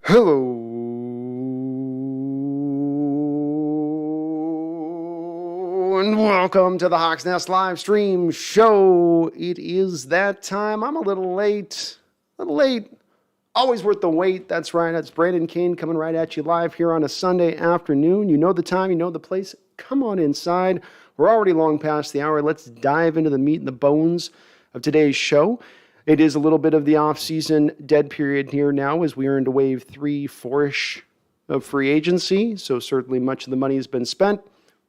Hello and welcome to the Hawks Nest live stream show. It is that time. I'm a little late. Always worth the wait. That's right. That's Brandon Kane coming right at you live here on a Sunday afternoon. You know the time, you know the place. Come on inside. We're already long past the hour. Let's dive into the meat and the bones of today's show. It is a little bit of the off-season dead period here now as we are into wave 3, 4-ish of free agency. So certainly much of the money has been spent.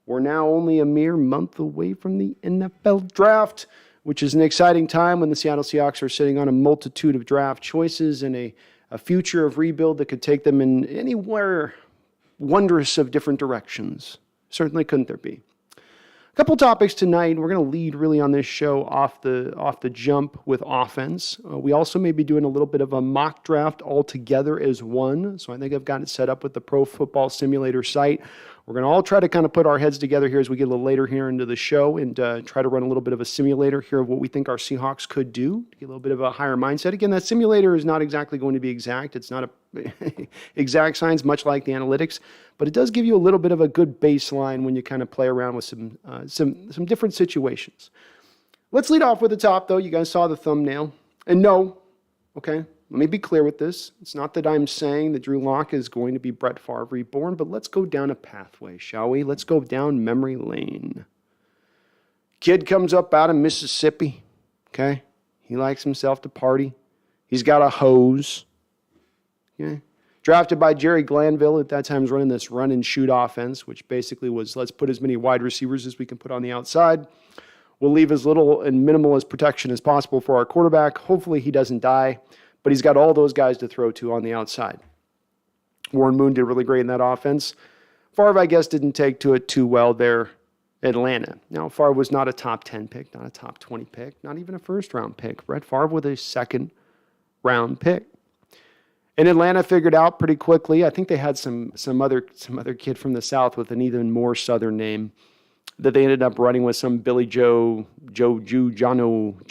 We're now only a mere month away from the NFL draft, which is an exciting time when the Seattle Seahawks are sitting on a multitude of draft choices and a future of rebuild that could take them in anywhere wondrous of different directions. Certainly couldn't there be. A couple topics tonight. We're going to lead really on this show off the jump with offense. We also may be doing a little bit of a mock draft all together as one. So I think I've got it set up with the Pro Football Simulator site. We're going to all try to kind of put our heads together here as we get a little later here into the show and try to run a little bit of a simulator here of what we think our Seahawks could do to get a little bit of a higher mindset. Again, that simulator is not exactly going to be exact. It's not a exact science, much like the analytics, but it does give you a little bit of a good baseline when you kind of play around with some different situations. Let's lead off with the top, though. You guys saw the thumbnail. And no, okay, let me be clear with this. It's not that I'm saying that Drew Lock is going to be Brett Farve reborn, but let's go down a pathway, shall we? Let's go down memory lane. Kid comes up out of Mississippi, okay? He likes himself to party. He's got a hose, okay? Drafted by Jerry Glanville, at that time was running this run and shoot offense, which basically was let's put as many wide receivers as we can put on the outside. We'll leave as little and minimal as protection as possible for our quarterback. Hopefully he doesn't die, but he's got all those guys to throw to on the outside. Warren Moon did really great in that offense. Favre, I guess, didn't take to it too well there in Atlanta. Now, Favre was not a top 10 pick, not a top 20 pick, not even a first-round pick. Brett Favre with a second-round pick. And Atlanta figured out pretty quickly. I think they had some other kid from the South with an even more Southern name that they ended up running with, some Billy Joe, Jolino,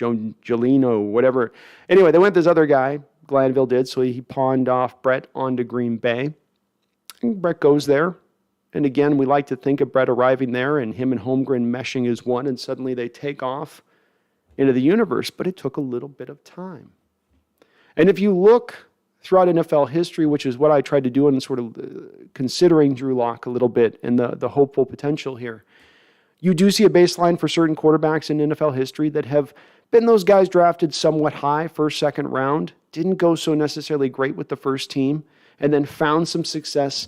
whatever. Anyway, they went with this other guy, Glanville did, so he pawned off Brett onto Green Bay. And Brett goes there. And again, we like to think of Brett arriving there and him and Holmgren meshing as one, and suddenly they take off into the universe. But it took a little bit of time. And if you look throughout NFL history, which is what I tried to do in sort of considering Drew Lock a little bit and the hopeful potential here, you do see a baseline for certain quarterbacks in NFL history that have been those guys drafted somewhat high, first, second round, didn't go so necessarily great with the first team, and then found some success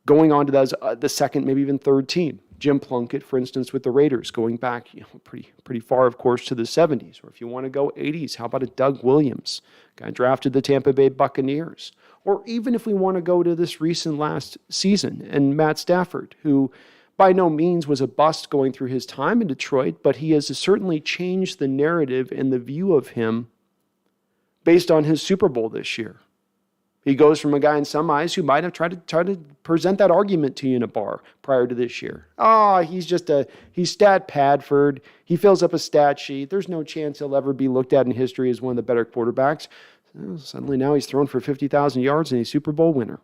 going on to those, the second, maybe even third team. Jim Plunkett, for instance, with the Raiders, going back pretty far, of course, to the 70s. Or if you want to go 80s, how about a Doug Williams, guy drafted the Tampa Bay Buccaneers? Or even if we want to go to this recent last season, and Matt Stafford, who by no means was a bust going through his time in Detroit, but he has certainly changed the narrative and the view of him based on his Super Bowl this year. He goes from a guy in some eyes who might have tried to present that argument to you in a bar prior to this year. He's stat Padford. He fills up a stat sheet. There's no chance he'll ever be looked at in history as one of the better quarterbacks. Suddenly now he's thrown for 50,000 yards and he's a Super Bowl winner.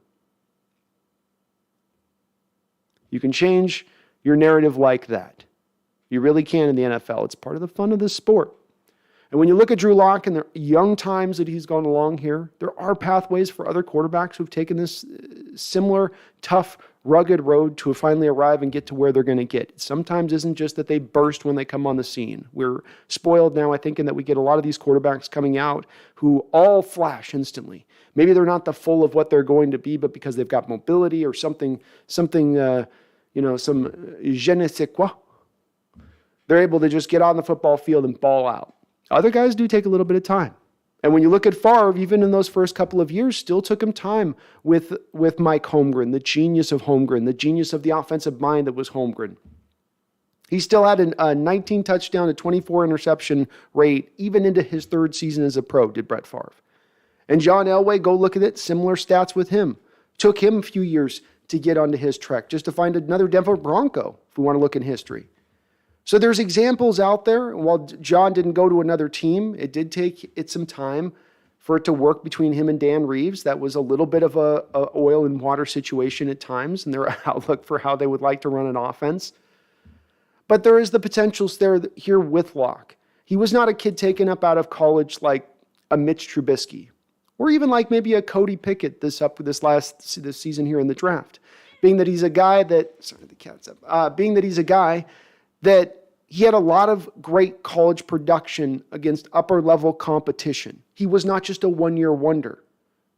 You can change your narrative like that. You really can in the NFL. It's part of the fun of this sport. And when you look at Drew Lock and the young times that he's gone along here, there are pathways for other quarterbacks who've taken this similar, tough, rugged road to finally arrive and get to where they're going to get. It sometimes isn't just that they burst when they come on the scene. We're spoiled now, I think, in that we get a lot of these quarterbacks coming out who all flash instantly. Maybe they're not the full of what they're going to be, but because they've got mobility or something, some je ne sais quoi, they're able to just get on the football field and ball out. Other guys do take a little bit of time. And when you look at Favre, even in those first couple of years, still took him time with Mike Holmgren, the genius of Holmgren, the genius of the offensive mind that was Holmgren. He still had a 19 touchdown to 24 interception rate, even into his third season as a pro, did Brett Favre. And John Elway, go look at it, similar stats with him. Took him a few years to get onto his trek, just to find another Denver Bronco, if we want to look in history. So there's examples out there. While John didn't go to another team, it did take it some time for it to work between him and Dan Reeves. That was a little bit of a oil and water situation at times in their outlook for how they would like to run an offense. But there is the potentials there here with Locke. He was not a kid taken up out of college like a Mitch Trubisky, or even like maybe a Cody Pickett this season here in the draft. Being that he's a guy that, he had a lot of great college production against upper level competition. He was not just a one-year wonder.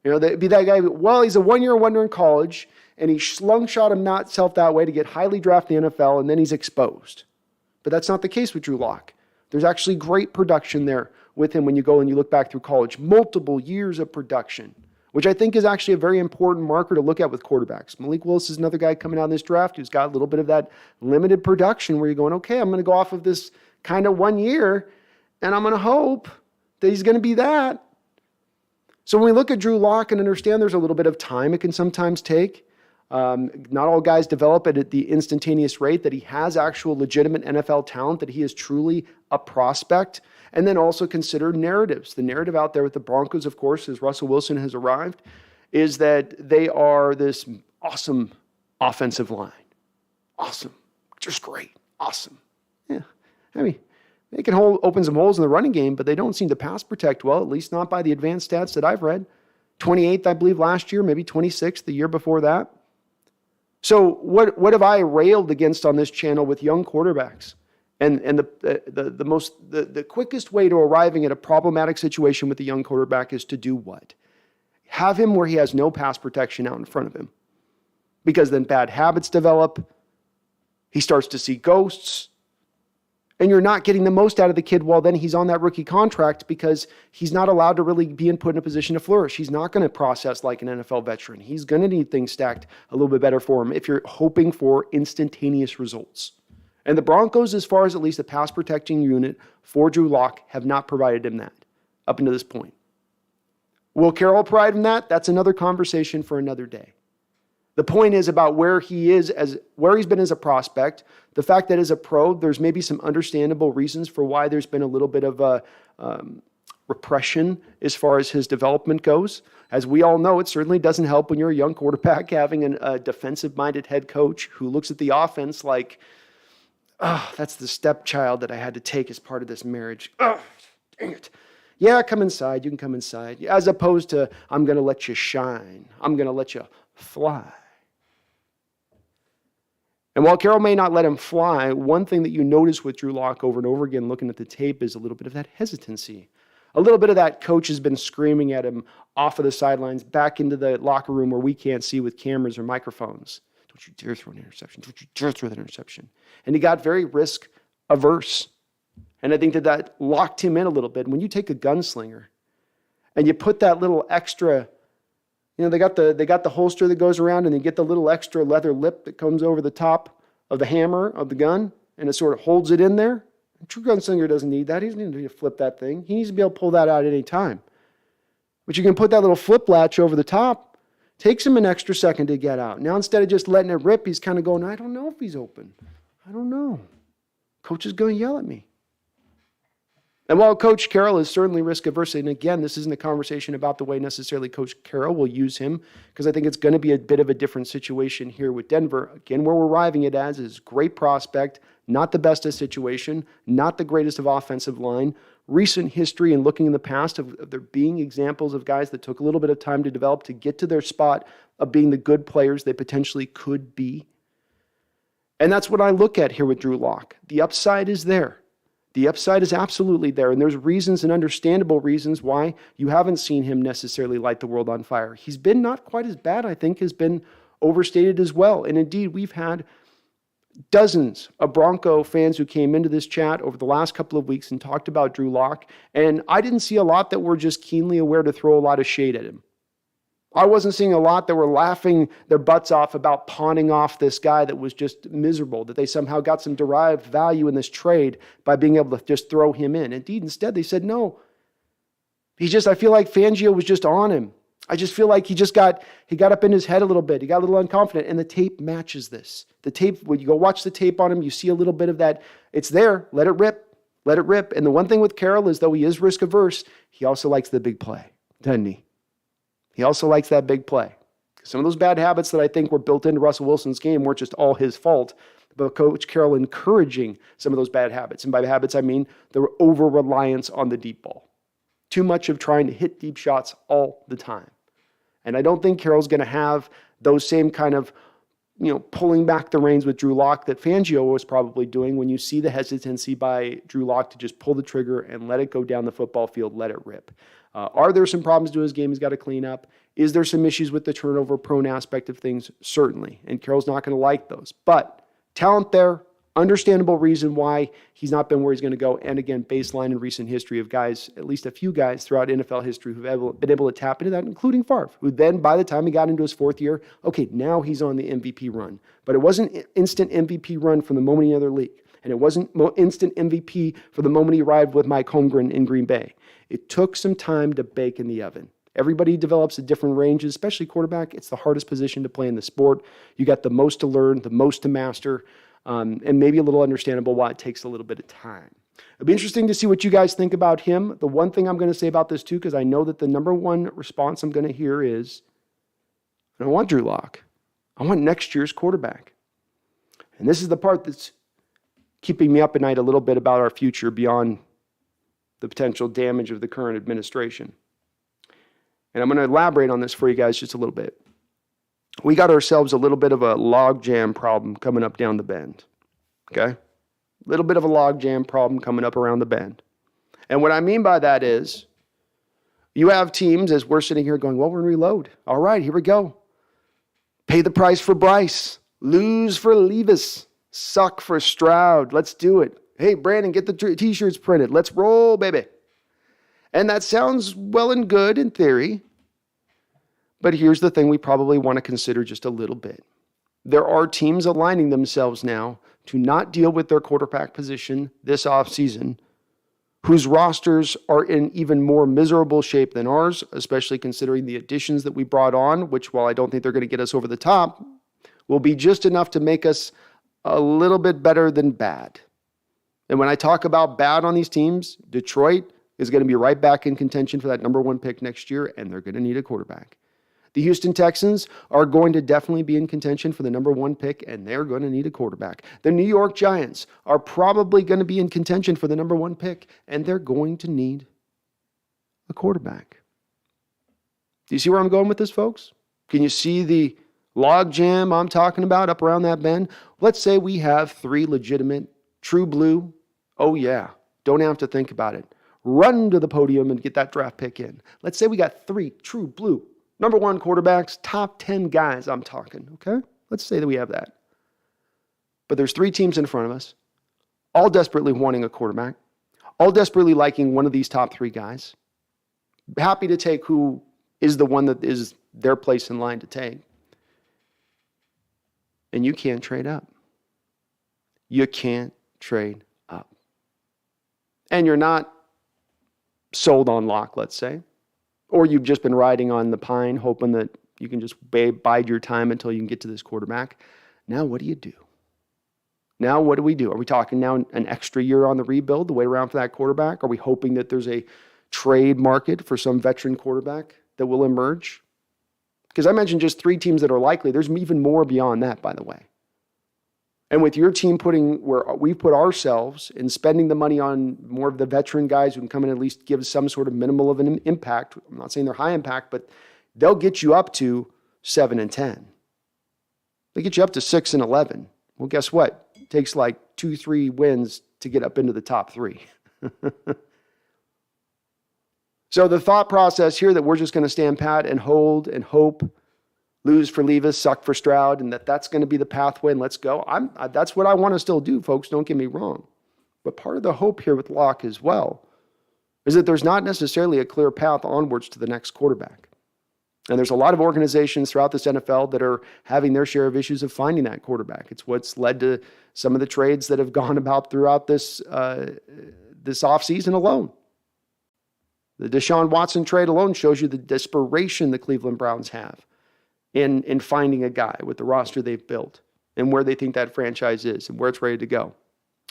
That'd be that guy, well, he's a one-year wonder in college, and he slung-shot himself that way to get highly drafted in the NFL, and then he's exposed. But that's not the case with Drew Lock. There's actually great production there with him when you go and you look back through college. Multiple years of production, which I think is actually a very important marker to look at with quarterbacks. Malik Willis is another guy coming out in this draft who's got a little bit of that limited production where you're going, okay, I'm going to go off of this kind of 1 year, and I'm going to hope that he's going to be that. So when we look at Drew Lock and understand there's a little bit of time it can sometimes take, not all guys develop it at the instantaneous rate, that he has actual legitimate NFL talent, that he is truly a prospect, and then also consider narratives. The narrative out there with the Broncos, of course, as Russell Wilson has arrived, is that they are this awesome offensive line. Awesome. Just great. Awesome. Yeah. I mean, they can open some holes in the running game, but they don't seem to pass protect well, at least not by the advanced stats that I've read. 28th, I believe, last year, maybe 26th the year before that. So what have I railed against on this channel with young quarterbacks? And the quickest way to arriving at a problematic situation with a young quarterback is to do what? Have him where he has no pass protection out in front of him. Because then bad habits develop. He starts to see ghosts. And you're not getting the most out of the kid while then he's on that rookie contract because he's not allowed to really be put in a position to flourish. He's not going to process like an NFL veteran. He's going to need things stacked a little bit better for him if you're hoping for instantaneous results. And the Broncos, as far as at least the pass protecting unit for Drew Lock, have not provided him that up until this point. Will Carroll provide him that? That's another conversation for another day. The point is about where he is, where he's been as a prospect. The fact that as a pro, there's maybe some understandable reasons for why there's been a little bit of a repression as far as his development goes. As we all know, it certainly doesn't help when you're a young quarterback having a defensive-minded head coach who looks at the offense like, oh, that's the stepchild that I had to take as part of this marriage. Oh, dang it. Yeah, come inside. You can come inside. As opposed to, I'm going to let you shine. I'm going to let you fly. And while Carroll may not let him fly, one thing that you notice with Drew Lock over and over again looking at the tape is a little bit of that hesitancy. A little bit of that coach has been screaming at him off of the sidelines, back into the locker room where we can't see with cameras or microphones. Don't you dare throw an interception. Don't you dare throw that interception. And he got very risk averse. And I think that locked him in a little bit. When you take a gunslinger and you put that little extra, they got the holster that goes around, and they get the little extra leather lip that comes over the top of the hammer of the gun, and it sort of holds it in there. A true gunslinger doesn't need that. He doesn't need to flip that thing. He needs to be able to pull that out at any time. But you can put that little flip latch over the top. Takes him an extra second to get out. Now, instead of just letting it rip, he's kind of going, I don't know if he's open. I don't know. Coach is going to yell at me. And while Coach Carroll is certainly risk averse, and again, this isn't a conversation about the way necessarily Coach Carroll will use him, because I think it's going to be a bit of a different situation here with Denver. Again, where we're arriving at as is great prospect, not the best of situation, not the greatest of offensive line, recent history and looking in the past of there being examples of guys that took a little bit of time to develop to get to their spot of being the good players they potentially could be. And that's what I look at here with Drew Lock. The upside is there. The upside is absolutely there, and there's reasons and understandable reasons why you haven't seen him necessarily light the world on fire. He's been not quite as bad, I think, has been overstated as well. And indeed, we've had dozens of Bronco fans who came into this chat over the last couple of weeks and talked about Drew Lock, and I didn't see a lot that were just keenly aware to throw a lot of shade at him. I wasn't seeing a lot that were laughing their butts off about pawning off this guy that was just miserable, that they somehow got some derived value in this trade by being able to just throw him in. Indeed, instead, they said, no. I feel like Fangio was just on him. I just feel like he got up in his head a little bit. He got a little unconfident, and the tape matches this. The tape, when you go watch the tape on him, you see a little bit of that. It's there. Let it rip. Let it rip. And the one thing with Carroll is, though he is risk averse, he also likes the big play. doesn't he? He also likes that big play. Some of those bad habits that I think were built into Russell Wilson's game weren't just all his fault, but Coach Carroll encouraging some of those bad habits. And by habits, I mean the over-reliance on the deep ball. Too much of trying to hit deep shots all the time. And I don't think Carroll's going to have those same kind of, pulling back the reins with Drew Lock that Fangio was probably doing when you see the hesitancy by Drew Lock to just pull the trigger and let it go down the football field, let it rip. Are there some problems to his game he's got to clean up? Is there some issues with the turnover-prone aspect of things? Certainly. And Carroll's not going to like those. But talent there, understandable reason why he's not been where he's going to go. And again, baseline in recent history of guys, at least a few guys throughout NFL history who've been able to tap into that, including Farve, who then by the time he got into his fourth year, okay, now he's on the MVP run. But it wasn't instant MVP run from the moment he entered the league. And it wasn't instant MVP for the moment he arrived with Mike Holmgren in Green Bay. It took some time to bake in the oven. Everybody develops at different ranges, especially quarterback. It's the hardest position to play in the sport. You got the most to learn, the most to master, and maybe a little understandable why it takes a little bit of time. It'll be interesting to see what you guys think about him. The one thing I'm going to say about this too, because I know that the number one response I'm going to hear is, I don't want Drew Lock. I want next year's quarterback. And this is the part that's keeping me up at night a little bit about our future beyond the potential damage of the current administration. And I'm going to elaborate on this for you guys just a little bit. We got ourselves a little bit of a logjam problem coming up down the bend. Okay? A little bit of a logjam problem coming up around the bend. And what I mean by that is, you have teams, as we're sitting here going, well, we're going to reload. All right, here we go. Pay the price for Bryce. Lose for Levis. Suck for Stroud. Let's do it. Hey, Brandon, get the t-shirts printed. Let's roll, baby. And that sounds well and good in theory. But here's the thing we probably want to consider just a little bit. There are teams aligning themselves now to not deal with their quarterback position this offseason, whose rosters are in even more miserable shape than ours, especially considering the additions that we brought on, which, while I don't think they're going to get us over the top, will be just enough to make us a little bit better than bad. And when I talk about bad on these teams, Detroit is going to be right back in contention for that number one pick next year, and they're going to need a quarterback. The Houston Texans are going to definitely be in contention for the number one pick, and they're going to need a quarterback. The New York Giants are probably going to be in contention for the number one pick, and they're going to need a quarterback. Do you see where I'm going with this, folks? Can you see the log jam I'm talking about up around that bend? Let's say we have three legitimate, true blue. Oh, yeah. Don't have to think about it. Run to the podium and get that draft pick in. Let's say we got three true blue, number one quarterbacks, top 10 guys I'm talking, okay? Let's say that we have that. But there's three teams in front of us, all desperately wanting a quarterback, all desperately liking one of these top three guys, happy to take who is the one that is their place in line to take. And you can't trade up. You can't trade up. And you're not sold on Lock, let's say. Or you've just been riding on the pine, hoping that you can just bide your time until you can get to this quarterback. Now what do you do? Now what do we do? Are we talking now an extra year on the rebuild, the way around for that quarterback? Are we hoping that there's a trade market for some veteran quarterback that will emerge? Because I mentioned just three teams that are likely. There's even more beyond that, by the way. And with your team putting where we put ourselves and spending the money on more of the veteran guys who can come in and at least give some sort of minimal of an impact. I'm not saying they're high impact, but they'll get you up to 7-10. They get you up to 6-11. Well, guess what? It takes like 2-3 wins to get up into the top three. So the thought process here that we're just going to stand pat and hold and hope, lose for Levis, suck for Stroud, and that's going to be the pathway, and let's go. That's what I want to still do, folks. Don't get me wrong. But part of the hope here with Locke as well is that there's not necessarily a clear path onwards to the next quarterback. And there's a lot of organizations throughout this NFL that are having their share of issues of finding that quarterback. It's what's led to some of the trades that have gone about throughout this offseason alone. The Deshaun Watson trade alone shows you the desperation the Cleveland Browns have in finding a guy with the roster they've built and where they think that franchise is and where it's ready to go.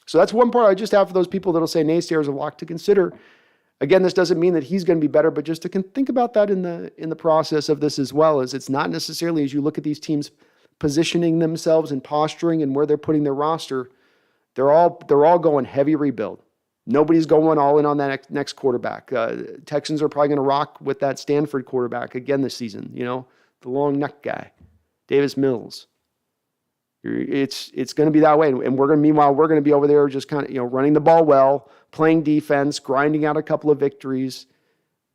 So that's one part I just have for those people that'll say naysayers of Locke to consider. Again, this doesn't mean that he's going to be better, but just to think about that in the process of this as well, as it's not necessarily as you look at these teams positioning themselves and posturing and where they're putting their roster, they're all going heavy rebuild. Nobody's going all in on that next quarterback. Texans are probably going to rock with that Stanford quarterback again this season. The long neck guy, Davis Mills. It's going to be that way, and meanwhile we're going to be over there just kind of running the ball well, playing defense, grinding out a couple of victories,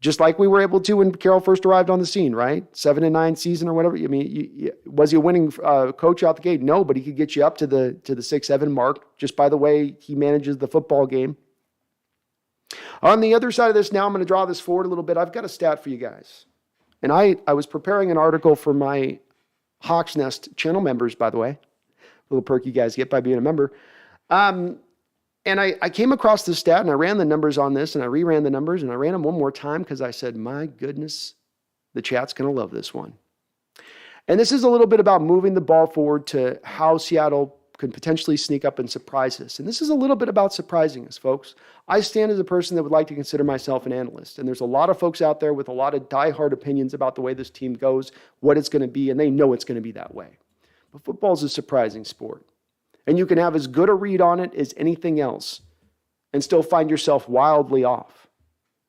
just like we were able to when Carroll first arrived on the scene, right? 7-9 season or whatever. I mean, was he a winning coach out the gate? No, but he could get you up to the 6-7 mark just by the way he manages the football game. On the other side of this, now I'm going to draw this forward a little bit. I've got a stat for you guys, and I was preparing an article for my Hawks Nest channel members, by the way. Little perk you guys get by being a member. And I came across this stat, and I ran the numbers on this, and I reran the numbers, and I ran them one more time because I said, my goodness, the chat's going to love this one. And this is a little bit about moving the ball forward to how Seattle could potentially sneak up and surprise us. And this is a little bit about surprising us, folks. I stand as a person that would like to consider myself an analyst, and there's a lot of folks out there with a lot of diehard opinions about the way this team goes, what it's going to be, and they know it's going to be that way. But football is a surprising sport. And you can have as good a read on it as anything else and still find yourself wildly off.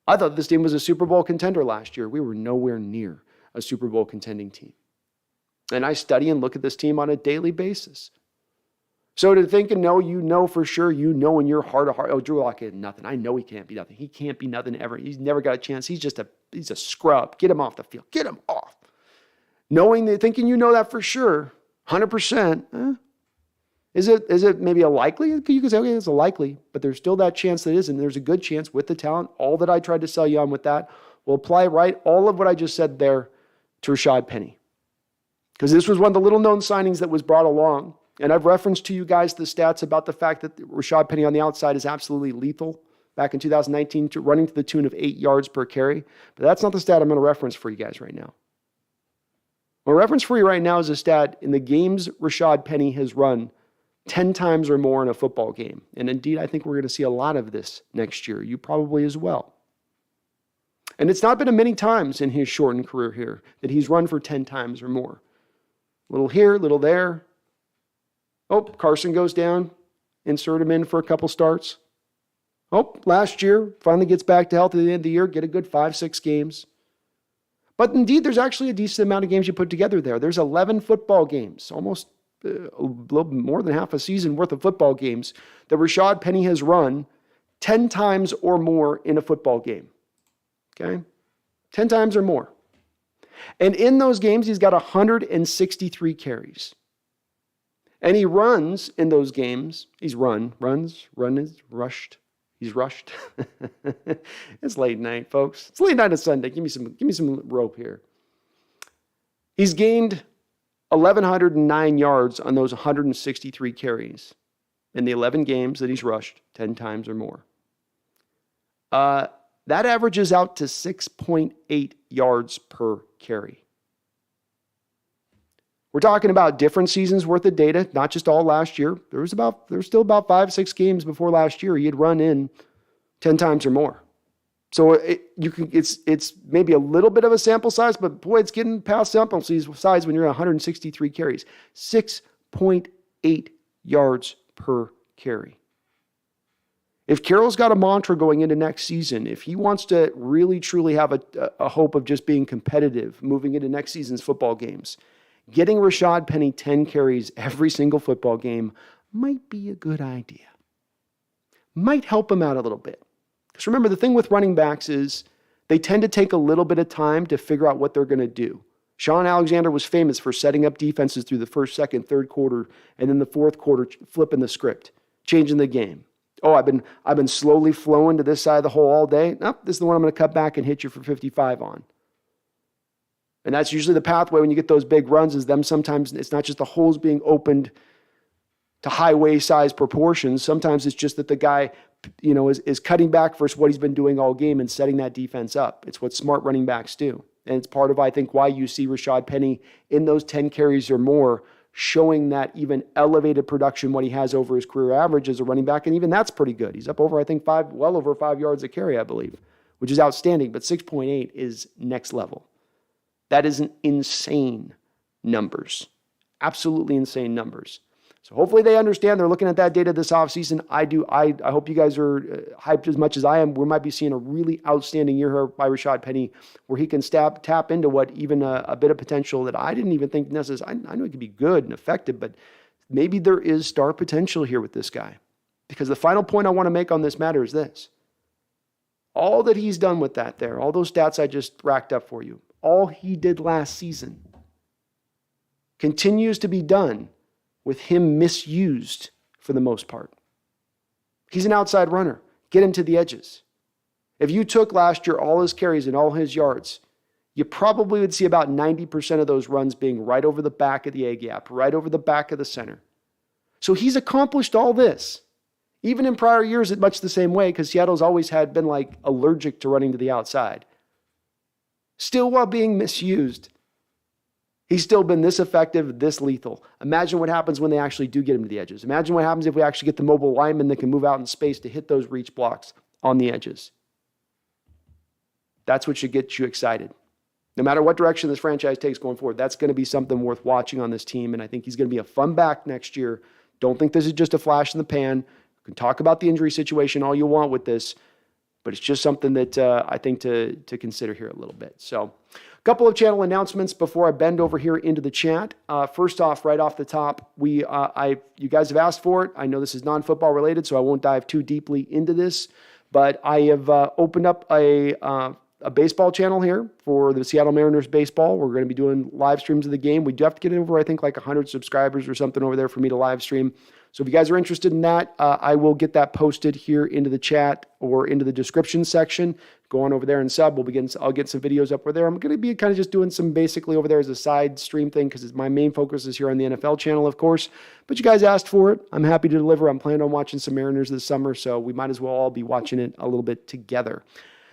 I thought this team was a Super Bowl contender last year. We were nowhere near a Super Bowl contending team. And I study and look at this team on a daily basis. So to think and know for sure, in your heart of heart, oh, Drew Lock had nothing. I know he can't be nothing. He can't be nothing ever. He's never got a chance. He's a scrub. Get him off the field. Get him off. Thinking you know that for sure, 100%. Is it maybe a likely? You could say, okay, it's a likely, but there's still that chance that isn't. There's a good chance with the talent. All that I tried to sell you on with that will apply all of what I just said there to Rashaad Penny. Because this was one of the little known signings that was brought along. And I've referenced to you guys the stats about the fact that Rashaad Penny on the outside is absolutely lethal back in 2019, running to the tune of 8 yards per carry. But that's not the stat I'm going to reference for you guys right now. My reference for you right now is a stat in the games Rashaad Penny has run 10 times or more in a football game. And indeed, I think we're going to see a lot of this next year. You probably as well. And it's not been many times in his shortened career here that he's run for 10 times or more. Little here, little there. Oh, Carson goes down. Insert him in for a couple starts. Oh, last year, finally gets back to health at the end of the year, get a good 5-6 games. But indeed, there's actually a decent amount of games you put together there. There's 11 football games, almost a little more than half a season worth of football games that Rashaad Penny has run 10 times or more in a football game. Okay? 10 times or more. And in those games, he's got 163 carries. And he runs in those games. He's rushed. He's rushed. It's late night, folks. It's late night on Sunday. Give me some rope here. He's gained 1,109 yards on those 163 carries in the 11 games that he's rushed 10 times or more. That averages out to 6.8 yards per carry. We're talking about different seasons worth of data, not just all last year. There was still about 5-6 games before last year he had run in 10 times or more. So it's maybe a little bit of a sample size, but boy, it's getting past sample size when you're at 163 carries. 6.8 yards per carry. If Carroll's got a mantra going into next season, if he wants to really truly have a hope of just being competitive moving into next season's football games, getting Rashaad Penny 10 carries every single football game might be a good idea. Might help him out a little bit. Because remember, the thing with running backs is they tend to take a little bit of time to figure out what they're going to do. Sean Alexander was famous for setting up defenses through the first, second, third quarter, and then the fourth quarter flipping the script, changing the game. Oh, I've been slowly flowing to this side of the hole all day. Nope, this is the one I'm going to cut back and hit you for 55 on. And that's usually the pathway when you get those big runs is them sometimes it's not just the holes being opened to highway size proportions. Sometimes it's just that the guy, is cutting back versus what he's been doing all game and setting that defense up. It's what smart running backs do. And it's part of, I think, why you see Rashaad Penny in those 10 carries or more showing that even elevated production what he has over his career average as a running back. And even that's pretty good. He's up over, I think, well over 5 yards a carry, I believe, which is outstanding, but 6.8 is next level. That is an insane numbers. Absolutely insane numbers. So hopefully they understand. They're looking at that data this offseason. I hope you guys are hyped as much as I am. We might be seeing a really outstanding year here by Rashaad Penny where he can tap into what even a bit of potential that I didn't even think necessary. I know he could be good and effective, but maybe there is star potential here with this guy. Because the final point I want to make on this matter is this. All that he's done with that there, all those stats I just racked up for you, all he did last season continues to be done with him misused for the most part. He's an outside runner. Get him to the edges. If you took last year all his carries and all his yards, you probably would see about 90% of those runs being right over the back of the A-gap, right over the back of the center. So he's accomplished all this. Even in prior years, it's much the same way because Seattle's always been like allergic to running to the outside. Still while being misused. He's still been this effective, this lethal. Imagine what happens when they actually do get him to the edges. Imagine what happens if we actually get the mobile linemen that can move out in space to hit those reach blocks on the edges. That's what should get you excited. No matter what direction this franchise takes going forward, that's going to be something worth watching on this team, and I think he's going to be a fun back next year. Don't think this is just a flash in the pan. You can talk about the injury situation all you want with this, but it's just something that I think to consider here a little bit. So a couple of channel announcements before I bend over here into the chat. First off, right off the top, you guys have asked for it. I know this is non-football related, so I won't dive too deeply into this, but I have opened up a baseball channel here for the Seattle Mariners baseball. We're going to be doing live streams of the game. We do have to get over, I think, like 100 subscribers or something over there for me to live stream. So if you guys are interested in that, I will get that posted here into the chat or into the description section. Go on over there and sub. I'll get some videos up over there. I'm going to be kind of just doing some basically over there as a side stream thing because my main focus is here on the NFL channel, of course. But you guys asked for it. I'm happy to deliver. I'm planning on watching some Mariners this summer, so we might as well all be watching it a little bit together.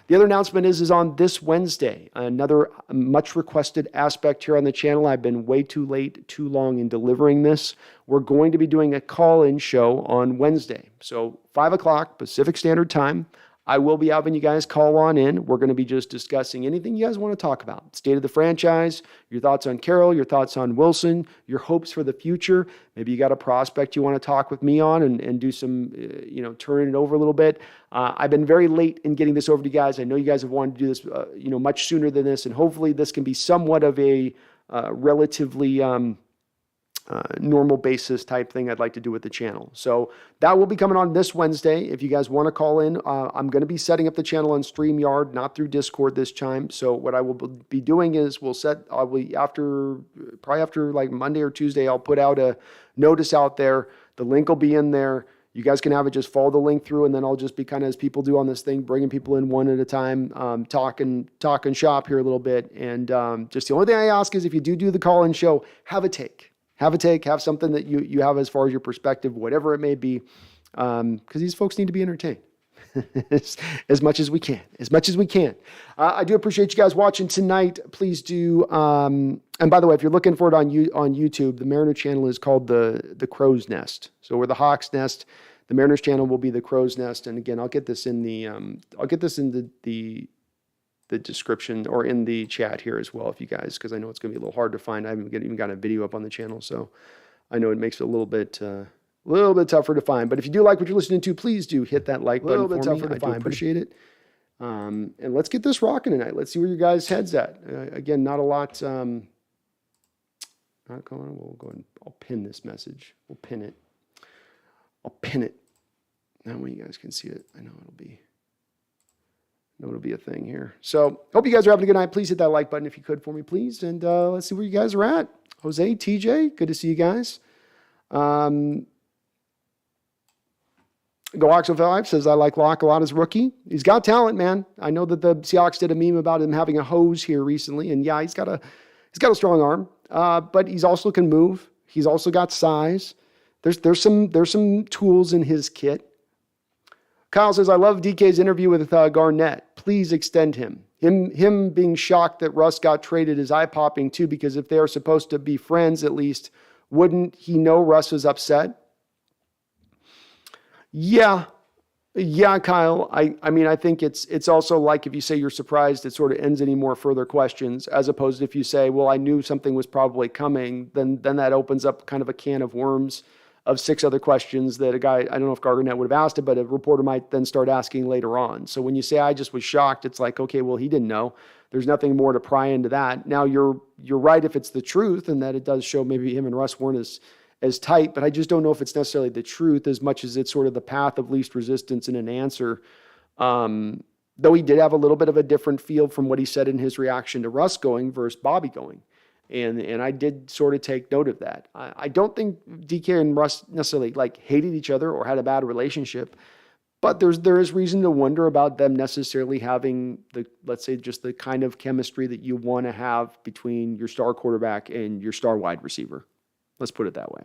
The other announcement is on this Wednesday, another much requested aspect here on the channel. I've been way too late, too long in delivering this. We're going to be doing a call-in show on Wednesday. So 5 o'clock Pacific Standard Time. I will be having you guys call on in. We're going to be just discussing anything you guys want to talk about. State of the franchise, your thoughts on Carroll, your thoughts on Wilson, your hopes for the future. Maybe you got a prospect you want to talk with me on and do some, turn it over a little bit. I've been very late in getting this over to you guys. I know you guys have wanted to do this, much sooner than this, and hopefully this can be somewhat of a relatively normal basis type thing I'd like to do with the channel. So that will be coming on this Wednesday. If you guys want to call in, I'm going to be setting up the channel on StreamYard, not through Discord this time. So what I will be doing is probably after like Monday or Tuesday, I'll put out a notice out there. The link will be in there. You guys can have it, just follow the link through, and then I'll just be kind of, as people do on this thing, bringing people in one at a time, talking shop here a little bit. And just the only thing I ask is if you do the call-in show, have a take. Have something that you have as far as your perspective, whatever it may be, because these folks need to be entertained as much as we can. I do appreciate you guys watching tonight. Please do. And by the way, if you're looking for it on YouTube, the Mariner channel is called the Crow's Nest. So we're the Hawks Nest. The Mariners channel will be the Crow's Nest. And again, I'll get this in the description or in the chat here as well, if you guys, because I know it's going to be a little hard to find. I haven't even got a video up on the channel, so I know it makes it a little bit tougher to find. But if you do like what you're listening to, please do hit that like button for me. I do appreciate it. And let's get this rocking tonight. Let's see where your guys' head's at. Again, not a lot. Not going on. We'll go and I'll pin this message. We'll pin it. I'll pin it. That way you guys can see it. I know it'll be a thing here. So hope you guys are having a good night. Please hit that like button if you could for me, please. And let's see where you guys are at. Jose, TJ, good to see you guys. Go Oxo 5 says, I like Locke a lot as rookie. He's got talent, man. I know that the Seahawks did a meme about him having a hose here recently. And yeah, he's got a strong arm, but he's also can move. He's also got size. There's some tools in his kit. Kyle says, I love DK's interview with Garnett. Please extend him. Him being shocked that Russ got traded is eye-popping too, because if they are supposed to be friends at least, wouldn't he know Russ was upset? Yeah, Yeah, Kyle. I mean, I think it's also like if you say you're surprised, it sort of ends any more further questions, as opposed to if you say, well, I knew something was probably coming, then that opens up kind of a can of worms of six other questions that a guy, I don't know if Gargannett would have asked it, but a reporter might then start asking later on. So when you say I just was shocked, it's like, okay, well, he didn't know. There's nothing more to pry into that. Now you're right if it's the truth and that it does show maybe him and Russ weren't as tight, but I just don't know if it's necessarily the truth as much as it's sort of the path of least resistance in an answer. Though he did have a little bit of a different feel from what he said in his reaction to Russ going versus Bobby going. And I did sort of take note of that. I don't think DK and Russ necessarily like hated each other or had a bad relationship, but there is reason to wonder about them necessarily having let's say just the kind of chemistry that you want to have between your star quarterback and your star wide receiver. Let's put it that way.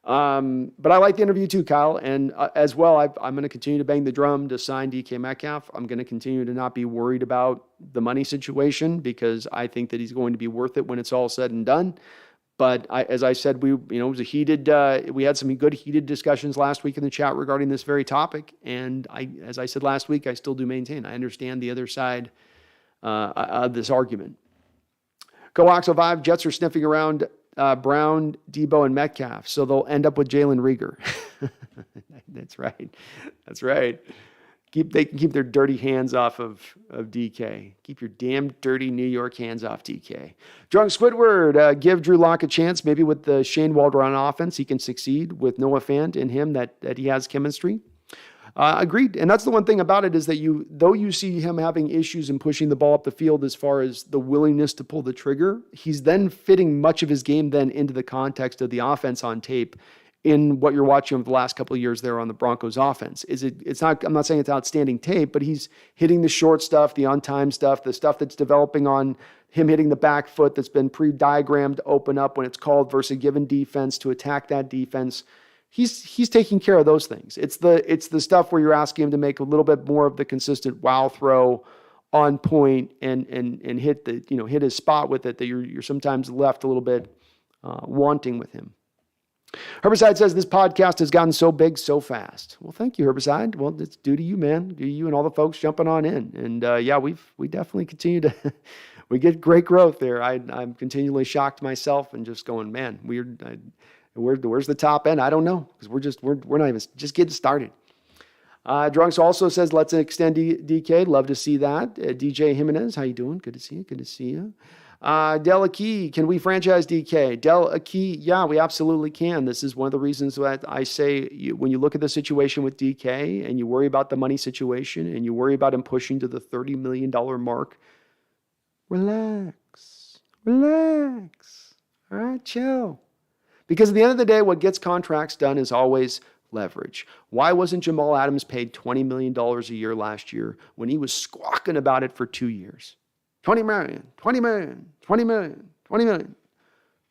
But I like the interview too, Kyle. And as well, I'm going to continue to bang the drum to sign DK Metcalf. I'm going to continue to not be worried about the money situation because I think that he's going to be worth it when it's all said and done. But as I said, it was we had some good heated discussions last week in the chat regarding this very topic. And as I said last week, I still do maintain, I understand the other side of this argument. Coaxo Vibe, Jets are sniffing around Brown, Debo, and Metcalf. So they'll end up with Jalen Reagor. That's right. That's right. They can keep their dirty hands off of DK. Keep your damn dirty New York hands off DK. Drunk Squidward, give Drew Lock a chance. Maybe with the Shane Waldron offense, he can succeed with Noah Fant in him that he has chemistry. Agreed. And that's the one thing about it is that though you see him having issues in pushing the ball up the field as far as the willingness to pull the trigger, he's then fitting much of his game then into the context of the offense on tape in what you're watching over the last couple of years there on the Broncos offense. I'm not saying it's outstanding tape, but he's hitting the short stuff, the on-time stuff, the stuff that's developing on him hitting the back foot that's been pre-diagrammed to open up when it's called versus a given defense to attack that defense. He's taking care of those things. It's the stuff where you're asking him to make a little bit more of the consistent wow throw on point and hit hit his spot with it that you're sometimes left a little bit wanting with him. Herbicide says this podcast has gotten so big so fast. Well, thank you, Herbicide. Well, it's due to you, man. Due to you and all the folks jumping on in. And yeah, we definitely continue to we get great growth there. I'm continually shocked myself and just going, man, where's the top end? I don't know because we're not even just getting started. Drunks also says let's extend DK. Love to see that. DJ Jimenez, how you doing? Good to see you. Good to see you. Del Akey, can we franchise DK? Del Akey, yeah, we absolutely can. This is one of the reasons that I say when you look at the situation with DK and you worry about the money situation and you worry about him pushing to the $30 million mark, relax. All right, chill. Because at the end of the day, what gets contracts done is always leverage. Why wasn't Jamal Adams paid $20 million a year last year when he was squawking about it for 2 years? 20 million. The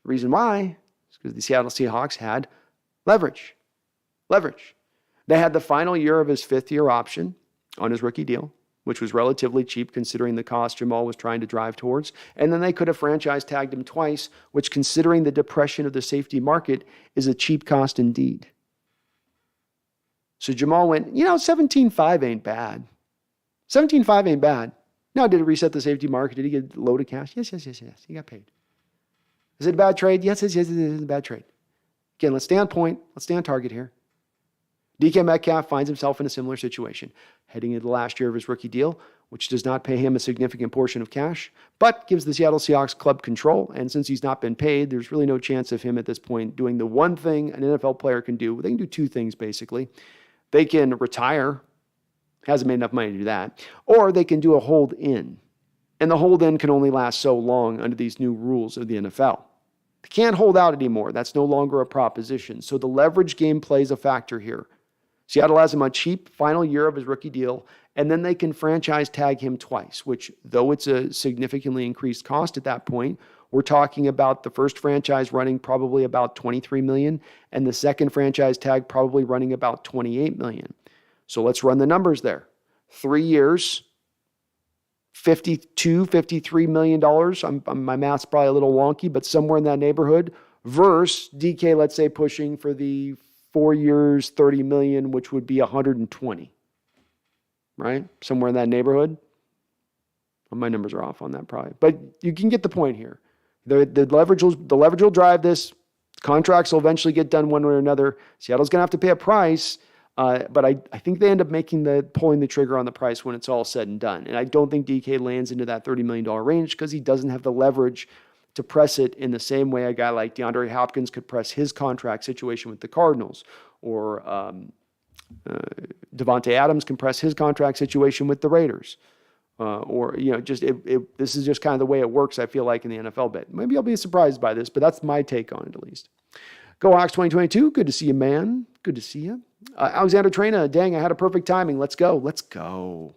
reason why is because the Seattle Seahawks had leverage. They had the final year of his fifth-year option on his rookie deal, which was relatively cheap considering the cost Jamal was trying to drive towards. And then they could have franchise tagged him twice, which considering the depression of the safety market is a cheap cost indeed. So Jamal went, 17.5 ain't bad. 17.5 ain't bad. Now, did it reset the safety market? Did he get a load of cash? Yes. He got paid. Is it a bad trade? Yes, it is a bad trade. Again, let's stay on point. Let's stay on target here. DK Metcalf finds himself in a similar situation, heading into the last year of his rookie deal, which does not pay him a significant portion of cash, but gives the Seattle Seahawks club control. And since he's not been paid, there's really no chance of him at this point doing the one thing an NFL player can do. They can do two things, basically. They can retire. Hasn't made enough money to do that. Or they can do a hold in. And the hold in can only last so long under these new rules of the NFL. They can't hold out anymore. That's no longer a proposition. So the leverage game plays a factor here. Seattle has him on cheap final year of his rookie deal, and then they can franchise tag him twice, which though it's a significantly increased cost at that point, we're talking about the first franchise running probably about $23 million, and the second franchise tag probably running about $28 million. So let's run the numbers there. 3 years, $53 million. My math's probably a little wonky, but somewhere in that neighborhood. Versus DK, let's say, pushing for the 4 years, $30 million, which would be $120. right? Somewhere in that neighborhood. Well, my numbers are off on that probably. But you can get the point here. The leverage will drive this. Contracts will eventually get done one way or another. Seattle's going to have to pay a price, but I think they end up pulling the trigger on the price when it's all said and done. And I don't think DK lands into that $30 million range because he doesn't have the leverage to press it in the same way a guy like DeAndre Hopkins could press his contract situation with the Cardinals, or Devontae Adams can press his contract situation with the Raiders. This is just kind of the way it works, I feel like, in the NFL bit. Maybe I'll be surprised by this, but that's my take on it at least. Go Hawks 2022. Good to see you, man. Good to see you. Alexander Trena, dang, I had a perfect timing. Let's go. Go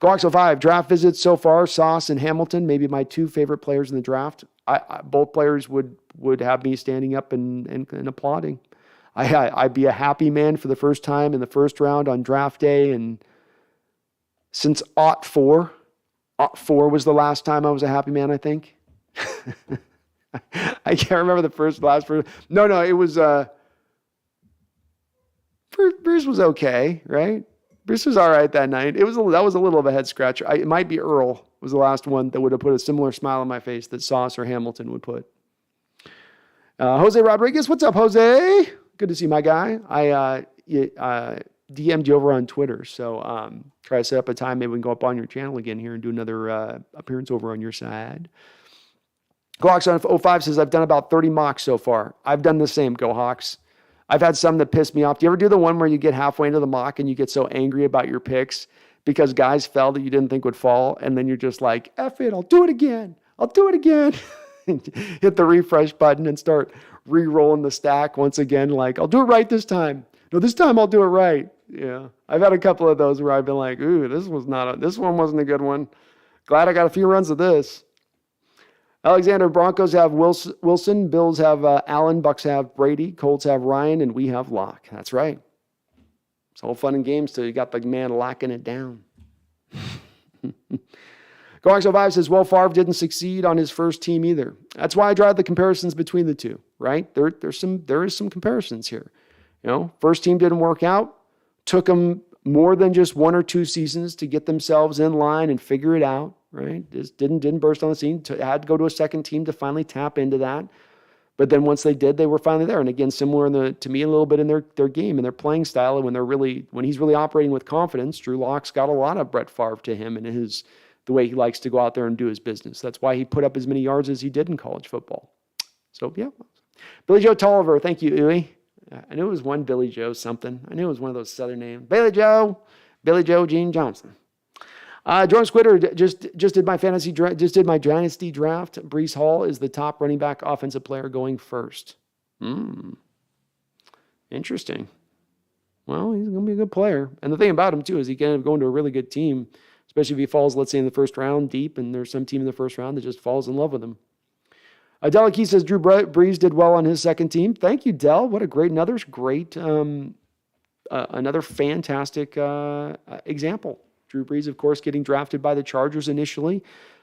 Hawks 05. Draft visits so far, Sauce and Hamilton, maybe my two favorite players in the draft. Both players would have me standing up and applauding. I'd be a happy man for the first time in the first round on draft day, and since 04 was the last time I was a happy man, I think. I can't remember the last. No, it was, Bruce was okay, right? Bruce was all right that night. That was a little of a head scratcher. It might be Earl was the last one that would have put a similar smile on my face that Sauce or Hamilton would put. Jose Rodriguez, what's up, Jose? Good to see my guy. I DM'd you over on Twitter, so try to set up a time. Maybe we can go up on your channel again here and do another appearance over on your side. Go Hawks on 05 says, I've done about 30 mocks so far. I've done the same, Go Hawks. I've had some that piss me off. Do you ever do the one where you get halfway into the mock and you get so angry about your picks because guys fell that you didn't think would fall, and then you're just like, F it, I'll do it again. Hit the refresh button and start re-rolling the stack once again, like, I'll do it right this time. No, this time I'll do it right. Yeah. I've had a couple of those where I've been like, ooh, this one wasn't a good one. Glad I got a few runs of this. Alexander, Broncos have Wilson, Bills have Allen, Bucks have Brady, Colts have Ryan, and we have Locke. That's right. It's all fun and games till you got the man locking it down. Go 05 says, well, Favre didn't succeed on his first team either. That's why I drive the comparisons between the two, right? There is some comparisons here. First team didn't work out. Took them more than just 1 or 2 seasons to get themselves in line and figure it out, right? Just didn't burst on the scene. Had to go to a second team to finally tap into that. But then once they did, they were finally there. And again, similar to me a little bit in their game and their playing style. And when he's really operating with confidence, Drew Lock's got a lot of Brett Farve to him and the way he likes to go out there and do his business. That's why he put up as many yards as he did in college football. So yeah, Billy Joe Tolliver, thank you, Uwe. I knew it was one Billy Joe something. I knew it was one of those Southern names. Billy Joe, Gene Johnson. Jordan Squitter just did my dynasty draft. Breece Hall is the top running back offensive player going first. Interesting. Well, he's going to be a good player. And the thing about him, too, is he can end up going to a really good team, especially if he falls, let's say, in the first round deep, and there's some team in the first round that just falls in love with him. Del Key says Drew Brees did well on his second team. Thank you, Del. What a another fantastic example. Drew Brees, of course, getting drafted by the Chargers initially,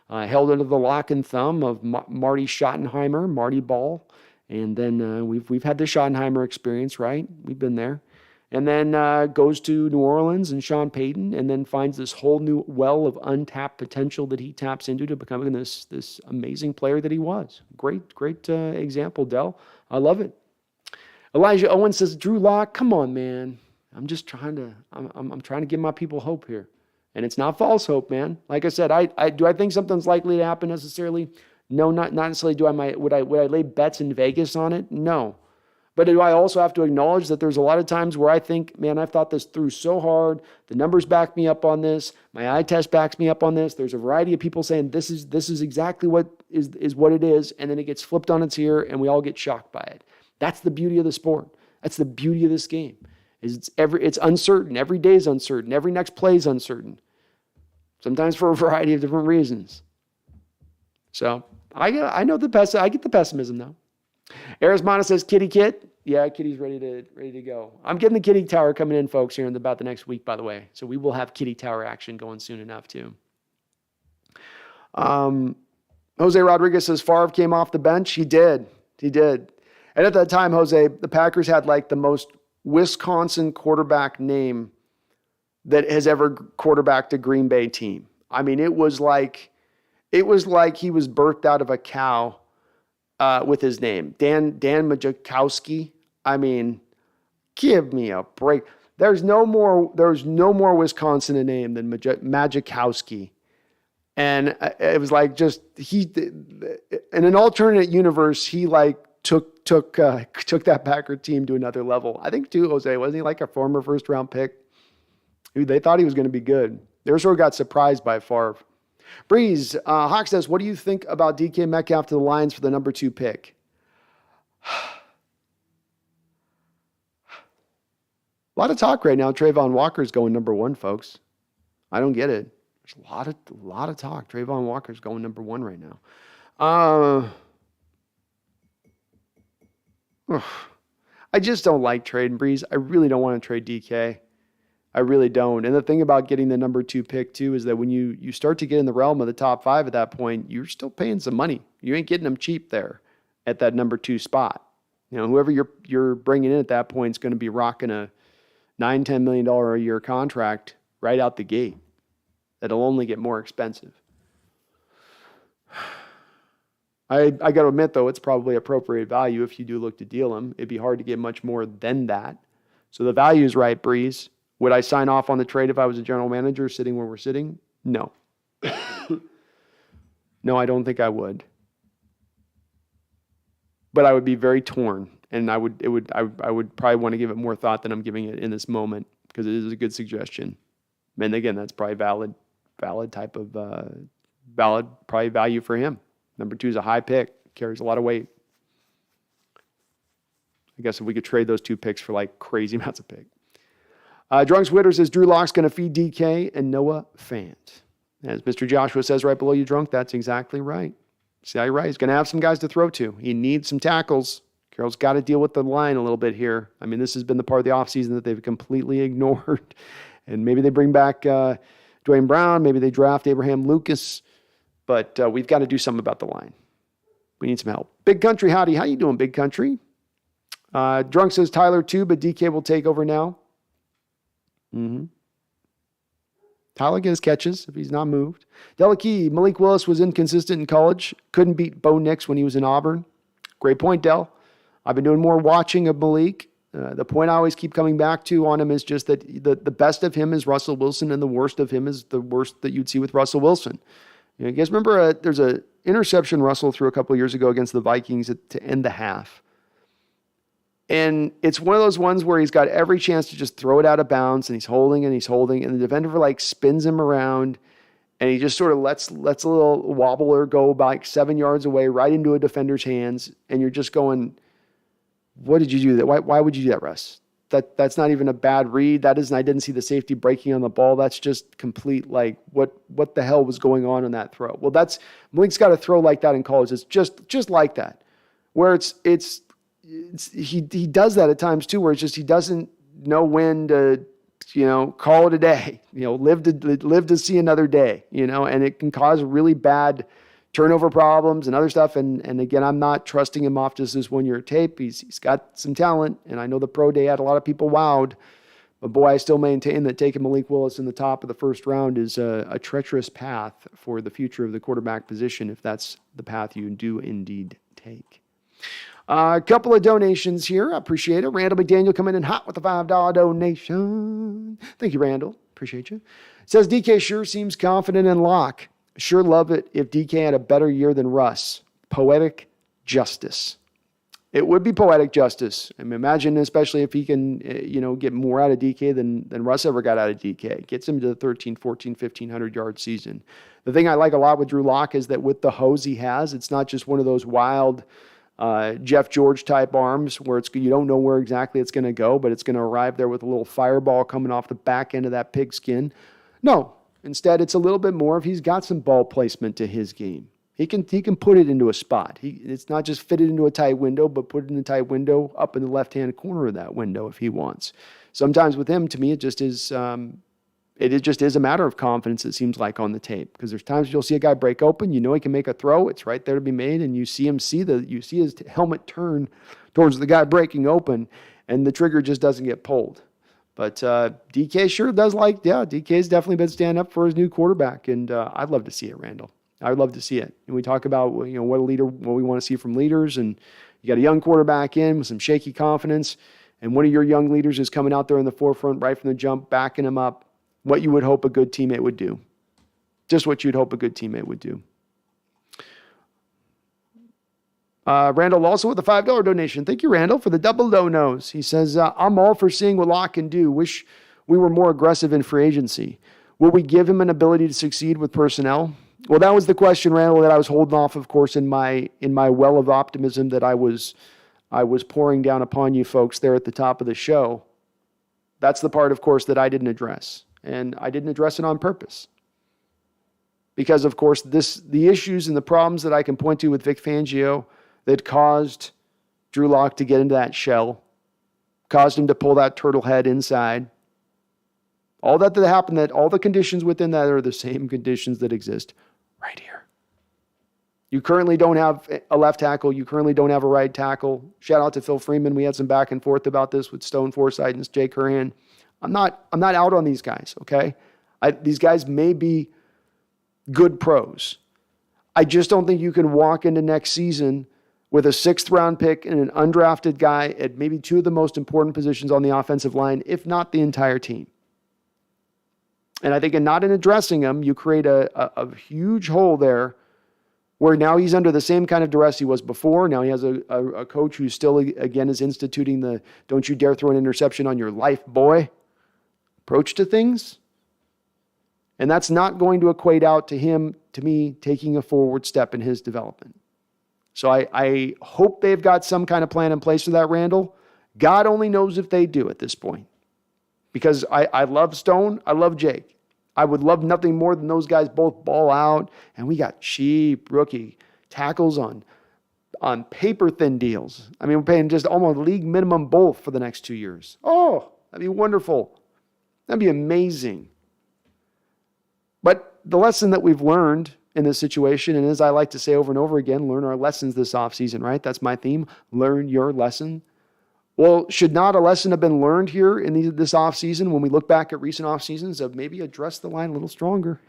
held under the lock and thumb of Marty Schottenheimer, Marty Ball, and then we've had the Schottenheimer experience, right? We've been there. And then goes to New Orleans and Sean Payton, and then finds this whole new well of untapped potential that he taps into to becoming this amazing player that he was. Great example, Del. I love it. Elijah Owen says, Drew Lock, come on, man. I'm just trying to give my people hope here. And it's not false hope, man. Like I said, do I think something's likely to happen necessarily? No, not necessarily. Would I lay bets in Vegas on it? No. But do I also have to acknowledge that there's a lot of times where I think, man, I've thought this through so hard. The numbers back me up on this. My eye test backs me up on this. There's a variety of people saying this is exactly what is what it is, and then it gets flipped on its ear, and we all get shocked by it. That's the beauty of the sport. That's the beauty of this game. It's uncertain. Every day is uncertain. Every next play is uncertain. Sometimes for a variety of different reasons. So I get the pessimism though. Arismana says, Kitty Kit. Yeah, Kitty's ready to go. I'm getting the Kitty Tower coming in, folks, here in about the next week, by the way. So we will have Kitty Tower action going soon enough, too. Jose Rodriguez says, Favre came off the bench. He did. And at that time, Jose, the Packers had like the most Wisconsin quarterback name that has ever quarterbacked a Green Bay team. I mean, it was like he was birthed out of a cow with his name. Dan Majkowski. I mean, give me a break. There's no more Wisconsin name than Majkowski. And it was like just in an alternate universe, he like took that Packer team to another level. I think too, Jose, wasn't he like a former first round pick? Who they thought he was going to be good. They sort of got surprised by Farve. Breeze, Hawk says, what do you think about DK Metcalf to the Lions for the number 2 pick? A lot of talk right now. Trayvon Walker's going number 1, folks. I don't get it. There's a lot of talk. Trayvon Walker's going number 1 right now. I just don't like trading Breeze. I really don't want to trade DK. I really don't. And the thing about getting the number 2 pick too is that when you start to get in the realm of the top 5 at that point, you're still paying some money. You ain't getting them cheap there at that number 2 spot. You know, whoever you're bringing in at that point is going to be rocking a $9-10 million a year contract right out the gate. That'll only get more expensive. I got to admit, though, it's probably appropriate value if you do look to deal him. It'd be hard to get much more than that. So the value is right, Breeze. Would I sign off on the trade if I was a general manager sitting where we're sitting? No. No, I don't think I would. But I would be very torn, and I would probably want to give it more thought than I'm giving it in this moment because it is a good suggestion. And again, that's probably valid type of valid probably value for him. Number 2 is a high pick, carries a lot of weight. I guess if we could trade those 2 picks for like crazy amounts of pick. Drunks Witter says Drew Lock's going to feed DK and Noah Fant. As Mr. Joshua says right below you, Drunk, that's exactly right. See how you're right. He's going to have some guys to throw to. He needs some tackles. Carroll's got to deal with the line a little bit here. I mean, this has been the part of the offseason that they've completely ignored. And maybe they bring back Dwayne Brown. Maybe they draft Abraham Lucas. But we've got to do something about the line. We need some help. Big Country, howdy. How you doing, Big Country? Drunk says Tyler too, but DK will take over now. Tyler gets catches if he's not moved. Delakey, Malik Willis was inconsistent in college. Couldn't beat Bo Nix when he was in Auburn. Great point, Del. I've been doing more watching of Malik. The point I always keep coming back to on him is just that the best of him is Russell Wilson and the worst of him is the worst that you'd see with Russell Wilson. You guys remember there's an interception Russell threw a couple of years ago against the Vikings to end the half. And it's one of those ones where he's got every chance to just throw it out of bounds, and he's holding, and the defender like spins him around, and he just sort of lets a little wobbler go about 7 yards away right into a defender's hands, and you're just going, what did you do that? Why would you do that, Russ? That's not even a bad read. I didn't see the safety breaking on the ball. That's just complete, like, what the hell was going on in that throw? Well, Malik's got a throw like that in college. It's just like that, where he does that at times too, where it's just he doesn't know when to, call it a day, live to see another day, and it can cause really bad turnover problems and other stuff. And again, I'm not trusting him off just this 1 year tape. He's got some talent, and I know the pro day had a lot of people wowed, but boy, I still maintain that taking Malik Willis in the top of the first round is a treacherous path for the future of the quarterback position, if that's the path you do indeed take. A couple of donations here. I appreciate it. Randall McDaniel coming in hot with a $5 donation. Thank you, Randall. Appreciate you. Says DK sure seems confident in Locke. Sure love it if DK had a better year than Russ. Poetic justice. It would be poetic justice. I mean, imagine, especially if he can, get more out of DK than Russ ever got out of DK. Gets him to the 13, 14, 1,500-yard season. The thing I like a lot with Drew Lock is that with the hose he has, it's not just one of those wild Jeff George type arms where you don't know where exactly it's going to go, but it's going to arrive there with a little fireball coming off the back end of that pigskin. No, instead it's a little bit more if he's got some ball placement to his game. He can put it into a spot. It's not just fit it into a tight window, but put it in a tight window up in the left-hand corner of that window if he wants. Sometimes with him, to me, it just is a matter of confidence, it seems like, on the tape. Because there's times you'll see a guy break open, he can make a throw, it's right there to be made, and you see his helmet turn towards the guy breaking open, and the trigger just doesn't get pulled. But DK sure does DK's definitely been standing up for his new quarterback, and I'd love to see it, Randall. I'd love to see it. And we talk about what we want to see from leaders, and you got a young quarterback in with some shaky confidence, and one of your young leaders is coming out there in the forefront right from the jump, backing him up. What you would hope a good teammate would do. Just what you'd hope a good teammate would do. Randall also with a $5 donation. Thank you, Randall, for the double donos. He says, I'm all for seeing what Locke can do. Wish we were more aggressive in free agency. Will we give him an ability to succeed with personnel? Well, that was the question, Randall, that I was holding off, of course, in my well of optimism that I was pouring down upon you folks there at the top of the show. That's the part, of course, that I didn't address. And I didn't address it on purpose. Because, of course, the issues and the problems that I can point to with Vic Fangio that caused Drew Lock to get into that shell, caused him to pull that turtle head inside. All that happened, that all the conditions within that are the same conditions that exist right here. You currently don't have a left tackle. You currently don't have a right tackle. Shout out to Phil Freeman. We had some back and forth about this with Stone Forsythe and Jake Curhan. I'm not out on these guys, okay? These guys may be good pros. I just don't think you can walk into next season with a 6th round pick and an undrafted guy at maybe 2 of the most important positions on the offensive line, if not the entire team. And I think in not in addressing him, you create a huge hole there where now he's under the same kind of duress he was before. Now he has a coach who still, again, is instituting the don't you dare throw an interception on your life, boy approach to things. And that's not going to equate out to me, taking a forward step in his development. So I hope they've got some kind of plan in place for that, Randall. God only knows if they do at this point. Because I love Stone, I love Jake. I would love nothing more than those guys both ball out, and we got cheap rookie tackles on paper-thin deals. I mean, we're paying just almost league minimum both for the next 2 years. Oh, that'd be wonderful. That'd be amazing. But the lesson that we've learned in this situation, and as I like to say over and over again, learn our lessons this offseason, right? That's my theme. Learn your lesson. Well, should not a lesson have been learned here in this offseason when we look back at recent offseasons of maybe address the line a little stronger,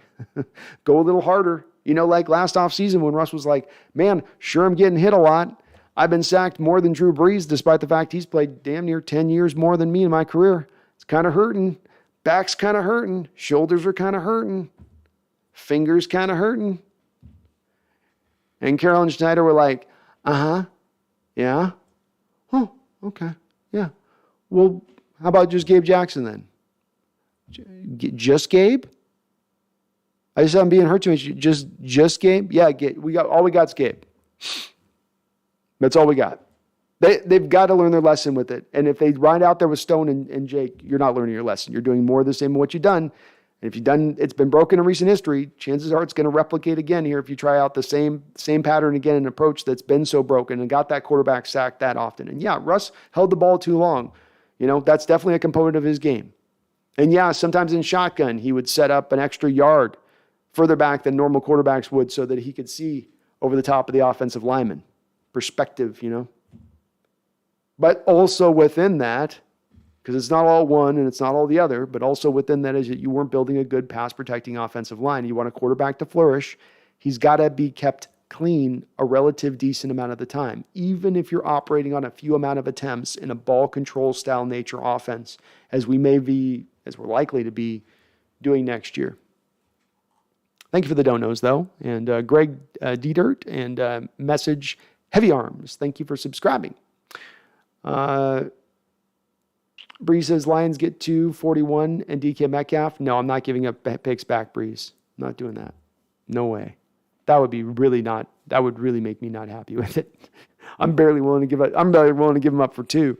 go a little harder? You know, like last offseason when Russ was like, man, sure I'm getting hit a lot. I've been sacked more than Drew Brees, despite the fact he's played damn near 10 years more than me in my career. It's kind of hurting. Back's kind of hurting. Shoulders are kind of hurting. Fingers kind of hurting. And Carroll and Schneider were like, yeah. Oh, okay, yeah. Well, how about just Gabe Jackson then? Just Gabe? I just I'm being hurt too much. Just Gabe? Yeah, all we got's Gabe. That's all we got. They've got to learn their lesson with it. And if they ride out there with Stone and Jake, you're not learning your lesson. You're doing more of the same of what you've done. And if it's been broken in recent history, chances are it's going to replicate again here if you try out the same pattern again, an approach that's been so broken and got that quarterback sacked that often. And yeah, Russ held the ball too long. You know, that's definitely a component of his game. And yeah, sometimes in shotgun, he would set up an extra yard further back than normal quarterbacks would so that he could see over the top of the offensive lineman. Perspective, you know. But also within that, because it's not all one and it's not all the other, but also within that is that you weren't building a good pass-protecting offensive line. You want a quarterback to flourish, he's got to be kept clean a relative decent amount of the time, even if you're operating on a few amount of attempts in a ball control style nature offense, as we're likely to be doing next year. Thank you for the donos, though. And Greg D-Dirt and Message Heavy Arms, thank you for subscribing. Bree says Lions get 241 and DK Metcalf. No, I'm not giving up picks back, Breeze. I'm not doing that. No way. That would really make me not happy with it. I'm barely willing to give them up for 2.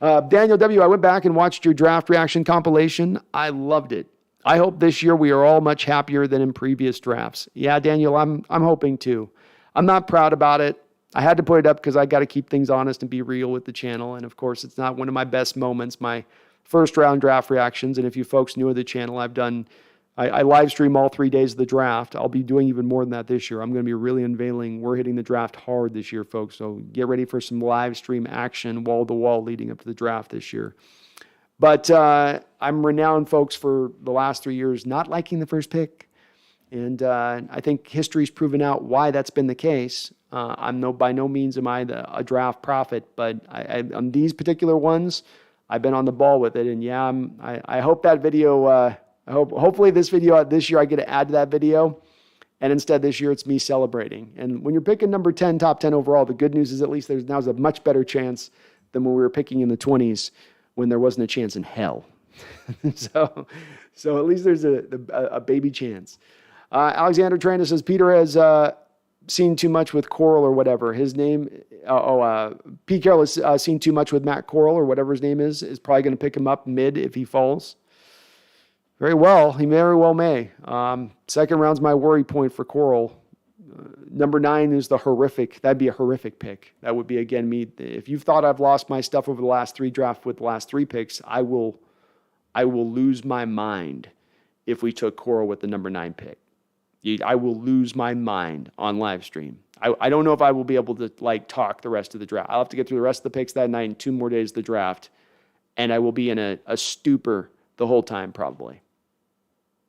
Daniel W., I went back and watched your draft reaction compilation. I loved it. I hope this year we are all much happier than in previous drafts. Yeah, Daniel, I'm hoping too. I'm not proud about it. I had to put it up because I got to keep things honest and be real with the channel. And of course, it's not one of my best moments, my first round draft reactions. And if you folks new to the channel, I live stream all 3 days of the draft. I'll be doing even more than that this year. I'm going to be really unveiling. We're hitting the draft hard this year, folks. So get ready for some live stream action wall to wall leading up to the draft this year. But I'm renowned, folks, for the last 3 years not liking the first pick. And I think history's proven out why that's been the case. By no means am I a draft prophet, but on these particular ones, I've been on the ball with it. And yeah, I hope that video, hopefully this video this year I get to add to that video. And instead this year it's me celebrating. And when you're picking number 10, top 10 overall, the good news is at least now's a much better chance than when we were picking in the 20s when there wasn't a chance in hell. So at least there's a baby chance. Alexander Tranda says Peter has seen too much with Coral or whatever. His name, Pete Carroll has seen too much with Matt Coral or whatever his name is probably going to pick him up mid if he falls. Very well. He very well may. Second round's my worry point for Coral. Number 9 is the horrific. That'd be a horrific pick. That would be, again, me. If you've thought I've lost my stuff over the last 3 drafts with the last 3 picks, I will lose my mind if we took Coral with the number 9 pick. I will lose my mind on live stream. I don't know if I will be able to talk the rest of the draft. I'll have to get through the rest of the picks that night and 2 more days of the draft, and I will be in a stupor the whole time probably.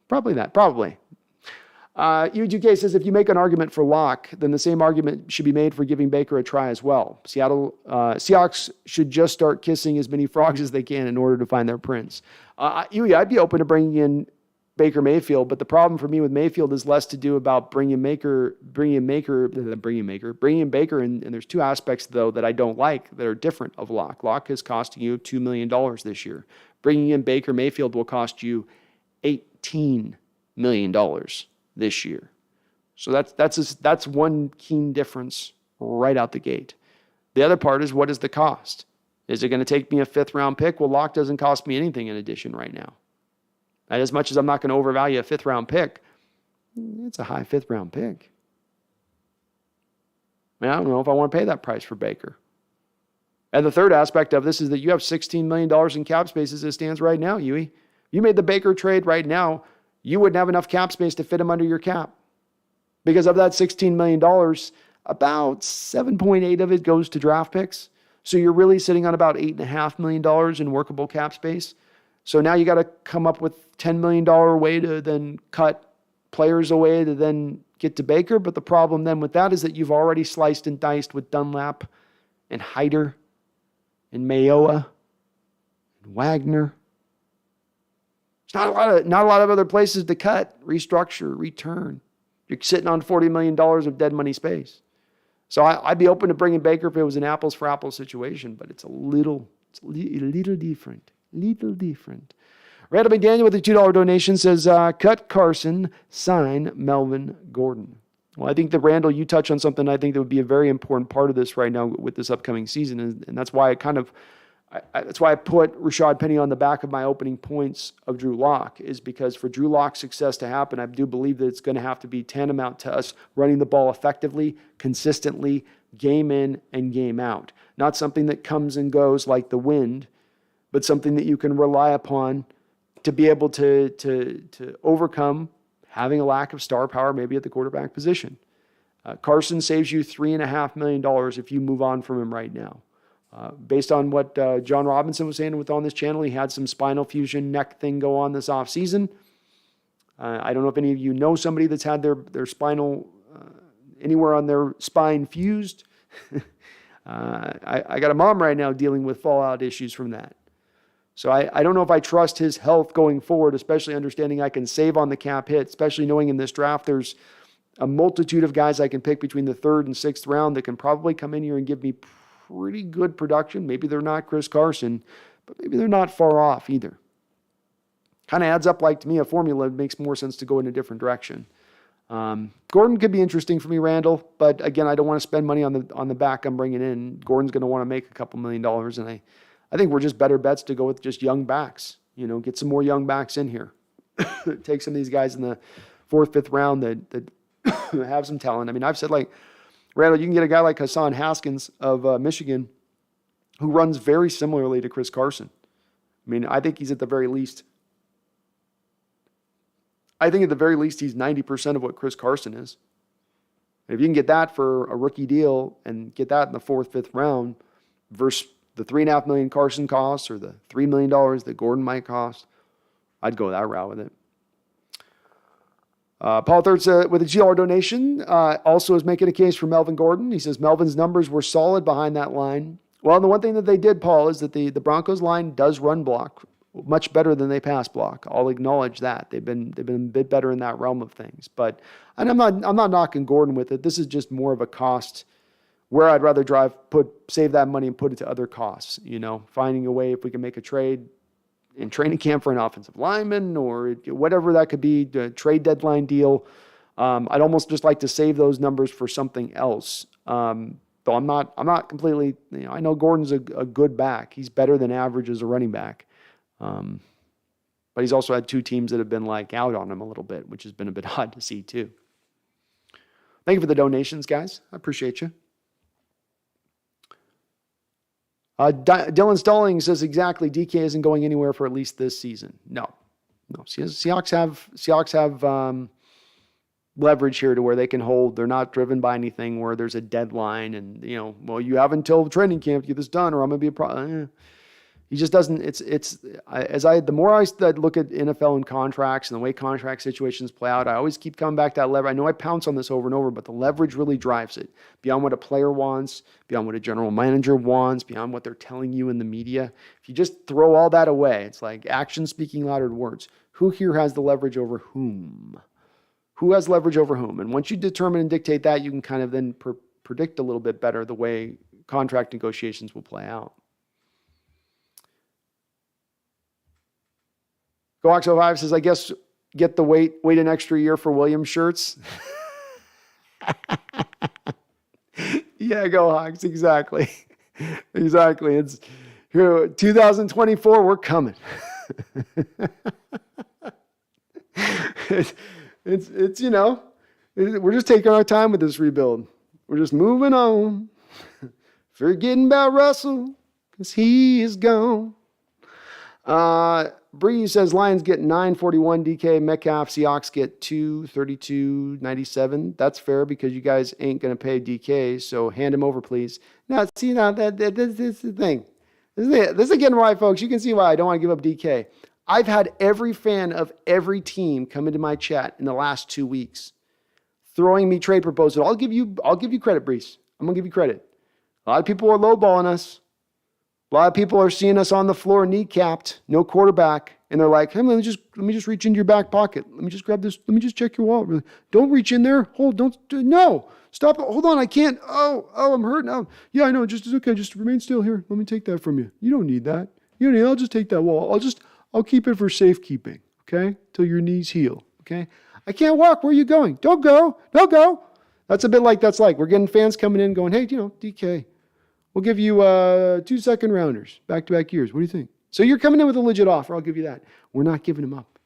Probably. UGK says if you make an argument for Locke, then the same argument should be made for giving Baker a try as well. Seahawks should just start kissing as many frogs as they can in order to find their prince. I'd be open to bringing in Baker Mayfield, but the problem for me with Mayfield is less to do about bringing Baker, and there's 2 aspects though that I don't like that are different of Locke. Locke is costing you $2 million this year. Bringing in Baker Mayfield will cost you $18 million this year. So that's one keen difference right out the gate. The other part is, what is the cost? Is it going to take me a 5th round pick? Well, Locke doesn't cost me anything in addition right now. And as much as I'm not going to overvalue a 5th round pick, it's a high 5th round pick. I don't know if I want to pay that price for Baker. And the third aspect of this is that you have $16 million in cap space as it stands right now, Huey. You made the Baker trade right now, you wouldn't have enough cap space to fit him under your cap. Because of that $16 million, about 7.8 of it goes to draft picks. So you're really sitting on about $8.5 million in workable cap space. So now you got to come up with $10 million way to then cut players away to then get to Baker. But the problem then with that is that you've already sliced and diced with Dunlap and Hyder and Mayoa and Wagner. There's not a lot of other places to cut, restructure, return. You're sitting on $40 million of dead money space. So I'd be open to bringing Baker if it was an apples for apples situation, but it's a little different. Little different. Randall McDaniel with a $2 donation says, cut Carson, sign Melvin Gordon. Well, I think that, Randall, you touch on something I think that would be a very important part of this right now with this upcoming season, and that's why that's why I put Rashaad Penny on the back of my opening points of Drew Lock, is because for Drew Lock's success to happen, I do believe that it's going to have to be tantamount to us running the ball effectively, consistently, game in and game out. Not something that comes and goes like the wind, but something that you can rely upon to be able to overcome having a lack of star power maybe at the quarterback position. Carson saves you $3.5 million if you move on from him right now. Based on what John Robinson was saying on this channel, he had some spinal fusion neck thing go on this offseason. I don't know if any of you know somebody that's had their spinal, anywhere on their spine fused. I got a mom right now dealing with fallout issues from that. So I don't know if I trust his health going forward, especially understanding I can save on the cap hit, especially knowing in this draft there's a multitude of guys I can pick between the 3rd and 6th round that can probably come in here and give me pretty good production. Maybe they're not Chris Carson, but maybe they're not far off either. Kind of adds up like, to me, a formula that makes more sense to go in a different direction. Gordon could be interesting for me, Randall, but again, I don't want to spend money on the back I'm bringing in. Gordon's going to want to make a couple $1 million, and I think we're just better bets to go with just young backs. Get some more young backs in here. Take some of these guys in the 4th, 5th round that have some talent. I mean, I've said, Randall, you can get a guy like Hassan Haskins of Michigan who runs very similarly to Chris Carson. I mean, I think he's at the very least, he's 90% of what Chris Carson is. And if you can get that for a rookie deal and get that in the 4th, 5th round versus the $3.5 million Carson costs or the $3 million that Gordon might cost, I'd go that route with it. Paul Thirds with a GR donation also is making a case for Melvin Gordon. He says Melvin's numbers were solid behind that line. Well, the one thing that they did, Paul, is that the Broncos line does run block much better than they pass block. I'll acknowledge that. They've been a bit better in that realm of things. But and I'm not knocking Gordon with it. This is just more of a cost where I'd rather save that money and put it to other costs. Finding a way if we can make a trade in training camp for an offensive lineman or whatever that could be, a trade deadline deal. I'd almost just like to save those numbers for something else. Though I'm not completely, I know Gordon's a good back. He's better than average as a running back. But he's also had two teams that have been out on him a little bit, which has been a bit odd to see too. Thank you for the donations, guys. I appreciate you. Dylan Stalling says exactly, DK isn't going anywhere for at least this season. No. Seahawks have leverage here to where they can hold. They're not driven by anything where there's a deadline and, you have until training camp to get this done or I'm going to be a problem. He just doesn't, the more I look at NFL and contracts and the way contract situations play out, I always keep coming back to that leverage. I know I pounce on this over and over, but the leverage really drives it. Beyond what a player wants, beyond what a general manager wants, beyond what they're telling you in the media. If you just throw all that away, it's like action speaking louder than words. Who here has the leverage over whom? Who has leverage over whom? And once you determine and dictate that, you can kind of then predict a little bit better the way contract negotiations will play out. GoX05 says, I guess get the wait an extra year for Williams shirts. Yeah, go Hawks. Exactly. It's here, 2024, we're coming. We're just taking our time with this rebuild. We're just moving on. Forgetting about Russell because he is gone. Bree says Lions get 941 DK Metcalf. Seahawks get 232.97. That's fair because you guys ain't going to pay DK, so hand him over, please. Now, see, this is the thing. This is again why, folks, you can see why I don't want to give up DK. I've had every fan of every team come into my chat in the last 2 weeks throwing me trade proposal. I'll give you credit, Brees. I'm going to give you credit. A lot of people are lowballing us. A lot of people are seeing us on the floor kneecapped, no quarterback, and they're like, hey, let me just reach into your back pocket. Let me just grab this. Let me just check your wallet. Really. Don't reach in there. No, stop it. Hold on, I can't. Oh, I'm hurt now. Yeah, I know. It's okay. Just remain still here. Let me take that from you. You don't need that. I'll just take that wall. I'll keep it for safekeeping. Okay, till your knees heal. Okay, I can't walk. Where are you going? Don't go. That's a bit like we're getting fans coming in going, hey, DK. We'll give you 2 second rounders, back-to-back years. What do you think? So you're coming in with a legit offer. I'll give you that. We're not giving him up.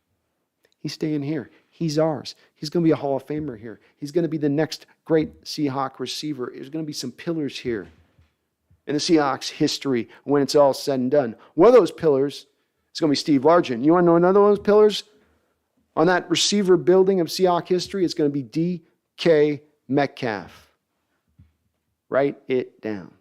He's staying here. He's ours. He's going to be a Hall of Famer here. He's going to be the next great Seahawk receiver. There's going to be some pillars here in the Seahawks history when it's all said and done. One of those pillars is going to be Steve Largent. You want to know another one of those pillars on that receiver building of Seahawk history? It's going to be DK Metcalf. Write it down.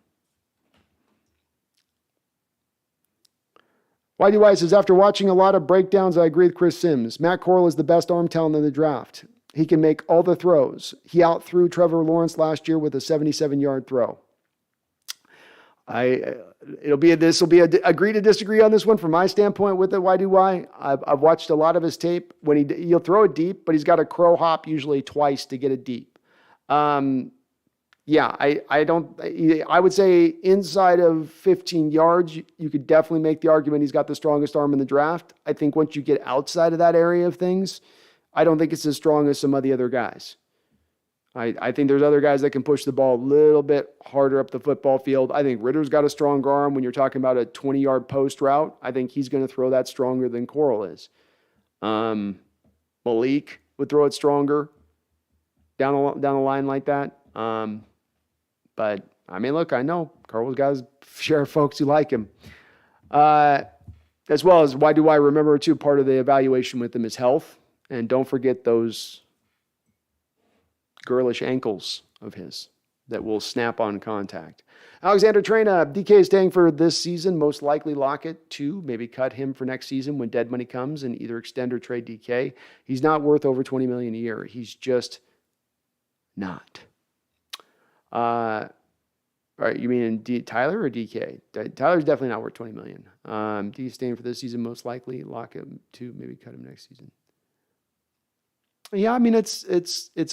YDY says, after watching a lot of breakdowns, I agree with Chris Sims. Matt Corral is the best arm talent in the draft. He can make all the throws. He outthrew Trevor Lawrence last year with a 77-yard throw. This will be a agree to disagree on this one from my standpoint with the YDY. I've watched a lot of his tape. When he'll throw it deep, but he's got a crow hop usually twice to get it deep. Yeah, I would say inside of 15 yards, you could definitely make the argument he's got the strongest arm in the draft. I think once you get outside of that area of things, I don't think it's as strong as some of the other guys. I think there's other guys that can push the ball a little bit harder up the football field. I think Ritter's got a strong arm when you're talking about a 20-yard post route. I think he's going to throw that stronger than Corral is. Malik would throw it stronger down the line like that. But, look, I know Carl's got his share of folks who like him. As well as, why do I remember, too, part of the evaluation with him is health. And don't forget those girlish ankles of his. that will snap on contact. Alexander Trena, DK is staying for this season, most likely lock it. 2, maybe cut him for next season when dead money comes and either extend or trade DK. He's not worth over $20 million a year. He's just not. All right, you mean Tyler or DK? Tyler's definitely not worth $20 million. DK staying for this season, most likely lock him. 2, maybe cut him next season. Yeah, I mean, it's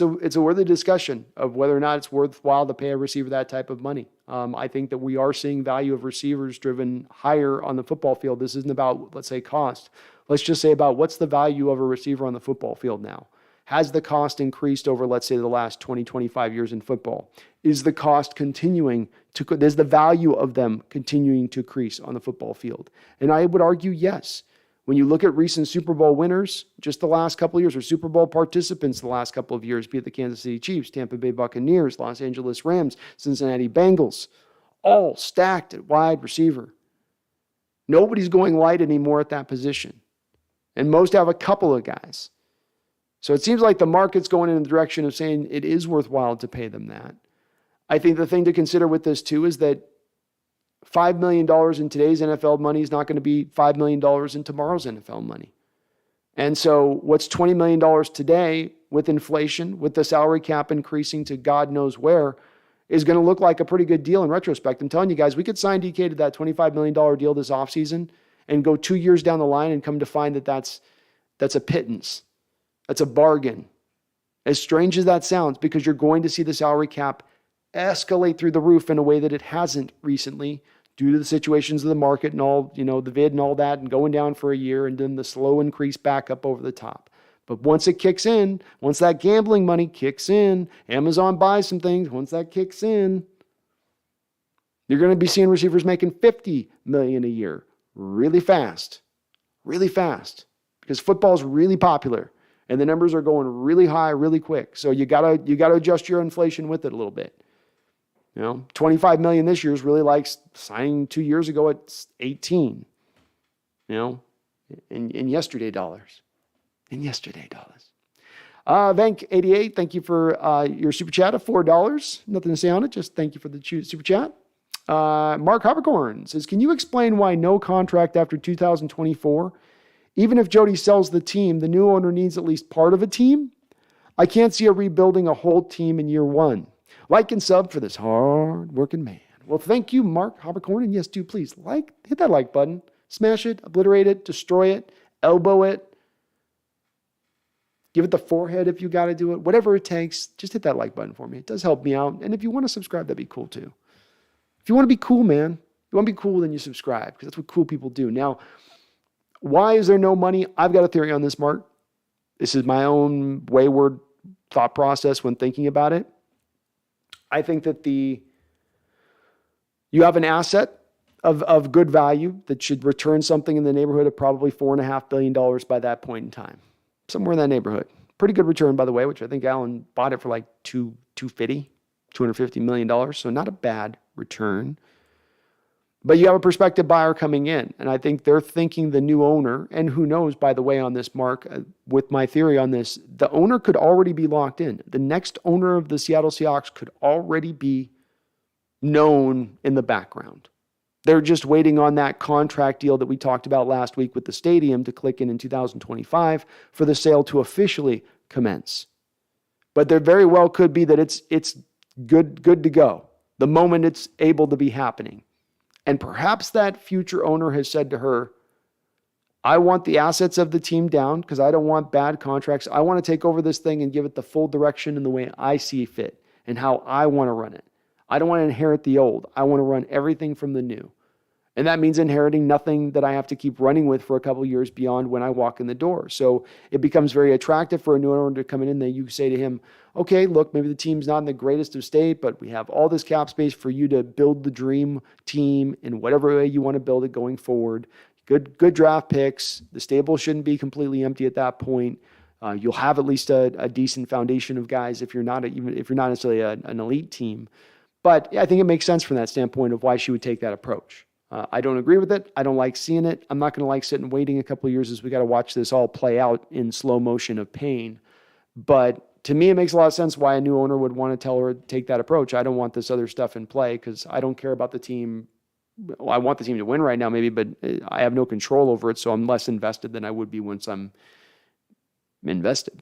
a worthy discussion of whether or not it's worthwhile to pay a receiver that type of money. I think that we are seeing value of receivers driven higher on the football field. This isn't about, let's say, cost. Let's just say about what's the value of a receiver on the football field now. Has the cost increased over, let's say, the last 20, 25 years in football? Is the cost continuing to, is the value of them continuing to increase on the football field? And I would argue yes. When you look at recent Super Bowl winners, just the last couple of years, or Super Bowl participants the last couple of years, be it the Kansas City Chiefs, Tampa Bay Buccaneers, Los Angeles Rams, Cincinnati Bengals, all stacked at wide receiver. Nobody's going light anymore at that position. And most have a couple of guys. So it seems like the market's going in the direction of saying it is worthwhile to pay them that. I think the thing to consider with this too is that $5 million in today's NFL money is not going to be $5 million in tomorrow's NFL money. And so what's $20 million today with inflation, with the salary cap increasing to God knows where, is going to look like a pretty good deal in retrospect. I'm telling you guys, we could sign DK to that $25 million deal this offseason and go 2 years down the line and come to find that that's a pittance. That's a bargain. As strange as that sounds, because you're going to see the salary cap escalate through the roof in a way that it hasn't recently due to the situations of the market and all, the vid and all that, and going down for a year and then the slow increase back up over the top. But once it kicks in, once that gambling money kicks in, Amazon buys some things, once that kicks in, you're going to be seeing receivers making $50 million a year really fast, because football is really popular and the numbers are going really high, really quick. So you gotta adjust your inflation with it a little bit. $25 million this year is really like signing 2 years ago at 18, in yesterday dollars. Vank88, thank you for your super chat of $4. Nothing to say on it, just thank you for the super chat. Mark Habercorn says, can you explain why no contract after 2024? Even if Jody sells the team, the new owner needs at least part of a team? I can't see a rebuilding a whole team in year one. Like and sub for this hard-working man. Well, thank you, Mark Habercorn. And yes, do please hit that like button. Smash it, obliterate it, destroy it, elbow it. Give it the forehead if you got to do it. Whatever it takes, just hit that like button for me. It does help me out. And if you want to subscribe, that'd be cool too. If you want to be cool, man, you want to be cool, then you subscribe because that's what cool people do. Now, why is there no money? I've got a theory on this, Mark. This is my own wayward thought process when thinking about it. I think that you have an asset of good value that should return something in the neighborhood of probably $4.5 billion by that point in time. Somewhere in that neighborhood. Pretty good return, by the way, which I think Allen bought it for like $250 million. So not a bad return. But you have a prospective buyer coming in. And I think they're thinking the new owner, and who knows, by the way, on this, Mark, with my theory on this, the owner could already be locked in. The next owner of the Seattle Seahawks could already be known in the background. They're just waiting on that contract deal that we talked about last week with the stadium to click in 2025 for the sale to officially commence. But there very well could be that it's good to go the moment it's able to be happening. And perhaps that future owner has said to her, I want the assets of the team down because I don't want bad contracts. I want to take over this thing and give it the full direction in the way I see fit and how I want to run it. I don't want to inherit the old. I want to run everything from the new. And that means inheriting nothing that I have to keep running with for a couple of years beyond when I walk in the door. So it becomes very attractive for a new owner to come in and then you say to him, okay, look, maybe the team's not in the greatest of state, but we have all this cap space for you to build the dream team in whatever way you want to build it going forward. Good draft picks. The stable shouldn't be completely empty at that point. You'll have at least a decent foundation of guys if you're not necessarily an elite team. But I think it makes sense from that standpoint of why she would take that approach. I don't agree with it. I don't like seeing it. I'm not going to like sitting waiting a couple of years as we got to watch this all play out in slow motion of pain. But to me, it makes a lot of sense why a new owner would want to tell her to take that approach. I don't want this other stuff in play because I don't care about the team. Well, I want the team to win right now, maybe, but I have no control over it, so I'm less invested than I would be once I'm invested.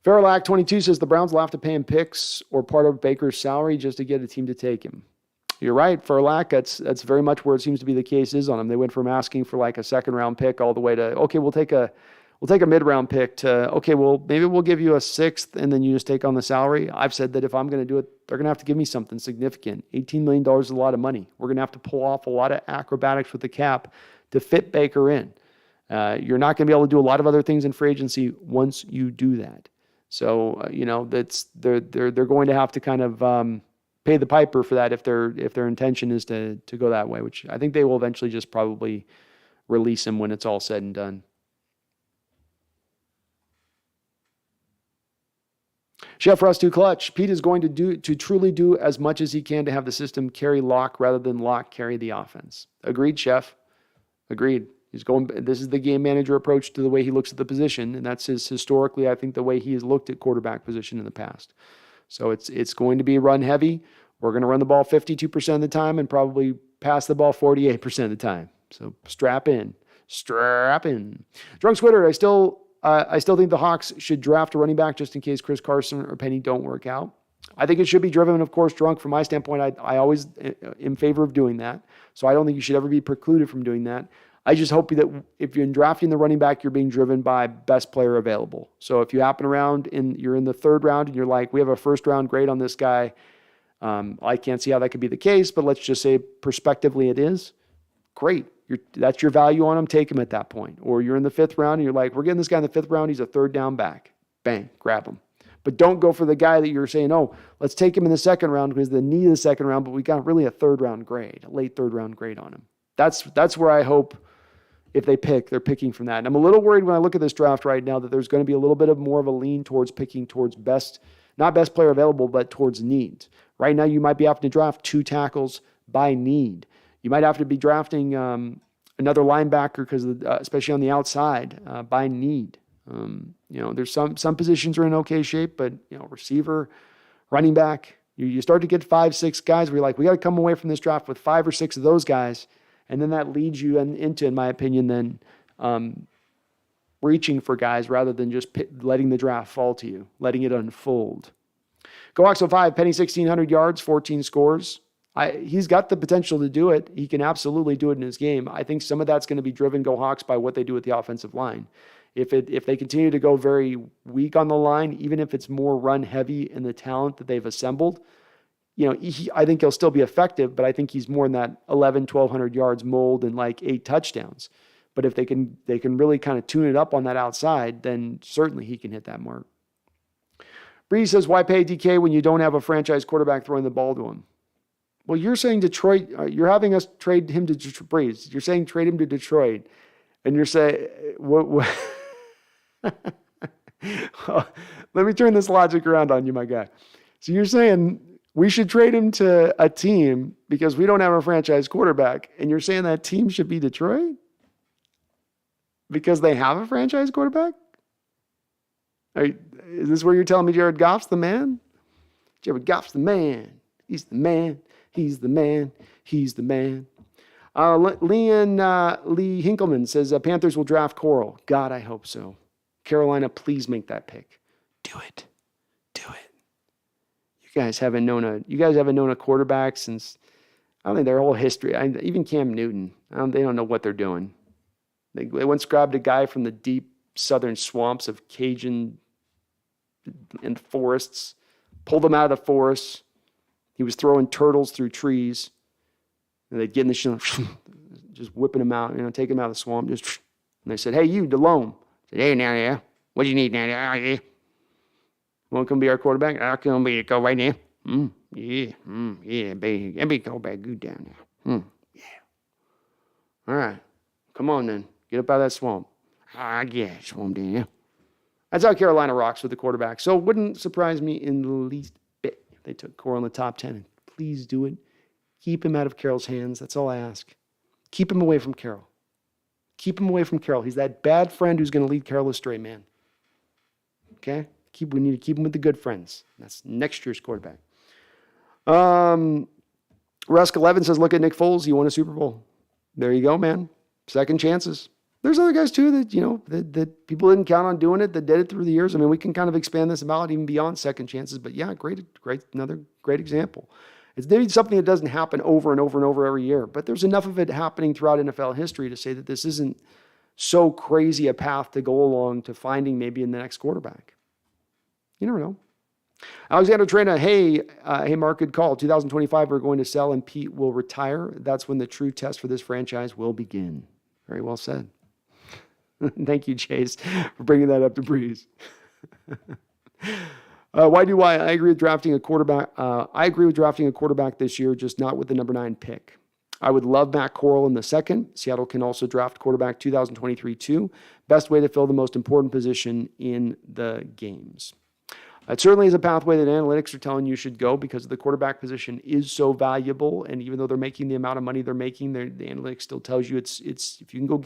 Fairlack 22 says the Browns will have to pay him picks or part of Baker's salary just to get a team to take him. You're right, Fairlack. That's very much where it seems to be the case is on him. They went from asking for like a second-round pick all the way to, okay, we'll take a mid-round pick to, okay, well, maybe we'll give you a sixth and then you just take on the salary. I've said that if I'm going to do it, they're going to have to give me something significant. $18 million is a lot of money. We're going to have to pull off a lot of acrobatics with the cap to fit Baker in. You're not going to be able to do a lot of other things in free agency once you do that. So, they're going to have to kind of pay the piper for that if their intention is to go that way, which I think they will eventually just probably release him when it's all said and done. Chef Russ to Clutch. Pete is going to truly do as much as he can to have the system carry Locke rather than Locke carry the offense. Agreed, Chef. Agreed. This is the game manager approach to the way he looks at the position, and that's historically, I think, the way he has looked at quarterback position in the past. So it's going to be run heavy. We're going to run the ball 52% of the time and probably pass the ball 48% of the time. So strap in. Drunk Squitter, I still think the Hawks should draft a running back just in case Chris Carson or Penny don't work out. I think it should be driven, of course, Drunk. From my standpoint, I always am in favor of doing that. So I don't think you should ever be precluded from doing that. I just hope that if you're drafting the running back, you're being driven by best player available. So if you happen around and you're in the third round and you're like, we have a first round grade on this guy, I can't see how that could be the case, but let's just say prospectively it is. Great. That's your value on him. Take him at that point. Or you're in the fifth round and you're like, we're getting this guy in the fifth round. He's a third down back. Bang, grab him. But don't go for the guy that you're saying, oh, let's take him in the second round because the need of the second round, but we got really a third round grade, a late third round grade on him. That's where I hope if they're picking from that. And I'm a little worried when I look at this draft right now that there's going to be a little bit of more of a lean towards picking towards not best player available, but towards needs. Right now, you might be having to draft 2 tackles by need. You might have to be drafting another linebacker because, especially on the outside, by need. There's some positions are in okay shape, but receiver, running back, you start to get 5, 6 guys where you're like, we got to come away from this draft with 5 or 6 of those guys. And then that leads you into, in my opinion, then reaching for guys rather than just letting the draft fall to you, letting it unfold. Go Hawks 05, Penny 1,600 yards, 14 scores. He's got the potential to do it. He can absolutely do it in his game. I think some of that's going to be driven, Go Hawks, by what they do with the offensive line. If they continue to go very weak on the line, even if it's more run heavy in the talent that they've assembled, I think he'll still be effective, but I think he's more in that 1,200 yards mold and like 8 touchdowns. But if they can really kind of tune it up on that outside, then certainly he can hit that mark. Bree says, why pay DK when you don't have a franchise quarterback throwing the ball to him? Well, you're saying Detroit, you're having us trade him to Breeze. You're saying trade him to Detroit. And you're saying, what? Let me turn this logic around on you, my guy. So you're saying we should trade him to a team because we don't have a franchise quarterback. And you're saying that team should be Detroit? Because they have a franchise quarterback? Is this where you're telling me Jared Goff's the man? Jared Goff's the man. He's the man. He's the man. He's the man. Lee Hinkleman says Panthers will draft Coral. God, I hope so. Carolina, please make that pick. Do it. Do it. You guys haven't known a quarterback since, I don't think their whole history. Even Cam Newton. They don't know what they're doing. They once grabbed a guy from the deep southern swamps of Cajun and forests, pulled him out of the forest. He was throwing turtles through trees. And they'd get in the shit, just whipping him out, taking him out of the swamp. And they said, hey, you, DeLome. I said, hey, now, yeah. What do you need now? Yeah. Want to come be our quarterback? I'll come be go right now. Yeah, baby. Let me go back good down there. Yeah. All right. Come on, then. Get up out of that swamp. Yeah, swamp down, yeah. That's how Carolina rocks with the quarterback. So it wouldn't surprise me in the least bit if they took Coral in the top 10. And please do it. Keep him out of Carroll's hands. That's all I ask. Keep him away from Carroll. Keep him away from Carroll. He's that bad friend who's going to lead Carroll astray, man. Okay? We need to keep him with the good friends. That's next year's quarterback. Rusk 11 says, look at Nick Foles. He won a Super Bowl. There you go, man. Second chances. There's other guys too that, that people didn't count on doing it, that did it through the years. I mean, we can kind of expand this about even beyond second chances, but yeah, another great example. It's maybe something that doesn't happen over and over and over every year, but there's enough of it happening throughout NFL history to say that this isn't so crazy a path to go along to finding maybe in the next quarterback. You never know. Alexander Trena, hey, Mark, good call. 2025, we're going to sell and Pete will retire. That's when the true test for this franchise will begin. Very well said. Thank you, Chase, for bringing that up to Breeze. Why do I? I agree with drafting a quarterback. I agree with drafting a quarterback this year, just not with the number 9 pick. I would love Matt Corral in the second. Seattle can also draft quarterback 2023 too. Best way to fill the most important position in the games. It certainly is a pathway that analytics are telling you should go because the quarterback position is so valuable. And even though they're making the amount of money they're making, the analytics still tells you it's if you can go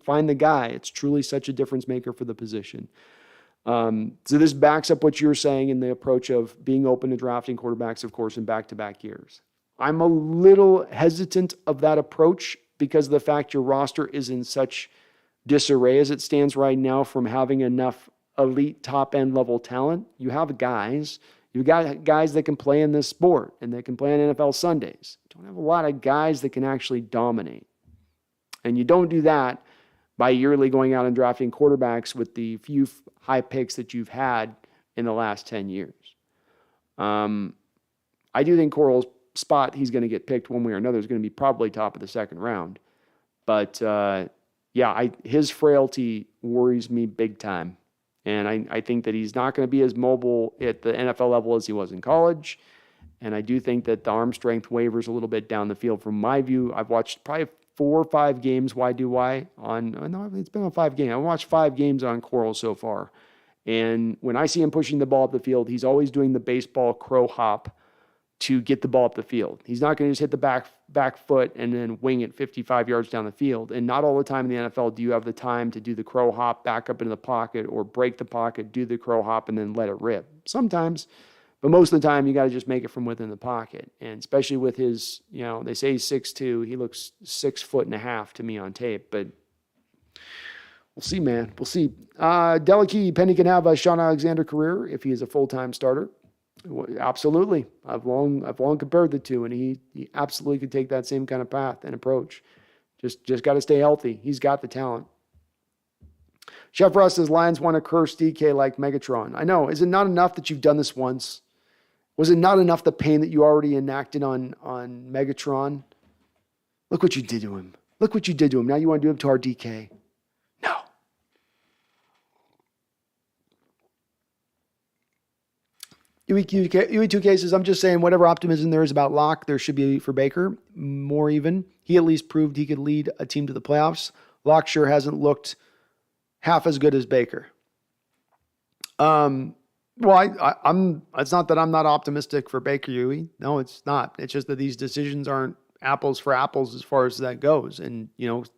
find the guy, it's truly such a difference maker for the position. So this backs up what you're saying in the approach of being open to drafting quarterbacks, of course, in back-to-back years. I'm a little hesitant of that approach because of the fact your roster is in such disarray as it stands right now from having enough elite top-end level talent. You have guys. You've got guys that can play in this sport and that can play on NFL Sundays. You don't have a lot of guys that can actually dominate. And you don't do that by yearly going out and drafting quarterbacks with the few high picks that you've had in the last 10 years. I do think Corral's spot, he's going to get picked one way or another, is going to be probably top of the second round. But, his frailty worries me big time. And I think that he's not going to be as mobile at the NFL level as he was in college. And I do think that the arm strength wavers a little bit down the field. From my view, I've watched probably 4 or 5 games. It's been on 5 games. I've watched 5 games on Corral so far. And when I see him pushing the ball up the field, he's always doing the baseball crow hop to get the ball up the field. He's not going to just hit the back foot and then wing it 55 yards down the field. And not all the time in the NFL do you have the time to do the crow hop back up into the pocket or break the pocket, do the crow hop, and then let it rip. Sometimes, but most of the time you got to just make it from within the pocket. And especially with his, they say he's 6'2", he looks 6'1.5" to me on tape, but we'll see, man. We'll see. Delicate Penny can have a Sean Alexander career if he is a full-time starter. Absolutely. I've long compared the two, and he absolutely could take that same kind of path and approach. Just got to stay healthy. He's got the talent. Chef Russ says Lions want to curse DK like Megatron. I know. Is it not enough that you've done this once? Was it not enough the pain that you already enacted on Megatron? Look what you did to him. Look what you did to him. Now you want to do it to our DK. No. UE2 cases, I'm just saying whatever optimism there is about Locke, there should be for Baker. More even. He at least proved he could lead a team to the playoffs. Locke sure hasn't looked half as good as Baker. I'm. It's not that I'm not optimistic for Baker, Huey. No, it's not. It's just that these decisions aren't apples for apples as far as that goes. And,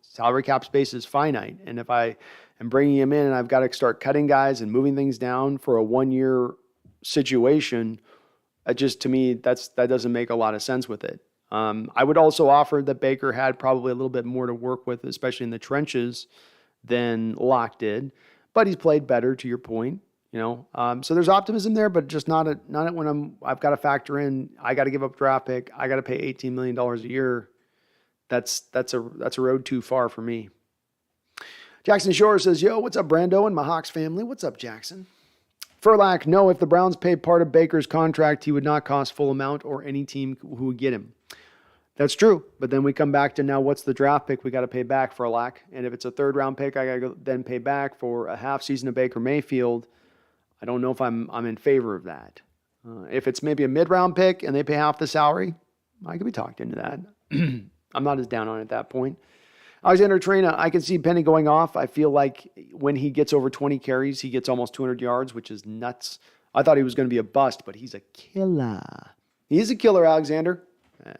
salary cap space is finite. And if I am bringing him in and I've got to start cutting guys and moving things down for a 1-year situation, to me, that doesn't make a lot of sense with it. I would also offer that Baker had probably a little bit more to work with, especially in the trenches, than Locke did. But he's played better, to your point. So there's optimism there, but just not when I've got to factor in, I got to give up draft pick. I got to pay $18 million a year. That's a road too far for me. Jackson Shore says, yo, what's up, Brando and my Hawks family? What's up, Jackson? Furlack, no, if the Browns paid part of Baker's contract, he would not cost full amount or any team who would get him. That's true. But then we come back to now what's the draft pick we got to pay back, Furlack? And if it's a 3rd round pick, I got to go then pay back for a half season of Baker Mayfield. I don't know if I'm in favor of that. If it's maybe a mid-round pick and they pay half the salary, I could be talked into that. I'm not as down on it at that point. Alexander Trena, I can see Penny going off. I feel like when he gets over 20 carries, he gets almost 200 yards, which is nuts. I thought he was going to be a bust, but he's a killer. He is a killer, Alexander.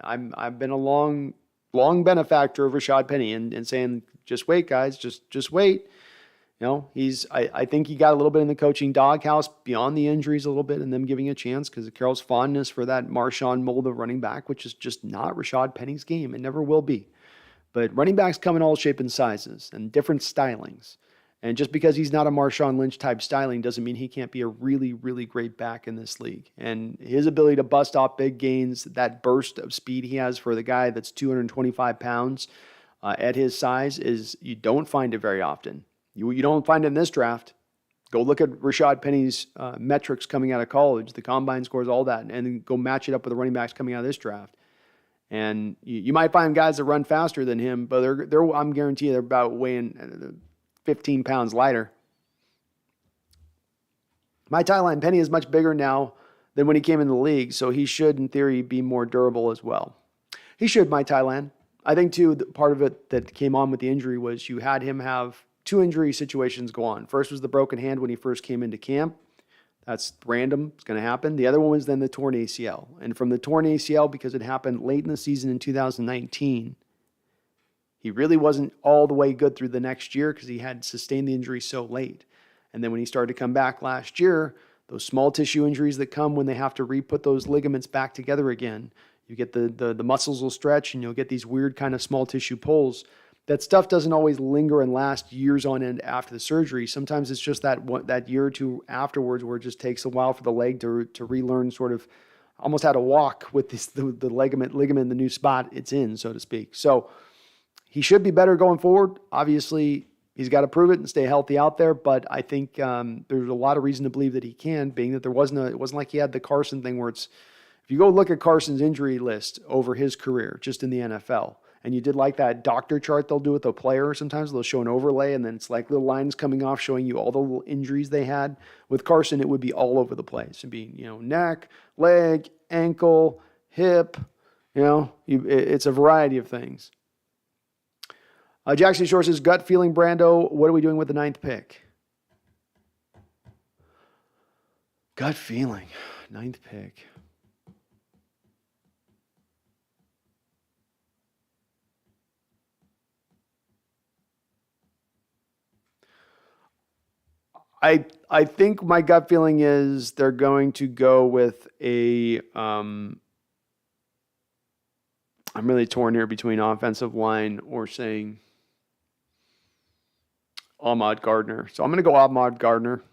I've been a long benefactor of Rashaad Penny and saying, just wait, guys, just wait. I think he got a little bit in the coaching doghouse beyond the injuries a little bit and them giving a chance because of Carroll's fondness for that Marshawn mold of running back, which is just not Rashaad Penny's game. It never will be. But running backs come in all shapes and sizes and different stylings. And just because he's not a Marshawn Lynch type styling doesn't mean he can't be a really, really great back in this league. And his ability to bust off big gains, that burst of speed he has for the guy that's 225 pounds at his size you don't find it very often. You don't find it in this draft. Go look at Rashaad Penny's metrics coming out of college, the combine scores, all that, and then go match it up with the running backs coming out of this draft. And you might find guys that run faster than him, but I'm guaranteed they're about weighing 15 pounds lighter. My tie line, Penny is much bigger now than when he came in the league, so he should, in theory, be more durable as well. He should, my tie line. I think, too, part of it that came on with the injury was you had him have 2 injury situations go on. First was the broken hand when he first came into camp. That's random. It's going to happen. The other one was then the torn ACL. And from the torn ACL, because it happened late in the season in 2019, he really wasn't all the way good through the next year because he had sustained the injury so late. And then when he started to come back last year, those small tissue injuries that come when they have to re-put those ligaments back together again, you get the muscles will stretch and you'll get these weird kind of small tissue pulls. That stuff doesn't always linger and last years on end after the surgery. Sometimes it's just that year or two afterwards where it just takes a while for the leg to relearn sort of almost how to walk with the ligament in the new spot it's in, so to speak. So he should be better going forward. Obviously, he's got to prove it and stay healthy out there, but I think there's a lot of reason to believe that he can, being that it wasn't like he had the Carson thing where if you go look at Carson's injury list over his career, just in the NFL, and you did like that doctor chart they'll do with a player sometimes, they'll show an overlay and then it's like little lines coming off showing you all the little injuries they had. With Carson, it would be all over the place. It'd be, neck, leg, ankle, hip, it's a variety of things. Jackson Shore says, gut feeling, Brando, what are we doing with the 9th pick? Gut feeling, 9th pick. I think my gut feeling is they're going to go with I'm really torn here between offensive line or saying Ahmad Gardner. So I'm going to go Ahmad Gardner.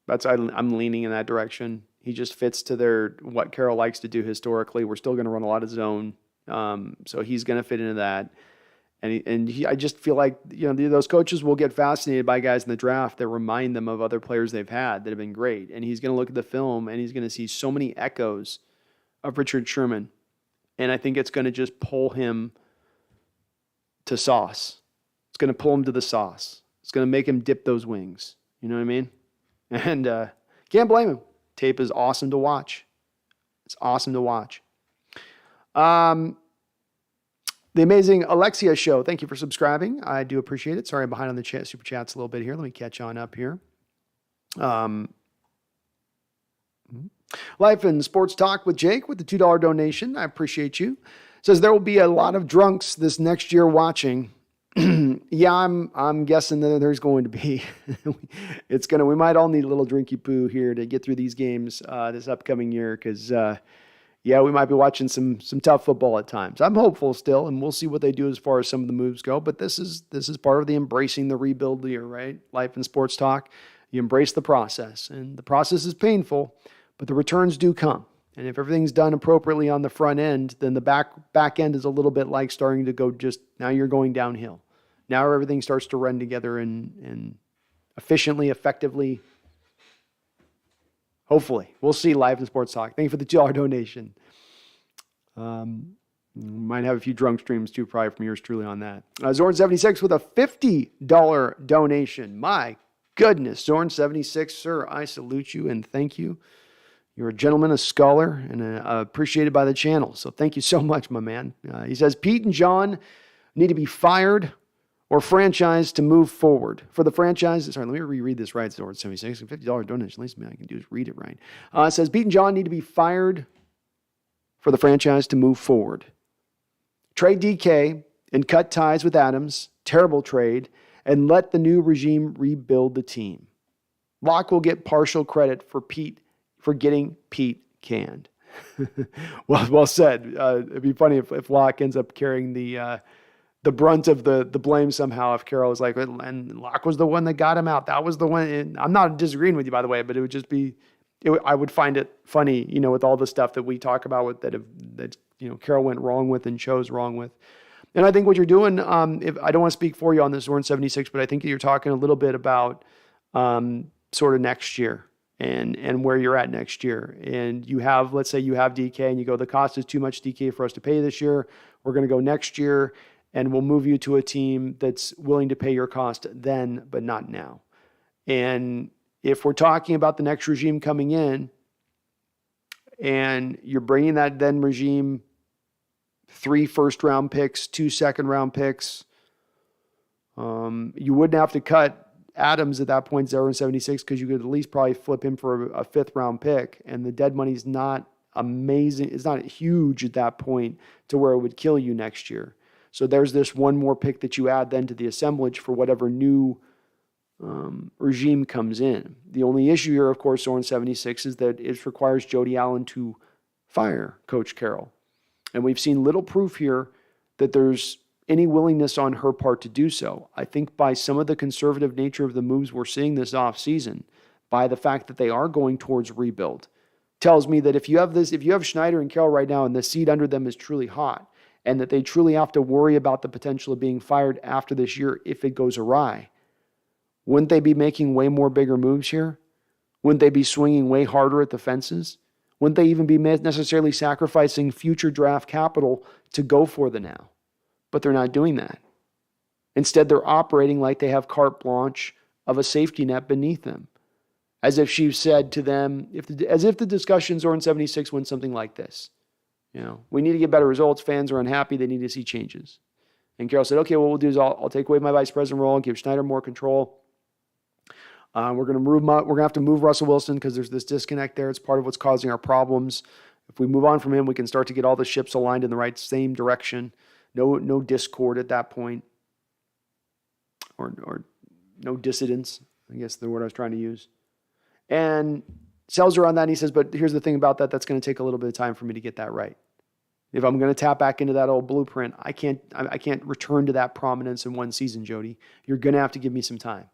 I'm leaning in that direction. He just fits to what Carroll likes to do historically. We're still going to run a lot of zone. So he's going to fit into that. I just feel like, those coaches will get fascinated by guys in the draft that remind them of other players they've had that have been great. And he's going to look at the film and he's going to see so many echoes of Richard Sherman. And I think it's going to just pull him to sauce. It's going to pull him to the sauce. It's going to make him dip those wings. You know what I mean? And can't blame him. Tape is awesome to watch. It's awesome to watch. The amazing Alexia Show. Thank you for subscribing. I do appreciate it. Sorry, I'm behind on the super chats a little bit here. Let me catch on up here. Life and Sports Talk with Jake with the $2 donation. I appreciate you. Says there will be a lot of drunks this next year watching. Yeah, I'm guessing that there's going to be. We might all need a little drinky poo here to get through these games this upcoming year because we might be watching some tough football at times. I'm hopeful still, and we'll see what they do as far as some of the moves go. But this is part of the embracing the rebuild year, right? Life and Sports Talk. You embrace the process, and the process is painful, but the returns do come. And if everything's done appropriately on the front end, then the back end is a little bit like starting to go now you're going downhill. Now everything starts to run together and efficiently, effectively. Hopefully. We'll see. Live in Sports Talk. Thank you for the $2 donation. Might have a few drunk streams too, probably from yours truly on that. Zorn76 with a $50 donation. My goodness. Zorn76, sir, I salute you and thank you. You're a gentleman, a scholar, and appreciated by the channel. So thank you so much, my man. He says, Pete and John need to be fired or franchised to move forward. For the franchise, sorry, let me reread this right. Zorn76, $50 donation. At least I can do is read it right. It says, Pete and John need to be fired for the franchise to move forward. Trade DK and cut ties with Adams. Terrible trade. And let the new regime rebuild the team. Locke will get partial credit for getting Pete canned. well said. It'd be funny if Locke ends up carrying the brunt of the blame somehow. If Carroll was like, and Locke was the one that got him out. That was the one. And I'm not disagreeing with you, by the way, but it would just be. I would find it funny, with all the stuff that we talk about that Carroll went wrong with and chose wrong with. And I think what you're doing, if I don't want to speak for you on this Zorn 76, but I think you're talking a little bit about sort of next year and where you're at next year. And let's say you have DK and you go, the cost is too much DK for us to pay this year. We're going to go next year and we'll move you to a team that's willing to pay your cost then, but not now. And if we're talking about the next regime coming in and you're bringing that then regime 3 first-round picks, 2 second-round picks. You wouldn't have to cut Adams at that point, 0-76, because you could at least probably flip him for a 5th-round pick. And the dead money's not amazing. It's not huge at that point to where it would kill you next year. So there's this one more pick that you add then to the assemblage for whatever new regime comes in. The only issue here, of course, Zorn 76, is that it requires Jody Allen to fire Coach Carroll. And we've seen little proof here that there's any willingness on her part to do so. I think by some of the conservative nature of the moves we're seeing this offseason, by the fact that they are going towards rebuild, tells me that if you have Schneider and Carroll right now and the seat under them is truly hot, and that they truly have to worry about the potential of being fired after this year if it goes awry, wouldn't they be making way more bigger moves here? Wouldn't they be swinging way harder at the fences? Wouldn't they even be necessarily sacrificing future draft capital to go for the now? But they're not doing that. Instead, they're operating like they have carte blanche of a safety net beneath them. As if she said to them, as if the discussions are in 76 went something like this. We need to get better results. Fans are unhappy. They need to see changes. And Carroll said, okay, what we'll do is I'll take away my vice president role, give Schneider more control. We're going to have to move Russell Wilson because there's this disconnect there. It's part of what's causing our problems. If we move on from him, we can start to get all the ships aligned in the same direction. No discord at that point, or no dissidence. I guess the word I was trying to use. And sells her on that, and he says, "But here's the thing about that. That's going to take a little bit of time for me to get that right. If I'm going to tap back into that old blueprint, I can't return to that prominence in one season, Jody. You're going to have to give me some time."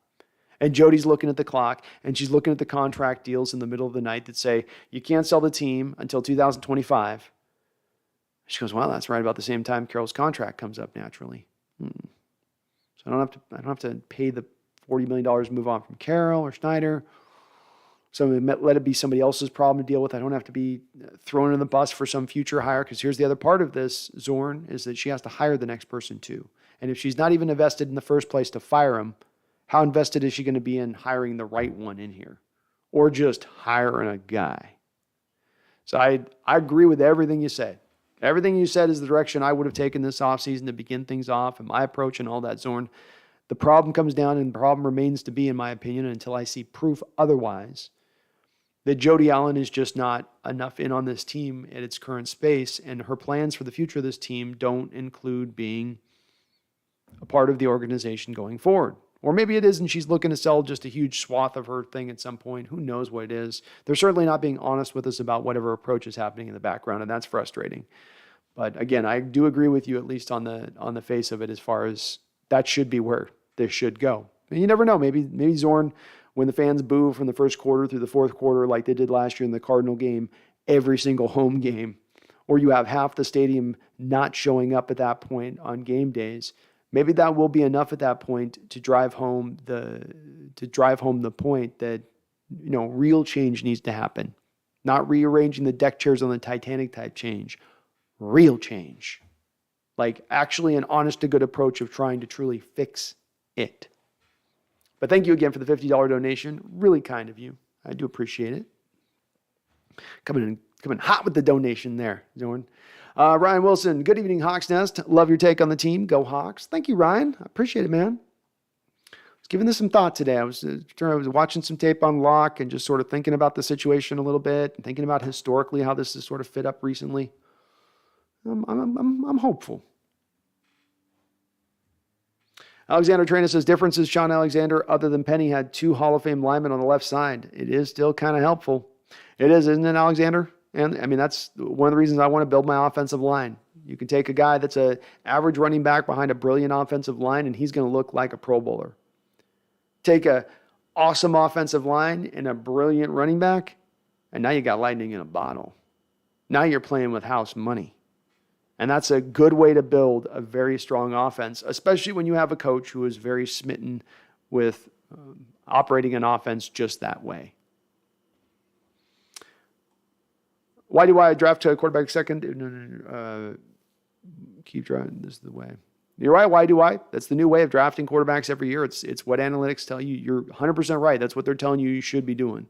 And Jody's looking at the clock, and she's looking at the contract deals in the middle of the night that say, you can't sell the team until 2025. She goes, well, that's right about the same time Carroll's contract comes up naturally. So I don't have to pay the $40 million to move on from Carroll or Schneider. So let it be somebody else's problem to deal with. I don't have to be thrown in the bus for some future hire, because here's the other part of this, Zorn, is that she has to hire the next person too. And if she's not even invested in the first place to fire him, how invested is she going to be in hiring the right one in here? Or just hiring a guy? So I agree with everything you said. Everything you said is the direction I would have taken this offseason to begin things off, and my approach and all that, Zorn. The problem comes down, and the problem remains to be, in my opinion, until I see proof otherwise, that Jody Allen is just not enough in on this team at its current space, and her plans for the future of this team don't include being a part of the organization going forward. Or maybe it is, and she's looking to sell just a huge swath of her thing at some point. Who knows what it is? They're certainly not being honest with us about whatever approach is happening in the background, and that's frustrating. But again, I do agree with you, at least on the face of it, as far as that should be where this should go. And you never know. Maybe Zorn, when the fans boo from the first quarter through the fourth quarter like they did last year in the Cardinal game, every single home game, or you have half the stadium not showing up at that point on game days, maybe that will be enough at that point to drive home the point that real change needs to happen. Not rearranging the deck chairs on the Titanic type change. Real change. Like actually an honest to good approach of trying to truly fix it. But thank you again for the $50 donation. Really kind of you. I do appreciate it. Coming hot with the donation there, Zorn. Ryan Wilson, good evening, Hawks Nest. Love your take on the team. Go Hawks. Thank you, Ryan. I appreciate it, man. I was giving this some thought today. I was watching some tape on Locke and just sort of thinking about the situation a little bit and thinking about historically how this has sort of fit up recently. I'm hopeful. Alexander Trainer says, differences, Sean Alexander, other than Penny, had 2 Hall of Fame linemen on the left side. It is still kind of helpful. It is, isn't it, Alexander? And I mean, that's one of the reasons I want to build my offensive line. You can take a guy that's an average running back behind a brilliant offensive line, and he's going to look like a Pro Bowler. Take a awesome offensive line and a brilliant running back, and now you got lightning in a bottle. Now you're playing with house money. And that's a good way to build a very strong offense, especially when you have a coach who is very smitten with operating an offense just that way. Why do I draft a quarterback second? Keep driving. This is the way. You're right. Why do I? That's the new way of drafting quarterbacks every year. It's what analytics tell you. You're 100% right. That's what they're telling you should be doing.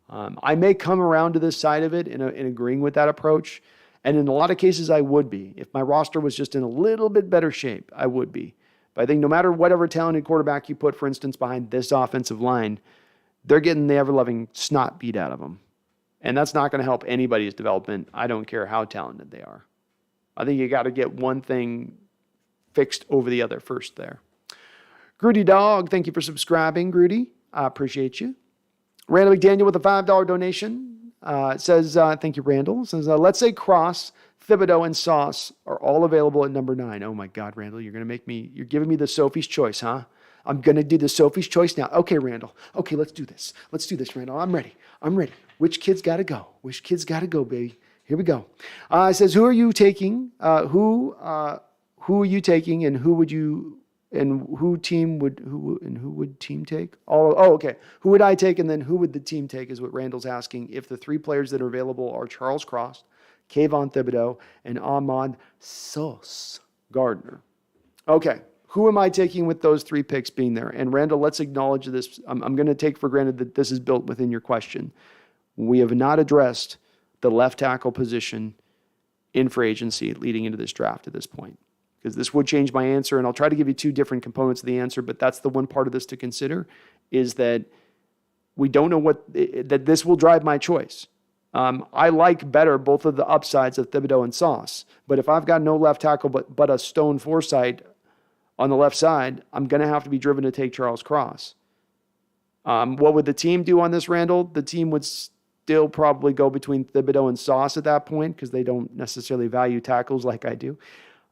I may come around to this side of it in agreeing with that approach. And in a lot of cases, I would be. If my roster was just in a little bit better shape, I would be. But I think no matter whatever talented quarterback you put, for instance, behind this offensive line, they're getting the ever-loving snot beat out of them. And that's not going to help anybody's development. I don't care how talented they are. I think you got to get one thing fixed over the other first there. Grudy Dog, thank you for subscribing, Grudy. I appreciate you. Randall McDaniel with a $5 donation. Says, thank you, Randall. Says, let's say Cross, Thibodeau, and Sauce are all available at number 9. Oh my God, Randall, you're giving me the Sophie's choice, huh? I'm going to do the Sophie's choice now. Okay, Randall. Okay, let's do this. Let's do this, Randall. I'm ready. Which kid's got to go? Which kid's got to go, baby? Here we go. It says, who are you taking? Who are you taking, and who would team take? Okay. Who would I take, and then who would the team take is what Randall's asking. If the 3 players that are available are Charles Cross, Kayvon Thibodeau, and Ahmad Sauce Gardner. Okay. Who am I taking with those 3 picks being there? And Randall, let's acknowledge this. I'm going to take for granted that this is built within your question. We have not addressed the left tackle position in free agency leading into this draft at this point, because this would change my answer, and I'll try to give you 2 different components of the answer, but that's the one part of this to consider, is that we don't know that this will drive my choice. I like better both of the upsides of Thibodeau and Sauce, but if I've got no left tackle but a Stone Forsythe on the left side, I'm going to have to be driven to take Charles Cross. What would the team do on this, Randall? The team would still probably go between Thibodeau and Sauce at that point, because they don't necessarily value tackles like I do.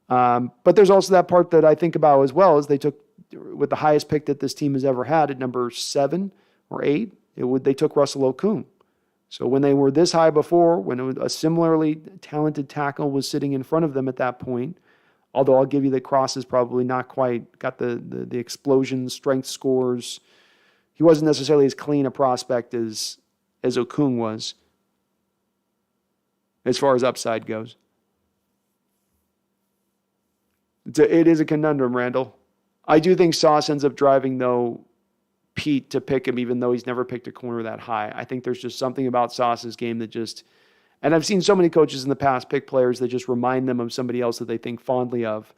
But there's also that part that I think about as well, is they took, with the highest pick that this team has ever had at number 7 or 8, they took Russell Okung. So when they were this high before, when a similarly talented tackle was sitting in front of them at that point, although I'll give you that Cross has probably not quite got the explosion strength scores. He wasn't necessarily as clean a prospect as Okung was, as far as upside goes. It is a conundrum, Randall. I do think Sauce ends up driving, though, Pete to pick him, even though he's never picked a corner that high. I think there's just something about Sauce's game that just... And I've seen so many coaches in the past pick players that just remind them of somebody else that they think fondly of.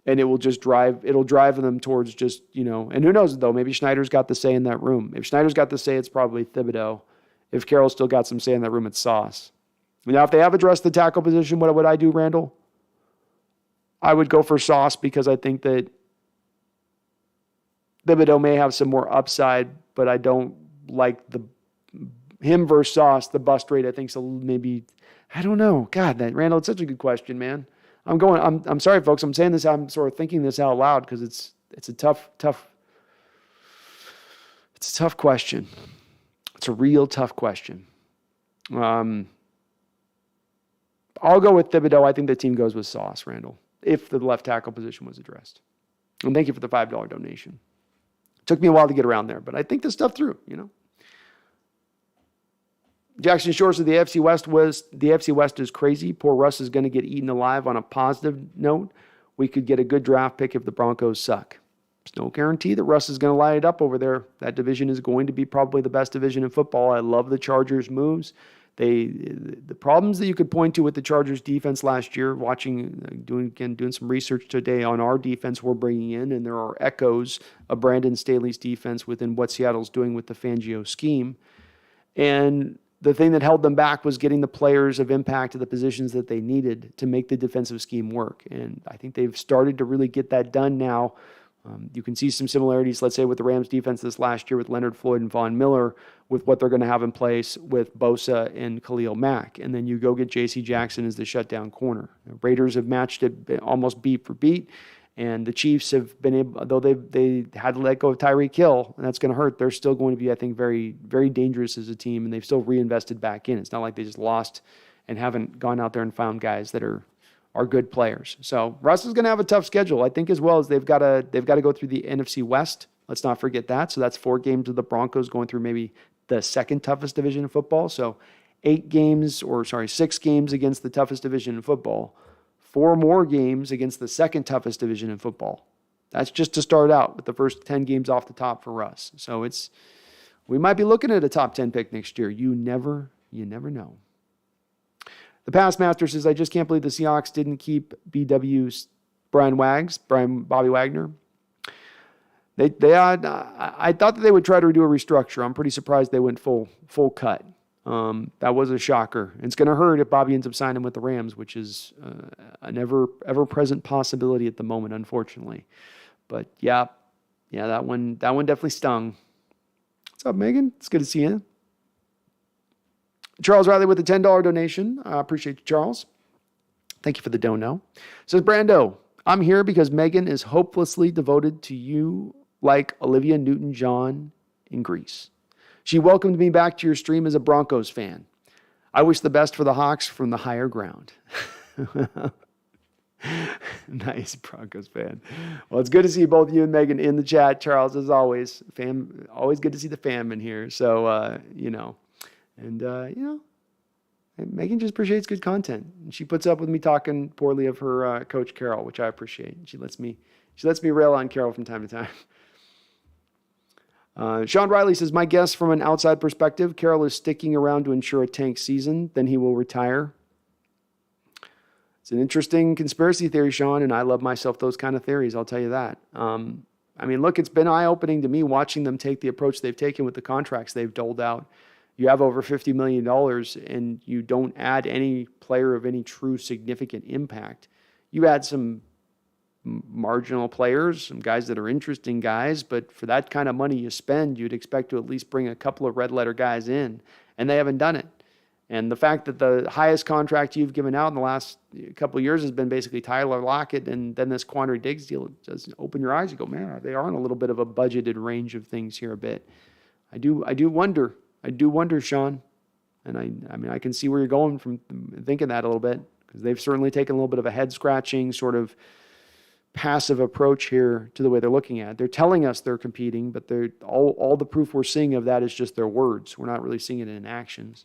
And it'll drive them towards just, and who knows, though, maybe Schneider's got the say in that room. If Schneider's got the say, it's probably Thibodeau. If Carroll's still got some say in that room, it's Sauce. Now, if they have addressed the tackle position, what would I do, Randall? I would go for Sauce, because I think that Thibodeau may have some more upside, but I don't like him versus Sauce. The bust rate, I think, so maybe, I don't know. God, Randall, it's such a good question, man. I'm sorry, folks. I'm saying this. I'm sort of thinking this out loud, because it's a tough question. It's a real tough question. I'll go with Thibodeau. I think the team goes with Sauce, Randall, if the left tackle position was addressed. And thank you for the $5 donation. It took me a while to get around there, but I think this stuff through, Jackson Shores of the AFC West is crazy. Poor Russ is going to get eaten alive. On a positive note, we could get a good draft pick if the Broncos suck. There's no guarantee that Russ is going to light it up over there. That division is going to be probably the best division in football. I love the Chargers' moves. The problems that you could point to with the Chargers defense last year, doing some research today on our defense we're bringing in, and there are echoes of Brandon Staley's defense within what Seattle's doing with the Fangio scheme. And the thing that held them back was getting the players of impact to the positions that they needed to make the defensive scheme work. And I think they've started to really get that done now. You can see some similarities, let's say, with the Rams defense this last year with Leonard Floyd and Von Miller, with what they're going to have in place with Bosa and Khalil Mack. And then you go get J.C. Jackson as the shutdown corner. The Raiders have matched it almost beat for beat. And the Chiefs have been able, though they had to let go of Tyreek Hill, and that's going to hurt, they're still going to be, I think, very, very dangerous as a team, and they've still reinvested back in. It's not like they just lost and haven't gone out there and found guys that are good players. So Russ is going to have a tough schedule, I think, as well as they've got to go through the NFC West. Let's not forget that. So that's 4 games of the Broncos going through maybe the second toughest division in football. So 6 games against the toughest division in football. 4 more games against the second toughest division in football. That's just to start out with the first 10 games off the top for Russ. So we might be looking at a top 10 pick next year. You never know. The Past Master says, I just can't believe the Seahawks didn't keep BW's Bobby Wagner. I thought that they would try to do a restructure. I'm pretty surprised they went full cut. That was a shocker. It's going to hurt if Bobby ends up signing with the Rams, which is an ever-present possibility at the moment, unfortunately. But yeah, that one definitely stung. What's up, Megan? It's good to see you. Charles Riley with a $10 donation. I appreciate you, Charles. Thank you for the dono. Says Brando, I'm here because Megan is hopelessly devoted to you like Olivia Newton-John in Greece. She welcomed me back to your stream as a Broncos fan. I wish the best for the Hawks from the higher ground. Nice Broncos fan. Well, it's good to see both you and Megan in the chat, Charles, as always. Always good to see the fam in here. So, Megan just appreciates good content. And she puts up with me talking poorly of her coach Carroll, which I appreciate. She lets me rail on Carroll from time to time. Sean Riley says, my guess from an outside perspective, Carroll is sticking around to ensure a tank season, then he will retire. It's an interesting conspiracy theory, Sean, and I love myself those kind of theories, I'll tell you that. Look, it's been eye-opening to me watching them take the approach they've taken with the contracts they've doled out. You have over $50 million and you don't add any player of any true significant impact. You add some marginal players, some guys that are interesting guys, but for that kind of money you spend, you'd expect to at least bring a couple of red letter guys in, and they haven't done it. And the fact that the highest contract you've given out in the last couple of years has been basically Tyler Lockett and then this Quandre Diggs deal, it does open your eyes. You go, man, they are in a little bit of a budgeted range of things here a bit. I do wonder, Sean, and I can see where you're going from thinking that a little bit, because they've certainly taken a little bit of a head-scratching sort of passive approach here to the way they're looking at it. They're telling us they're competing, but all the proof we're seeing of that is just their words. We're not really seeing it in actions.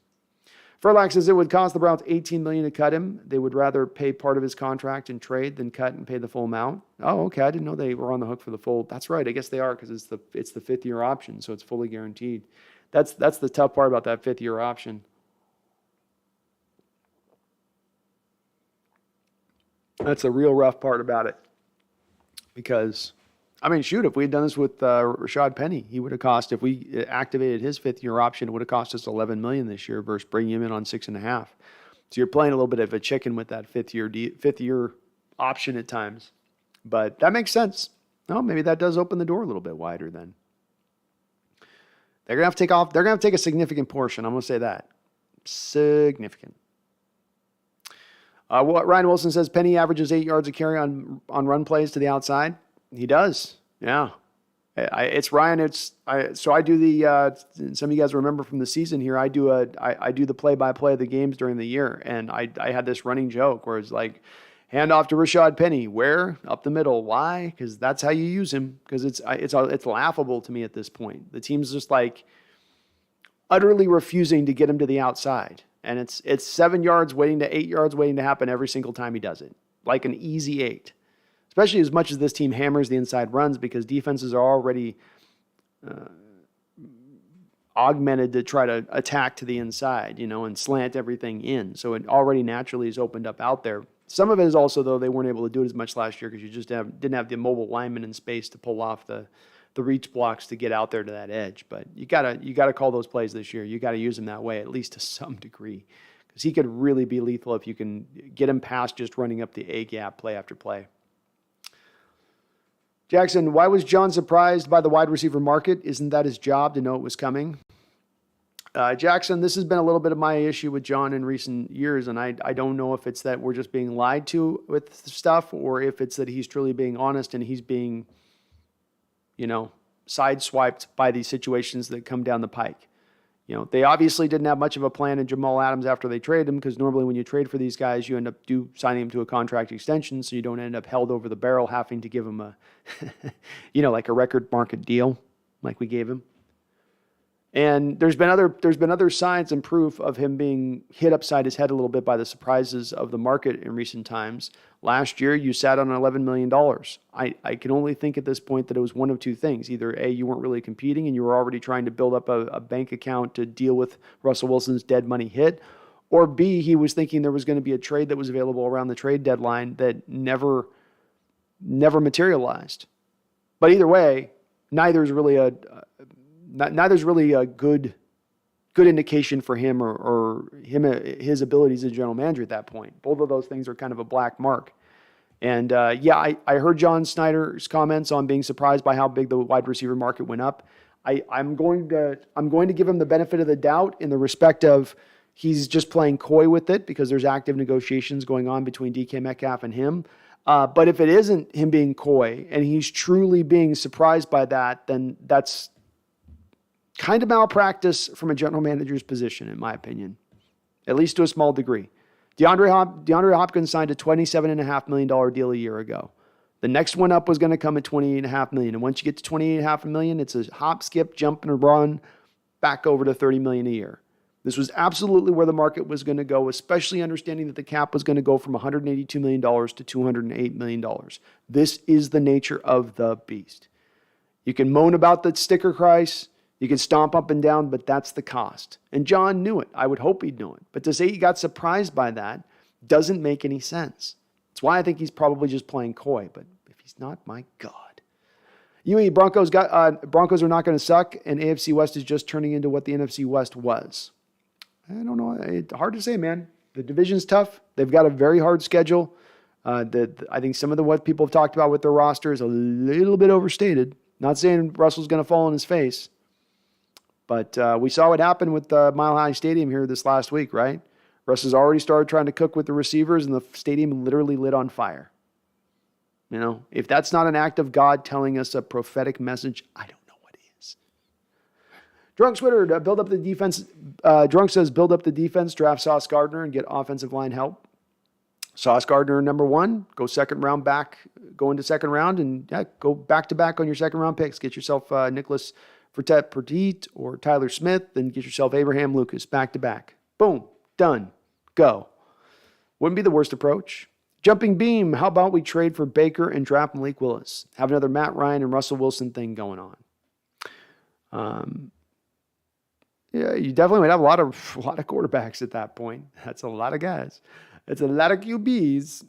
Furlax says it would cost the Browns $18 million to cut him. They would rather pay part of his contract and trade than cut and pay the full amount. Oh, okay. I didn't know they were on the hook for the full. That's right. I guess they are, because it's the 5th-year option, so it's fully guaranteed. That's the tough part about that 5th-year option. That's a real rough part about it. Because, if we had done this with Rashaad Penny, he would have cost, if we activated his 5th-year option, it would have cost us $11 million this year versus bringing him in on $6.5 million. So you're playing a little bit of a chicken with that 5th-year option at times. But that makes sense. No, maybe that does open the door a little bit wider then. They're going to have to take off. They're going to have to take a significant portion. I'm going to say that. Significant. Ryan Wilson says Penny averages 8 yards a carry on run plays to the outside. He does. Yeah. It's Ryan. So I do the, some of you guys remember from the season here, I do the play-by-play of the games during the year. And I had this running joke where it's like, hand off to Rashaad Penny. Where? Up the middle. Why? Because that's how you use him. Because it's laughable to me at this point. The team's just like utterly refusing to get him to the outside. And it's 7 yards waiting to 8 yards waiting to happen every single time he does it. Like an easy 8. Especially as much as this team hammers the inside runs, because defenses are already augmented to try to attack to the inside, and slant everything in. So it already naturally is opened up out there. Some of it is also, though, they weren't able to do it as much last year because you just didn't have the mobile linemen in space to pull off the reach blocks to get out there to that edge. But you gotta call those plays this year. You got to use him that way, at least to some degree, because he could really be lethal if you can get him past just running up the A gap play after play. Jackson, why was John surprised by the wide receiver market? Isn't that his job to know it was coming? Jackson, this has been a little bit of my issue with John in recent years, and I don't know if it's that we're just being lied to with stuff or if it's that he's truly being honest and he's being, sideswiped by these situations that come down the pike. They obviously didn't have much of a plan in Jamal Adams after they traded him, because normally when you trade for these guys, you end up signing them to a contract extension, so you don't end up held over the barrel having to give them a, like a record market deal like we gave him. And there's been other signs and proof of him being hit upside his head a little bit by the surprises of the market in recent times. Last year, you sat on $11 million. I can only think at this point that it was one of two things. Either A, you weren't really competing and you were already trying to build up a bank account to deal with Russell Wilson's dead money hit, or B, he was thinking there was going to be a trade that was available around the trade deadline that never materialized. But either way, neither's really a good indication for him or his abilities as general manager at that point. Both of those things are kind of a black mark. And I heard John Snyder's comments on being surprised by how big the wide receiver market went up. I'm going to give him the benefit of the doubt in the respect of he's just playing coy with it because there's active negotiations going on between DK Metcalf and him. But if it isn't him being coy and he's truly being surprised by that, then that's kind of malpractice from a general manager's position, in my opinion, at least to a small degree. DeAndre Hopkins signed a $27.5 million deal a year ago. The next one up was going to come at $28.5 million. And once you get to $28.5 million, it's a hop, skip, jump, and a run back over to $30 million a year. This was absolutely where the market was going to go, especially understanding that the cap was going to go from $182 million to $208 million. This is the nature of the beast. You can moan about the sticker price. You can stomp up and down, but that's the cost. And John knew it. I would hope he'd know it. But to say he got surprised by that doesn't make any sense. That's why I think he's probably just playing coy. But if he's not, my God. Broncos are not going to suck, and AFC West is just turning into what the NFC West was. I don't know. It's hard to say, man. The division's tough. They've got a very hard schedule. I think some of what people have talked about with their roster is a little bit overstated. Not saying Russell's going to fall on his face. But we saw what happened with Mile High Stadium here this last week, right? Russ has already started trying to cook with the receivers, and the stadium literally lit on fire. If that's not an act of God telling us a prophetic message, I don't know what is. Drunk Twitter, build up the defense. Drunk says, build up the defense, draft Sauce Gardner, and get offensive line help. Sauce Gardner, number one, go into second round, and go back-to-back on your second-round picks. Get yourself Nicholas Petit or Tyler Smith, then get yourself Abraham Lucas back-to-back. Boom, done, go. Wouldn't be the worst approach. Jumping Beam, how about we trade for Baker and draft Malik Willis? Have another Matt Ryan and Russell Wilson thing going on. You definitely would have a lot of quarterbacks at that point. That's a lot of guys. It's a lot of QBs.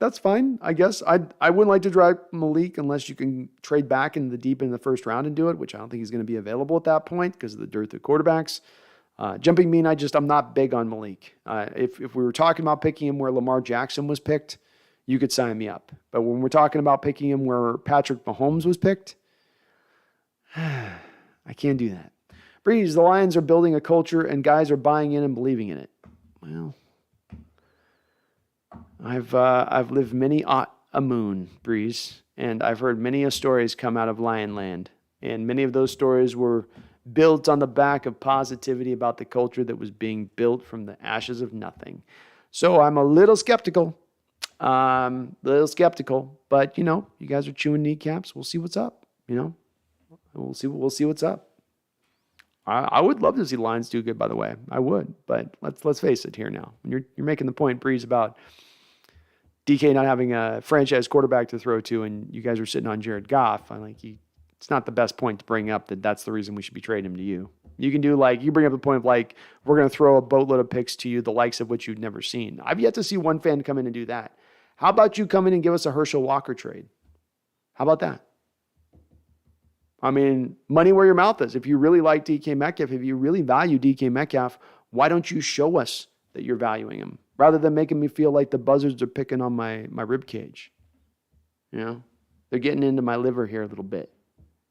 That's fine, I guess. I wouldn't like to drive Malik unless you can trade back in the first round and do it, which I don't think he's going to be available at that point because of the dearth of quarterbacks. Jumping Mean, I'm not big on Malik. If we were talking about picking him where Lamar Jackson was picked, you could sign me up. But when we're talking about picking him where Patrick Mahomes was picked, I can't do that. Breeze, the Lions are building a culture and guys are buying in and believing in it. Well, I've lived many a moon, Breeze, and I've heard many a stories come out of Lionland, and many of those stories were built on the back of positivity about the culture that was being built from the ashes of nothing. So I'm a little skeptical, but you guys are chewing kneecaps. We'll see what's up. We'll see what's up. I would love to see Lions do good, by the way. I would, but let's face it here now. When you're making the point, Breeze, about DK not having a franchise quarterback to throw to, and you guys are sitting on Jared Goff. It's not the best point to bring up that's the reason we should be trading him to you. You can do you bring up the point of we're going to throw a boatload of picks to you, the likes of which you've never seen. I've yet to see one fan come in and do that. How about you come in and give us a Herschel Walker trade? How about that? Money where your mouth is. If you really like DK Metcalf, if you really value DK Metcalf, why don't you show us that you're valuing him rather than making me feel like the buzzards are picking on my rib cage? They're getting into my liver here a little bit.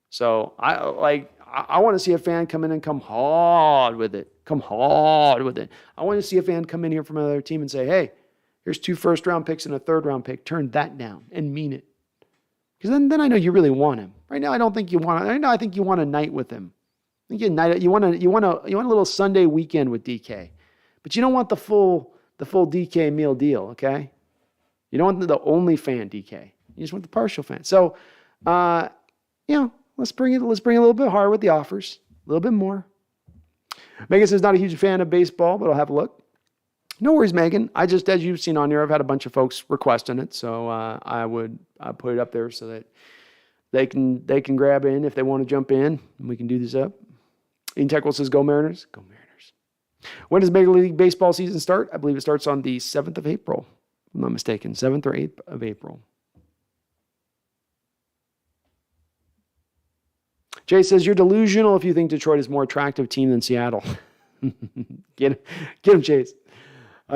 So I want to see a fan come in and come hard with it. Come hard with it. I want to see a fan come in here from another team and say, hey, here's 2 first-round picks and a third-round pick. Turn that down and mean it. Because then I know you really want him. Right now, I don't think you want. Right now, I think you want a night with him. I think you want a little Sunday weekend with DK, but you don't want the full DK meal deal. Okay, you don't want the only fan DK. You just want the partial fan. So, let's bring it a little bit harder with the offers, a little bit more. Megan says not a huge fan of baseball, but I'll have a look. No worries, Megan. I just, as you've seen on here, I've had a bunch of folks requesting it, so I put it up there so that they can grab in if they want to jump in, and we can do this up. Ian Techwell says, "Go Mariners, go Mariners." When does Major League Baseball season start? I believe it starts on the 7th of April. If I'm not mistaken, 7th or 8th of April. Jay says, "You're delusional if you think Detroit is a more attractive team than Seattle." Get him, Chase.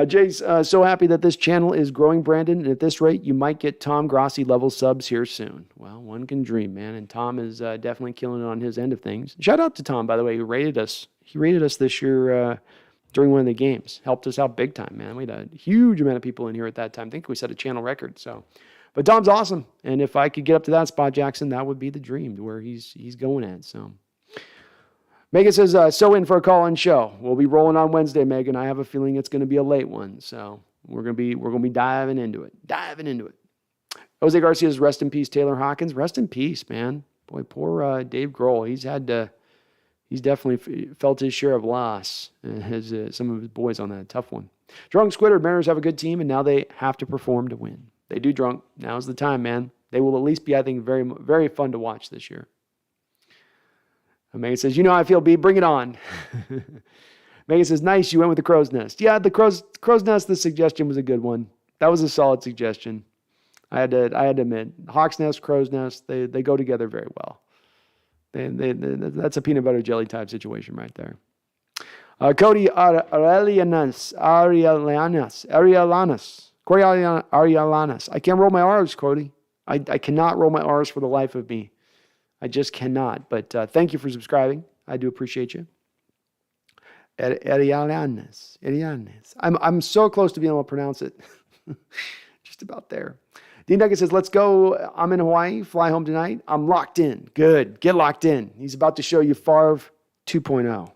Jay's so happy that this channel is growing, Brandon, and at this rate, you might get Tom Grossi level subs here soon. Well, one can dream, man, and Tom is definitely killing it on his end of things. Shout out to Tom, by the way, who rated us. He rated us this year during one of the games. Helped us out big time, man. We had a huge amount of people in here at that time. I think we set a channel record. So, but Tom's awesome, and if I could get up to that spot, Jackson, that would be the dream to where he's going at. So. Megan says, so in for a call-in show. We'll be rolling on Wednesday, Megan. I have a feeling it's going to be a late one. So we're going to be diving into it. Jose Garcia says, rest in peace, Taylor Hawkins. Rest in peace, man. Boy, poor Dave Grohl. He's definitely felt his share of loss. Some of his boys on that tough one. Drunk Squidder, Mariners have a good team, and now they have to perform to win. They do, Drunk. Now's the time, man. They will at least be, I think, very, very fun to watch this year. Megan says, you know how I feel, B. Bring it on. Megan says, nice, you went with the crow's nest. Yeah, the crow's nest, the suggestion was a good one. That was a solid suggestion. I had to admit, Hawk's nest, crow's nest, they go together very well. That's a peanut butter jelly type situation right there. Cody Arielanas. I can't roll my R's, Cody. I cannot roll my R's for the life of me. I just cannot. But thank you for subscribing. I do appreciate you. Arielanas. I'm so close to being able to pronounce it. Just about there. Dean Duckett says, let's go. I'm in Hawaii. Fly home tonight. I'm locked in. Good. Get locked in. He's about to show you Farve 2.0.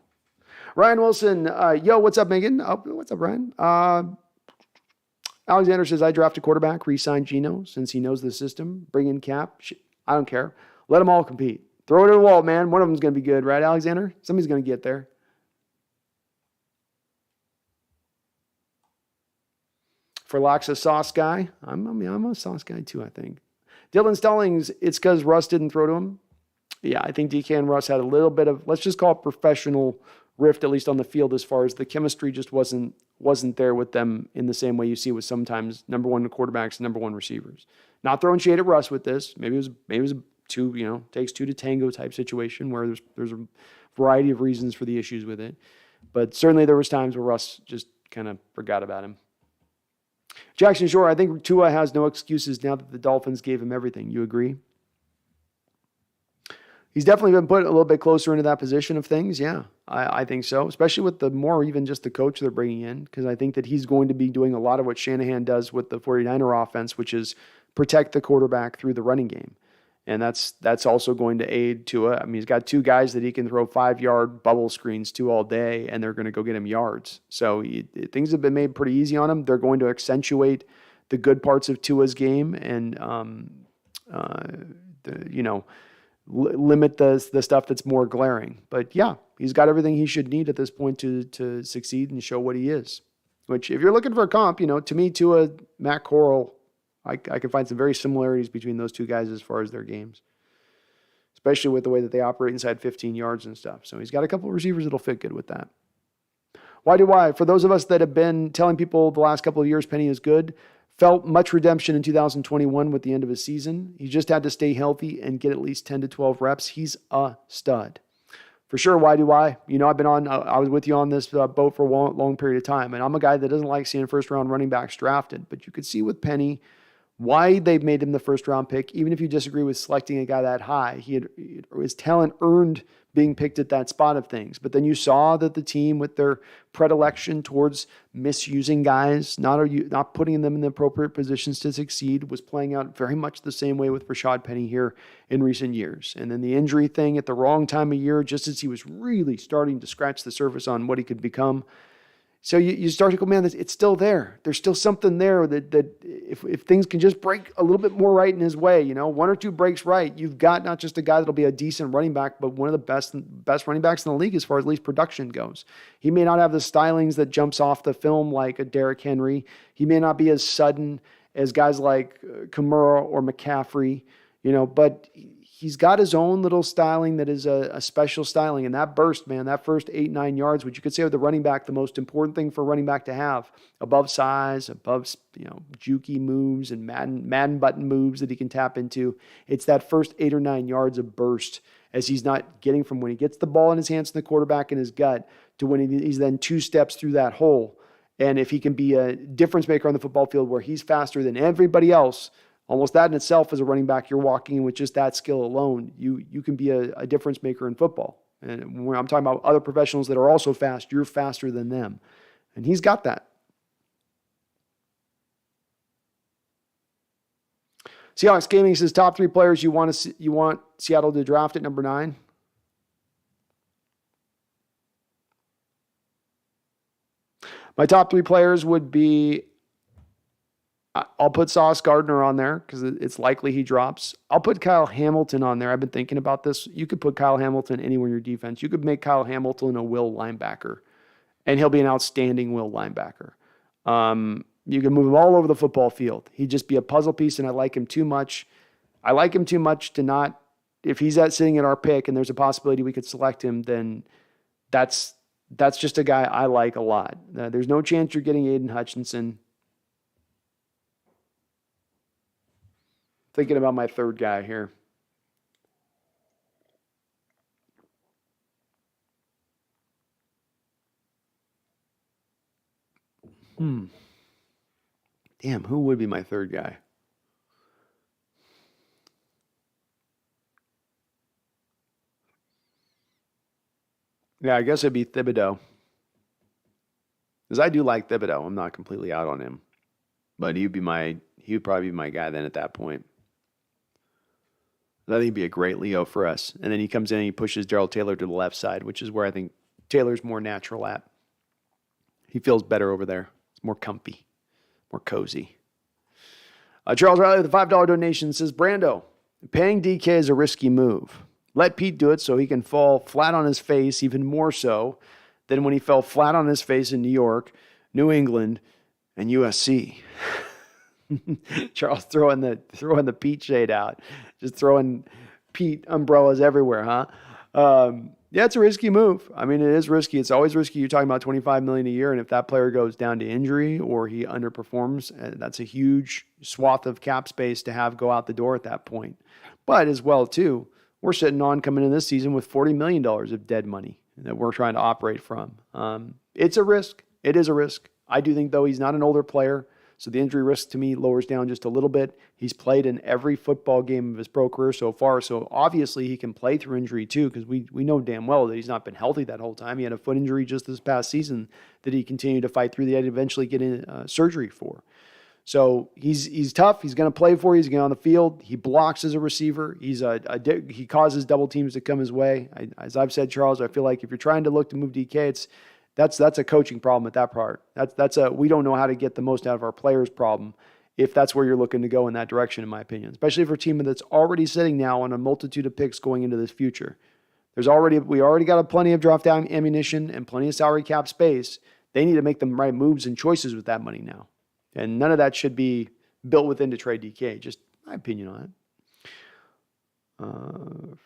Ryan Wilson. Yo, what's up, Megan? Oh, what's up, Ryan? Alexander says, I draft a quarterback. Re-sign Geno since he knows the system. Bring in Cap. I don't care. Let them all compete. Throw it at the wall, man. One of them's going to be good, right, Alexander? Somebody's going to get there. For Locke's a sauce guy. I'm a sauce guy too, I think. Dylan Stallings, it's because Russ didn't throw to him. Yeah, I think DK and Russ had a little bit of, let's just call it professional rift, at least on the field, as far as the chemistry just wasn't there with them in the same way you see with sometimes number one quarterbacks, number one receivers. Not throwing shade at Russ with this. Maybe it was two, takes two to tango type situation where there's a variety of reasons for the issues with it. But certainly there was times where Russ just kind of forgot about him. Jackson Shore, I think Tua has no excuses now that the Dolphins gave him everything. You agree? He's definitely been put a little bit closer into that position of things. Yeah, I think so, especially with the more even just the coach they're bringing in, because I think that he's going to be doing a lot of what Shanahan does with the 49er offense, which is protect the quarterback through the running game. And that's also going to aid Tua. I mean, he's got two guys that he can throw 5-yard bubble screens to all day, and they're going to go get him yards. So things have been made pretty easy on him. They're going to accentuate the good parts of Tua's game and, limit the stuff that's more glaring. But yeah, he's got everything he should need at this point to succeed and show what he is. Which, if you're looking for a comp, to me, Tua, Matt Corral, I can find some very similarities between those two guys as far as their games, especially with the way that they operate inside 15 yards and stuff. So he's got a couple of receivers that'll fit good with that. Why? For those of us that have been telling people the last couple of years Penny is good, felt much redemption in 2021 with the end of his season. He just had to stay healthy and get at least 10 to 12 reps. He's a stud. For sure, why? I've been I was with you on this boat for a long period of time, and I'm a guy that doesn't like seeing first-round running backs drafted, but you could see with Penny why they've made him the first round pick, even if you disagree with selecting a guy that high. His talent earned being picked at that spot of things. But then you saw that the team, with their predilection towards misusing guys, not putting them in the appropriate positions to succeed, was playing out very much the same way with Rashaad Penny here in recent years. And then the injury thing at the wrong time of year, just as he was really starting to scratch the surface on what he could become. So you start to go, man, it's still there. There's still something there that if things can just break a little bit more right in his way, one or two breaks right, you've got not just a guy that'll be a decent running back, but one of the best running backs in the league as far as at least production goes. He may not have the stylings that jumps off the film like a Derrick Henry. He may not be as sudden as guys like Kamara or McCaffrey, but he's got his own little styling that is a special styling. And that burst, man, that first 8-9 yards, which you could say with the running back, the most important thing for a running back to have, above size, above, jukey moves and Madden button moves that he can tap into. It's that first 8 or 9 yards of burst as he's not getting from when he gets the ball in his hands and the quarterback in his gut to when he's then 2 steps through that hole. And if he can be a difference maker on the football field where he's faster than everybody else, almost that in itself as a running back, you're walking in with just that skill alone. You can be a difference maker in football. And when I'm talking about other professionals that are also fast, you're faster than them. And he's got that. Seahawks Gaming says top 3 players you want Seattle to draft at number 9. My top 3 players would be, I'll put Sauce Gardner on there because it's likely he drops. I'll put Kyle Hamilton on there. I've been thinking about this. You could put Kyle Hamilton anywhere in your defense. You could make Kyle Hamilton a will linebacker, and he'll be an outstanding will linebacker. You can move him all over the football field. He'd just be a puzzle piece, and I like him too much. I like him too much to not, if he's sitting at our pick and there's a possibility we could select him, then that's just a guy I like a lot. There's no chance you're getting Aiden Hutchinson. Thinking about my third guy here. Damn, who would be my third guy? Yeah, I guess it'd be Thibodeau. Because I do like Thibodeau. I'm not completely out on him. But he would probably be my guy then at that point. I think he'd be a great Leo for us. And then he comes in and he pushes Darrell Taylor to the left side, which is where I think Taylor's more natural at. He feels better over there. It's more comfy, more cozy. Charles Riley with a $5 donation says, Brando, paying DK is a risky move. Let Pete do it so he can fall flat on his face, even more so than when he fell flat on his face in New York, New England, and USC. Charles throwing the Pete shade out, just throwing Pete umbrellas everywhere, huh? Yeah, it's a risky move. I mean, it is risky. It's always risky. You're talking about $25 million a year, and if that player goes down to injury or he underperforms, that's a huge swath of cap space to have go out the door at that point. But as well, too, we're sitting on coming in this season with $40 million of dead money that we're trying to operate from. It's a risk. It is a risk. I do think, though, he's not an older player. So the injury risk to me lowers down just a little bit. He's played in every football game of his pro career so far. So obviously he can play through injury too, because we know damn well that he's not been healthy that whole time. He had a foot injury just this past season that he continued to fight through. That he eventually get in surgery for. So he's tough. He's going to play for you. He's going on the field. He blocks as a receiver. He causes double teams to come his way. As I've said, Charles, I feel like if you're trying to look to move DK, that's a coaching problem at that part. That's a we don't know how to get the most out of our players problem if that's where you're looking to go in that direction, in my opinion. Especially for a team that's already sitting now on a multitude of picks going into this future. We already got plenty of draft down ammunition and plenty of salary cap space. They need to make the right moves and choices with that money now. And none of that should be built within to trade DK. Just my opinion on it.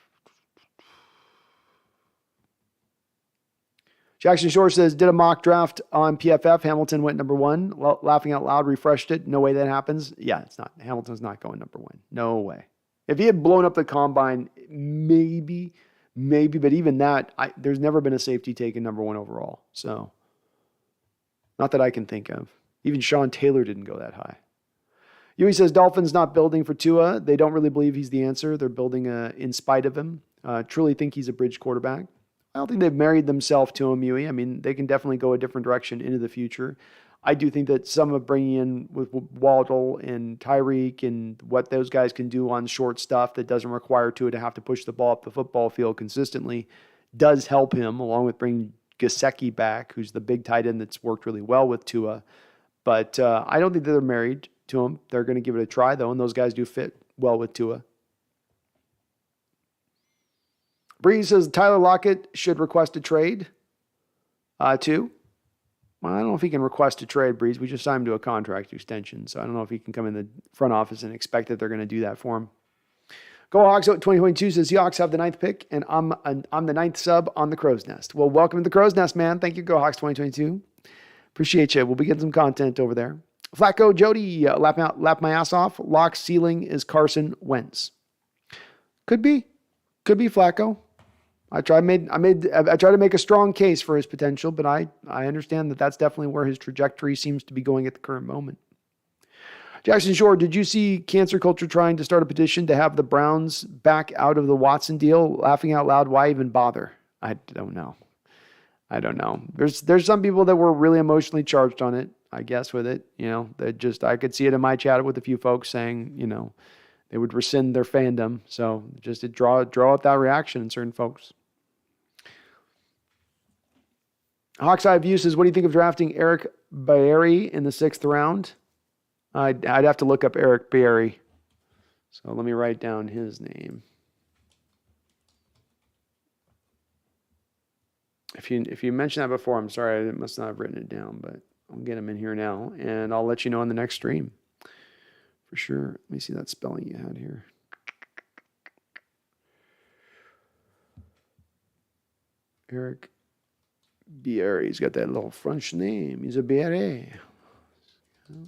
Jackson Shore says, did a mock draft on PFF. Hamilton went number 1. Laughing out loud, refreshed it. No way that happens. Yeah, it's not. Hamilton's not going number 1. No way. If he had blown up the combine, maybe. But even that, there's never been a safety taken number 1 overall. So, not that I can think of. Even Sean Taylor didn't go that high. Yui says Dolphins not building for Tua. They don't really believe he's the answer. They're building in spite of him. Truly think he's a bridge quarterback. I don't think they've married themselves to him, Yui. I mean, they can definitely go a different direction into the future. I do think that some of bringing in with Waddle and Tyreek and what those guys can do on short stuff that doesn't require Tua to have to push the ball up the football field consistently does help him, along with bringing Gesicki back, who's the big tight end that's worked really well with Tua. But I don't think that they're married to him. They're going to give it a try, though, and those guys do fit well with Tua. Bree says Tyler Lockett should request a trade, too. Well, I don't know if he can request a trade, Breeze. We just signed him to a contract extension, so I don't know if he can come in the front office and expect that they're going to do that for him. Go Hawks out 2022 says Seahawks have the 9th pick, and I'm the 9th sub on the Crow's Nest. Well, welcome to the Crow's Nest, man. Thank you, Go Hawks 2022. Appreciate you. We'll be getting some content over there. Flacco Jody, lap my ass off. Lock ceiling is Carson Wentz. Could be Flacco. I tried to make a strong case for his potential, but I understand that that's definitely where his trajectory seems to be going at the current moment. Jackson Shore, did you see Cancer Culture trying to start a petition to have the Browns back out of the Watson deal? Laughing out loud, why even bother? I don't know. There's some people that were really emotionally charged on it, I guess, with it. I could see it in my chat with a few folks saying, they would rescind their fandom. So just to draw out that reaction in certain folks. Hawks Eye View says, what do you think of drafting Eric Barry in the 6th round? I'd have to look up Eric Barry. So let me write down his name. If you mentioned that before, I'm sorry, I must not have written it down, but I'll get him in here now, and I'll let you know on the next stream. For sure. Let me see that spelling you had here. Eric Barry. He's got that little French name. He's a Barry. All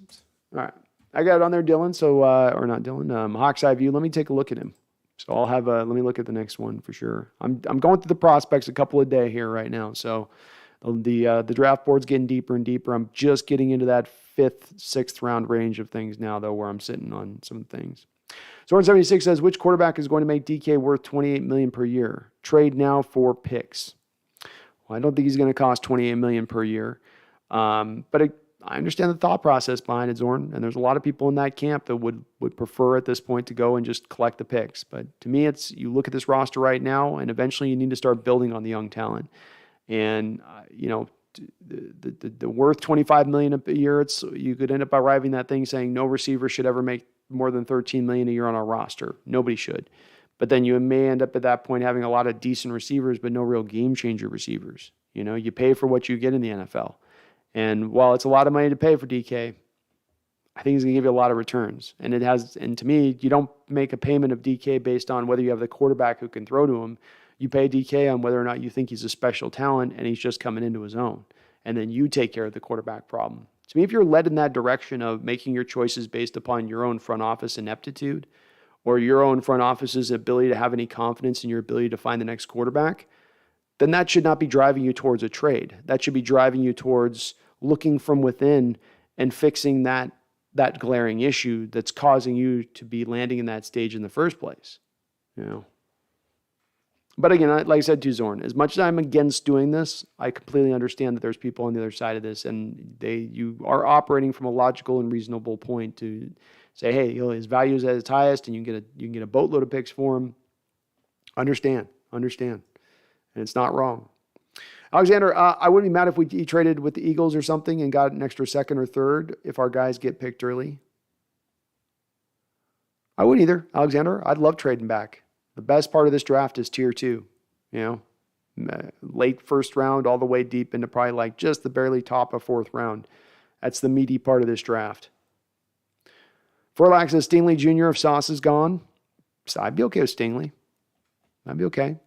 right. I got it on there, Dylan. So, or not Dylan, Hawks Eye View. Let me take a look at him. So I'll have let me look at the next one for sure. I'm going through the prospects a couple a day here right now. So the draft board's getting deeper and deeper. I'm just getting into that 5th, 6th round range of things now, though, where I'm sitting on some things. Zorn76 says, which quarterback is going to make DK worth $28 million per year? Trade now for picks. Well, I don't think he's going to cost $28 million per year. But I understand the thought process behind it, Zorn, and there's a lot of people in that camp that would prefer at this point to go and just collect the picks. But to me, it's you look at this roster right now, and eventually you need to start building on the young talent. And the worth $25 million a year, you could end up arriving that thing saying no receiver should ever make more than $13 million a year on our roster. Nobody should. But then you may end up at that point having a lot of decent receivers, but no real game changer receivers. You pay for what you get in the NFL. And while it's a lot of money to pay for DK, I think he's going to give you a lot of returns. And to me, you don't make a payment of DK based on whether you have the quarterback who can throw to him. You pay DK on whether or not you think he's a special talent and he's just coming into his own. And then you take care of the quarterback problem. To me, if you're led in that direction of making your choices based upon your own front office ineptitude or your own front office's ability to have any confidence in your ability to find the next quarterback, then that should not be driving you towards a trade. That should be driving you towards looking from within and fixing that glaring issue that's causing you to be landing in that stage in the first place. But again, like I said to Zorn, as much as I'm against doing this, I completely understand that there's people on the other side of this, and you are operating from a logical and reasonable point to say, hey, his value is at its highest, and you can get a boatload of picks for him. Understand. And it's not wrong. Alexander, I wouldn't be mad if he traded with the Eagles or something and got an extra 2nd or 3rd if our guys get picked early. I wouldn't either, Alexander. I'd love trading back. The best part of this draft is tier 2. Late 1st round all the way deep into probably like just the barely top of 4th round. That's the meaty part of this draft. Forlax says Stingley Jr. if Sauce is gone. So I'd be okay with Stingley. I'd be okay.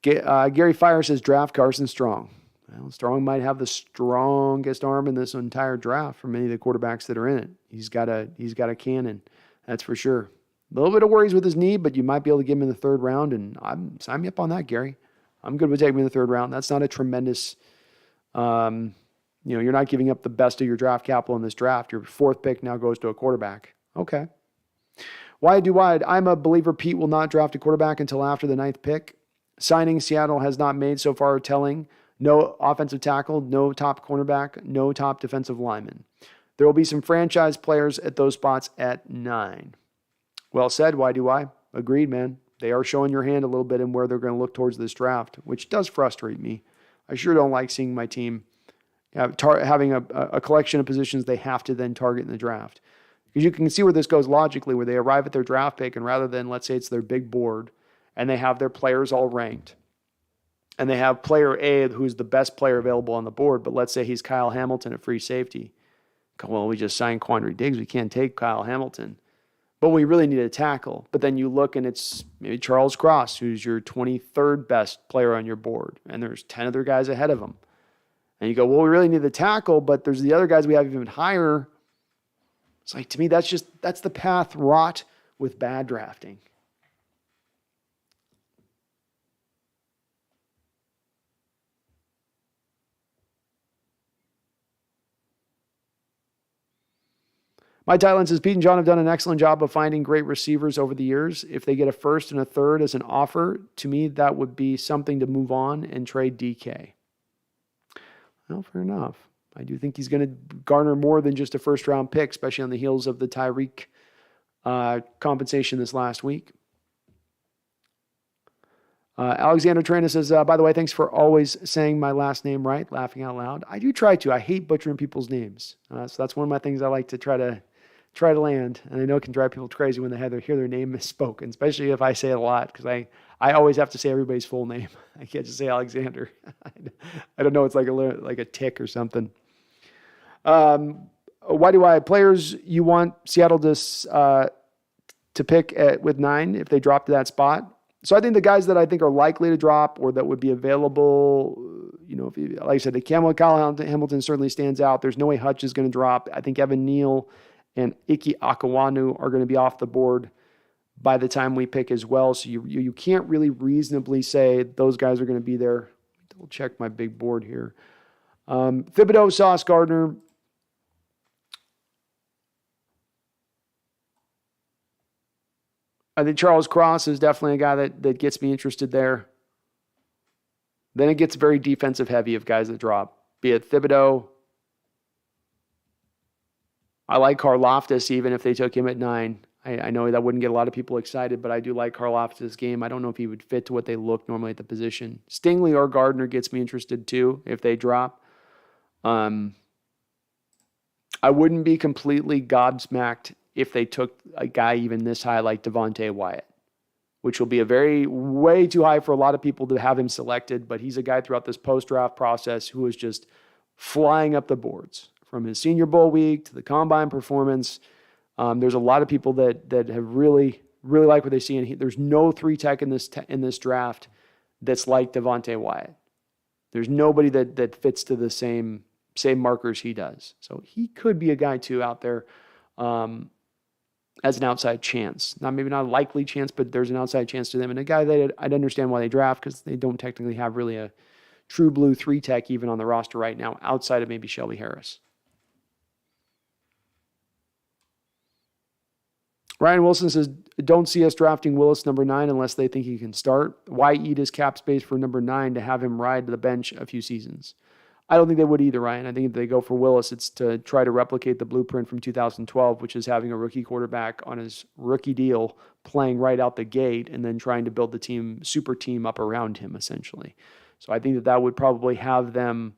Gary Fire says draft Carson Strong. Well, Strong might have the strongest arm in this entire draft from any of the quarterbacks that are in it. He's got a cannon, that's for sure. A little bit of worries with his knee, but you might be able to get him in the 3rd round, and sign me up on that, Gary. I'm good with taking him in the 3rd round. That's not a tremendous You're not giving up the best of your draft capital in this draft. Your fourth pick now goes to a quarterback. Okay. Wide do wide. I'm a believer Pete will not draft a quarterback until after the 9th pick. Signing Seattle has not made so far telling. No offensive tackle, no top cornerback, no top defensive lineman. There will be some franchise players at those spots at 9. Well said, why do I? Agreed, man. They are showing your hand a little bit in where they're going to look towards this draft, which does frustrate me. I sure don't like seeing my team having a collection of positions they have to then target in the draft. Because you can see where this goes logically, where they arrive at their draft pick, and rather than, let's say it's their big board, and they have their players all ranked, and they have player A, who's the best player available on the board, but let's say he's Kyle Hamilton at free safety. Well, we just signed Quandre Diggs. We can't take Kyle Hamilton. But we really need a tackle. But then you look, and it's maybe Charles Cross, who's your 23rd best player on your board, and there's 10 other guys ahead of him. And you go, well, we really need the tackle, but there's the other guys we have even higher. It's like, to me, that's the path wrought with bad drafting. My Thailand says, Pete and John have done an excellent job of finding great receivers over the years. If they get a first and a third as an offer, to me, that would be something to move on and trade DK. Well, fair enough. I do think he's going to garner more than just a first-round pick, especially on the heels of the Tyreek compensation this last week. Alexander Trina says, by the way, thanks for always saying my last name right, laughing out loud. I do try to. I hate butchering people's names. So that's one of my things I like to try to land. And I know it can drive people crazy when they hear their name misspoken, especially if I say it a lot, because I always have to say everybody's full name. I can't just say Alexander. I don't know. It's like a tick or something. Why do I players you want Seattle to pick with 9 if they drop to that spot? So I think the guys that I think are likely to drop or that would be available, like I said, the Kyle Hamilton certainly stands out. There's no way Hutch is going to drop. I think Evan Neal and Ike Akawanu are going to be off the board by the time we pick as well. So you can't really reasonably say those guys are going to be there. Double check my big board here. Thibodeau, Sauce Gardner. I think Charles Cross is definitely a guy that gets me interested there. Then it gets very defensive heavy of guys that drop, be it Thibodeau. I like Karlaftis even if they took him at 9. I know that wouldn't get a lot of people excited, but I do like Karlaftis' game. I don't know if he would fit to what they look normally at the position. Stingley or Gardner gets me interested too if they drop. I wouldn't be completely gobsmacked if they took a guy even this high like Devontae Wyatt, which will be way too high for a lot of people to have him selected, but he's a guy throughout this post-draft process who is just flying up the boards from his Senior Bowl week to the combine performance. There's a lot of people that have really, really like what they see, and there's no 3-tech in this draft that's like Devontae Wyatt. There's nobody that fits to the same markers he does. So he could be a guy too out there as an outside chance. Maybe not a likely chance, but there's an outside chance to them. And a guy that I'd understand why they draft because they don't technically have really a true blue 3-tech even on the roster right now outside of maybe Shelby Harris. Ryan Wilson says, don't see us drafting Willis number 9 unless they think he can start. Why eat his cap space for number 9 to have him ride the bench a few seasons? I don't think they would either, Ryan. I think if they go for Willis, it's to try to replicate the blueprint from 2012, which is having a rookie quarterback on his rookie deal playing right out the gate and then trying to build the super team up around him, essentially. So I think that would probably have them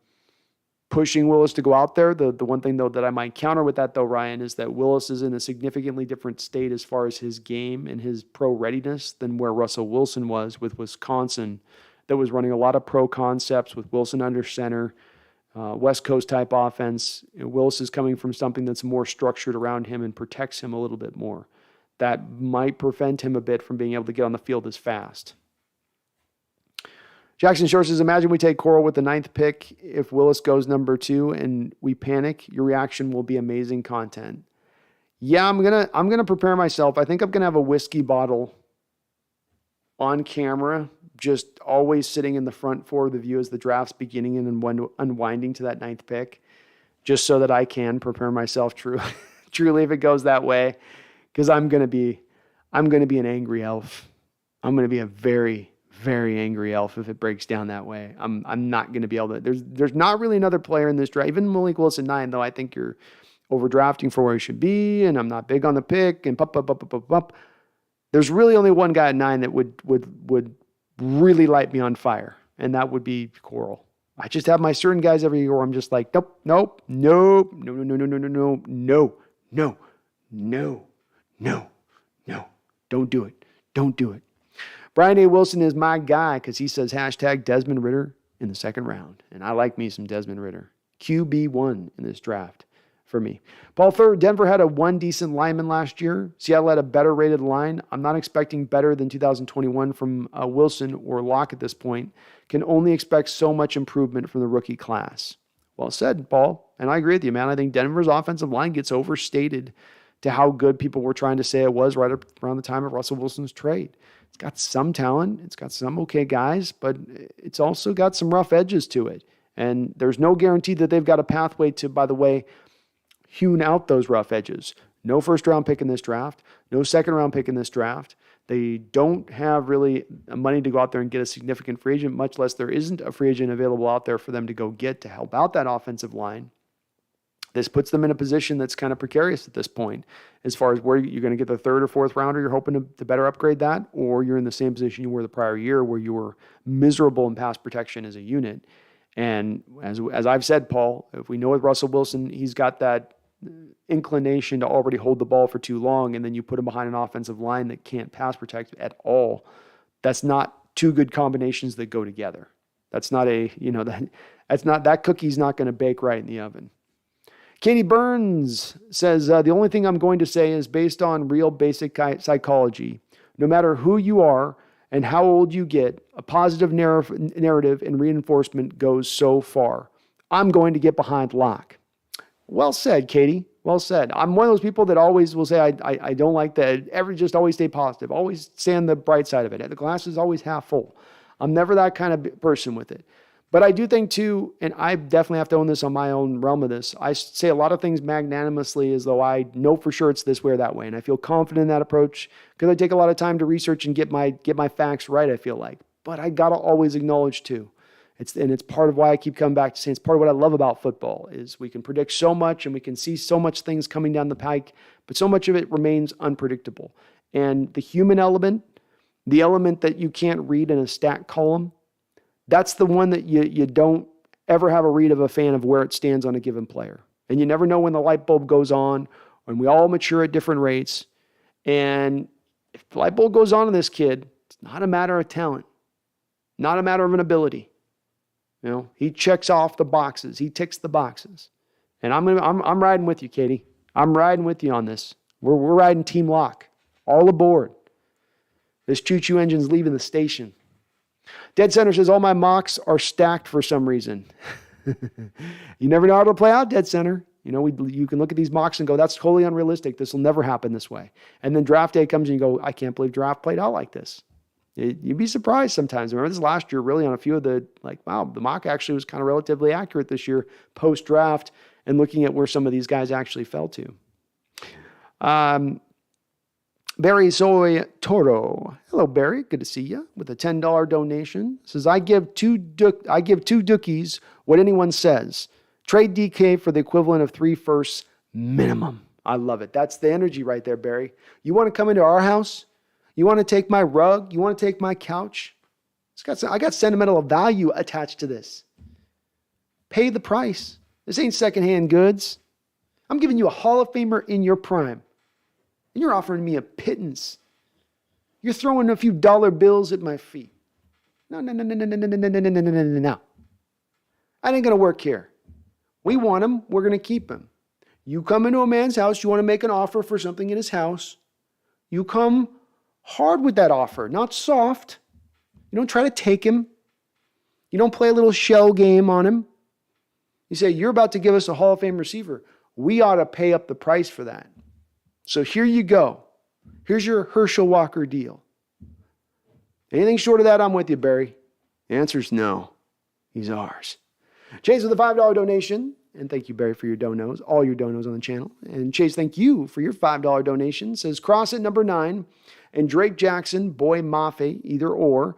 pushing Willis to go out there. The one thing, though, that I might counter with that, though, Ryan, is that Willis is in a significantly different state as far as his game and his pro readiness than where Russell Wilson was with Wisconsin, that was running a lot of pro concepts with Wilson under center, West Coast type offense. Willis is coming from something that's more structured around him and protects him a little bit more. That might prevent him a bit from being able to get on the field as fast. Jackson Shore says, imagine we take Coral with the 9th pick. If Willis goes number 2 and we panic, your reaction will be amazing content. Yeah, I'm gonna prepare myself. I think I'm gonna have a whiskey bottle on camera, just always sitting in the front for the view as the draft's beginning and unwinding to that 9th pick, just so that I can prepare myself truly if it goes that way, because I'm going to be an angry elf. I'm going to be a very, very angry elf if it breaks down that way. I'm not going to be able to. There's not really another player in this draft. Even Malik Wilson 9, though, I think you're overdrafting for where he should be, and I'm not big on the pick. And there's really only one guy at 9 that would really light me on fire, and that would be Coral. I just have my certain guys every year where I'm just like, nope, no, don't do it. Brian A. Wilson is my guy because he says hashtag Desmond Ridder in the 2nd round, and I like me some Desmond Ridder. QB1 in this draft for me. Paul Third, Denver had one decent lineman last year. Seattle had a better rated line. I'm not expecting better than 2021 from Wilson or Locke at this point. Can only expect so much improvement from the rookie class. Well said, Paul. And I agree with you, man. I think Denver's offensive line gets overstated to how good people were trying to say it was right around the time of Russell Wilson's trade. It's got some talent. It's got some okay guys, but it's also got some rough edges to it. And there's no guarantee that they've got a pathway to, by the way, hewn out those rough edges. No 1st-round pick in this draft. No 2nd-round pick in this draft. They don't have really money to go out there and get a significant free agent, much less there isn't a free agent available out there for them to go get to help out that offensive line. This puts them in a position that's kind of precarious at this point as far as where you're going to get the 3rd or 4th rounder. You're hoping to better upgrade that, or you're in the same position you were the prior year where you were miserable in pass protection as a unit. And as I've said, Paul, if we know with Russell Wilson, he's got that inclination to already hold the ball for too long, and then you put him behind an offensive line that can't pass protect at all. That's not two good combinations that go together. That's not that cookie's not going to bake right in the oven. Katie Burns says, the only thing I'm going to say is based on real basic psychology. No matter who you are and how old you get, a positive narrative and reinforcement goes so far. I'm going to get behind Locke. Well said, Katie. Well said. I'm one of those people that always will say I don't like that. Just always stay positive. Always stay on the bright side of it. The glass is always half full. I'm never that kind of person with it. But I do think too, and I definitely have to own this on my own realm of this, I say a lot of things magnanimously as though I know for sure it's this way or that way. And I feel confident in that approach because I take a lot of time to research and get my facts right, I feel like. But I got to always acknowledge too. It's part of why I keep coming back to saying it's part of what I love about football is we can predict so much and we can see so much things coming down the pike, but so much of it remains unpredictable. And the human element, the element that you can't read in a stat column, that's the one that you don't ever have a read of a fan of where it stands on a given player. And you never know when the light bulb goes on, when we all mature at different rates. And if the light bulb goes on in this kid, it's not a matter of talent, not a matter of an ability. You know, he checks off the boxes. He ticks the boxes. And I'm riding with you, Katie. I'm riding with you on this. We're riding Team Lock. All aboard. This choo-choo engine's leaving the station. Dead Center says, all my mocks are stacked for some reason. You never know how it'll play out, Dead Center. You know, you can look at these mocks and go, that's totally unrealistic. This will never happen this way. And then draft day comes and you go, I can't believe draft played out like this. You'd be surprised sometimes. I remember this last year, really on a few of the, wow, the mock actually was kind of relatively accurate this year post-draft and looking at where some of these guys actually fell to. Barry Soy Toro. Hello, Barry. Good to see you. With a $10 donation. Says, I give two dookies what anyone says. Trade DK for the equivalent of 3 firsts minimum. I love it. That's the energy right there, Barry. You want to come into our house? You want to take my rug? You want to take my couch? I got sentimental value attached to this. Pay the price. This ain't secondhand goods. I'm giving you a Hall of Famer in your prime. And you're offering me a pittance. You're throwing a few dollar bills at my feet. No. That ain't going to work here. We want him. We're going to keep him. You come into a man's house. You want to make an offer for something in his house. You come hard with that offer, not soft. You don't try to take him. You don't play a little shell game on him. You say, you're about to give us a Hall of Fame receiver. We ought to pay up the price for that. So here you go. Here's your Herschel Walker deal. Anything short of that, I'm with you, Barry. The answer is no. He's ours. Chase with a $5 donation. And thank you, Barry, for your donos, all your donos on the channel. And Chase, thank you for your $5 donation. Says Cross at number 9 and Drake Jackson, Boy Mafe, either or,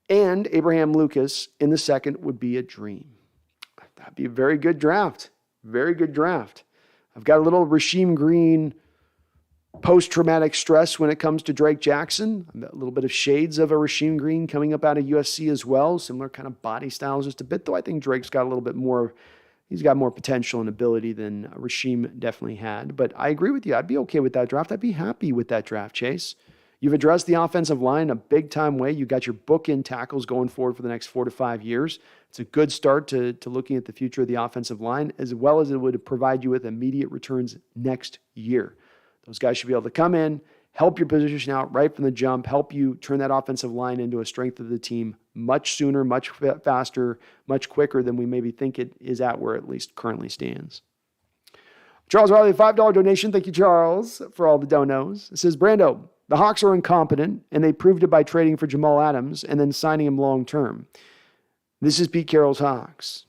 and Abraham Lucas in the second would be a dream. That'd be a very good draft. Very good draft. I've got a little Rasheem Green post-traumatic stress when it comes to Drake Jackson. A little bit of shades of a Rasheem Green coming up out of USC as well. Similar kind of body styles just a bit, though I think Drake's got a little bit more. He's got more potential and ability than Rasheem definitely had. But I agree with you. I'd be okay with that draft. I'd be happy with that draft, Chase. You've addressed the offensive line in a big-time way. You got your bookend tackles going forward for the next 4 to 5 years. It's a good start to looking at the future of the offensive line, as well as it would provide you with immediate returns next year. Those guys should be able to come in, help your position out right from the jump, help you turn that offensive line into a strength of the team much sooner, much faster, much quicker than we maybe think it is at where it at least currently stands. Charles Riley, $5 donation. Thank you, Charles, for all the donos. It says, Brando, the Hawks are incompetent, and they proved it by trading for Jamal Adams and then signing him long-term. This is Pete Carroll's Hawks.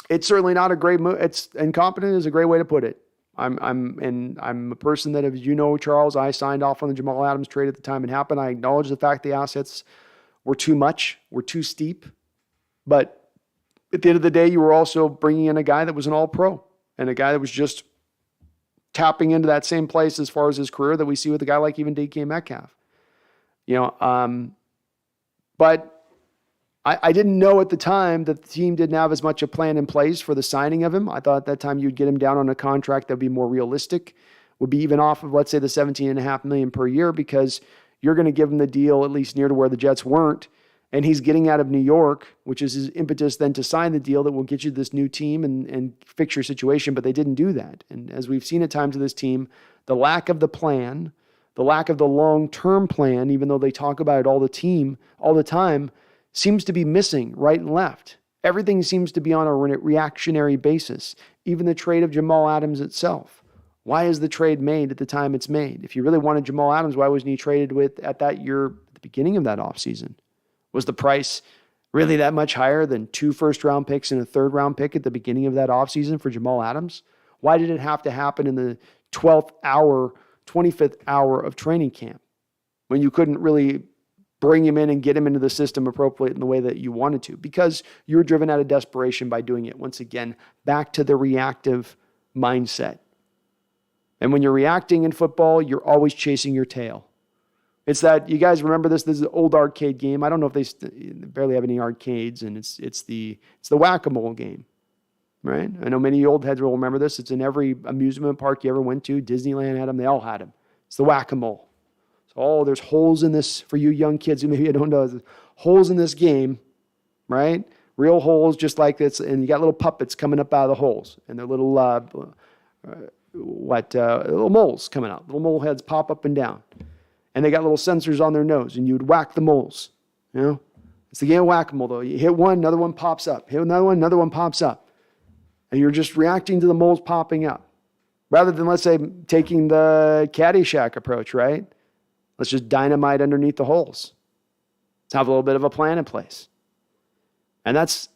It's certainly not a great move. It's incompetent is a great way to put it. I'm a person that, as you know, Charles, I signed off on the Jamal Adams trade at the time it happened. I acknowledge the fact the assets were too much, were too steep. But at the end of the day, you were also bringing in a guy that was an all-pro and a guy that was just tapping into that same place as far as his career that we see with a guy like even DK Metcalf. But I didn't know at the time that the team didn't have as much a plan in place for the signing of him. I thought at that time you'd get him down on a contract that would be more realistic, would be even off of, let's say, the $17.5 million per year, because you're going to give him the deal at least near to where the Jets weren't. And he's getting out of New York, which is his impetus then to sign the deal that will get you this new team and fix your situation. But they didn't do that. And as we've seen at times with this team, the lack of the plan, the lack of the long-term plan, even though they talk about it all the time, seems to be missing right and left. Everything seems to be on a reactionary basis. Even the trade of Jamal Adams itself. Why is the trade made at the time it's made? If you really wanted Jamal Adams, why wasn't he traded at the beginning of that offseason? Was the price really that much higher than 2 first-round picks and a third-round pick at the beginning of that offseason for Jamal Adams? Why did it have to happen in the 12th hour, 25th hour of training camp when you couldn't really bring him in and get him into the system appropriately in the way that you wanted to? Because you were driven out of desperation by doing it. Once again, back to the reactive mindset. And when you're reacting in football, you're always chasing your tail. It's that, you guys remember this is an old arcade game. I don't know if they barely have any arcades, and it's the whack-a-mole game, right? I know many old heads will remember this. It's in every amusement park you ever went to. Disneyland had them. They all had them. It's the whack-a-mole. So, there's holes in this for you young kids who maybe don't know. There's holes in this game, right? Real holes just like this, and you got little puppets coming up out of the holes, and they're little little moles coming out. Little mole heads pop up and down, and they got little sensors on their nose, and you would whack the moles. It's the game of whack-a-mole, though. You hit one, another one pops up. Hit another one pops up, and you're just reacting to the moles popping up, rather than, let's say, taking the Caddyshack approach, right? Let's just dynamite underneath the holes. Let's have a little bit of a plan in place. And that's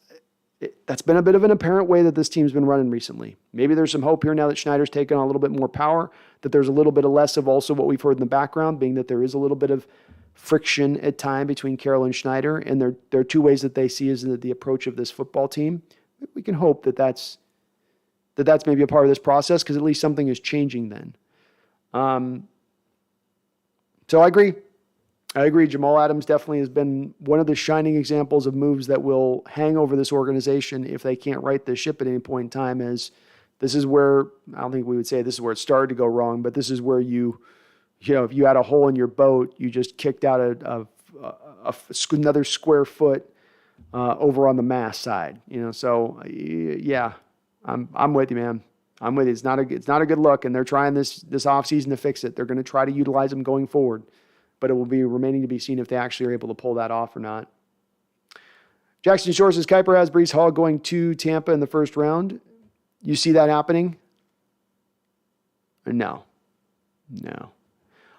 been a bit of an apparent way that this team's been running recently. Maybe there's some hope here now that Schneider's taken on a little bit more power, that there's a little bit of less of also what we've heard in the background, being that there is a little bit of friction at time between Carroll and Schneider. And there are two ways that they see is the approach of this football team. We can hope that's maybe a part of this process, because at least something is changing then. So I agree. Jamal Adams definitely has been one of the shining examples of moves that will hang over this organization if they can't right the ship at any point in time. As this is where, I don't think we would say this is where it started to go wrong, but this is where if you had a hole in your boat, you just kicked out another square foot over on the mast side. So yeah, I'm with you, man. I'm with you. It's not a good look, and they're trying this offseason to fix it. They're going to try to utilize them going forward, but it will be remaining to be seen if they actually are able to pull that off or not. Jackson Shore says Kuiper has Breece Hall going to Tampa in the first round. You see that happening? No.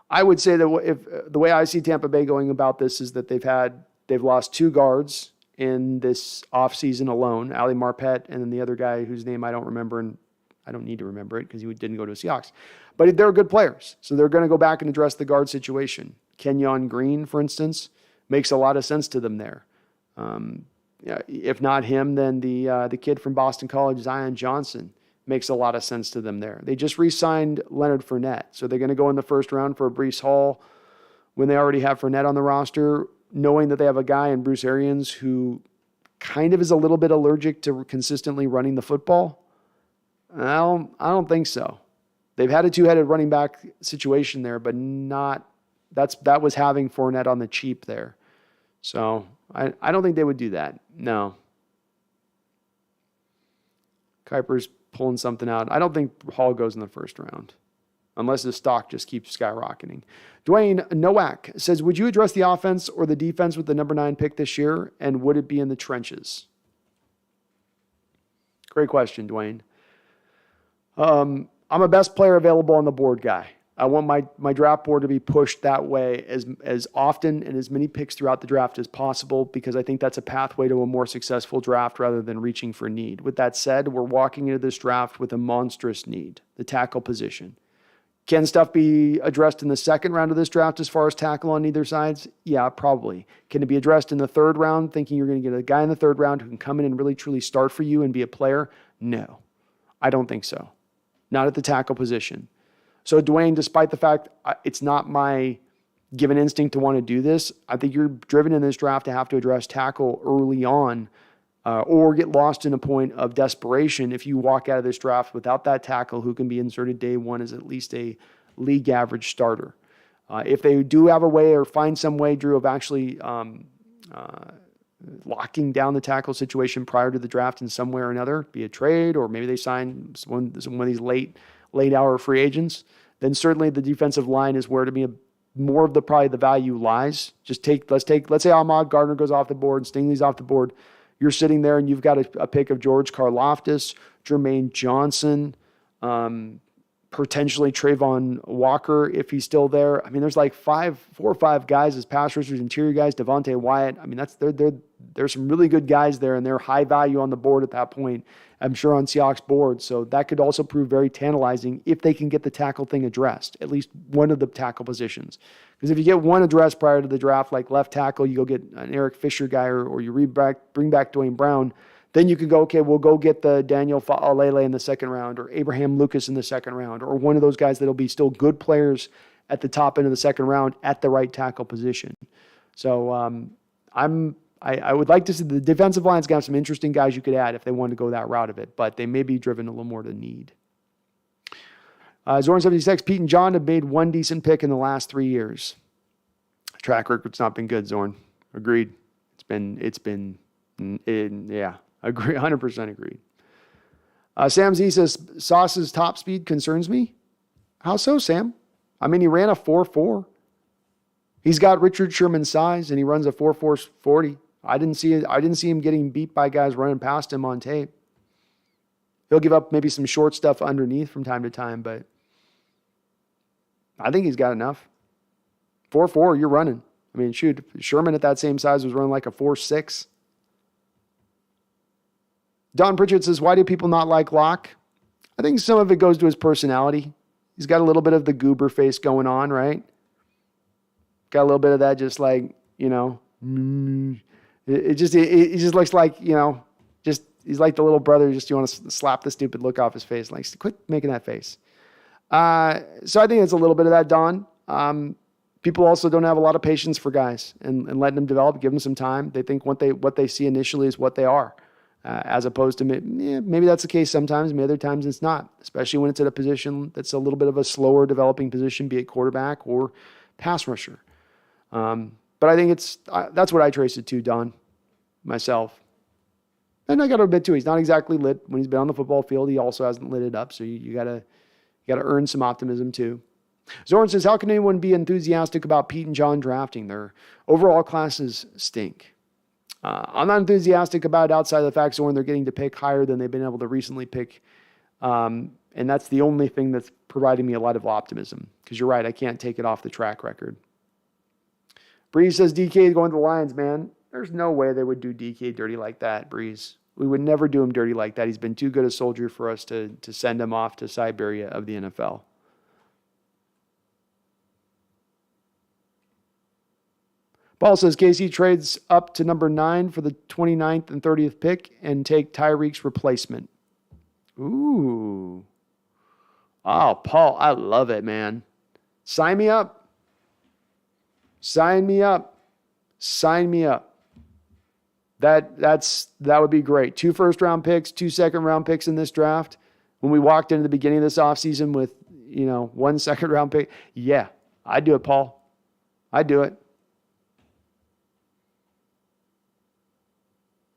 I would say that if the way I see Tampa Bay going about this is that they've lost 2 guards in this offseason alone, Ali Marpet, and then the other guy whose name I don't remember, and I don't need to remember it because he didn't go to the Seahawks. But they're good players, so they're going to go back and address the guard situation. Kenyon Green, for instance, makes a lot of sense to them there. If not him, then the kid from Boston College, Zion Johnson, makes a lot of sense to them there. They just re-signed Leonard Fournette, so they're going to go in the first round for Breece Hall when they already have Fournette on the roster, knowing that they have a guy in Bruce Arians who kind of is a little bit allergic to consistently running the football. I don't think so. They've had a 2-headed running back situation there, but that was having Fournette on the cheap there. So I don't think they would do that. No. Kuiper's pulling something out. I don't think Hall goes in the first round unless his stock just keeps skyrocketing. Dwayne Nowak says, would you address the offense or the defense with the number 9 pick this year, and would it be in the trenches? Great question, Dwayne. I'm a best player available on the board guy. I want my draft board to be pushed that way as often and as many picks throughout the draft as possible, because I think that's a pathway to a more successful draft rather than reaching for need. With that said, we're walking into this draft with a monstrous need, the tackle position. Can stuff be addressed in the second round of this draft as far as tackle on either sides? Yeah, probably. Can it be addressed in the third round, thinking you're going to get a guy in the third round who can come in and really truly start for you and be a player? No, I don't think so. Not at the tackle position. So, Dwayne, despite the fact it's not my given instinct to want to do this, I think you're driven in this draft to have to address tackle early on or get lost in a point of desperation if you walk out of this draft without that tackle who can be inserted day one as at least a league average starter. If they do have a way or find some way, Drew, of actually locking down the tackle situation prior to the draft in some way or another, be a trade, or maybe they sign one of these late hour free agents, then certainly the defensive line is where to me more of probably the value lies. Let's say Ahmad Gardner goes off the board and Stingley's off the board. You're sitting there and you've got a pick of George Karlaftis, Jermaine Johnson, potentially Trayvon Walker if he's still there. I mean, there's like 4 or 5 guys as pass rushers, interior guys, Devontae Wyatt. I mean, there's some really good guys there, and they're high value on the board at that point, I'm sure, on Seahawks board. So that could also prove very tantalizing if they can get the tackle thing addressed, at least one of the tackle positions. Because if you get one addressed prior to the draft, like left tackle, you go get an Eric Fisher guy, or you bring back Dwayne Brown, then you can go, okay, we'll go get the Daniel Fa'alele in the second round, or Abraham Lucas in the second round, or one of those guys that'll be still good players at the top end of the second round at the right tackle position. So I would like to see the defensive line's got some interesting guys you could add if they wanted to go that route of it, but they may be driven a little more to need. Zorn76, Pete and John have made one decent pick in the last 3 years. Track record's not been good, Zorn. Agreed. Yeah. Agree, 100% agreed. Sam Z says, Sauce's top speed concerns me. How so, Sam? I mean, he ran a 4.4. He's got Richard Sherman's size, and he runs a 4.4 40. I didn't see him getting beat by guys running past him on tape. He'll give up maybe some short stuff underneath from time to time, but I think he's got enough. 4.4, you're running. I mean, shoot, Sherman at that same size was running like a 4.6. Don Pritchard says, why do people not like Locke? I think some of it goes to his personality. He's got a little bit of the goober face going on, right? Got a little bit of that, just like, you know, he just looks like, you know, just, he's like the little brother, just you want to slap the stupid look off his face. Like, quit making that face. So I think it's a little bit of that, Don. People also don't have a lot of patience for guys and letting them develop, give them some time. They think what they see initially is what they are. As opposed to maybe that's the case sometimes, maybe other times it's not, especially when it's at a position that's a little bit of a slower developing position, be it quarterback or pass rusher. But I think that's what I trace it to, Don, myself. And I got to admit too, he's not exactly lit when he's been on the football field. He also hasn't lit it up, so you gotta earn some optimism too. Zorn says, how can anyone be enthusiastic about Pete and John drafting? Their overall classes stink. I'm not enthusiastic about it outside of the fact, Zorn, they're getting to pick higher than they've been able to recently pick And that's the only thing that's providing me a lot of optimism. Because you're right, I can't take it off the track record. Breeze says DK is going to the Lions, man. There's no way they would do DK dirty like that, Breeze. We would never do him dirty like that. He's been too good a soldier for us to send him off to Siberia of the NFL. Paul says KC trades up to number 9 for the 29th and 30th pick and take Tyreek's replacement. Ooh. Oh, Paul, I love it, man. Sign me up. Sign me up. Sign me up. That would be great. 2 first-round picks, 2 second-round picks in this draft. When we walked into the beginning of this offseason with, 1 second-round pick, yeah, I'd do it, Paul. I'd do it.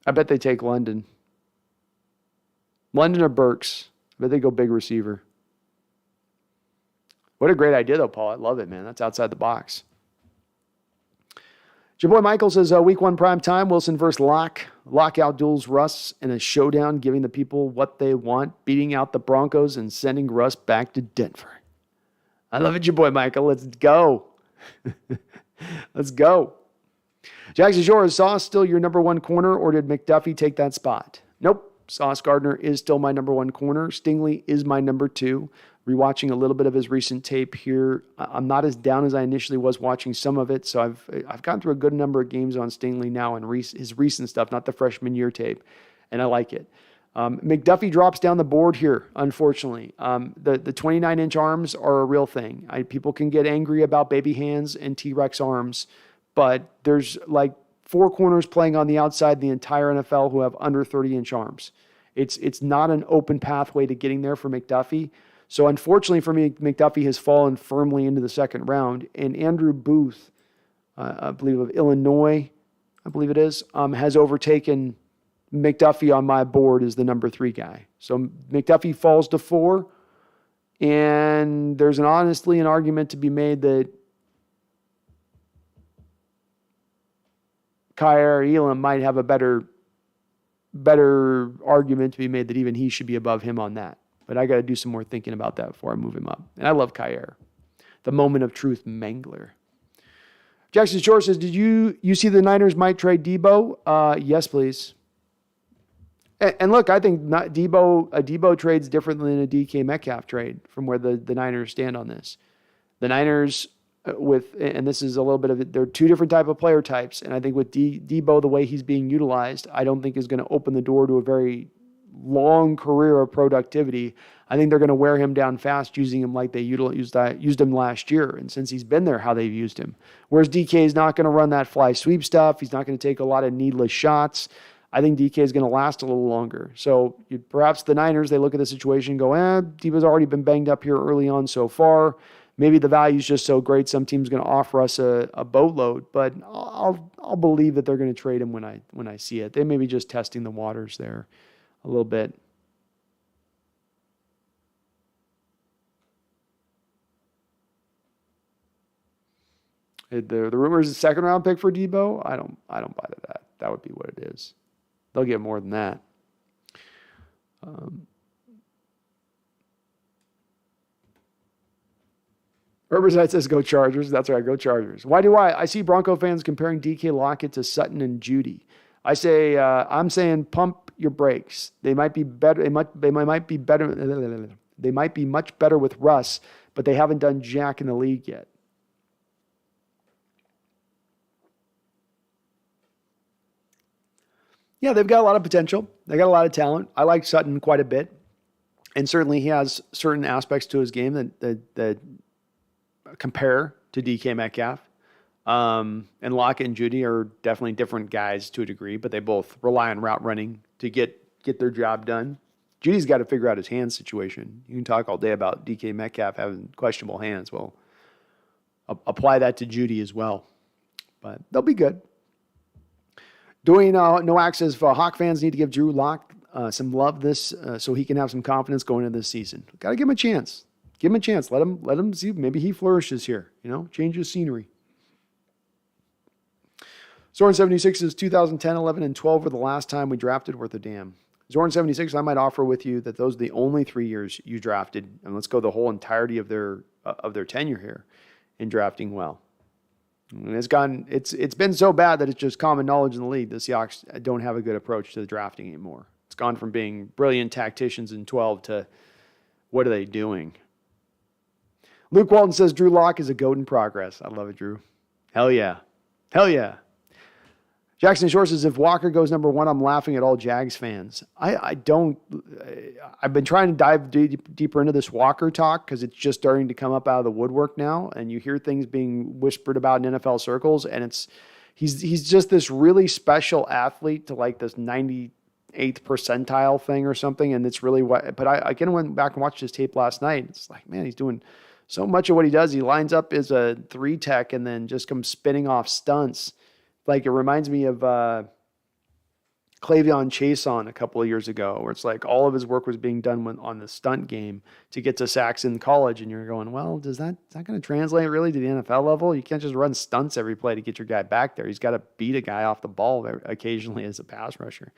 I bet they take London. London or Burks. I bet they go big receiver. What a great idea, though, Paul. I love it, man. That's outside the box. Your boy Michael says, week 1 prime time, Wilson versus Locke. Lockout duels Russ in a showdown, giving the people what they want, beating out the Broncos and sending Russ back to Denver. I love it, your boy Michael. Let's go. Let's go. Jackson Shore, is Sauce still your number 1 corner, or did McDuffie take that spot? Nope. Sauce Gardner is still my number 1 corner. Stingley is my number 2. Rewatching a little bit of his recent tape here, I'm not as down as I initially was watching some of it. So I've gone through a good number of games on Stingley now and his recent stuff, not the freshman year tape, and I like it. McDuffie drops down the board here, unfortunately. The 29-inch arms are a real thing. People can get angry about baby hands and T-Rex arms, but there's like 4 corners playing on the outside the entire NFL who have under 30-inch arms. It's not an open pathway to getting there for McDuffie. So unfortunately for me, McDuffie has fallen firmly into the second round. And Andrew Booth, I believe of Illinois, I believe it is, has overtaken McDuffie on my board as the number 3 guy. So McDuffie falls to 4. And there's honestly an argument to be made that Kyer Elam might have a better argument to be made that even he should be above him on that. But I got to do some more thinking about that before I move him up. And I love Kyer. The moment of truth mangler. Jackson Shore says, did you see the Niners might trade Debo? Yes, please. And look, I think a Debo trade's different than a DK Metcalf trade from where the Niners stand on this. The Niners and this is a little bit of it, they're 2 different type of player types. And I think with Debo, the way he's being utilized, I don't think is going to open the door to a very long career of productivity. I think they're going to wear him down fast using him like they used him last year. And since he's been there, how they've used him. Whereas DK is not going to run that fly sweep stuff. He's not going to take a lot of needless shots. I think DK is going to last a little longer. So perhaps the Niners, they look at the situation and go, Debo's already been banged up here early on so far. Maybe the value is just so great, some team's going to offer us a boatload. But I'll believe that they're going to trade him when I see it. They may be just testing the waters there a little bit. The rumor is a 2nd round pick for Debo. I don't buy that. That would be what it is. They'll get more than that. Herbicide says go Chargers. That's right, go Chargers. Why do I see Bronco fans comparing DK Lockett to Sutton and Judy? I'm saying pump your brakes. They might be better. They might be better. They might be much better with Russ, but they haven't done jack in the league yet. Yeah, they've got a lot of potential. They got a lot of talent. I like Sutton quite a bit, and certainly he has certain aspects to his game that compare to DK Metcalf. And Lockett and Judy are definitely different guys to a degree, but they both rely on route running to get their job done. Judy's got to figure out his hand situation. You can talk all day about DK Metcalf having questionable hands. Well, apply that to Judy as well. But they'll be good. Doing Noack says, Hawk fans need to give Drew Lock some love so he can have some confidence going into this season. Got to give him a chance. Give him a chance. Let him see. Maybe he flourishes here. Change his scenery. Soren 76 says 2010, 11, and 12 were the last time we drafted worth a damn. Zorn 76, I might offer with you that those are the only 3 years you drafted, and let's go the whole entirety of their tenure here in drafting well. And it's been so bad that it's just common knowledge in the league. The Seahawks don't have a good approach to the drafting anymore. It's gone from being brilliant tacticians in 12 to what are they doing? Luke Walton says Drew Lock is a GOAT in progress. I love it, Drew. Hell yeah. Hell yeah. Jackson Shore says, if Walker goes number 1, I'm laughing at all Jags fans. I've been trying to dive deeper into this Walker talk because it's just starting to come up out of the woodwork now, and you hear things being whispered about in NFL circles, and he's just this really special athlete to like this 98th percentile thing or something, and it's really what. But I again went back and watched his tape last night. It's like, man, he's doing so much of what he does. He lines up as a 3 tech and then just comes spinning off stunts. Like, it reminds me of Clavion Chason a couple of years ago, where it's like all of his work was being done on the stunt game to get to sacks in college. And you're going, well, is that going to translate really to the NFL level? You can't just run stunts every play to get your guy back there. He's got to beat a guy off the ball occasionally as a pass rusher.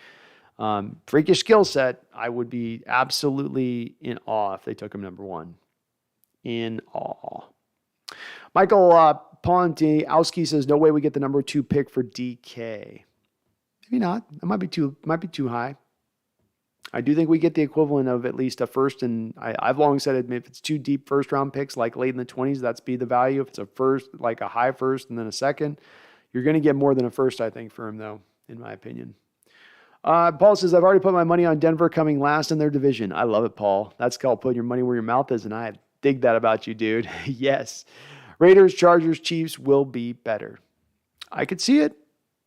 Freakish skill set. I would be absolutely in awe if they took him number 1. In awe. Michael Pontiowski says, no way we get the number 2 pick for DK. Maybe not. That might be too high. I do think we get the equivalent of at least a first, and I've long said if it's 2 deep first-round picks, like late in the 20s, that's be the value. If it's a first, like a high first and then a second, you're going to get more than a first, I think, for him, though, in my opinion. Paul says, I've already put my money on Denver coming last in their division. I love it, Paul. That's called putting your money where your mouth is, and I dig that about you, dude. Yes. Raiders, Chargers, Chiefs will be better. I could see it.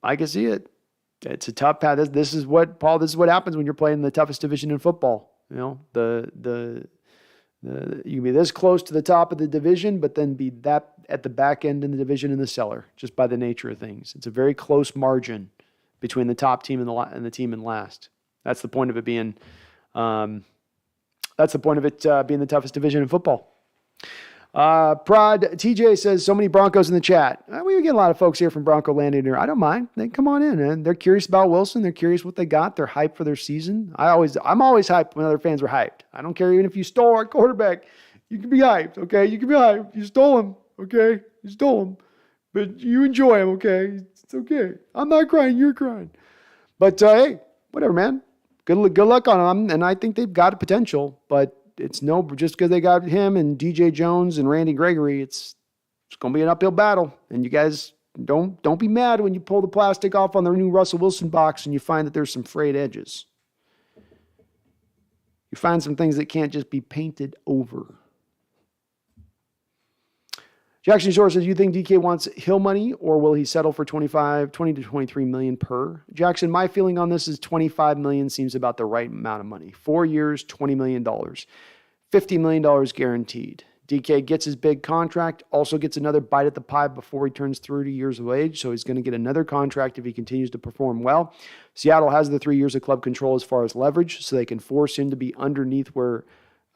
It's a tough path. This is what happens when you're playing the toughest division in football. You know, you can be this close to the top of the division, but then be that at the back end in the division in the cellar, just by the nature of things. It's a very close margin between the top team and the team in last. That's the point of it being. Being the toughest division in football. Prod TJ says, so many Broncos in the chat. We get a lot of folks here from Bronco land in here. I don't mind. They come on in, and they're curious about Wilson. They're curious what they got. They're hyped for their season. I'm always hyped when other fans are hyped. I don't care even if you stole our quarterback. You can be hyped, okay? You can be hyped. You stole him, okay? You stole him. But you enjoy him, okay? It's okay. I'm not crying. You're crying. But, hey, whatever, man. Good luck on them, and I think they've got a potential, but it's just because they got him and DJ Jones and Randy Gregory, it's going to be an uphill battle. And you guys don't be mad when you pull the plastic off on the new Russell Wilson box and you find that there's some frayed edges. You find some things that can't just be painted over. Jackson Shore says, you think DK wants Hill money, or will he settle for 20 to 23 million per? Jackson, my feeling on this is 25 million seems about the right amount of money. 4 years, $20 million. $50 million guaranteed. DK gets his big contract, also gets another bite at the pie before he turns 30 years of age, so he's going to get another contract if he continues to perform well. Seattle has the 3 years of club control as far as leverage, so they can force him to be underneath where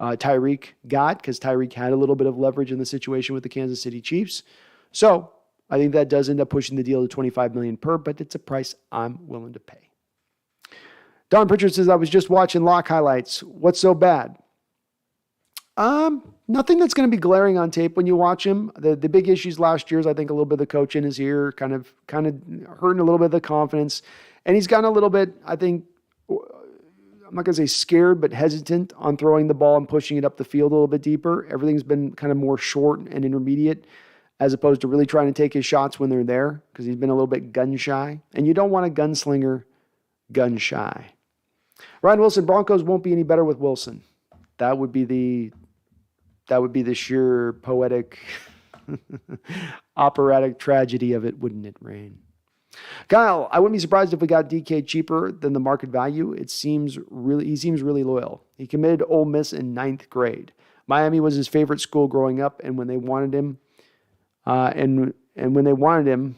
Tyreek got, because Tyreek had a little bit of leverage in the situation with the Kansas City Chiefs. So I think that does end up pushing the deal to $25 million per, but it's a price I'm willing to pay. Don Pritchard says, I was just watching Locke highlights. What's so bad? Nothing that's going to be glaring on tape when you watch him. The big issues last year is, I think, a little bit of the coach in his ear, kind of hurting a little bit of the confidence. And he's gotten a little bit, I think, I'm not going to say scared, but hesitant on throwing the ball and pushing it up the field a little bit deeper. Everything's been kind of more short and intermediate, as opposed to really trying to take his shots when they're there, because he's been a little bit gun shy. And you don't want a gunslinger gun shy. Ryan Wilson, Broncos won't be any better with Wilson. That would be the sheer poetic, operatic tragedy of it, wouldn't it, Rain? Kyle, I wouldn't be surprised if we got DK cheaper than the market value. He seems really loyal. He committed to Ole Miss in 9th grade. Miami was his favorite school growing up, and when they wanted him, and when they wanted him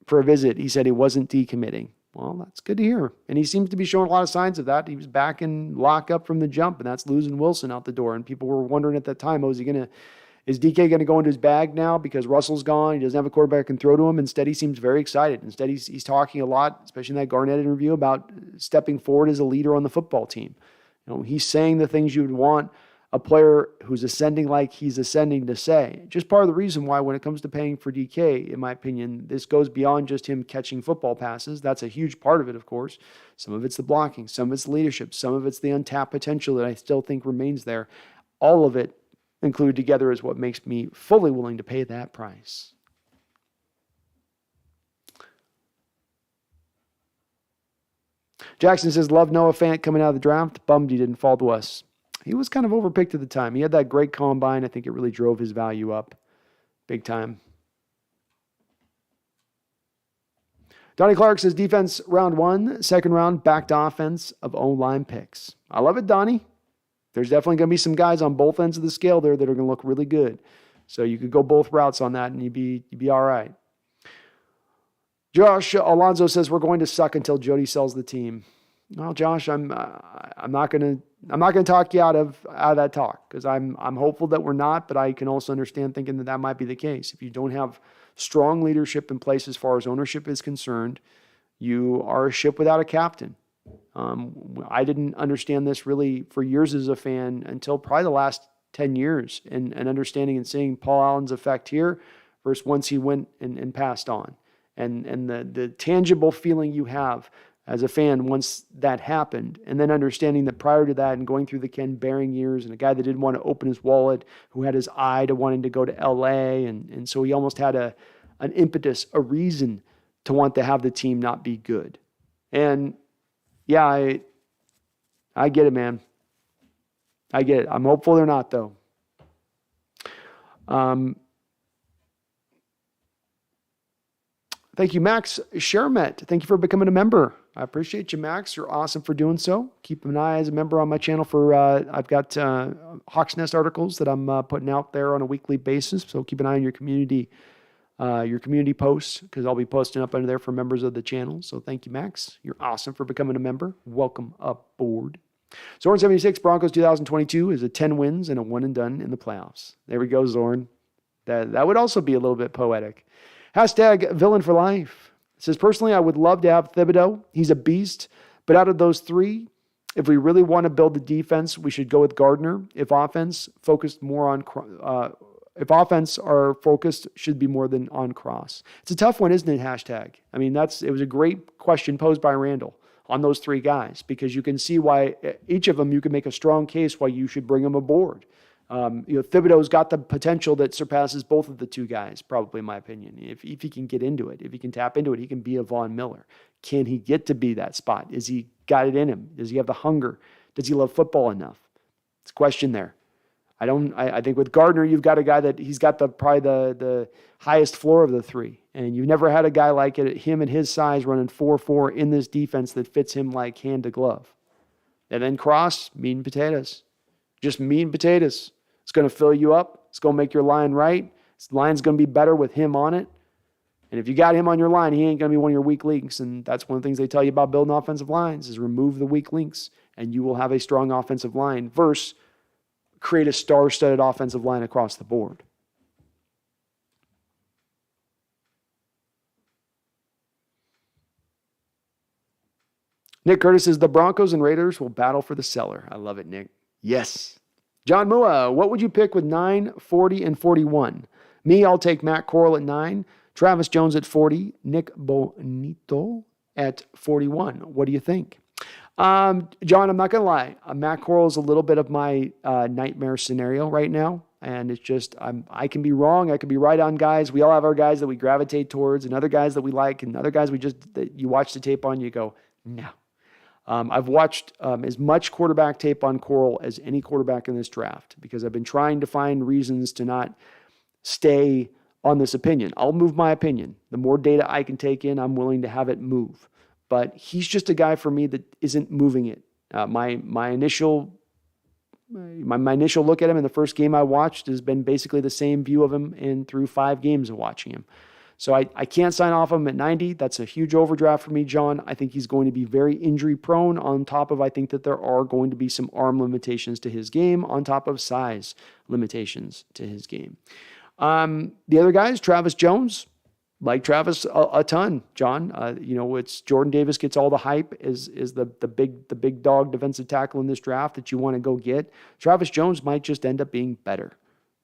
for a visit, he said he wasn't decommitting. Well, that's good to hear. And he seems to be showing a lot of signs of that. He was back in lockup from the jump, and that's losing Wilson out the door. And people were wondering at that time, is he going Is DK going to go into his bag now because Russell's gone? He doesn't have a quarterback can throw to him. Instead, he seems very excited. Instead, he's talking a lot, especially in that Garnett interview, about stepping forward as a leader on the football team. He's saying the things you would want a player who's ascending like he's ascending to say. Just part of the reason why when it comes to paying for DK, in my opinion, this goes beyond just him catching football passes. That's a huge part of it, of course. Some of it's the blocking. Some of it's leadership. Some of it's the untapped potential that I still think remains there. All of it included together is what makes me fully willing to pay that price. Jackson says, love Noah Fant coming out of the draft. Bummed he didn't fall to us. He was kind of overpicked at the time. He had that great combine. I think it really drove his value up big time. Donnie Clark says, defense round 1, second round, backed offense of O-line picks. I love it, Donnie. There's definitely going to be some guys on both ends of the scale there that are going to look really good. So you could go both routes on that and you'd be all right. Josh Alonso says, we're going to suck until Jody sells the team. Well, Josh, I'm not going to talk you out of that talk because I'm hopeful that we're not, but I can also understand thinking that might be the case. If you don't have strong leadership in place as far as ownership is concerned, you are a ship without a captain. I didn't understand this really for years as a fan until probably the last 10 years and understanding and seeing Paul Allen's effect here versus once he went and passed on. And the tangible feeling you have as a fan once that happened, and then understanding that prior to that and going through the Ken Behring years and a guy that didn't want to open his wallet, who had his eye to wanting to go to L.A., and so he almost had an impetus, a reason to want to have the team not be good. And yeah, I get it, man. I get it. I'm hopeful they're not, though. Thank you, Max Shermet. Thank you for becoming a member. I appreciate you, Max. You're awesome for doing so. Keep an eye as a member on my channel for, I've got Hawks Nest articles that I'm putting out there on a weekly basis. So keep an eye on your community posts because I'll be posting up under there for members of the channel. So thank you, Max. You're awesome for becoming a member. Welcome aboard. Zorn 76 Broncos 2022 is a 10 wins and a one and done in the playoffs. There we go, Zorn. That would also be a little bit poetic. Hashtag villain for life. It says, personally, I would love to have Thibodeau. He's a beast. But out of those three, if we really want to build the defense, we should go with Gardner. If offense are focused, should be more than on Cross. It's a tough one, isn't it? Hashtag. I mean, it was a great question posed by Randall on those three guys because you can see why each of them you can make a strong case why you should bring them aboard. Thibodeau's got the potential that surpasses both of the two guys, probably in my opinion. If he can get into it, if he can tap into it, he can be a Von Miller. Can he get to be that spot? Is he got it in him? Does he have the hunger? Does he love football enough? It's a question there. I think with Gardner, you've got a guy that he's got probably the highest floor of the three. And you've never had a guy like him and his size running 4-4 in this defense that fits him like hand to glove. And then Cross, meat and potatoes. Just meat and potatoes. It's going to fill you up. It's going to make your line right. The line's going to be better with him on it. And if you got him on your line, he ain't going to be one of your weak links. And that's one of the things they tell you about building offensive lines is remove the weak links, and you will have a strong offensive line versus create a star-studded offensive line across the board. Nick Curtis says, the Broncos and Raiders will battle for the cellar. I love it, Nick. Yes. John Mua, what would you pick with 9, 40, and 41? Me, I'll take Matt Corral at 9, Travis Jones at 40, Nick Bonito at 41. What do you think? John, I'm not going to lie. Matt Corral is a little bit of my nightmare scenario right now. And it's just, I can be wrong. I can be right on guys. We all have our guys that we gravitate towards and other guys that we like and other guys that you watch the tape on, you go, no. I've watched as much quarterback tape on Corral as any quarterback in this draft because I've been trying to find reasons to not stay on this opinion. I'll move my opinion. The more data I can take in, I'm willing to have it move. But he's just a guy for me that isn't moving it. My initial look at him in the first game I watched has been basically the same view of him through 5 games of watching him. So I can't sign off him at 90. That's a huge overdraft for me, John. I think he's going to be very injury prone, on top of I think that there are going to be some arm limitations to his game, on top of size limitations to his game. The other guys, Travis Jones, like Travis a ton, John. It's Jordan Davis gets all the hype is the big dog defensive tackle in this draft that you want to go get. Travis Jones might just end up being better.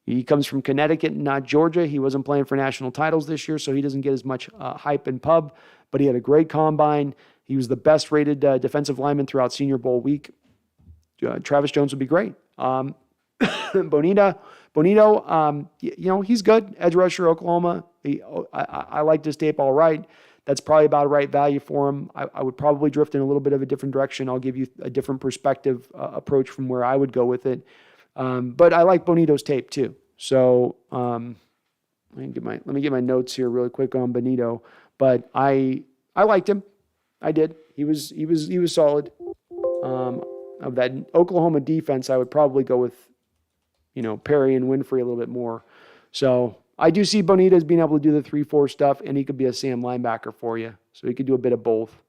He comes from Connecticut, not Georgia. He wasn't playing for national titles this year, so he doesn't get as much hype and pub, but he had a great combine. He was the best rated defensive lineman throughout Senior Bowl week. Travis Jones would be great. Bonito, he's good. Edge rusher, Oklahoma. I liked his tape all right. That's probably about a right value for him. I would probably drift in a little bit of a different direction. I'll give you a different perspective approach from where I would go with it. But I like Bonito's tape too. So let me get my notes here really quick on Bonito. But I liked him. I did. He was solid. Of that Oklahoma defense, I would probably go with Perry and Winfrey a little bit more. So I do see Bonito as being able to do the 3-4 stuff, and he could be a Sam linebacker for you. So he could do a bit of both.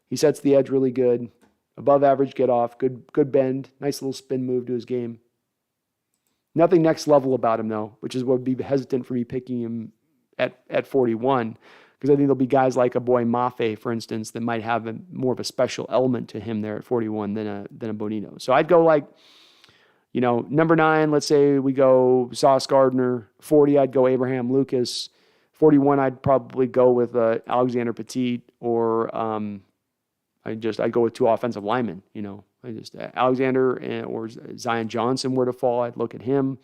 He sets the edge really good. Above average get off. Good bend. Nice little spin move to his game. Nothing next level about him, though, which is what would be hesitant for me picking him at 41. Because I think there'll be guys like a boy Mafe, for instance, that might have more of a special element to him there at 41 than a Bonito. So I'd go like, number 9, let's say we go Sauce Gardner. 40, I'd go Abraham Lucas. 41, I'd probably go with Alexander Petit, or I'd go with 2 offensive linemen. Alexander or Zion Johnson were to fall, I'd look at him.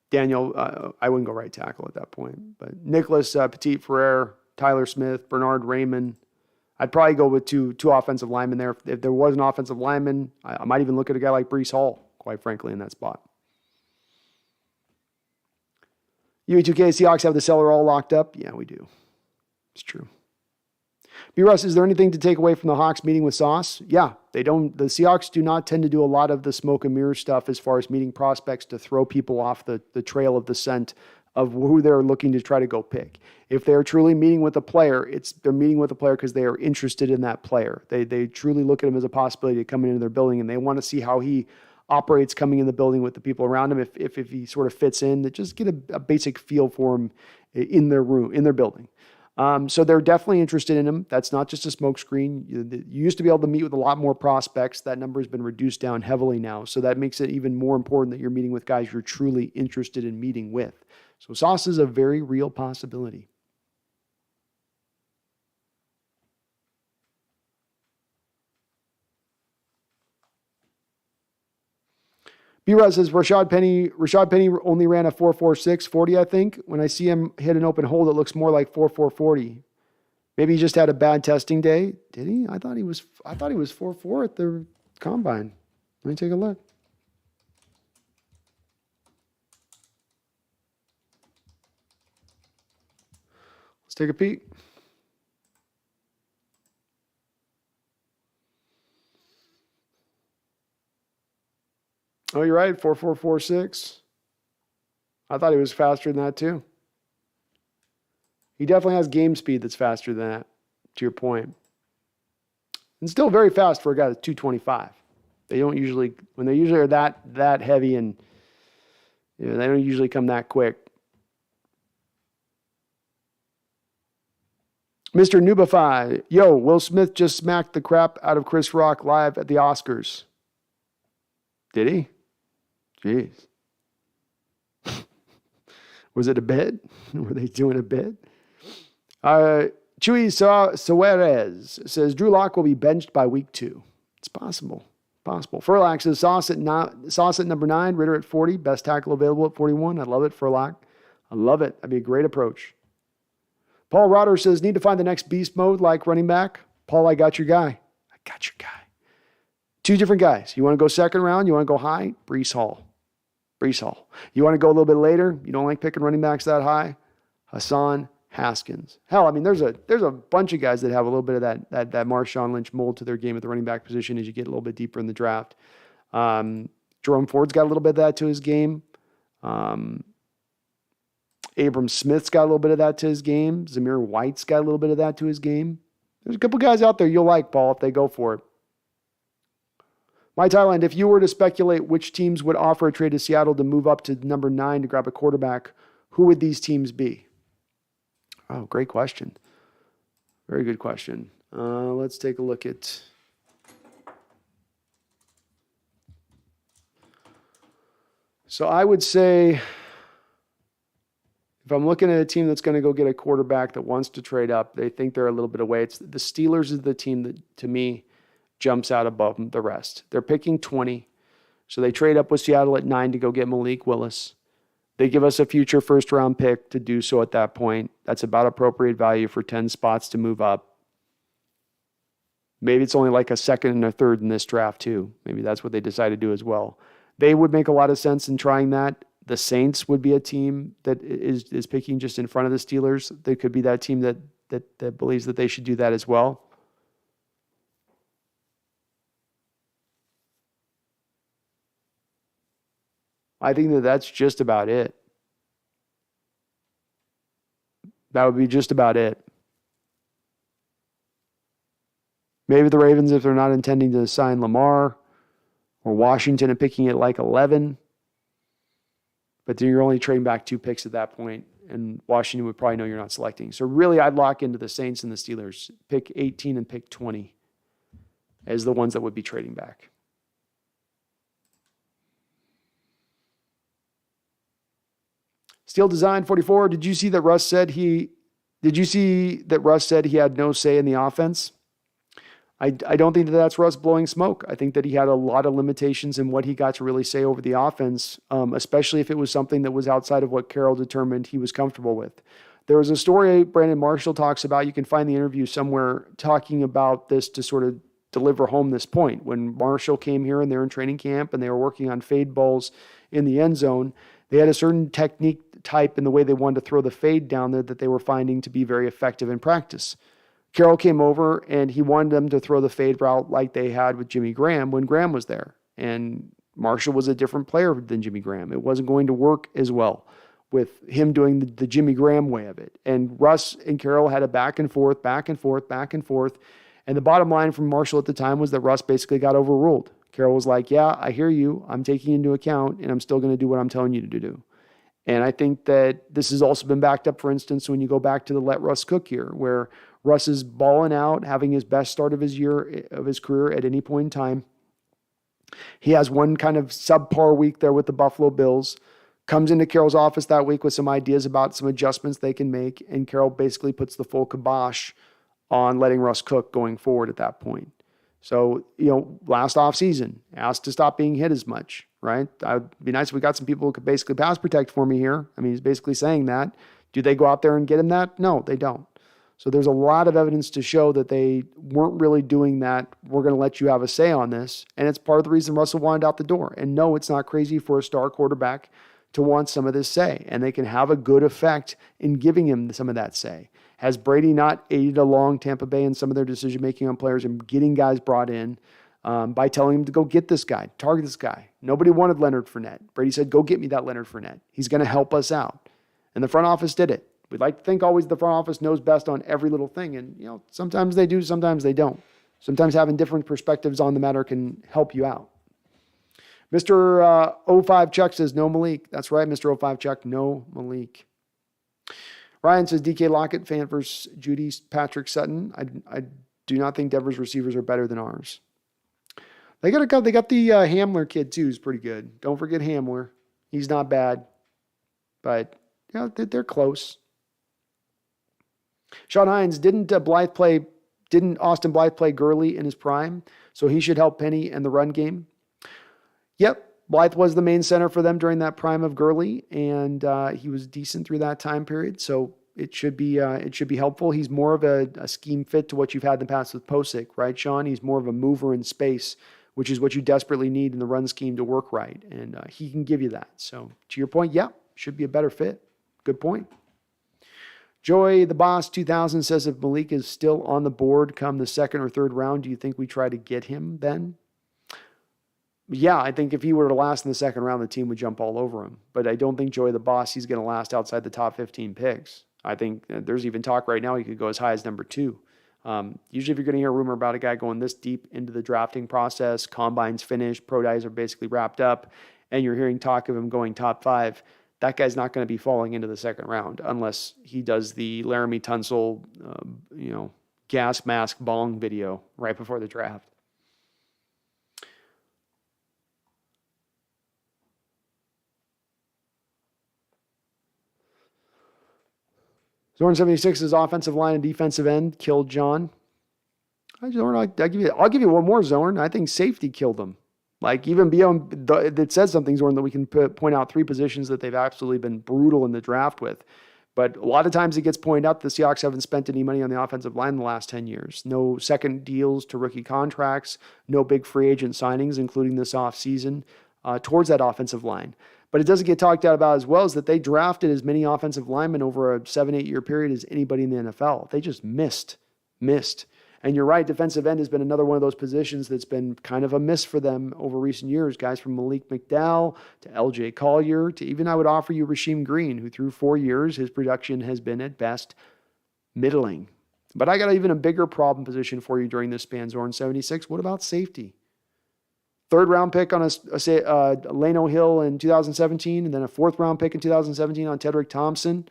Daniel, I wouldn't go right tackle at that point, but Nicholas Petit Ferrer, Tyler Smith, Bernard Raymond. I'd probably go with two offensive linemen there. If there was an offensive lineman, I might even look at a guy like Breece Hall, quite frankly, in that spot. UE2K, Seahawks have the cellar all locked up? Yeah, we do. It's true. B. Russ, is there anything to take away from the Hawks meeting with Sauce? Yeah, they don't. The Seahawks do not tend to do a lot of the smoke and mirror stuff as far as meeting prospects to throw people off the trail of the scent of who they're looking to try to go pick. If they're truly meeting with a player, they're meeting with a player because they are interested in that player. They truly look at him as a possibility to come into their building, and they want to see how he operates coming in the building with the people around him. If he sort of fits in, that just get a basic feel for him in their room, in their building. So they're definitely interested in him. That's not just a smokescreen. You used to be able to meet with a lot more prospects. That number has been reduced down heavily now. So that makes it even more important that you're meeting with guys you're truly interested in meeting with. So Sauce is a very real possibility. B-Rod says Rashaad Penny only ran a 4.46 40, I think. When I see him hit an open hole, it looks more like 4.40. Maybe he just had a bad testing day. Did he? I thought he was 4.4 at the combine. Let me take a look. Let's take a peek. Oh, you're right, 4.446. I thought he was faster than that too. He definitely has game speed that's faster than that, to your point. And still very fast for a guy that's 225. They don't usually, when they usually are that heavy, and they don't usually come that quick. Mr. Nubify, yo, Will Smith just smacked the crap out of Chris Rock live at the Oscars. Did he? Jeez. Was it a bit? Were they doing a bit? Chuy Suarez says Drew Lock will be benched by week 2. It's possible. Furlock says Sauce at number 9, Ritter at 40, best tackle available at 41. I love it, Furlock. I love it. That'd be a great approach. Paul Rotter says need to find the next beast mode like running back. Paul, I got your guy. 2 different guys. You want to go second round? You want to go high? Breece Hall. You want to go a little bit later? You don't like picking running backs that high? Hassan Haskins. Hell, I mean, there's a bunch of guys that have a little bit of that Marshawn Lynch mold to their game at the running back position as you get a little bit deeper in the draft. Jerome Ford's got a little bit of that to his game. Abram Smith's got a little bit of that to his game. Zamir White's got a little bit of that to his game. There's a couple guys out there you'll like, Paul, if they go for it. My Thailand, if you were to speculate which teams would offer a trade to Seattle to move up to number 9 to grab a quarterback, who would these teams be? Oh, great question. Very good question. Let's take a look at... So I would say, if I'm looking at a team that's going to go get a quarterback that wants to trade up, they think they're a little bit away. It's the Steelers is the team that, to me, jumps out above the rest. They're picking 20, so they trade up with Seattle at 9 to go get Malik Willis. They give us a future first-round pick to do so at that point. That's about appropriate value for 10 spots to move up. Maybe it's only like a second and a third in this draft, too. Maybe that's what they decide to do as well. They would make a lot of sense in trying that. The Saints would be a team that is picking just in front of the Steelers. They could be that team that believes that they should do that as well. I think that that's just about it. That would be just about it. Maybe the Ravens, if they're not intending to sign Lamar, or Washington and picking it like 11. But then you're only trading back 2 picks at that point, and Washington would probably know you're not selecting. So really, I'd lock into the Saints and the Steelers. Pick 18 and pick 20 as the ones that would be trading back. Steel Design 44, did you see that Russ said he had no say in the offense? I don't think that that's Russ blowing smoke. I think that he had a lot of limitations in what he got to really say over the offense, especially if it was something that was outside of what Carroll determined he was comfortable with. There was a story Brandon Marshall talks about. You can find the interview somewhere talking about this to sort of deliver home this point. When Marshall came here and they were in training camp and they were working on fade balls in the end zone, they had a certain technique type in the way they wanted to throw the fade down there that they were finding to be very effective in practice. Carroll came over and he wanted them to throw the fade route like they had with Jimmy Graham when Graham was there. And Marshall was a different player than Jimmy Graham. It wasn't going to work as well with him doing the Jimmy Graham way of it. And Russ and Carroll had a back and forth. And the bottom line from Marshall at the time was that Russ basically got overruled. Carroll was like, yeah, I hear you. I'm taking into account and I'm still going to do what I'm telling you to do. And I think that this has also been backed up, for instance, when you go back to the Let Russ Cook year, where Russ is balling out, having his best start of his career at any point in time. He has one kind of subpar week there with the Buffalo Bills, comes into Carroll's office that week with some ideas about some adjustments they can make, and Carroll basically puts the full kibosh on letting Russ cook going forward at that point. So, last offseason, asked to stop being hit as much, right? It'd be nice if we got some people who could basically pass protect for me here. I mean, he's basically saying that. Do they go out there and get him that? No, they don't. So there's a lot of evidence to show that they weren't really doing that. We're going to let you have a say on this. And it's part of the reason Russell wanted out the door. And no, it's not crazy for a star quarterback to want some of this say. And they can have a good effect in giving him some of that say. Has Brady not aided along Tampa Bay in some of their decision-making on players and getting guys brought in by telling him to go get this guy, target this guy? Nobody wanted Leonard Fournette. Brady said, go get me that Leonard Fournette. He's going to help us out. And the front office did it. We'd like to think always the front office knows best on every little thing. And, sometimes they do, sometimes they don't. Sometimes having different perspectives on the matter can help you out. Mr. 05 Chuck says, no Malik. That's right, Mr. 05 Chuck, no Malik. Ryan says, DK Lockett, fan versus Judy Patrick Sutton. I do not think Denver's receivers are better than ours. They got the Hamler kid, too, who's pretty good. Don't forget Hamler. He's not bad. But, they're close. Sean Hines, didn't Austin Blythe play Gurley in his prime? So he should help Penny and the run game. Yep. Blythe was the main center for them during that prime of Gurley, and he was decent through that time period. So it should be helpful. He's more of a scheme fit to what you've had in the past with Posick, right, Sean? He's more of a mover in space, which is what you desperately need in the run scheme to work right, and he can give you that. So to your point, should be a better fit. Good point. Joy, the boss 2000 says, if Malik is still on the board come the second or third round, do you think we try to get him then? Yeah, I think if he were to last in the second round, the team would jump all over him. But I don't think Joey the Boss, he's going to last outside the top 15 picks. I think there's even talk right now he could go as high as number 2. Usually if you're going to hear a rumor about a guy going this deep into the drafting process, combines finished, pro days are basically wrapped up, and you're hearing talk of him going top 5, that guy's not going to be falling into the second round unless he does the Laramie Tunsil, gas mask bong video right before the draft. Zorn 76's offensive line and defensive end killed John. I'll give you one more, Zorn. I think safety killed him. Like, even beyond, it says something, Zorn, that we can point out 3 positions that they've absolutely been brutal in the draft with. But a lot of times it gets pointed out the Seahawks haven't spent any money on the offensive line in the last 10 years. No second deals to rookie contracts, no big free agent signings, including this offseason, towards that offensive line. But it doesn't get talked about as well as that they drafted as many offensive linemen over a 7-8 year period as anybody in the NFL. They just missed. And you're right, defensive end has been another one of those positions that's been kind of a miss for them over recent years. Guys from Malik McDowell to LJ Collier to even I would offer you Rasheem Green, who through 4 years, his production has been at best middling. But I got even a bigger problem position for you during this span, Zorn 76. What about safety? 3rd round pick on Lano Hill in 2017, and then a 4th round pick in 2017 on Tedrick Thompson.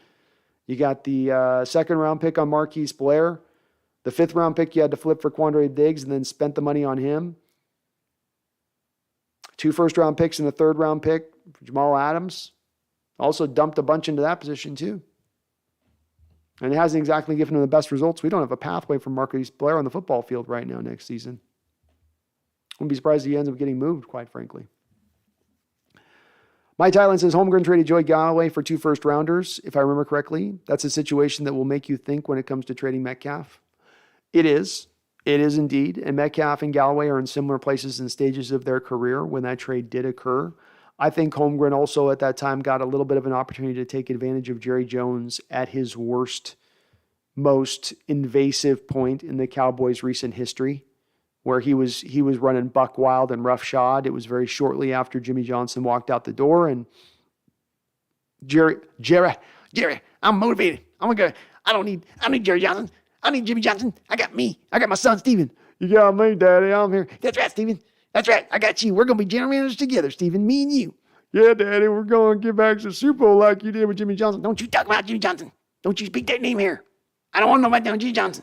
You got the 2nd round pick on Marquise Blair. The 5th round pick you had to flip for Quandre Diggs and then spent the money on him. 2 first round picks and a 3rd round pick for Jamal Adams. Also dumped a bunch into that position too. And it hasn't exactly given him the best results. We don't have a pathway for Marquise Blair on the football field right now next season. Wouldn't be surprised if he ends up getting moved, quite frankly. My Thailand says Holmgren traded Joey Galloway for 2 first rounders, if I remember correctly. That's a situation that will make you think when it comes to trading Metcalf. It is. It is indeed. And Metcalf and Galloway are in similar places and stages of their career when that trade did occur. I think Holmgren also at that time got a little bit of an opportunity to take advantage of Jerry Jones at his worst, most invasive point in the Cowboys' recent history, where he was running buck wild and roughshod. It was very shortly after Jimmy Johnson walked out the door, and Jerry, I'm motivated. I don't need Jerry Johnson. I need Jimmy Johnson. I got me. I got my son, Steven. You got me, Daddy. I'm here. That's right, Steven. That's right. I got you. We're going to be general managers together, Steven. Me and you. Yeah, Daddy. We're going to get back to the Super Bowl like you did with Jimmy Johnson. Don't you talk about Jimmy Johnson. Don't you speak that name here. I don't want to know about Jimmy Johnson.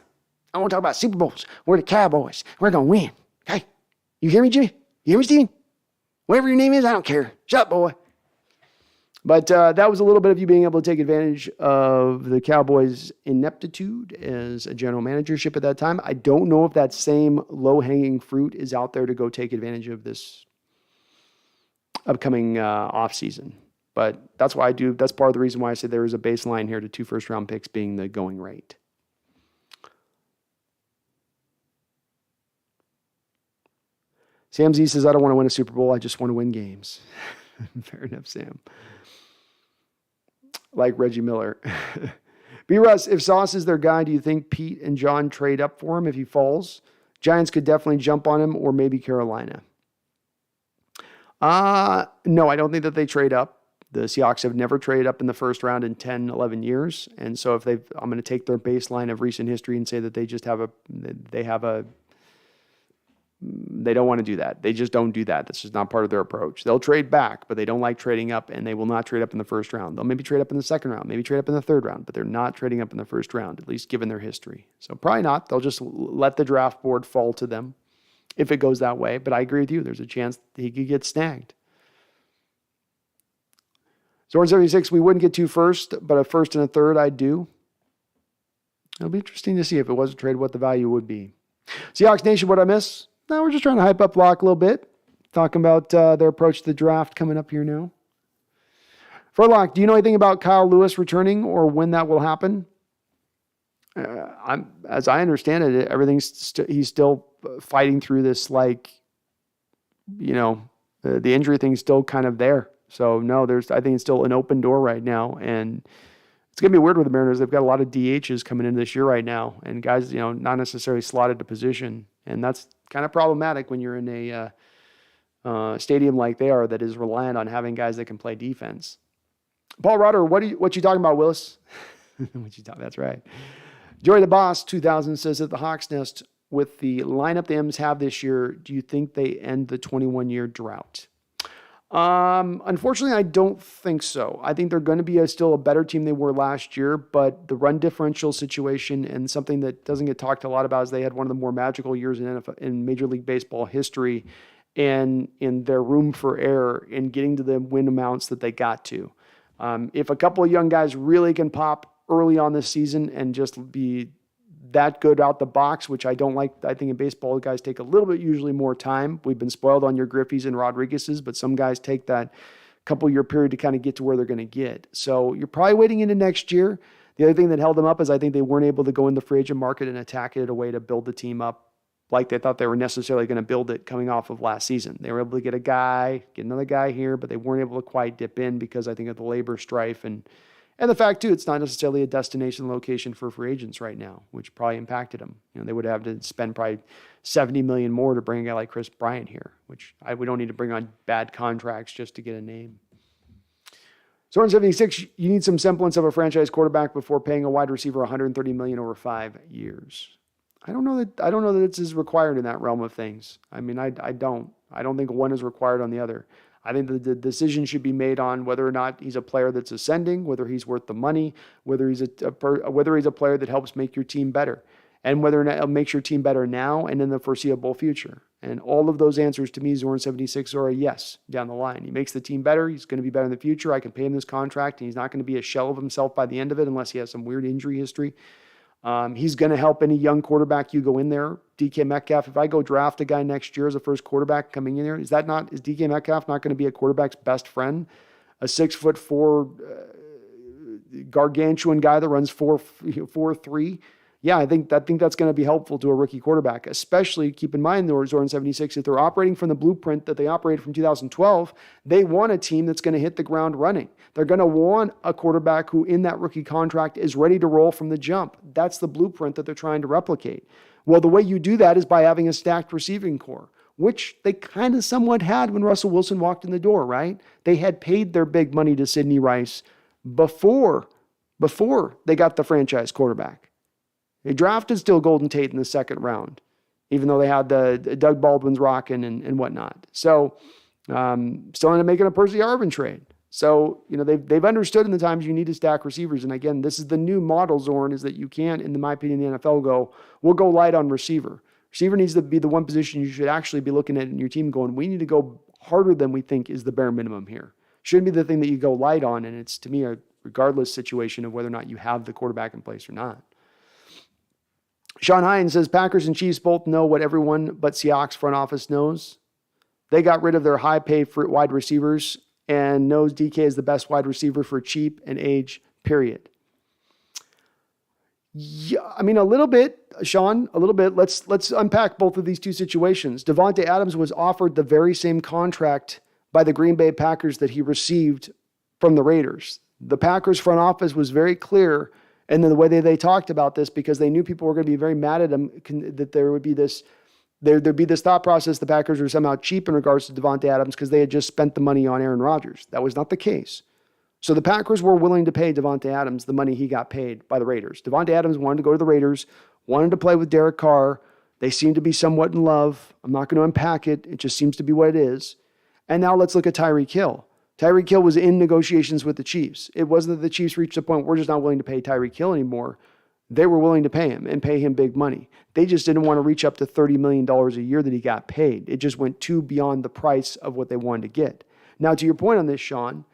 I want to talk about Super Bowls. We're the Cowboys. We're going to win. Okay? You hear me, Jimmy? You hear me, Steven? Whatever your name is, I don't care. Shut up, boy. But that was a little bit of you being able to take advantage of the Cowboys' ineptitude as a general managership at that time. I don't know if that same low-hanging fruit is out there to go take advantage of this upcoming offseason. But that's why that's part of the reason why I said there is a baseline here to 2 first-round picks being the going rate. Sam Z says, I don't want to win a Super Bowl. I just want to win games. Fair enough, Sam. Like Reggie Miller. B. Russ, if Sauce is their guy, do you think Pete and John trade up for him if he falls? Giants could definitely jump on him, or maybe Carolina. No, I don't think that they trade up. The Seahawks have never traded up in the first round in 10, 11 years. And so I'm going to take their baseline of recent history and say that they don't want to do that. They just don't do that. That's just not part of their approach. They'll trade back, but they don't like trading up, and they will not trade up in the first round. They'll maybe trade up in the second round, maybe trade up in the third round, but they're not trading up in the first round, at least given their history. So probably not. They'll just let the draft board fall to them if it goes that way. But I agree with you. There's a chance he could get snagged. Zorn 76, we wouldn't get 2 first, but a first and a third, I'd do. It'll be interesting to see if it was a trade, what the value would be. Seahawks Nation, what I miss? No, we're just trying to hype up Locke a little bit. Talking about their approach to the draft coming up here now. For Locke, do you know anything about Kyle Lewis returning or when that will happen? As I understand it, he's still fighting through this, the injury thing's still kind of there. So no, I think it's still an open door right now, and it's going to be weird with the Mariners. They've got a lot of DHs coming in this year right now, and guys, not necessarily slotted to position, and that's kind of problematic when you're in stadium like they are that is reliant on having guys that can play defense. Paul Rotter, what you talking about, Willis? That's right. Joey the Boss 2000 says that the Hawks Nest, with the lineup the M's have this year, do you think they end the 21-year drought? Unfortunately, I don't think so. I think they're going to be still a better team they were last year, but the run differential situation and something that doesn't get talked a lot about is they had one of the more magical years in Major League Baseball history, and in their room for error in getting to the win amounts that they got to. If a couple of young guys really can pop early on this season and just be that good out the box, which I don't like. I think in baseball, guys take a little bit usually more time. We've been spoiled on your Griffeys and Rodriguez's, but some guys take that couple year period to kind of get to where they're going to get. So you're probably waiting into next year. The other thing that held them up is I think they weren't able to go in the free agent market and attack it in a way to build the team up like they thought they were necessarily going to build it coming off of last season. They were able to get another guy here, but they weren't able to quite dip in because I think of the labor strife and the fact, too, it's not necessarily a destination location for free agents right now, which probably impacted them. They would have to spend probably $70 million more to bring a guy like Chris Bryant here, which we don't need to bring on bad contracts just to get a name. Zorn 76, you need some semblance of a franchise quarterback before paying a wide receiver $130 million over 5 years. I don't know that it's as required in that realm of things. I mean, I don't think one is required on the other. I think the decision should be made on whether or not he's a player that's ascending, whether he's worth the money, whether he's a player that helps make your team better, and whether or not it makes your team better now and in the foreseeable future. And all of those answers to me, Zorn 76, are a yes down the line. He makes the team better. He's going to be better in the future. I can pay him this contract, and he's not going to be a shell of himself by the end of it unless he has some weird injury history. He's going to help any young quarterback you go in there. DK Metcalf, if I go draft a guy next year as a first quarterback coming in there, is DK Metcalf not going to be a quarterback's best friend? A 6'4" gargantuan guy that runs 4.3? Yeah, I think that's going to be helpful to a rookie quarterback, especially keep in mind, Zorn 76, if they're operating from the blueprint that they operated from 2012, they want a team that's going to hit the ground running. They're going to want a quarterback who in that rookie contract is ready to roll from the jump. That's the blueprint that they're trying to replicate. Well, the way you do that is by having a stacked receiving core, which they kind of somewhat had when Russell Wilson walked in the door, right? They had paid their big money to Sidney Rice before they got the franchise quarterback. They drafted still Golden Tate in the second round, even though they had the Doug Baldwin's rocking and whatnot. So still ended up making a Percy Harvin trade. So, they've understood in the times you need to stack receivers. And again, this is the new model, Zorn, is that you can't, in my opinion, the NFL we'll go light on receiver. Receiver needs to be the one position you should actually be looking at in your team going, we need to go harder than we think is the bare minimum here. Shouldn't be the thing that you go light on. And it's, to me, a regardless situation of whether or not you have the quarterback in place or not. Sean Hines says, Packers and Chiefs both know what everyone but Seahawks front office knows. They got rid of their high-paid wide receivers and knows DK is the best wide receiver for cheap and age, period. Yeah, I mean, a little bit, Sean, a little bit. Let's unpack both of these two situations. Davante Adams was offered the very same contract by the Green Bay Packers that he received from the Raiders. The Packers front office was very clear. And then the way they talked about this, because they knew people were going to be very mad at them, that there'd be this thought process the Packers were somehow cheap in regards to Davante Adams because they had just spent the money on Aaron Rodgers. That was not the case. So the Packers were willing to pay Davante Adams the money he got paid by the Raiders. Davante Adams wanted to go to the Raiders, wanted to play with Derek Carr. They seem to be somewhat in love. I'm not going to unpack it. It just seems to be what it is. And now let's look at Tyreek Hill. Tyreek Hill was in negotiations with the Chiefs. It wasn't that the Chiefs reached a point, we're just not willing to pay Tyreek Hill anymore. They were willing to pay him and pay him big money. They just didn't want to reach up to $30 million a year that he got paid. It just went too beyond the price of what they wanted to get. Now, to your point on this, Sean,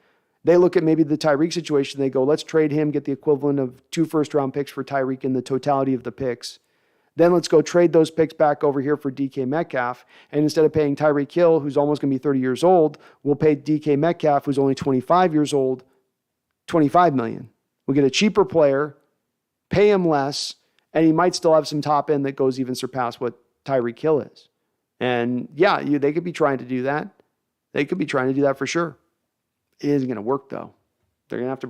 they look at maybe the Tyreek situation. They go, let's trade him, get the equivalent of 2 first-round picks for Tyreek in the totality of the picks. Then let's go trade those picks back over here for DK Metcalf. And instead of paying Tyreek Hill, who's almost going to be 30 years old, we'll pay DK Metcalf, who's only 25 years old, $25 million. We'll get a cheaper player, pay him less, and he might still have some top end that goes even surpass what Tyreek Hill is. And yeah, they could be trying to do that. They could be trying to do that for sure. It isn't going to work though. They're going to have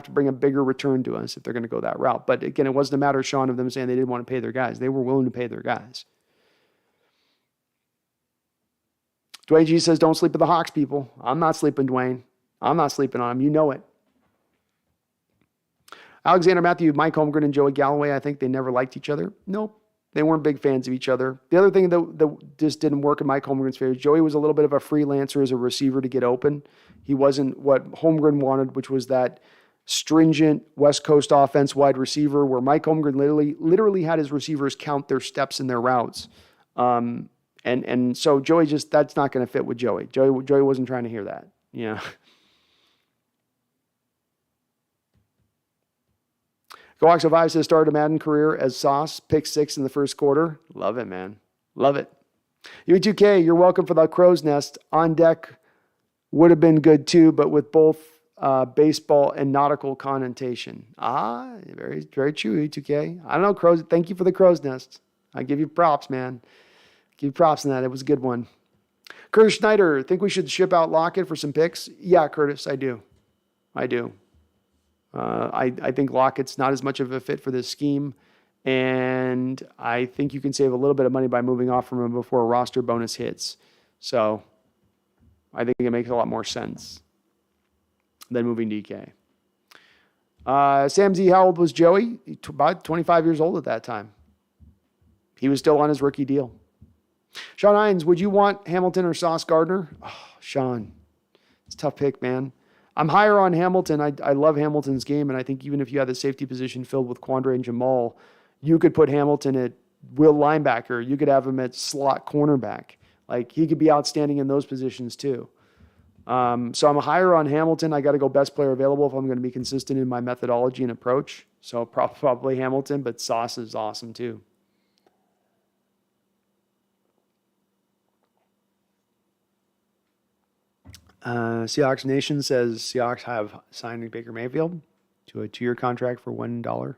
to bring a bigger return to us if they're going to go that route. But again, it wasn't a matter, Sean, of them saying they didn't want to pay their guys. They were willing to pay their guys. Dwayne G says, don't sleep with the Hawks, people. I'm not sleeping, Dwayne. I'm not sleeping on him. You know it. Alexander Matthew, Mike Holmgren, and Joey Galloway, I think they never liked each other. Nope. They weren't big fans of each other. The other thing that just didn't work in Mike Holmgren's favor, Joey was a little bit of a freelancer as a receiver to get open. He wasn't what Holmgren wanted, which was that stringent West Coast offense wide receiver where Mike Holmgren literally had his receivers count their steps and their routes. And so Joey that's not going to fit with Joey. Joey wasn't trying to hear that. Yeah. Go5 says, started a Madden career as Sauce, pick 6 in the first quarter. Love it, man. Love it. U2K, you're welcome for the Crow's Nest. On deck would have been good too, but with both baseball and nautical connotation. Very, very true, U2K. I don't know, Crows. Thank you for the Crow's Nest. I give you props, man. Give you props in that. It was a good one. Curtis Schneider, think we should ship out Lockett for some picks? Yeah, Curtis, I do. I think Lockett's not as much of a fit for this scheme, and I think you can save a little bit of money by moving off from him before a roster bonus hits. So I think it makes a lot more sense than moving DK. Sam Z, how old was Joey? About 25 years old at that time. He was still on his rookie deal. Sean Hines, would you want Hamilton or Sauce Gardner? Oh, Sean, it's a tough pick, man. I'm higher on Hamilton. I love Hamilton's game, and I think even if you had the safety position filled with Quandre and Jamal, you could put Hamilton at will linebacker. You could have him at slot cornerback. Like, he could be outstanding in those positions too. So I'm higher on Hamilton. I got to go best player available if I'm going to be consistent in my methodology and approach. So probably Hamilton, but Sauce is awesome too. Seahawks Nation says Seahawks have signed Baker Mayfield to a 2-year contract for $1.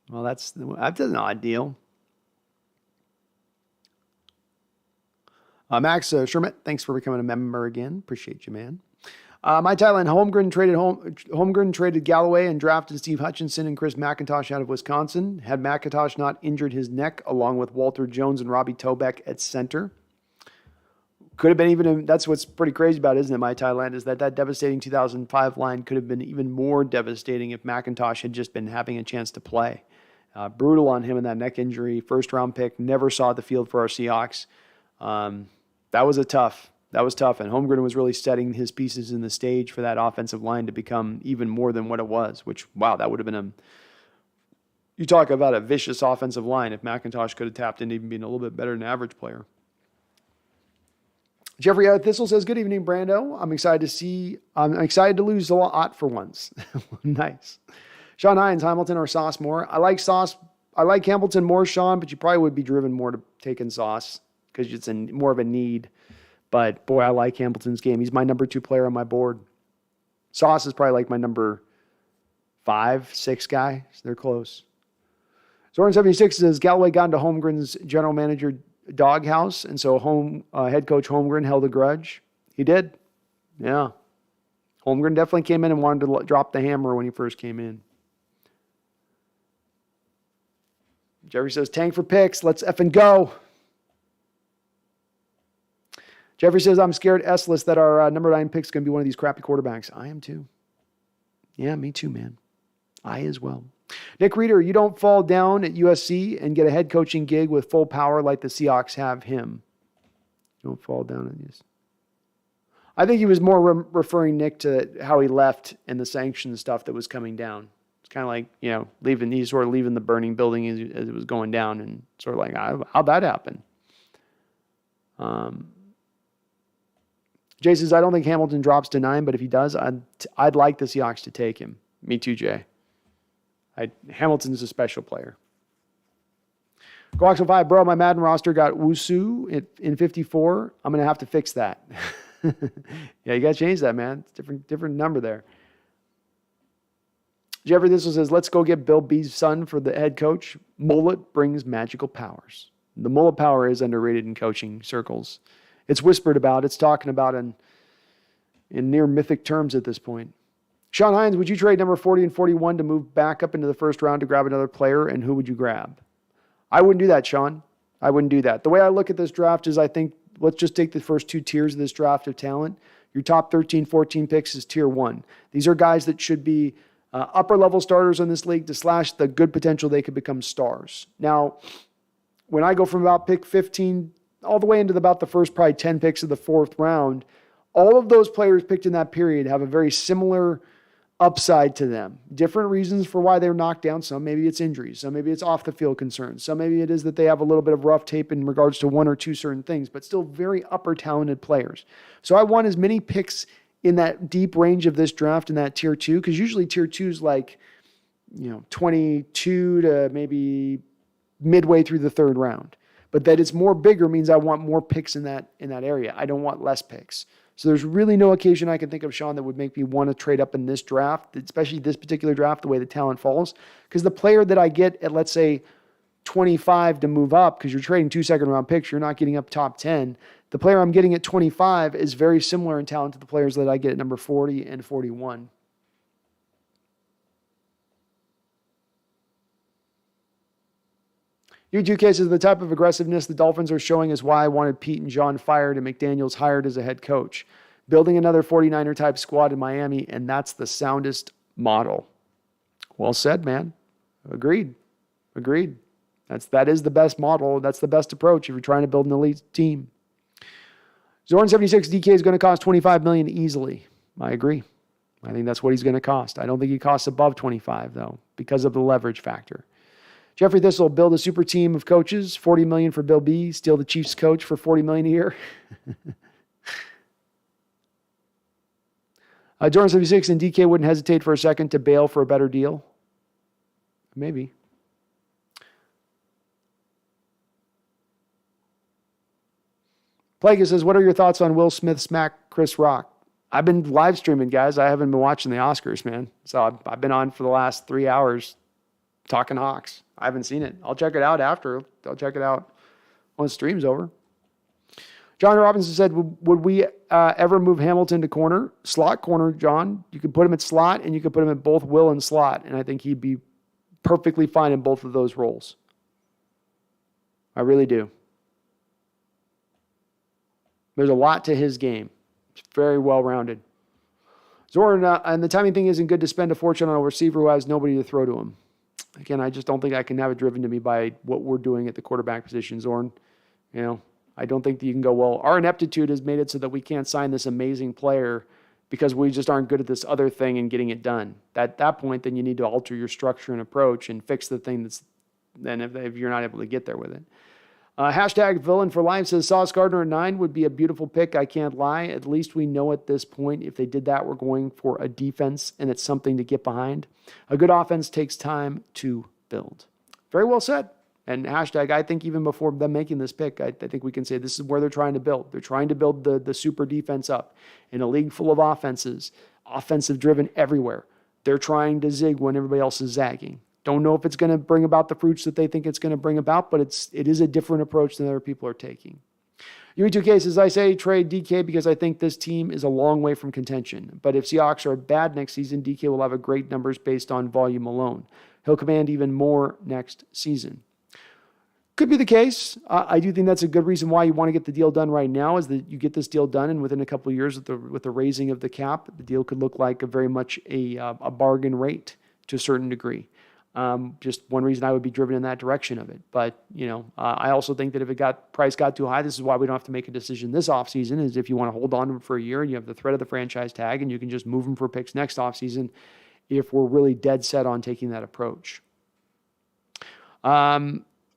Well, that's an odd deal. Max Sherman, thanks for becoming a member again. Appreciate you, man. My Thailand, Holmgren traded Galloway and drafted Steve Hutchinson and Chris McIntosh out of Wisconsin. Had McIntosh not injured his neck, along with Walter Jones and Robbie Tobeck at center. Could have been that's what's pretty crazy about it, isn't it, my Thailand, is that devastating 2005 line could have been even more devastating if McIntosh had just been having a chance to play. Brutal on him in that neck injury. First round pick, never saw the field for our Seahawks. That was tough. And Holmgren was really setting his pieces in the stage for that offensive line to become even more than what it was, which, wow, that would have been you talk about a vicious offensive line if McIntosh could have tapped into even being a little bit better than an average player. Jeffrey Thistle says, good evening, Brando. I'm excited to lose a lot for once. Nice. Sean Hines, Hamilton or Sauce more? I like Sauce. I like Hamilton more, Sean, but you probably would be driven more to taking Sauce because it's more of a need. But, boy, I like Hamilton's game. He's my number 2 player on my board. Sauce is probably like my number 5, 6 guy. So they're close. Zoran76 says, Galloway got into Holmgren's general manager doghouse, and so head coach Holmgren held a grudge. He did. Yeah. Holmgren definitely came in and wanted to drop the hammer when he first came in. Jeffrey says, tank for picks. Let's effing go. Jeffrey says, I'm scared S-list that our number 9 pick is going to be one of these crappy quarterbacks. I am too. Yeah, me too, man. I as well. Nick Reeder, you don't fall down at USC and get a head coaching gig with full power like the Seahawks have him. Don't fall down on this. I think he was more referring, Nick, to how he left and the sanctions stuff that was coming down. It's kind of like, he's sort of leaving the burning building as it was going down, and sort of like, how'd that happen? Jay says, I don't think Hamilton drops to 9, but if he does, I'd like the Seahawks to take him. Me too, Jay. Hamilton's a special player. Go5, bro, my Madden roster got Wusu in 54. I'm going to have to fix that. Yeah, you got to change that, man. It's different number there. Jeffrey Thistle says, let's go get Bill B's son for the head coach. Mullet brings magical powers. The mullet power is underrated in coaching circles. It's whispered about. It's talking about in near mythic terms at this point. Sean Hines, would you trade number 40 and 41 to move back up into the first round to grab another player, and who would you grab? I wouldn't do that, Sean. I wouldn't do that. The way I look at this draft is I think let's just take the first two tiers of this draft of talent. Your top 13, 14 picks is tier 1. These are guys that should be upper-level starters in this league to slash the good potential they could become stars. Now, when I go from about pick 15 all the way into about the first probably 10 picks of the 4th round, all of those players picked in that period have a very similar upside to them. Different reasons for why they're knocked down. Some maybe it's injuries. Some maybe it's off the field concerns. Some maybe it is that they have a little bit of rough tape in regards to one or two certain things, but still very upper talented players. So I want as many picks in that deep range of this draft in that tier 2, because usually tier 2 is like, 22 to maybe midway through the 3rd round. But that it's more bigger means I want more picks in that area. I don't want less picks. So there's really no occasion I can think of, Sean, that would make me want to trade up in this draft, especially this particular draft, the way the talent falls. Because the player that I get at, let's say, 25 to move up, because you're trading 2 second-round picks, you're not getting up top 10. The player I'm getting at 25 is very similar in talent to the players that I get at number 40 and 41. U2K says the type of aggressiveness the Dolphins are showing is why I wanted Pete and John fired and McDaniels hired as a head coach. Building another 49er type squad in Miami, and that's the soundest model. Well said, man. Agreed. That is the best model. That's the best approach if you're trying to build an elite team. Zorn76 DK is going to cost $25 million easily. I agree. I think that's what he's going to cost. I don't think he costs above 25 though, because of the leverage factor. Jeffrey Thistle, build a super team of coaches, $40 million for Bill B, steal the Chiefs coach for $40 million a year. Jordan 76 and DK wouldn't hesitate for a second to bail for a better deal. Maybe. Plague says, what are your thoughts on Will Smith smack Chris Rock? I've been live streaming, guys. I haven't been watching the Oscars, man. So I've been on for the last 3 hours talking Hawks. I haven't seen it. I'll check it out after. I'll check it out when the stream's over. John Robinson said, would we ever move Hamilton to corner? Slot corner, John. You could put him at slot and you could put him at both will and slot. And I think he'd be perfectly fine in both of those roles. I really do. There's a lot to his game. It's very well-rounded. Zorn, and the timing thing isn't good to spend a fortune on a receiver who has nobody to throw to him. Again, I just don't think I can have it driven to me by what we're doing at the quarterback position, Zorn. I don't think that you can go, well, our ineptitude has made it so that we can't sign this amazing player because we just aren't good at this other thing and getting it done. At that point, then you need to alter your structure and approach and fix the thing that's then if you're not able to get there with it. Hashtag villain for life says Sauce Gardner at 9 would be a beautiful pick. I can't lie. At least we know at this point if they did that, we're going for a defense and it's something to get behind. A good offense takes time to build. Very well said. And hashtag, I think even before them making this pick, I think we can say this is where they're trying to build. They're trying to build the super defense up in a league full of offenses, offensive driven everywhere. They're trying to zig when everybody else is zagging. Don't know if it's going to bring about the fruits that they think it's going to bring about, but it is a different approach than other people are taking. UE2K says, I say trade DK because I think this team is a long way from contention. But if Seahawks are bad next season, DK will have a great numbers based on volume alone. He'll command even more next season. Could be the case. I do think that's a good reason why you want to get the deal done right now is that you get this deal done, and within a couple of years with the raising of the cap, the deal could look like very much a bargain rate to a certain degree. Just one reason I would be driven in that direction of it. But, I also think that if price got too high, this is why we don't have to make a decision this offseason, is if you want to hold on to him for a year and you have the threat of the franchise tag and you can just move him for picks next offseason if we're really dead set on taking that approach.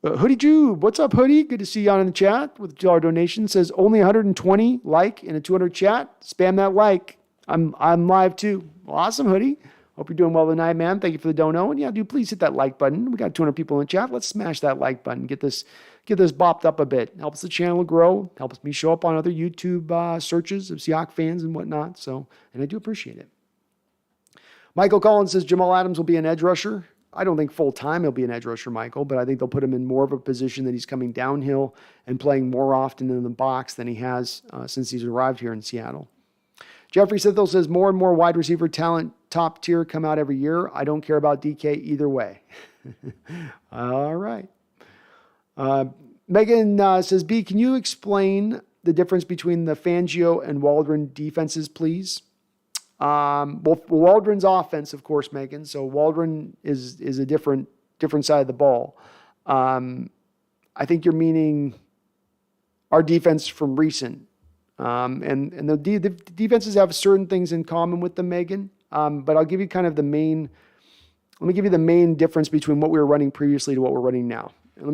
Hoodie Jew, what's up, Hoodie? Good to see you on in the chat with $2 donation. Says only 120 like in a 200 chat. Spam that like. I'm live too. Well, awesome, Hoodie. Hope you're doing well tonight, man. Thank you for the dono. And yeah, do please hit that like button. We got 200 people in the chat. Let's smash that like button. Get this bopped up a bit. Helps the channel grow. Helps me show up on other YouTube searches of Seahawks fans and whatnot. So, and I do appreciate it. Michael Collins says Jamal Adams will be an edge rusher. I don't think full-time he'll be an edge rusher, Michael, but I think they'll put him in more of a position that he's coming downhill and playing more often in the box than he has since he's arrived here in Seattle. Jeffrey Sithel says more and more wide receiver talent, top tier, come out every year. I don't care about DK either way. All right. Megan says, B, can you explain the difference between the Fangio and Waldron defenses, please? Well, Waldron's offense, of course, Megan. So Waldron is a different side of the ball. I think you're meaning our defense from recent. And the defenses have certain things in common with them, Megan. But I'll give you kind of let me give you the main difference between what we were running previously to what we're running now. And let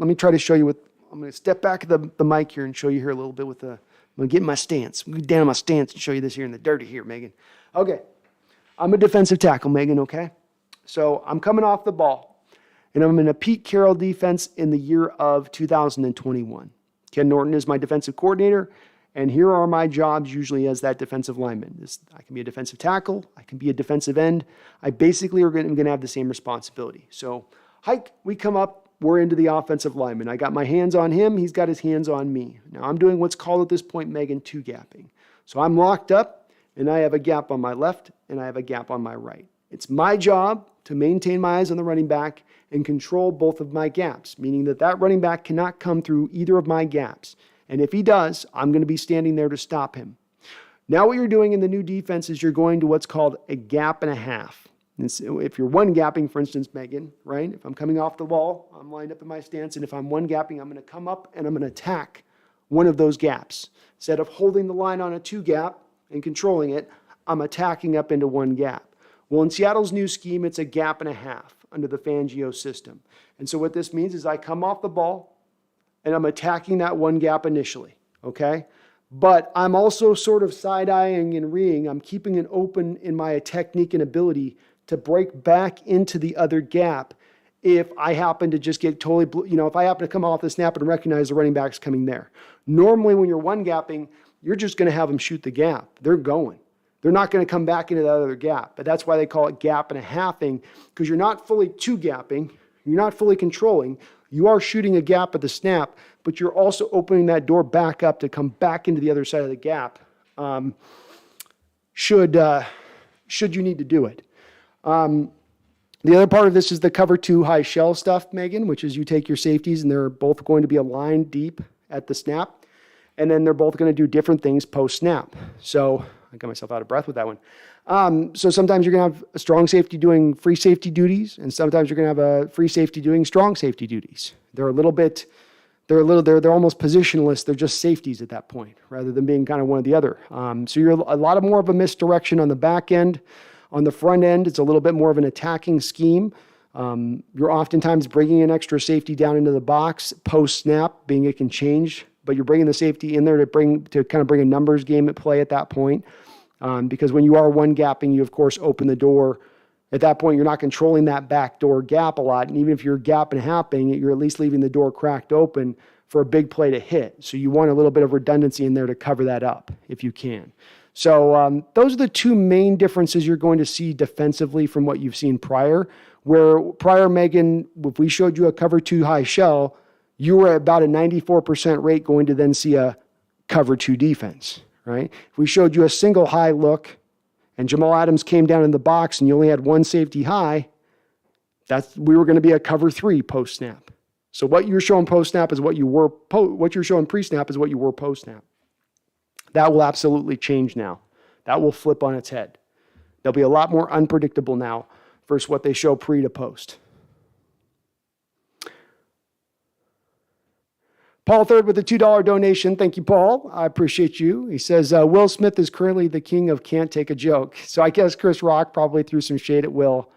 me try to show you I'm going to step back the mic here and show you here a little bit I'm going to get in my stance. I'm going to get down in my stance and show you this here in the dirty here, Megan. Okay. I'm a defensive tackle, Megan, okay? So I'm coming off the ball, and I'm in a Pete Carroll defense in the year of 2021. Ken Norton is my defensive coordinator, and here are my jobs usually as that defensive lineman. I can be a defensive tackle. I can be a defensive end. I basically am going to have the same responsibility. So, we come up. We're into the offensive lineman. I got my hands on him. He's got his hands on me. Now, I'm doing what's called at this point, Megan, two-gapping. So I'm locked up, and I have a gap on my left, and I have a gap on my right. It's my job to maintain my eyes on the running back and control both of my gaps, meaning that running back cannot come through either of my gaps. And if he does, I'm going to be standing there to stop him. Now what you're doing in the new defense is you're going to what's called a gap and a half. And so if you're one gapping, for instance, Megan, right? If I'm coming off the ball, I'm lined up in my stance, and if I'm one gapping, I'm going to come up and I'm going to attack one of those gaps. Instead of holding the line on a two gap and controlling it, I'm attacking up into one gap. Well, in Seattle's new scheme, it's a gap and a half under the Fangio system. And so what this means is I come off the ball and I'm attacking that one gap initially, okay? But I'm also sort of side-eyeing and reeing. I'm keeping it open in my technique and ability to break back into the other gap if I happen to just get totally, if I happen to come off the snap and recognize the running back's coming there. Normally, when you're one gapping, you're just going to have them shoot the gap. They're going. They're not going to come back into that other gap. But that's why they call it gap and a halving, because you're not fully two gapping. You're not fully controlling. You are shooting a gap at the snap, but you're also opening that door back up to come back into the other side of the gap. Should you need to do it. The other part of this is the cover two high shell stuff, Megan, which is you take your safeties and they're both going to be aligned deep at the snap. And then they're both going to do different things post snap. So I got myself out of breath with that one. So sometimes you're going to have a strong safety doing free safety duties, and sometimes you're going to have a free safety doing strong safety duties. They're almost positionless. They're just safeties at that point, rather than being kind of one or the other. So you're a lot more of a misdirection on the back end. On the front end, it's a little bit more of an attacking scheme. You're oftentimes bringing an extra safety down into the box post snap, being it can change, but you're bringing the safety in there to kind of bring a numbers game at play at that point. Because when you are one gapping, you of course open the door. At that point, you're not controlling that back door gap a lot. And even if you're gap and halving, you're at least leaving the door cracked open for a big play to hit. So you want a little bit of redundancy in there to cover that up if you can. So those are the two main differences you're going to see defensively from what you've seen prior. Where prior, Megan, if we showed you a cover two high shell, you were at about a 94% rate going to then see a cover two defense, right? If we showed you a single high look and Jamal Adams came down in the box and you only had one safety high, we were going to be a cover three post snap. So what you're showing post snap is what you were, what you're showing pre snap is what you were post snap. That will absolutely change now. That will flip on its head. They'll be a lot more unpredictable now versus what they show pre to post. Paul Third with a $2 donation. Thank you, Paul. I appreciate you. He says, Will Smith is currently the king of can't take a joke. So I guess Chris Rock probably threw some shade at Will,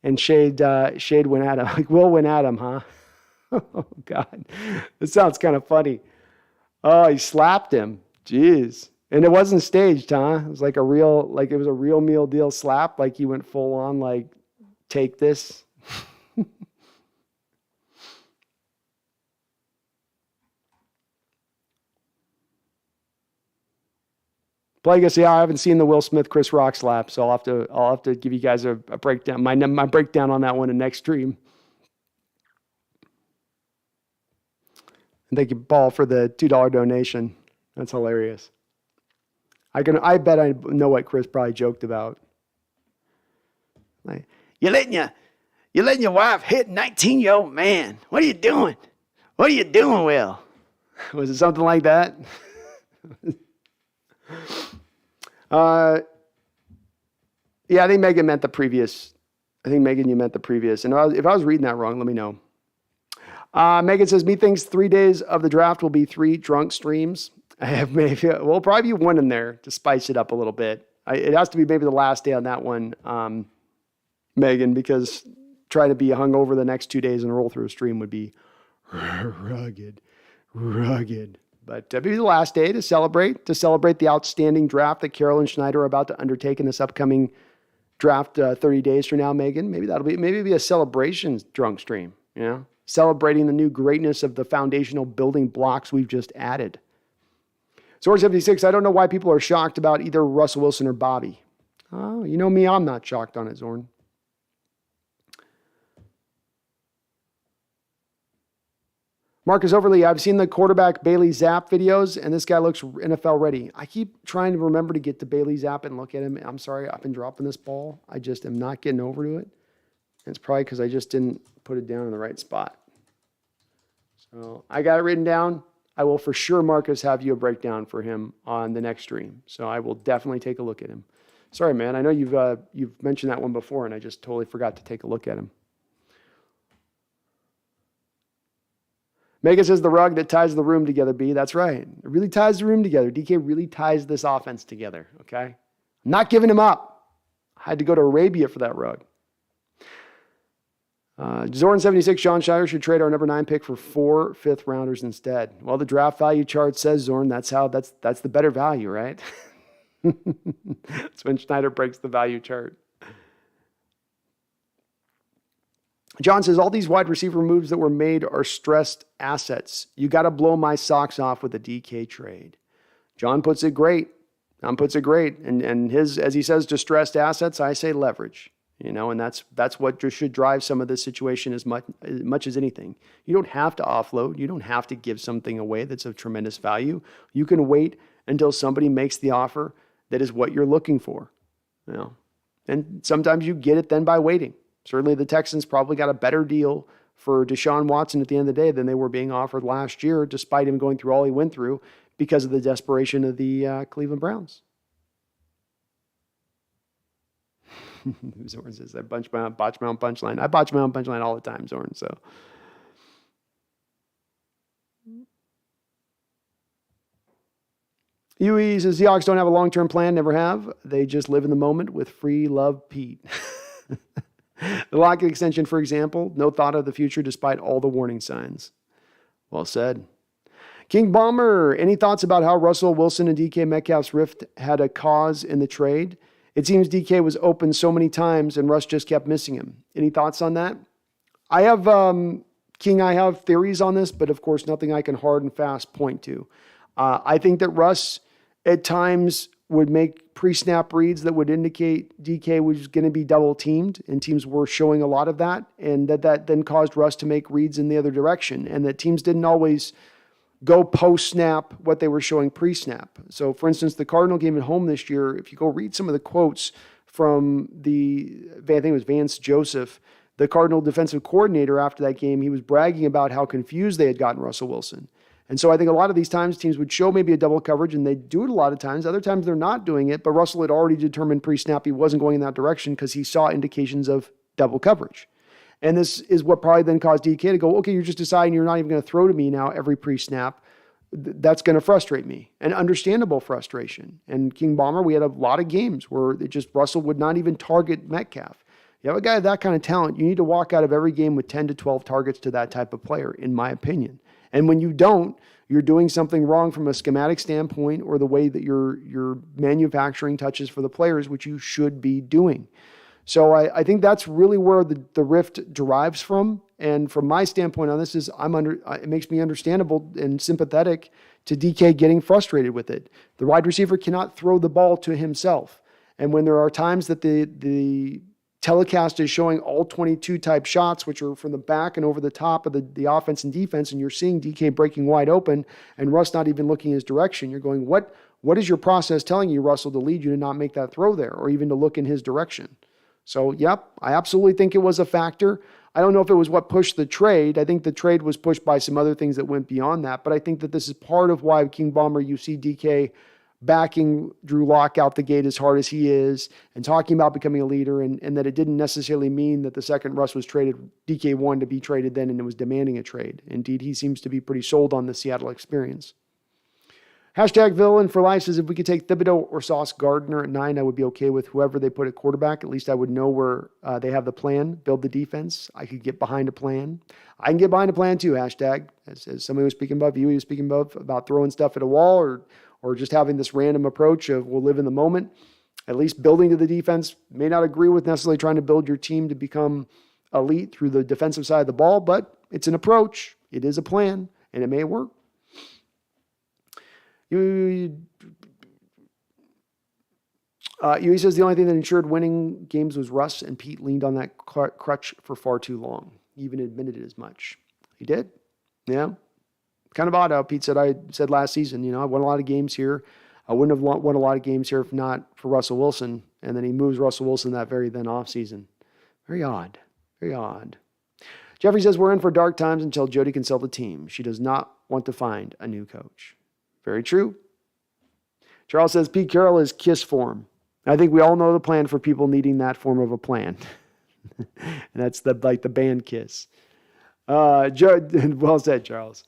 and shade went at him. Like Will went at him, huh? Oh, God. This sounds kind of funny. Oh, he slapped him. Jeez. And it wasn't staged, huh? It was like it was a real meal deal slap. Like he went full on, like, take this. But I guess, I haven't seen the Will Smith Chris Rock slap, so I'll have to give you guys a breakdown, my breakdown on that one in next stream. And thank you, Paul, for the $2 donation. That's hilarious. I bet I know what Chris probably joked about. Like, you're letting your wife hit 19-year-old man. What are you doing? What are you doing, Will? Was it something like that? Yeah, I think Megan meant the previous. I think, Megan, you meant the previous. And if I was reading that wrong, let me know. Megan says, me thinks 3 days of the draft will be 3 drunk streams. I have maybe, well, probably one in there to spice it up a little bit. It has to be maybe the last day on that one, Megan, because trying to be hungover the next 2 days and roll through a stream would be rugged. But maybe the last day to celebrate the outstanding draft that Carroll and Schneider are about to undertake in this upcoming draft 30 days from now, Megan. Maybe it'll be a celebration drunk stream, you know, celebrating the new greatness of the foundational building blocks we've just added. Zorn 76, I don't know why people are shocked about either Russell Wilson or Bobby. Oh, you know me, I'm not shocked on it, Zorn. Marcus Overly, I've seen the quarterback Bailey Zapp videos, and this guy looks NFL ready. I keep trying to remember to get to Bailey Zapp and look at him. I'm sorry, I've been dropping this ball. I just am not getting over to it. And it's probably because I just didn't put it down in the right spot. So I got it written down. I will for sure, Marcus, have you a breakdown for him on the next stream. So I will definitely take a look at him. Sorry, man. I know you've mentioned that one before, and I just totally forgot to take a look at him. Megan says the rug that ties the room together, B. That's right. It really ties the room together. DK really ties this offense together, okay? I'm not giving him up. I had to go to Arabia for that rug. Zorn 76, Sean Shire should trade our number 9 pick for 4 fifth-rounders instead. Well, the draft value chart says, Zorn, that's the better value, right? That's when Schneider breaks the value chart. John says, all these wide receiver moves that were made are stressed assets. You got to blow my socks off with a DK trade. John puts it great. And his, as he says, distressed assets, I say leverage. You know, and that's what should drive some of this situation as much as anything. You don't have to offload. You don't have to give something away that's of tremendous value. You can wait until somebody makes the offer that is what you're looking for. You know, and sometimes you get it then by waiting. Certainly the Texans probably got a better deal for Deshaun Watson at the end of the day than they were being offered last year, despite him going through all he went through because of the desperation of the Cleveland Browns. Zorn says, I botch my own punchline. I botch my own punchline all the time, Zorn. So, UE says, Seahawks don't have a long-term plan, never have. They just live in the moment with free love Pete. The Lockett extension, for example, no thought of the future despite all the warning signs. Well said. King Bomber, any thoughts about how Russell Wilson and DK Metcalf's rift had a cause in the trade? It seems DK was open so many times and Russ just kept missing him. Any thoughts on that? I have, King, I have theories on this, but of course nothing I can hard and fast point to. I think that Russ at times would make pre-snap reads that would indicate DK was going to be double teamed, and teams were showing a lot of that, and that then caused Russ to make reads in the other direction, and that teams didn't always go post-snap what they were showing pre-snap. So, for instance, the Cardinal game at home this year, if you go read some of the quotes from I think it was Vance Joseph, the Cardinal defensive coordinator after that game, he was bragging about how confused they had gotten Russell Wilson. And so I think a lot of these times teams would show maybe a double coverage, and they do it a lot of times. Other times they're not doing it, but Russell had already determined pre-snap he wasn't going in that direction because he saw indications of double coverage. And this is what probably then caused DK to go, okay, you're just deciding you're not even going to throw to me now every pre-snap. That's going to frustrate me. And understandable frustration. And King Bomber, we had a lot of games where Russell would not even target Metcalf. You have a guy of that kind of talent, you need to walk out of every game with 10 to 12 targets to that type of player, in my opinion. And when you don't, you're doing something wrong from a schematic standpoint or the way that you're manufacturing touches for the players, which you should be doing. So I think that's really where the rift derives from. And from my standpoint on this is it makes me understandable and sympathetic to DK getting frustrated with it. The wide receiver cannot throw the ball to himself. And when there are times that the telecast is showing all 22 type shots, which are from the back and over the top of the offense and defense, and you're seeing DK breaking wide open and Russ not even looking his direction, you're going, what is your process telling you, Russell, to lead you to not make that throw there or even to look in his direction? So, yep, I absolutely think it was a factor. I don't know if it was what pushed the trade. I think the trade was pushed by some other things that went beyond that. But I think that this is part of why King Bomber, you see DK backing Drew Lock out the gate as hard as he is and talking about becoming a leader, and that it didn't necessarily mean that the second Russ was traded, DK wanted to be traded then and it was demanding a trade. Indeed, he seems to be pretty sold on the Seattle experience. Hashtag Villain for Life says, if we could take Thibodeau or Sauce Gardner at 9, I would be okay with whoever they put at quarterback. At least I would know where they have the plan, build the defense. I could get behind a plan. I can get behind a plan too, hashtag. As somebody was speaking above, you was speaking about throwing stuff at a wall or just having this random approach of we'll live in the moment. At least building to the defense. May not agree with necessarily trying to build your team to become elite through the defensive side of the ball, but it's an approach. It is a plan, and it may work. He says the only thing that ensured winning games was Russ, and Pete leaned on that crutch for far too long. He even admitted it as much. He did. Yeah. Kind of odd how Pete said, I said last season, I won a lot of games here. I wouldn't have won a lot of games here if not for Russell Wilson. And then he moves Russell Wilson that very then offseason. Very odd. Very odd. Jeffrey says, we're in for dark times until Jody can sell the team. She does not want to find a new coach. Very true. Charles says, Pete Carroll is KISS form. I think we all know the plan for people needing that form of a plan. And that's the band KISS. Well said, Charles.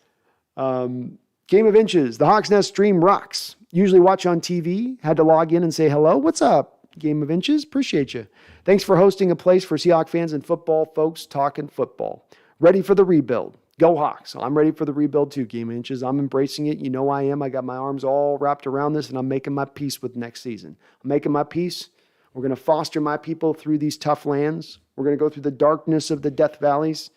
Game of Inches. The Hawks Nest stream rocks. Usually watch on TV. Had to log in and say hello. What's up, Game of Inches? Appreciate you. Thanks for hosting a place for Seahawks fans and football folks talking football. Ready for the rebuild. Go Hawks. I'm ready for the rebuild too, Game of Inches. I'm embracing it. You know I am. I got my arms all wrapped around this, and I'm making my peace with next season. I'm making my peace. We're going to foster my people through these tough lands. We're going to go through the darkness of the death valleys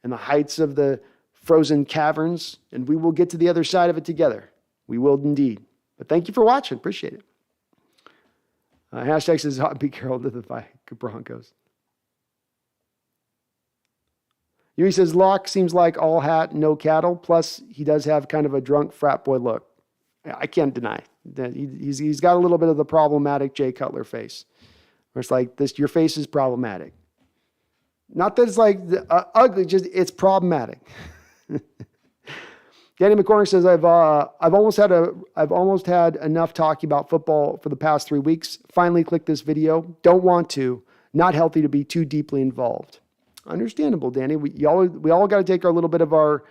and the heights of the frozen caverns, and we will get to the other side of it together. We will indeed. But thank you for watching. Appreciate it. Hashtag says, Pete Carroll to the Broncos. He says, Locke seems like all hat, no cattle. Plus, he does have kind of a drunk frat boy look. I can't deny that he's got a little bit of the problematic Jay Cutler face. Where it's like, your face is problematic. Not that it's like ugly, just it's problematic. Danny McCormick says, I've almost had enough talking about football for the past 3 weeks. Finally clicked this video. Don't want to. Not healthy to be too deeply involved. Understandable, Danny. We all got to take our little bit of our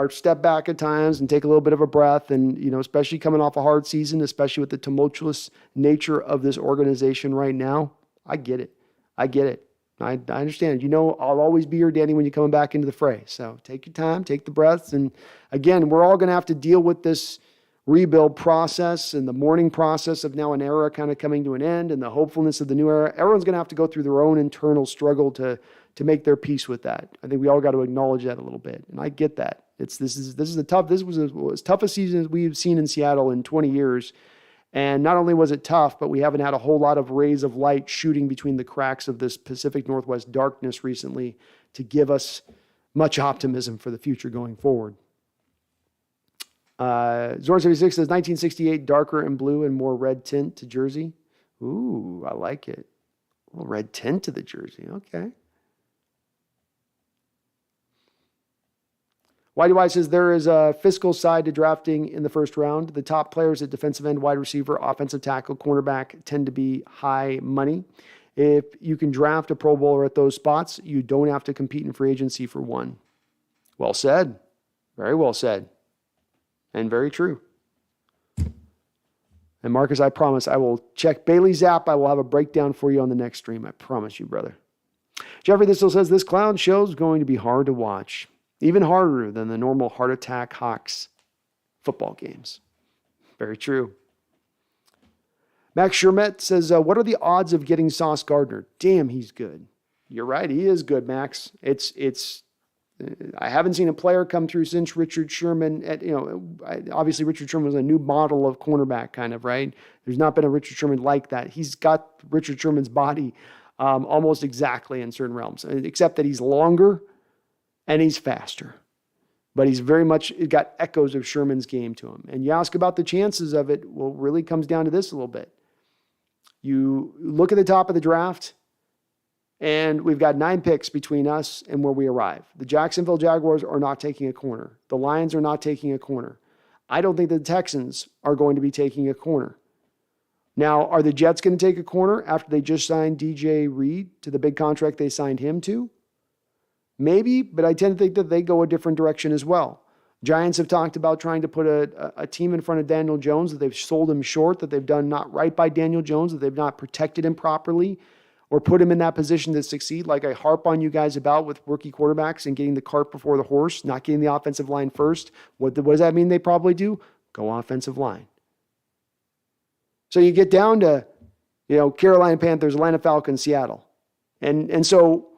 step back at times and take a little bit of a breath. And, especially coming off a hard season, especially with the tumultuous nature of this organization right now. I get it. I understand. I'll always be here, Danny, when you're coming back into the fray. So take your time, take the breaths. And again, we're all going to have to deal with this rebuild process and the mourning process of now an era kind of coming to an end and the hopefulness of the new era. Everyone's going to have to go through their own internal struggle to make their peace with that. I think we all got to acknowledge that a little bit. And I get that. This was as tough a season as we've seen in Seattle in 20 years. And not only was it tough, but we haven't had a whole lot of rays of light shooting between the cracks of this Pacific Northwest darkness recently to give us much optimism for the future going forward. Zorn76 says 1968, darker and blue and more red tint to jersey. Ooh, I like it. A little red tint to the jersey. Okay. Whitey White says there is a fiscal side to drafting in the first round. The top players at defensive end, wide receiver, offensive tackle, cornerback tend to be high money. If you can draft a Pro Bowler at those spots, you don't have to compete in free agency for one. Well said. Very well said. And very true. And Marcus, I promise I will check Bailey's app. I will have a breakdown for you on the next stream. I promise you, brother. Jeffrey Thistle says this clown show is going to be hard to watch. Even harder than the normal Heart Attack Hawks football games. Very true. Max Shermet says, what are the odds of getting Sauce Gardner? Damn, he's good. You're right. He is good, Max. I haven't seen a player come through since Richard Sherman. Obviously Richard Sherman was a new model of cornerback kind of, right? There's not been a Richard Sherman like that. He's got Richard Sherman's body almost exactly in certain realms, except that he's longer and he's faster. But he's very much got echoes of Sherman's game to him. And you ask about the chances of it, well, really comes down to this a little bit. You look at the top of the draft, And we've got 9 picks between us and where we arrive. The Jacksonville Jaguars are not taking a corner. The Lions are not taking a corner. I don't think the Texans are going to be taking a corner. Now, are the Jets going to take a corner after they just signed DJ Reed to the big contract they signed him to? Maybe, but I tend to think that they go a different direction as well. Giants have talked about trying to put a team in front of Daniel Jones, that they've sold him short, that they've done not right by Daniel Jones, that they've not protected him properly or put him in that position to succeed, like I harp on you guys about with rookie quarterbacks and getting the cart before the horse, not getting the offensive line first. What does that mean they probably do? Go offensive line. So you get down to, Carolina Panthers, Atlanta Falcons, Seattle. And so,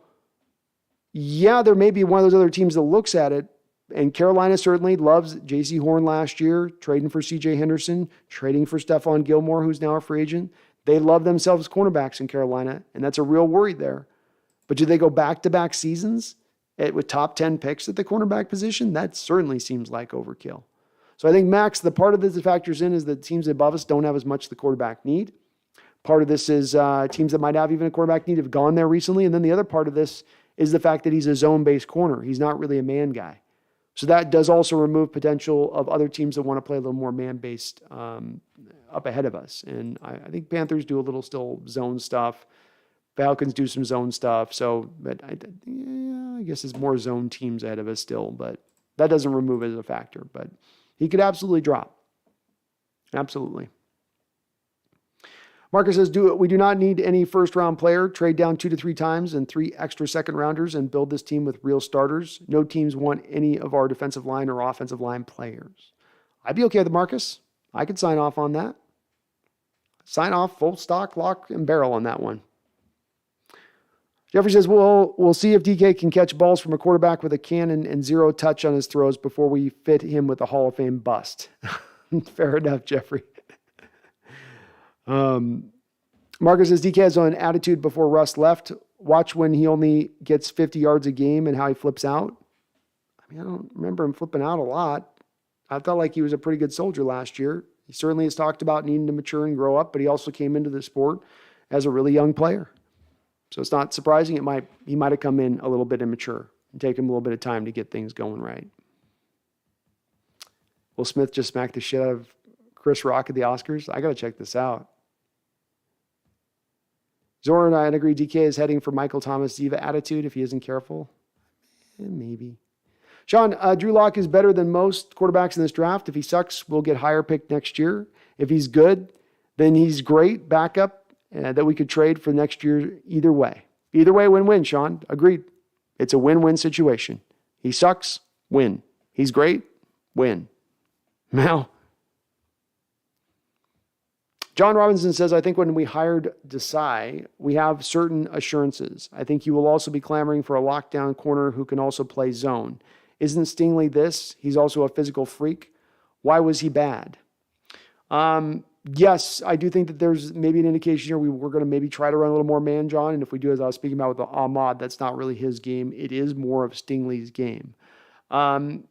yeah, there may be one of those other teams that looks at it, and Carolina certainly loves J.C. Horn last year, trading for C.J. Henderson, trading for Stephon Gilmore, who's now a free agent. They love themselves cornerbacks in Carolina, and that's a real worry there. But do they go back-to-back seasons with top 10 picks at the cornerback position? That certainly seems like overkill. So I think, Max, the part of this that factors in is that teams above us don't have as much the quarterback need. Part of this is teams that might have even a quarterback need have gone there recently. And then the other part of this is the fact that he's a zone-based corner. He's not really a man guy. So that does also remove potential of other teams that want to play a little more man-based up ahead of us. And I think Panthers do a little still zone stuff. Falcons do some zone stuff. So, but I guess it's more zone teams ahead of us still. But that doesn't remove it as a factor. But he could absolutely drop. Absolutely. Marcus says, we do not need any first-round player. Trade down 2 to 3 times and 3 extra second-rounders and build this team with real starters. No teams want any of our defensive line or offensive line players. I'd be okay with Marcus. I could sign off on that. Sign off, full stock, lock, and barrel on that one. Jeffrey says, we'll see if DK can catch balls from a quarterback with a cannon and 0 touch on his throws before we fit him with a Hall of Fame bust. Fair enough, Jeffrey. Marcus says DK has an attitude before Russ left. Watch when he only gets 50 yards a game and how he flips out. I don't remember him flipping out a lot. I felt like he was a pretty good soldier last year. He certainly has talked about needing to mature and grow up, but he also came into the sport as a really young player. So it's not surprising he might have come in a little bit immature and taken him a little bit of time to get things going right. Will Smith just smacked the shit out of Chris Rock at the Oscars? I got to check this out. Zora and I agree DK is heading for Michael Thomas Diva attitude if he isn't careful. Maybe. Sean, Drew Lock is better than most quarterbacks in this draft. If he sucks, we'll get higher picked next year. If he's good, then he's great backup that we could trade for next year either way. Either way, win-win, Sean. Agreed. It's a win-win situation. He sucks, win. He's great, win. Now, John Robinson says, I think when we hired Desai, we have certain assurances. I think you will also be clamoring for a lockdown corner who can also play zone. Isn't Stingley this? He's also a physical freak. Why was he bad? Yes, I do think that there's maybe an indication here we're going to maybe try to run a little more man, John. And if we do, as I was speaking about with the Ahmad, that's not really his game. It is more of Stingley's game.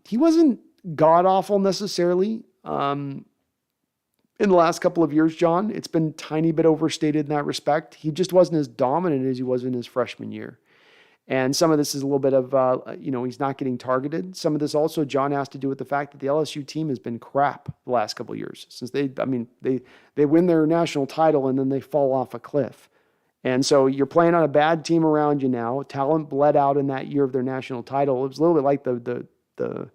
He wasn't god-awful necessarily. In the last couple of years, John, it's been a tiny bit overstated in that respect. He just wasn't as dominant as he was in his freshman year. And some of this is a little bit of, he's not getting targeted. Some of this also, John, has to do with the fact that the LSU team has been crap the last couple of years. Since they win their national title and then they fall off a cliff. And so you're playing on a bad team around you now. Talent bled out in that year of their national title. It was a little bit like the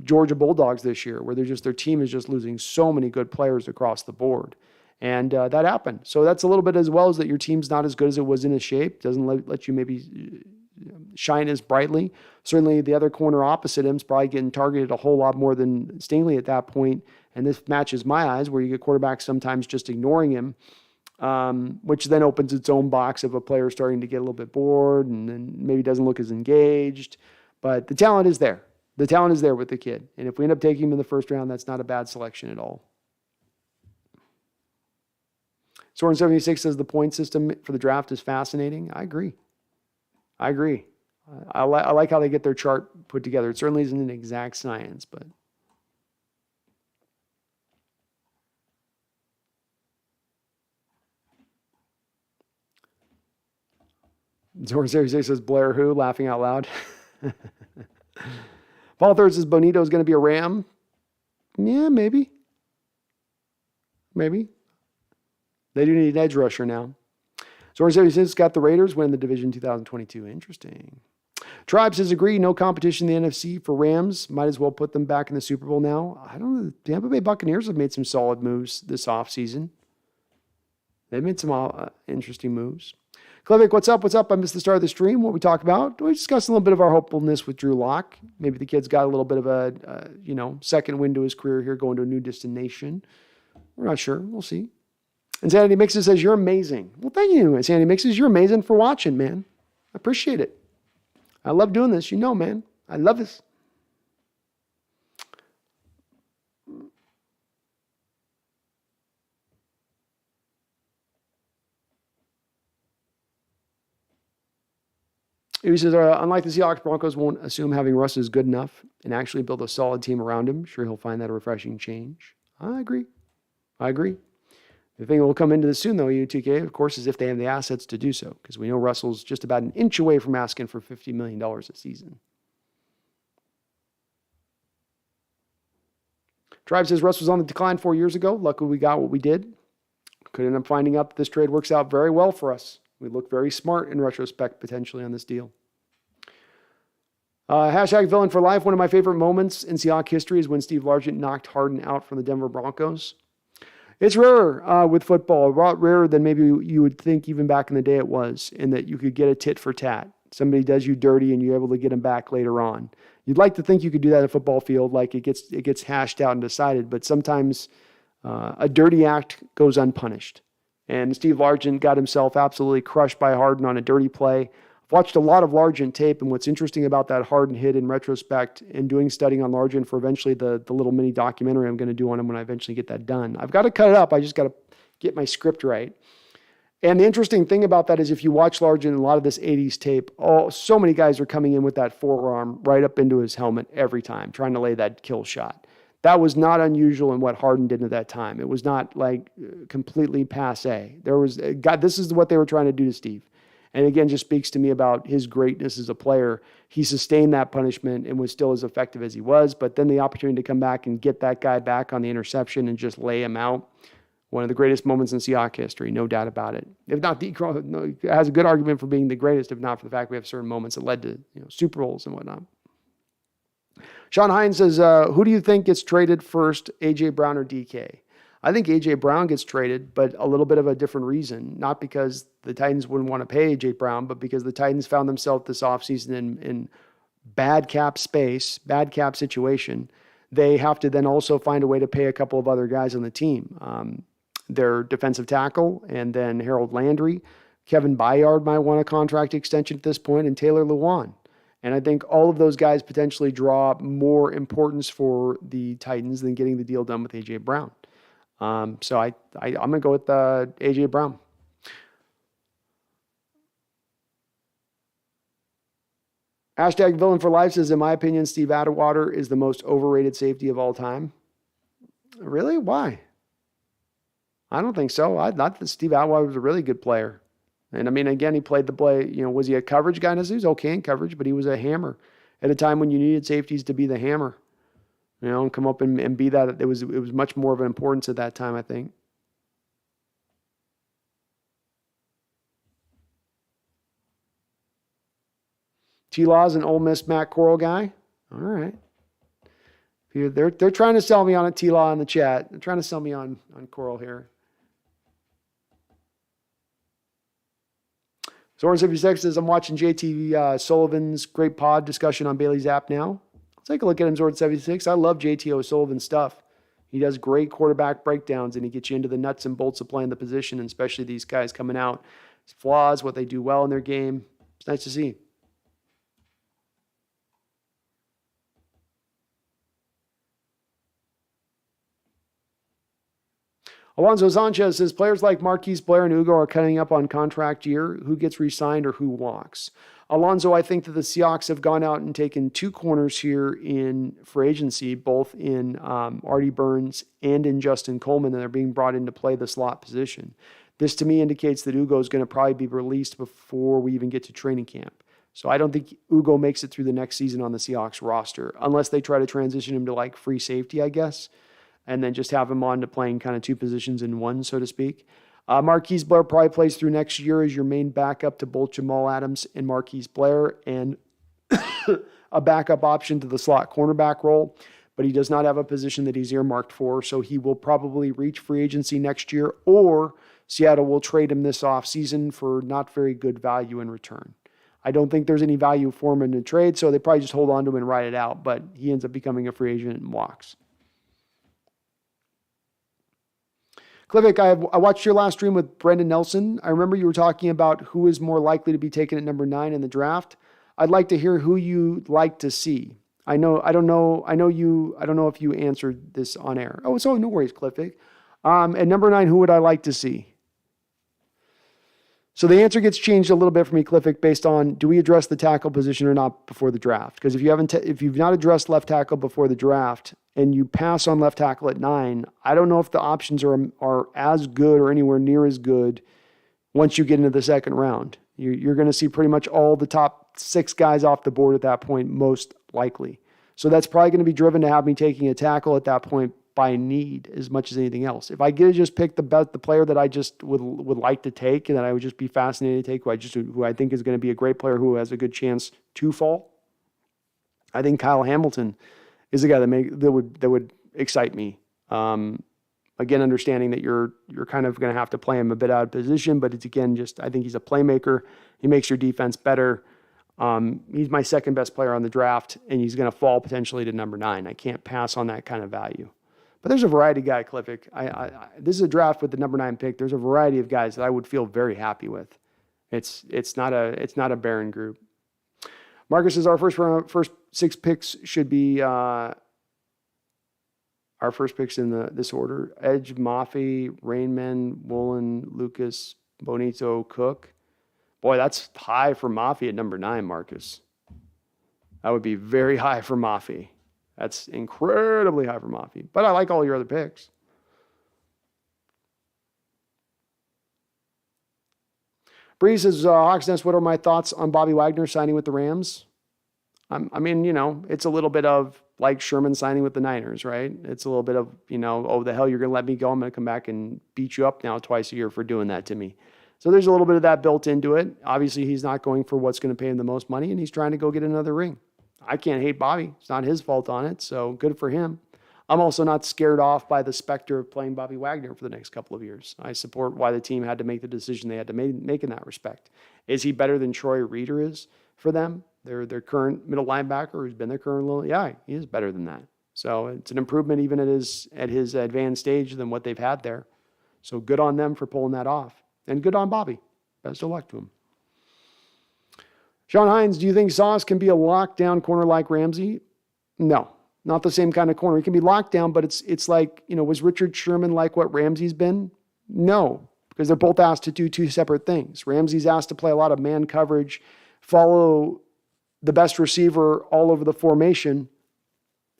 Georgia Bulldogs this year, where their team is just losing so many good players across the board. And that happened. So that's a little bit as well as that your team's not as good as it was in its shape. Doesn't let you maybe shine as brightly. Certainly the other corner opposite him is probably getting targeted a whole lot more than Stingley at that point. And this matches my eyes where you get quarterbacks sometimes just ignoring him, which then opens its own box of a player starting to get a little bit bored and then maybe doesn't look as engaged. But the talent is there. The talent is there with the kid. And if we end up taking him in the first round, that's not a bad selection at all. Soren76 says the point system for the draft is fascinating. I agree. I like how they get their chart put together. It certainly isn't an exact science, but Zora 76 says Blair who? Laughing out loud. Paul Third says Bonito is going to be a Ram. Yeah, maybe. Maybe. They do need an edge rusher now. Zora 76 got the Raiders win the division 2022. Interesting. Tribe says agree. No competition in the NFC for Rams. Might as well put them back in the Super Bowl now. I don't know. The Tampa Bay Buccaneers have made some solid moves this offseason. They've made some interesting moves. Klevik, what's up? What's up? I missed the start of the stream. What we talk about? We discussed a little bit of our hopefulness with Drew Lock. Maybe the kid's got a little bit of a, second wind to his career here, going to a new destination. We're not sure. We'll see. Insanity Mixes says, you're amazing. Well, thank you, Insanity Mixes. You're amazing for watching, man. I appreciate it. I love doing this. You know, man. I love this. He says, unlike the Seahawks, Broncos won't assume having Russ is good enough and actually build a solid team around him. Sure, he'll find that a refreshing change. I agree. The thing that will come into this soon, though, UTK, of course, is if they have the assets to do so, because we know Russell's just about an inch away from asking for $50 million a season. Tribe says, Russ was on the decline 4 years ago. Luckily, we got what we did. Could end up finding out that this trade works out very well for us. We look very smart in retrospect, potentially, on this deal. Hashtag villain for life. One of my favorite moments in Seahawks history is when Steve Largent knocked Harden out from the Denver Broncos. It's rarer with football, a lot rarer than maybe you would think even back in the day it was, in that you could get a tit for tat. Somebody does you dirty and you're able to get them back later on. You'd like to think you could do that at a football field, like it gets hashed out and decided, but sometimes a dirty act goes unpunished. And Steve Largent got himself absolutely crushed by Harden on a dirty play. I've watched a lot of Largent tape, and what's interesting about that Harden hit in retrospect and doing studying on Largent for eventually the little mini documentary I'm going to do on him when I eventually get that done. I've got to cut it up. I just got to get my script right. And the interesting thing about that is if you watch Largent in a lot of this 80s tape, so many guys are coming in with that forearm right up into his helmet every time, trying to lay that kill shot. That was not unusual in what Harden did at that time. It was not like completely passé. This is what they were trying to do to Steve. And again, just speaks to me about his greatness as a player. He sustained that punishment and was still as effective as he was. But then the opportunity to come back and get that guy back on the interception and just lay him out. One of the greatest moments in Seahawks history, no doubt about it. If not it has a good argument for being the greatest, if not for the fact we have certain moments that led to Super Bowls and whatnot. Sean Hines says, who do you think gets traded first, A.J. Brown or DK? I think A.J. Brown gets traded, but a little bit of a different reason. Not because the Titans wouldn't want to pay A.J. Brown, but because the Titans found themselves this offseason in bad cap space, bad cap situation. They have to then also find a way to pay a couple of other guys on the team. Their defensive tackle, and then Harold Landry. Kevin Byard might want a contract extension at this point, and Taylor Lewan. And I think all of those guys potentially draw more importance for the Titans than getting the deal done with A.J. Brown. So I'm going to go with A.J. Brown. Hashtag villain for life says, in my opinion, Steve Atwater is the most overrated safety of all time. Really? Why? I don't think so. I thought that Steve Atwater was a really good player. And I mean, again, he played the play, was he a coverage guy? He was okay in coverage, but he was a hammer at a time when you needed safeties to be the hammer, and come up and be that. It was much more of an importance at that time, I think. T-Law's an Ole Miss Matt Corral guy. All right. They're trying to sell me on it, T-Law in the chat. They're trying to sell me on Corral here. Zoran76 says, I'm watching JT Sullivan's great pod discussion on Bailey's app now. Let's take a look at him, Zoran76. I love JT O'Sullivan's stuff. He does great quarterback breakdowns, and he gets you into the nuts and bolts of playing the position, and especially these guys coming out. His flaws, what they do well in their game. It's nice to see. Alonzo Sanchez says, players like Marquise Blair and Ugo are cutting up on contract year. Who gets re-signed or who walks? Alonzo, I think that the Seahawks have gone out and taken two corners here in free agency, both in Artie Burns and in Justin Coleman, and they're being brought in to play the slot position. This to me indicates that Ugo is going to probably be released before we even get to training camp. So I don't think Ugo makes it through the next season on the Seahawks roster, unless they try to transition him to like free safety, I guess, and then just have him on to playing kind of two positions in one, so to speak. Marquise Blair probably plays through next year as your main backup to both Jamal Adams and Marquise Blair, and a backup option to the slot cornerback role, but he does not have a position that he's earmarked for, so he will probably reach free agency next year, or Seattle will trade him this offseason for not very good value in return. I don't think there's any value for him in the trade, so they probably just hold on to him and ride it out, but he ends up becoming a free agent and walks. Clivic, I watched your last stream with Brendan Nelson. I remember you were talking about who is more likely to be taken at number 9 in the draft. I'd like to hear who you'd like to see. I don't know if you answered this on air. Oh, so no worries, Clivic. At number 9, who would I like to see? So the answer gets changed a little bit for me, Cliffick, based on do we address the tackle position or not before the draft? Because if you've not addressed left tackle before the draft and you pass on left tackle at 9, I don't know if the options are as good or anywhere near as good once you get into the second round. You're going to see pretty much all the top 6 guys off the board at that point, most likely. So that's probably going to be driven to have me taking a tackle at that point by need as much as anything else. If I get to just pick the player that I just would like to take and that I would just be fascinated to take, who I think is going to be a great player who has a good chance to fall, I think Kyle Hamilton is a guy that would excite me. Again, understanding that you're kind of going to have to play him a bit out of position, but it's again just I think he's a playmaker. He makes your defense better. He's my second best player on the draft, and he's going to fall potentially to number 9. I can't pass on that kind of value. But there's a variety of guys, Cliffick. This is a draft with the number 9 pick. There's a variety of guys that I would feel very happy with. It's not a barren group. Marcus says our first 6 picks should be our first picks in this order: Edge, Maffey, Rainman, Woolen, Lucas, Bonito, Cook. Boy, that's high for Maffey at number 9, Marcus. That would be very high for Maffey. That's incredibly high for Maffey. But I like all your other picks. Bree says, Hawks Nest, what are my thoughts on Bobby Wagner signing with the Rams? I mean, it's a little bit of like Sherman signing with the Niners, right? It's a little bit of, oh, the hell, you're going to let me go. I'm going to come back and beat you up now twice a year for doing that to me. So there's a little bit of that built into it. Obviously, he's not going for what's going to pay him the most money, and he's trying to go get another ring. I can't hate Bobby. It's not his fault on it, so good for him. I'm also not scared off by the specter of playing Bobby Wagner for the next couple of years. I support why the team had to make the decision they had to make in that respect. Is he better than Troy Reeder is for them? Their current middle linebacker who's been their current yeah, he is better than that. So it's an improvement even at his advanced stage than what they've had there. So good on them for pulling that off. And good on Bobby. Best of luck to him. Sean Hines, do you think Sauce can be a lockdown corner like Ramsey? No, not the same kind of corner. He can be locked down, but it's like, was Richard Sherman like what Ramsey's been? No, because they're both asked to do 2 separate things. Ramsey's asked to play a lot of man coverage, follow the best receiver all over the formation,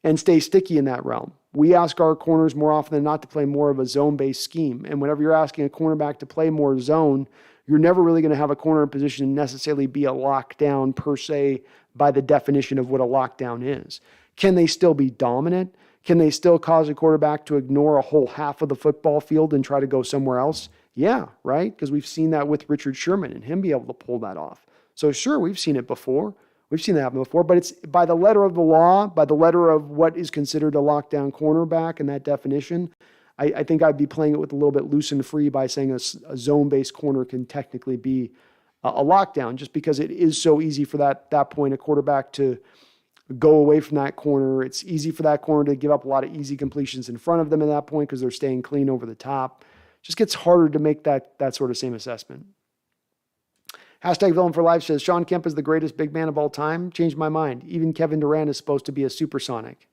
and stay sticky in that realm. We ask our corners more often than not to play more of a zone-based scheme. And whenever you're asking a cornerback to play more zone, you're never really going to have a corner in position to necessarily be a lockdown per se by the definition of what a lockdown is. Can they still be dominant? Can they still cause a quarterback to ignore a whole half of the football field and try to go somewhere else? Yeah, right? Because we've seen that with Richard Sherman and him be able to pull that off. So sure, we've seen it before. We've seen that happen before, but it's by the letter of the law, by the letter of what is considered a lockdown cornerback and that definition. I think I'd be playing it with a little bit loose and free by saying a zone-based corner can technically be a lockdown, just because it is so easy for that point a quarterback to go away from that corner. It's easy for that corner to give up a lot of easy completions in front of them at that point because they're staying clean over the top. Just gets harder to make that sort of same assessment. Hashtag Villain for Life says, Sean Kemp is the greatest big man of all time. Changed my mind. Even Kevin Durant is supposed to be a supersonic.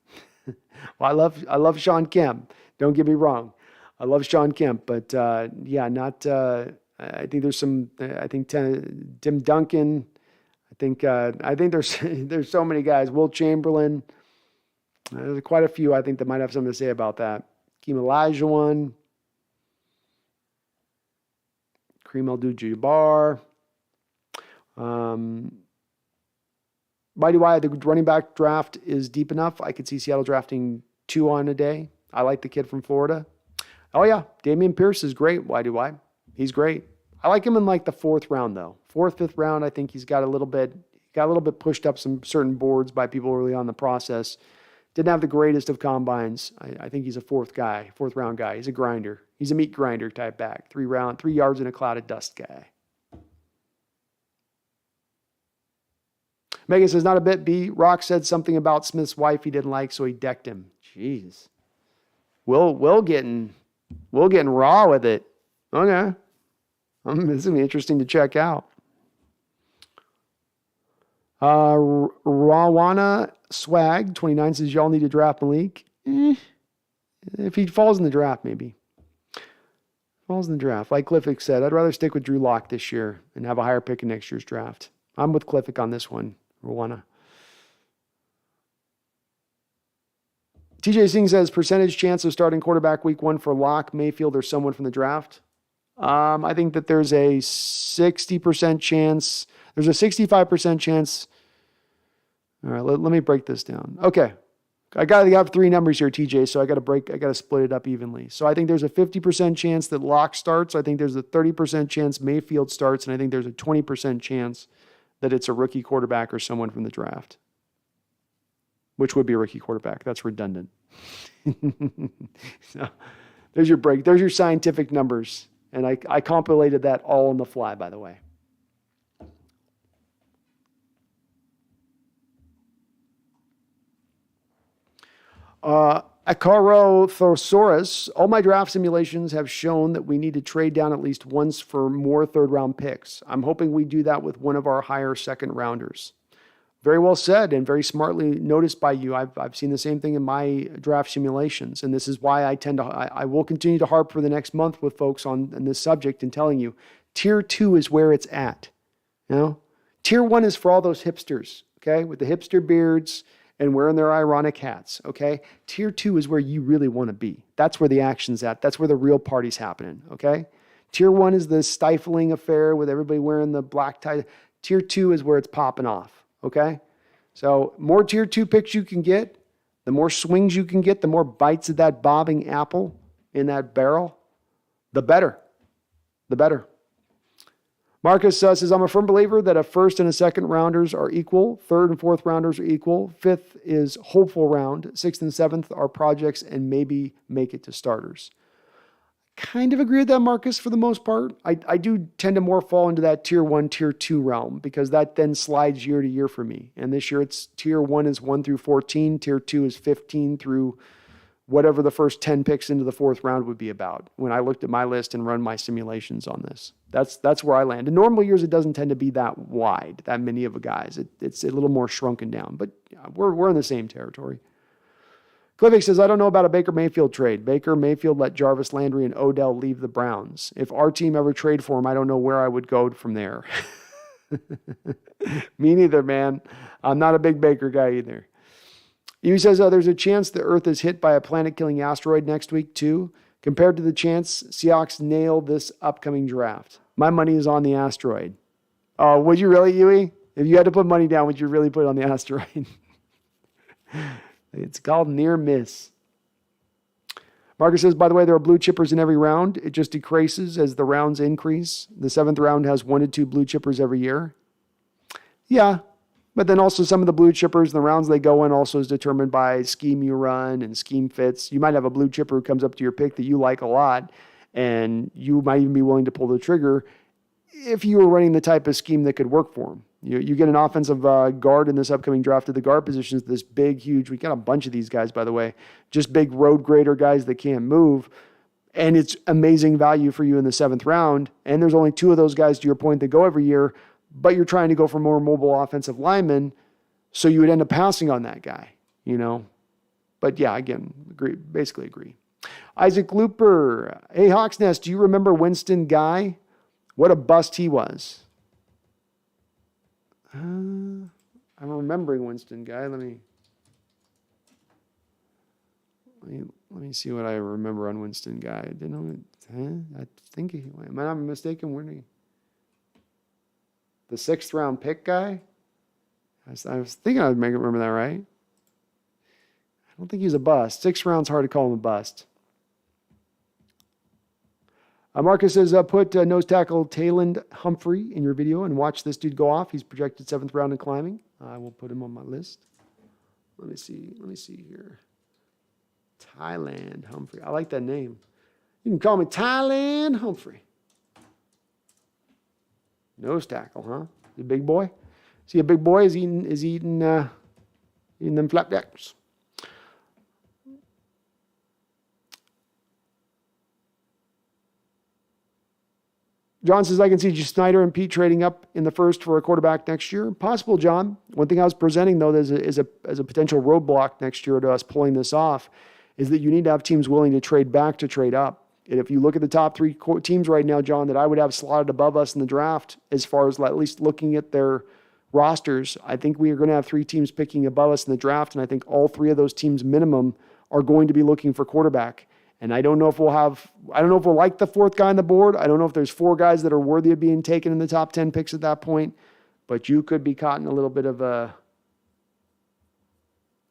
Well, I love Sean Kemp. Don't get me wrong. I love Sean Kemp, but I think there's some, I think Tim Duncan. I think there's so many guys. Will Chamberlain. There's quite a few I think that might have something to say about that. Keem Olajuwon. Kareem Abdul-Jabbar. Why do I? The running back draft is deep enough. I could see Seattle drafting 2 on a day. I like the kid from Florida. Oh, yeah. Dameon Pierce is great. Why do I? He's great. I like him in like the 4th round, though. 4th, 5th round, I think he's got a little bit pushed up some certain boards by people early on in the process. Didn't have the greatest of combines. I think he's a 4th round guy. He's a grinder. He's a meat grinder type back. 3 yards in a cloud of dust guy. Megan says, not a bit. B. Rock said something about Smith's wife he didn't like, so he decked him. Jeez. Will getting raw with it. Okay. This is going to be interesting to check out. Rawana Swag 29 says, y'all need to draft Malik. If he falls in the draft, maybe. Falls in the draft. Like Cliffick said, I'd rather stick with Drew Lock this year and have a higher pick in next year's draft. I'm with Cliffick on this one. Rawana. TJ Singh says, percentage chance of starting quarterback week 1 for Lock, Mayfield, or someone from the draft. I think that there's a 60% chance. There's a 65% chance. All right, let me break this down. Okay. I have 3 numbers here, TJ, so I got to split it up evenly. So I think there's a 50% chance that Lock starts. I think there's a 30% chance Mayfield starts, and I think there's a 20% chance that it's a rookie quarterback or someone from the draft, which would be a rookie quarterback. That's redundant. So, there's your break. There's your scientific numbers. And I compilated that all on the fly, by the way. Akaro Thosaurus, all my draft simulations have shown that we need to trade down at least once for more 3rd-round picks. I'm hoping we do that with one of our higher 2nd-rounders. Very well said and very smartly noticed by you. I've seen the same thing in my draft simulations, and this is why I will continue to harp for the next month with folks on this subject and telling you, tier 2 is where it's at. You know, tier 1 is for all those hipsters, okay, with the hipster beards and wearing their ironic hats, okay? Tier 2 is where you really want to be. That's where the action's at. That's where the real party's happening, okay? Tier 1 is the stifling affair with everybody wearing the black tie. Tier 2 is where it's popping off, okay? So more tier 2 picks you can get, the more swings you can get, the more bites of that bobbing apple in that barrel, the better. The better. Marcus says, I'm a firm believer that a 1st and a 2nd rounders are equal. 3rd and 4th rounders are equal. 5th is hopeful round. 6th and 7th are projects and maybe make it to starters. Kind of agree with that, Marcus, for the most part. I do tend to more fall into that tier 1, tier 2 realm because that then slides year to year for me. And this year it's tier 1 is 1 through 14. Tier 2 is 15 through whatever the first 10 picks into the 4th round would be about when I looked at my list and run my simulations on this. That's where I land. In normal years, it doesn't tend to be that wide, that many of a guys. It's a little more shrunken down, but we're in the same territory. Clivick says, I don't know about a Baker Mayfield trade. Baker Mayfield let Jarvis Landry and Odell leave the Browns. If our team ever trade for him, I don't know where I would go from there. Me neither, man. I'm not a big Baker guy either. He says, there's a chance the Earth is hit by a planet-killing asteroid next week, too, compared to the chance Seahawks nail this upcoming draft. My money is on the asteroid. Oh, would you really, Yui? If you had to put money down, would you really put it on the asteroid? It's called near miss. Marcus says, by the way, there are blue chippers in every round. It just decreases as the rounds increase. The 7th round has 1 to 2 blue chippers every year. Yeah. But then also some of the blue chippers and the rounds they go in also is determined by scheme you run and scheme fits. You might have a blue chipper who comes up to your pick that you like a lot, and you might even be willing to pull the trigger if you were running the type of scheme that could work for him. You get an offensive guard in this upcoming draft of the guard positions, this big, huge, we got a bunch of these guys, by the way, just big road grader guys that can't move, and it's amazing value for you in the 7th round, and there's only 2 of those guys, to your point, that go every year, but you're trying to go for more mobile offensive linemen, so you would end up passing on that guy, you know. But yeah, again, basically agree. Isaac Looper, hey, Hawks Nest, do you remember Winston Guy? What a bust he was. I'm remembering Winston Guy. Let Let me see what I remember on Winston Guy. I didn't know. I think am I not mistaken? Where did he? The 6th round pick guy? I was thinking I would remember that right. I don't think he's a bust. 6th round's hard to call him a bust. Marcus says, put nose tackle Tayland Humphrey in your video and watch this dude go off. He's projected 7th round in climbing. I will put him on my list. Let me see here. Thailand Humphrey. I like that name. You can call me Thailand Humphrey. Nose tackle, huh? Is he a big boy? Is he a big boy? Is he eating them flapjacks? John says, I can see Snyder and Pete trading up in the first for a quarterback next year. Possible, John. One thing I was presenting, though, as a potential roadblock next year to us pulling this off is that you need to have teams willing to trade back to trade up. And if you look at the top 3 teams right now, John, that I would have slotted above us in the draft, as far as at least looking at their rosters, I think we are going to have 3 teams picking above us in the draft, and I think all 3 of those teams minimum are going to be looking for quarterback. And I don't know if we'll like the 4th guy on the board. I don't know if there's 4 guys that are worthy of being taken in the top 10 picks at that point, but you could be caught in a little bit of a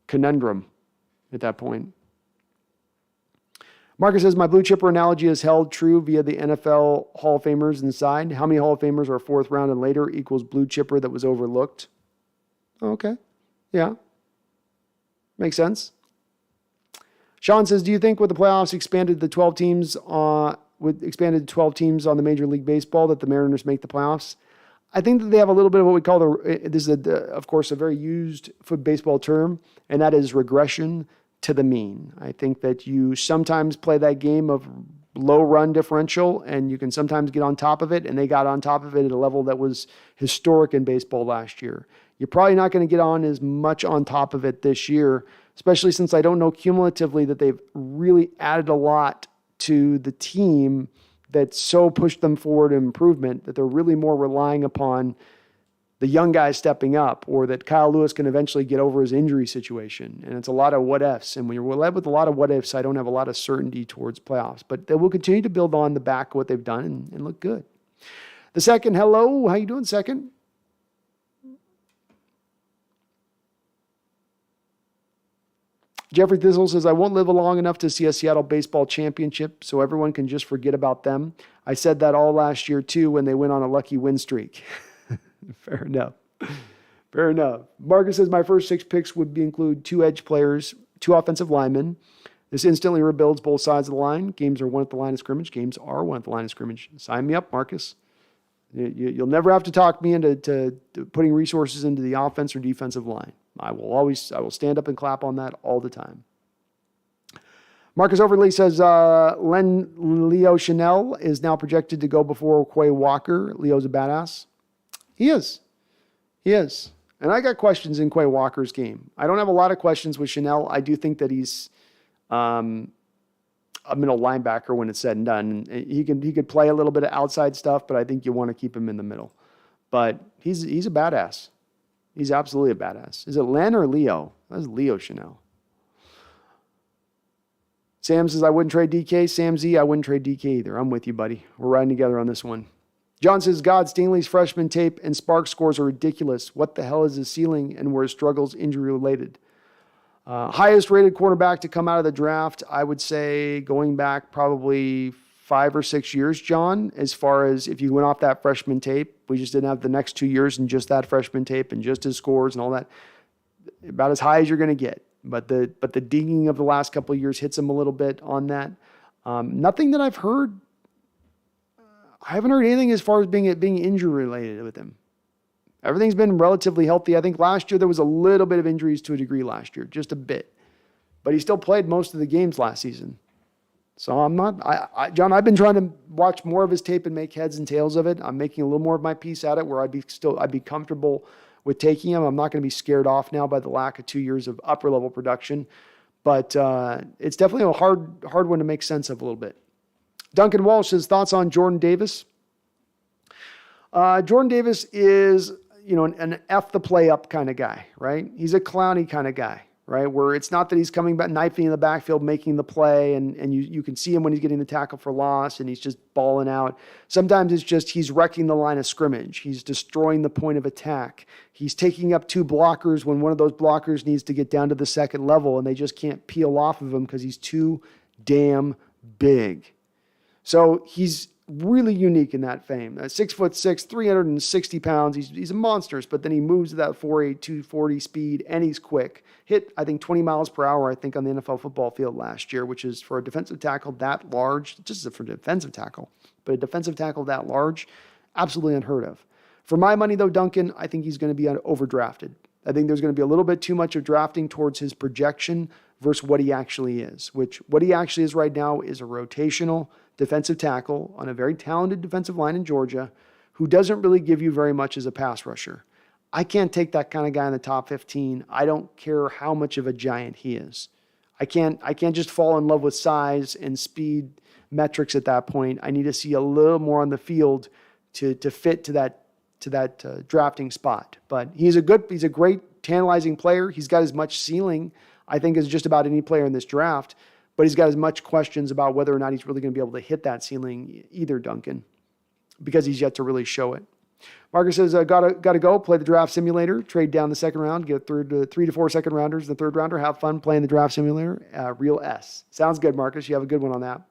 conundrum at that point. Marcus says, my blue chipper analogy is held true via the NFL Hall of Famers inside. How many Hall of Famers are 4th round and later equals blue chipper that was overlooked? Okay. Yeah. Makes sense. Sean says, do you think with the playoffs expanded to 12 teams on the Major League Baseball that the Mariners make the playoffs? I think that they have a little bit of what we call this is of course a very used baseball term, and that is regression to the mean. I think that you sometimes play that game of low run differential and you can sometimes get on top of it, and they got on top of it at a level that was historic in baseball last year. You're probably not going to get on as much on top of it this year, especially since I don't know cumulatively that they've really added a lot to the team that so pushed them forward in improvement that they're really more relying upon the young guys stepping up, or that Kyle Lewis can eventually get over his injury situation. And it's a lot of what ifs. And when you're led with a lot of what ifs, I don't have a lot of certainty towards playoffs. But they will continue to build on the back of what they've done and look good. The second, hello. How you doing, second? Jeffrey Thistle says, I won't live long enough to see a Seattle baseball championship, so everyone can just forget about them. I said that all last year, too, when they went on a lucky win streak. Fair enough. Fair enough. Marcus says, my first 6 picks would include 2 edge players, 2 offensive linemen. This instantly rebuilds both sides of the line. Games are won at the line of scrimmage. Games are won at the line of scrimmage. Sign me up, Marcus. You'll never have to talk me into putting resources into the offense or defensive line. I will stand up and clap on that all the time. Marcus Overley says, Leo Chanel is now projected to go before Quay Walker. Leo's a badass. He is. And I got questions in Quay Walker's game. I don't have a lot of questions with Chanel. I do think that he's a middle linebacker when it's said and done. He could play a little bit of outside stuff, but I think you want to keep him in the middle. But he's a badass. He's absolutely a badass. Is it Len or Leo? That's Leo Chanel. Sam says, I wouldn't trade DK. Sam Z, I wouldn't trade DK either. I'm with you, buddy. We're riding together on this one. John says, God, Stingley's freshman tape and Spark scores are ridiculous. What the hell is his ceiling and were his struggles injury related? Highest rated quarterback to come out of the draft, I would say going back probably 5 or 6 years, John, as far as if you went off that freshman tape. We just didn't have the next 2 years and just that freshman tape and just his scores and all that. About as high as you're going to get. But the dinging of the last couple of years hits him a little bit on that. Nothing that I've heard. I haven't heard anything as far as being injury related with him. Everything's been relatively healthy. I think last year there was a little bit of injuries to a degree last year, just a bit. But he still played most of the games last season. So I'm not, John, I've been trying to watch more of his tape and make heads and tails of it. I'm making a little more of my piece at it where I'd be comfortable with taking him. I'm not going to be scared off now by the lack of 2 years of upper level production. But it's definitely a hard one to make sense of a little bit. Duncan Walsh says, thoughts on Jordan Davis? Jordan Davis is, an F the play up kind of guy, right? He's a clowny kind of guy, right? Where it's not that he's coming back, knifing in the backfield, making the play, and you can see him when he's getting the tackle for loss and he's just balling out. Sometimes it's just he's wrecking the line of scrimmage. He's destroying the point of attack. He's taking up 2 blockers when one of those blockers needs to get down to the second level and they just can't peel off of him because he's too damn big. So he's really unique in that fame. 6'6", 360 pounds. He's a monster, but then he moves at that 4.8, 240 speed, and he's quick. Hit, I think, 20 miles per hour, I think, on the NFL football field last year, which is for a defensive tackle that large, just for a defensive tackle, but a defensive tackle that large, absolutely unheard of. For my money, though, Duncan, I think he's going to be overdrafted. I think there's going to be a little bit too much of drafting towards his projection versus what he actually is, which what he actually is right now is a rotational defensive tackle on a very talented defensive line in Georgia who doesn't really give you very much as a pass rusher. I can't take that kind of guy in the top 15. I don't care how much of a giant he is. I can't just fall in love with size and speed metrics at that point. I need to see a little more on the field to fit to that drafting spot. But he's a great tantalizing player. He's got as much ceiling, I think, as just about any player in this draft. But he's got as much questions about whether or not he's really going to be able to hit that ceiling either, Duncan, because he's yet to really show it. Marcus says, gotta go, play the draft simulator, trade down the second round, get 3 to 4 second rounders, the third rounder, have fun playing the draft simulator. Real S. Sounds good, Marcus. You have a good one on that.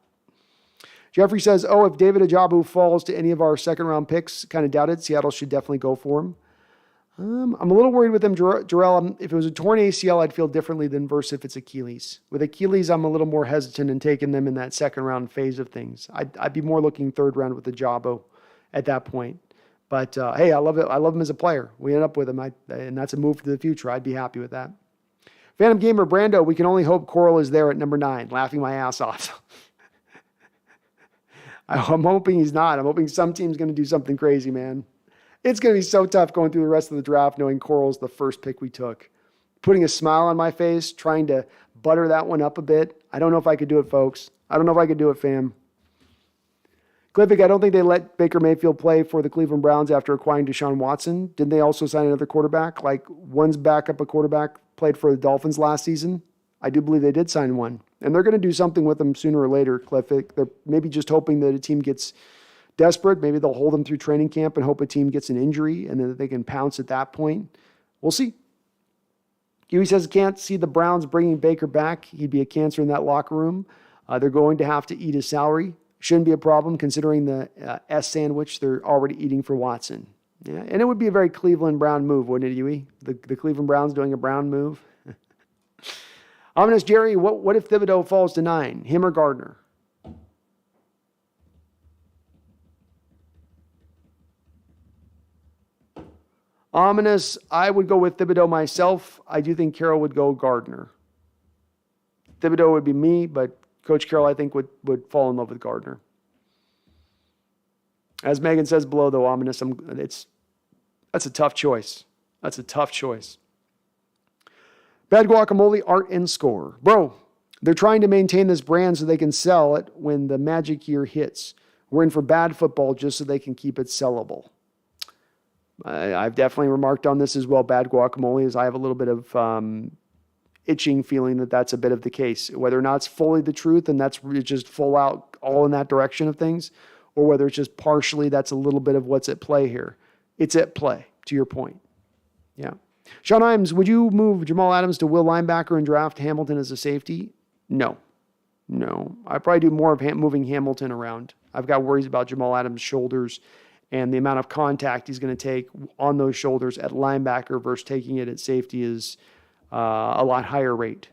Jeffrey says, if David Ajabu falls to any of our second round picks, kind of doubted, Seattle should definitely go for him. I'm a little worried with him, Jarrell. If it was a torn ACL, I'd feel differently than versus if it's Achilles. With Achilles, I'm a little more hesitant in taking them in that second round phase of things. I'd be more looking third round with the Jabo at that point. But hey, I love it. I love him as a player. We end up with him, and that's a move to the future. I'd be happy with that. Phantom Gamer Brando, we can only hope Coral is there at number 9, laughing my ass off. I'm hoping he's not. I'm hoping some team's going to do something crazy, man. It's going to be so tough going through the rest of the draft knowing Coral's the first pick we took. Putting a smile on my face, trying to butter that one up a bit. I don't know if I could do it, folks. I don't know if I could do it, fam. Clippick, I don't think they let Baker Mayfield play for the Cleveland Browns after acquiring Deshaun Watson. Didn't they also sign another quarterback? Like one's backup a quarterback played for the Dolphins last season. I do believe they did sign one. And they're going to do something with him sooner or later, Cliffick. They're maybe just hoping that a team gets desperate. Maybe they'll hold him through training camp and hope a team gets an injury and then they can pounce at that point. We'll see. Huey says, can't see the Browns bringing Baker back. He'd be a cancer in that locker room. They're going to have to eat his salary. Shouldn't be a problem considering the S sandwich they're already eating for Watson. Yeah, and it would be a very Cleveland Brown move, wouldn't it, Huey? The Cleveland Browns doing a Brown move. Ominous Jerry, what if Thibodeau falls to 9? Him or Gardner? Ominous, I would go with Thibodeau myself. I do think Carroll would go Gardner. Thibodeau would be me, but Coach Carroll, I think, would fall in love with Gardner. As Megan says below, though, Ominous, that's a tough choice. That's a tough choice. Bad Guacamole, art and score. Bro, they're trying to maintain this brand so they can sell it when the magic year hits. We're in for bad football just so they can keep it sellable. I've definitely remarked on this as well, Bad Guacamole, as I have a little bit of itching feeling that that's a bit of the case. Whether or not it's fully the truth and that's just full out all in that direction of things, or whether it's just partially that's a little bit of what's at play here. It's at play, to your point. Yeah. Sean Imes, would you move Jamal Adams to will linebacker and draft Hamilton as a safety? No. I'd probably do more of moving Hamilton around. I've got worries about Jamal Adams' shoulders and the amount of contact he's going to take on those shoulders at linebacker versus taking it at safety is a lot higher rate.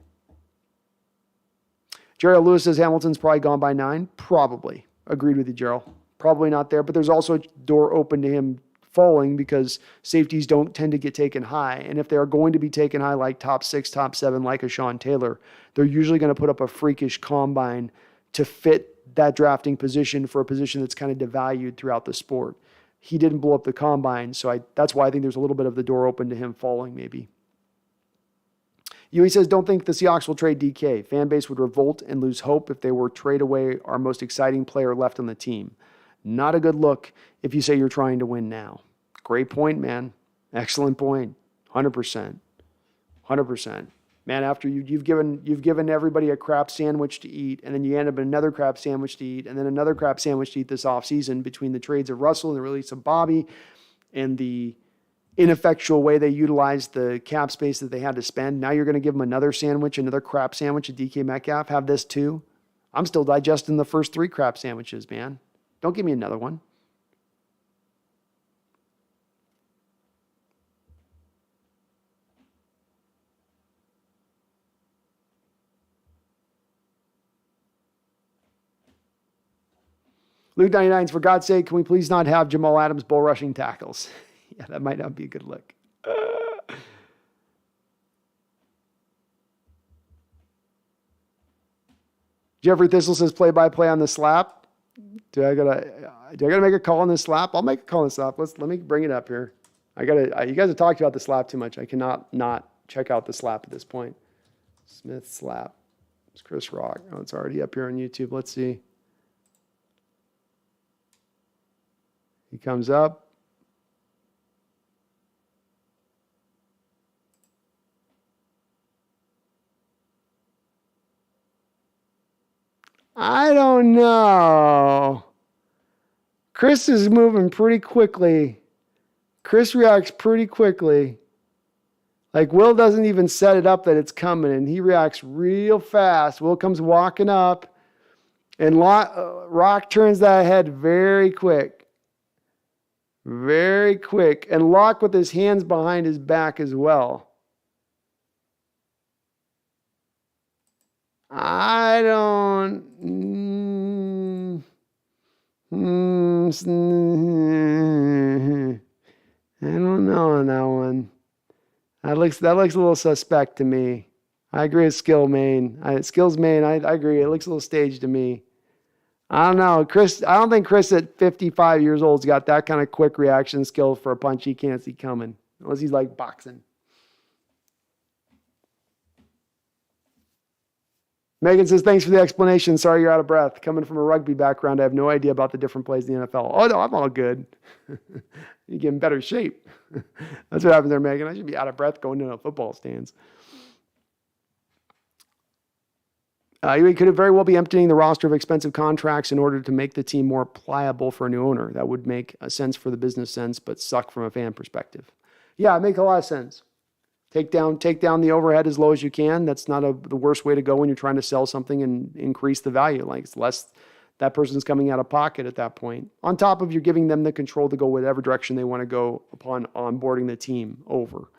Gerald Lewis says Hamilton's probably gone by 9. Probably. Agreed with you, Gerald. Probably not there, but there's also a door open to him falling because safeties don't tend to get taken high. And if they are going to be taken high like top 6, top 7, like a Sean Taylor, they're usually going to put up a freakish combine to fit that drafting position for a position that's kind of devalued throughout the sport. He didn't blow up the combine, so that's why I think there's a little bit of the door open to him falling maybe. Yui says, don't think the Seahawks will trade DK. Fan base would revolt and lose hope if they were trade away our most exciting player left on the team. Not a good look if you say you're trying to win now. Great point, man. Excellent point. 100%. 100%. Man, after you've given everybody a crap sandwich to eat, and then you end up in another crap sandwich to eat, and then another crap sandwich to eat this offseason between the trades of Russell and the release of Bobby and the ineffectual way they utilized the cap space that they had to spend. Now you're going to give them another sandwich, another crap sandwich at DK Metcalf. Have this too. I'm still digesting the first 3 crap sandwiches, man. Don't give me another one. Luke 99s, for God's sake, can we please not have Jamal Adams bull rushing tackles? Yeah, that might not be a good look. Jeffrey Thistle says play-by-play on the slap. Do I gotta make a call on this slap? I'll make a call on the slap. Let me bring it up here. You guys have talked about the slap too much. I cannot not check out the slap at this point. Smith slap. It's Chris Rock. Oh, it's already up here on YouTube. Let's see. He comes up. I don't know. Chris is moving pretty quickly. Chris reacts pretty quickly. Like Will doesn't even set it up that it's coming, and he reacts real fast. Will comes walking up, and Rock turns that head very quick. Very quick. And Locke with his hands behind his back as well. I don't know on that one. That looks a little suspect to me. I agree with Skills Main. I agree. It looks a little staged to me. I don't know. I don't think Chris at 55 years old has got that kind of quick reaction skill for a punch he can't see coming. Unless he's like boxing. Megan says, thanks for the explanation. Sorry you're out of breath. Coming from a rugby background, I have no idea about the different plays in the NFL. Oh, no, I'm all good. You get in better shape. That's what happens there, Megan. I should be out of breath going into a football stands. You could very well be emptying the roster of expensive contracts in order to make the team more pliable for a new owner. That would make a sense for the business sense, but suck from a fan perspective. Yeah, it makes a lot of sense. Take down the overhead as low as you can. That's not the worst way to go when you're trying to sell something and increase the value. Like it's less that person's coming out of pocket at that point. On top of you're giving them the control to go whatever direction they want to go upon onboarding the team over.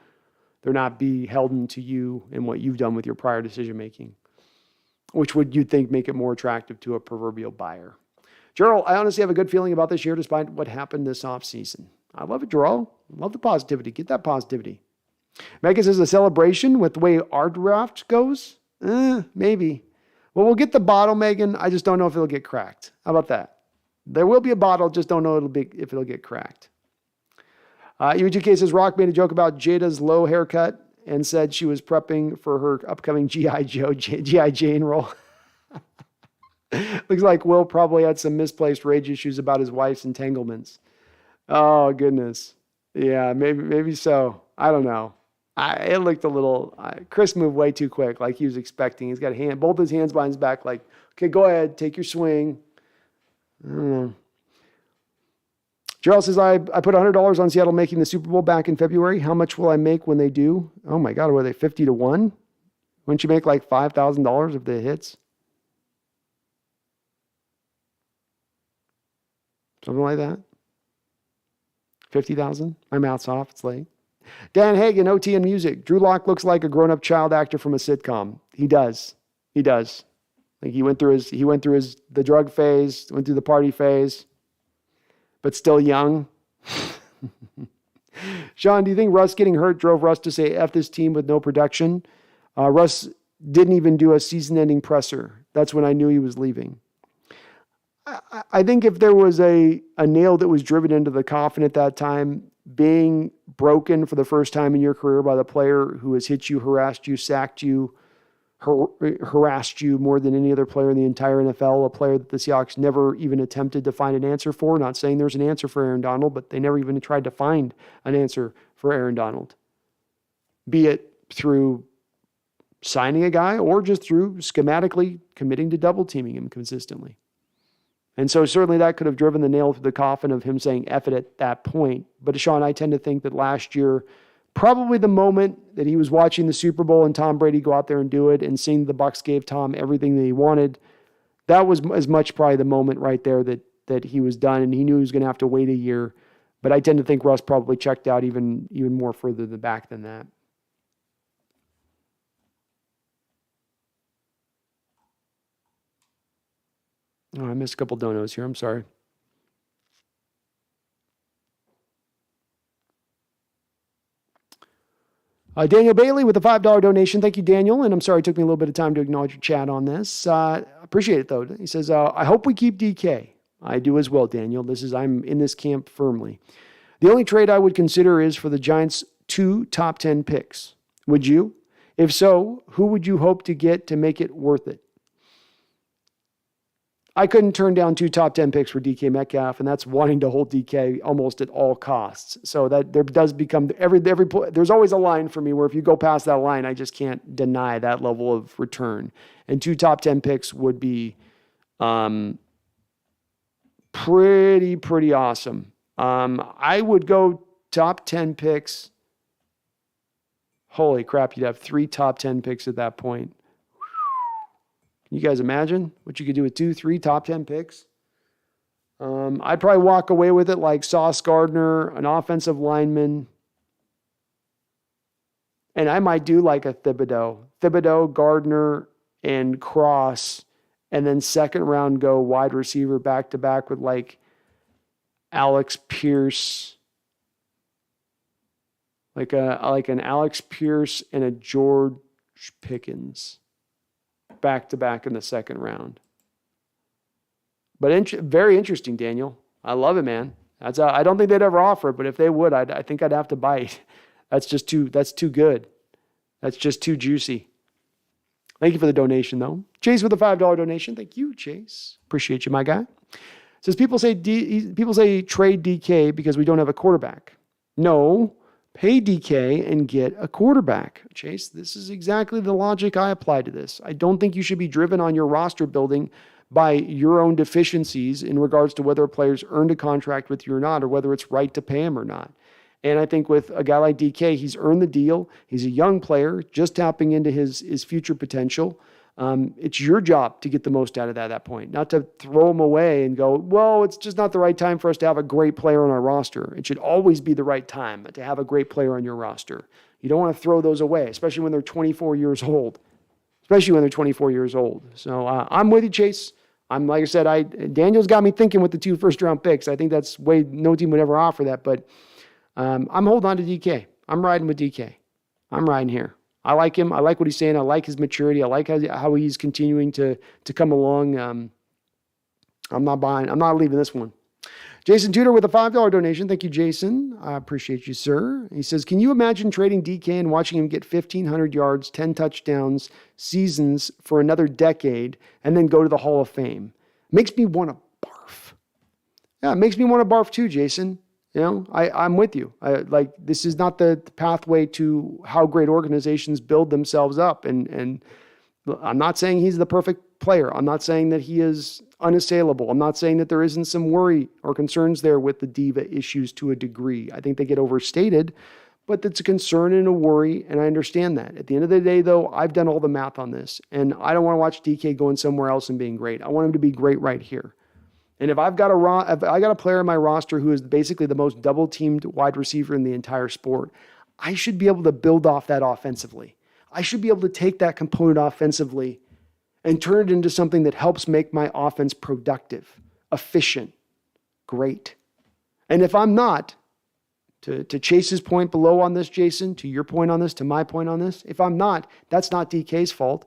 They're not beholden to you and what you've done with your prior decision making, which would you'd think make it more attractive to a proverbial buyer. Gerald, I honestly have a good feeling about this year despite what happened this offseason. I love it, Gerald. Love the positivity. Get that positivity. Megan says a celebration with the way our draft goes? Maybe. Well, we'll get the bottle, Megan. I just don't know if it'll get cracked. How about that? There will be a bottle, just don't know if it'll get cracked. UGK says Rock made a joke about Jada's low haircut and said she was prepping for her upcoming G.I. Jane role. Looks like Will probably had some misplaced rage issues about his wife's entanglements. Oh, goodness. Yeah, maybe so. I don't know. It looked a little... Chris moved way too quick, like he was expecting. He's got both his hands behind his back, like, okay, go ahead, take your swing. I don't know. Gerald says, I put $100 on Seattle making the Super Bowl back in February. How much will I make when they do? Oh my God, were they 50 to 1? Wouldn't you make like $5,000 if it hits? Something like that? 50,000? My mouth's off, it's late. Dan Hagen, OT and music. Drew Lock looks like a grown-up child actor from a sitcom. He does. Like he went through the drug phase, went through the party phase, but still young. Sean, do you think Russ getting hurt drove Russ to say F this team with no production? Russ didn't even do a season-ending presser. That's when I knew he was leaving. I think if there was a nail that was driven into the coffin at that time, being broken for the first time in your career by the player who has hit you, harassed you, sacked you, harassed you more than any other player in the entire NFL, a player that the Seahawks never even attempted to find an answer for. Not saying there's an answer for Aaron Donald, but they never even tried to find an answer for Aaron Donald. Be it through signing a guy or just through schematically committing to double teaming him consistently. And so certainly that could have driven the nail through the coffin of him saying F it at that point. But Sean, I tend to think that last year, probably the moment that he was watching the Super Bowl and Tom Brady go out there and do it and seeing the Bucs gave Tom everything that he wanted, that was as much probably the moment right there that he was done and he knew he was going to have to wait a year. But I tend to think Russ probably checked out even more further back than that. Oh, I missed a couple donos here. I'm sorry. Daniel Bailey with a $5 donation. Thank you, Daniel. And I'm sorry it took me a little bit of time to acknowledge your chat on this. Appreciate it, though. He says, I hope we keep DK. I do as well, Daniel. I'm in this camp firmly. The only trade I would consider is for the Giants' 2 top 10 picks. Would you? If so, who would you hope to get to make it worth it? I couldn't turn down 2 top 10 picks for DK Metcalf, and that's wanting to hold DK almost at all costs. So that there does become there's always a line for me where if you go past that line, I just can't deny that level of return. And 2 top 10 picks would be pretty awesome. I would go top 10 picks. Holy crap, you'd have 3 top 10 picks at that point. Can you guys imagine what you could do with 2-3 top 10 picks? I'd probably walk away with it like Sauce Gardner, an offensive lineman. And I might do like a Thibodeau, Gardner, and Cross, and then second round go wide receiver back to back with like Alex Pierce, like an Alex Pierce and a George Pickens, back to back in the second round. But very interesting, Daniel. I love it, man. I don't think they'd ever offer it, but if they would, I think I'd have to bite. That's too good. That's just too juicy. Thank you for the donation, though. Chase with a $5 donation. Thank you, Chase. Appreciate you, my guy. Says people say trade DK because we don't have a quarterback. No, pay DK and get a quarterback. Chase, this is exactly the logic I apply to this. I don't think you should be driven on your roster building by your own deficiencies in regards to whether a player's earned a contract with you or not, or whether it's right to pay him or not. And I think with a guy like DK, he's earned the deal. He's a young player, just tapping into his future potential. It's your job to get the most out of that at that point, not to throw him away and go, well, it's just not the right time for us to have a great player on our roster. It should always be the right time to have a great player on your roster. You don't want to throw those away, especially when they're 24 years old. So I'm with you, Chase. Like I said, Daniel's got me thinking with the 2 first-round picks. I think that's way no team would ever offer that, but I'm holding on to DK. I'm riding with DK. I'm riding here. I like him. I like what he's saying. I like his maturity. I like how he's continuing to come along. I'm not leaving this one. Jason Tudor with a $5 donation. Thank you, Jason. I appreciate you, sir. He says, can you imagine trading DK and watching him get 1,500 yards, 10 touchdowns, seasons for another decade, and then go to the Hall of Fame? Makes me want to barf. Yeah, it makes me want to barf too, Jason. You know, I'm with you. This is not the pathway to how great organizations build themselves up. And I'm not saying he's the perfect player. I'm not saying that he is unassailable. I'm not saying that there isn't some worry or concerns there with the diva issues to a degree. I think they get overstated, but it's a concern and a worry, and I understand that. At the end of the day, though, I've done all the math on this, and I don't want to watch DK going somewhere else and being great. I want him to be great right here. And if I got a player in my roster who is basically the most double-teamed wide receiver in the entire sport, I should be able to build off that offensively. I should be able to take that component offensively and turn it into something that helps make my offense productive, efficient, great. And if I'm not, to Chase's point below on this, Jason, to your point on this, to my point on this, if I'm not, that's not DK's fault.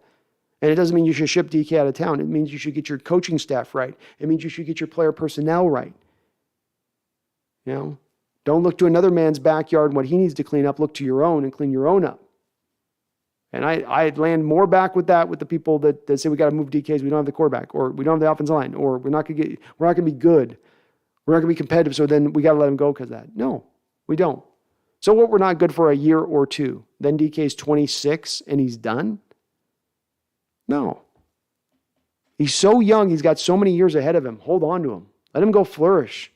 And it doesn't mean you should ship DK out of town. It means you should get your coaching staff right. It means you should get your player personnel right. You know, don't look to another man's backyard and what he needs to clean up. Look to your own and clean your own up. And I land more back with that with the people that say we got to move DKs. We don't have the quarterback, or we don't have the offensive line, or we're not going to be good. We're not going to be competitive. So then we got to let him go because of that. No, we don't. So what? We're not good for a year or two. Then DK's 26 and he's done. No. He's so young. He's got so many years ahead of him. Hold on to him. Let him go flourish.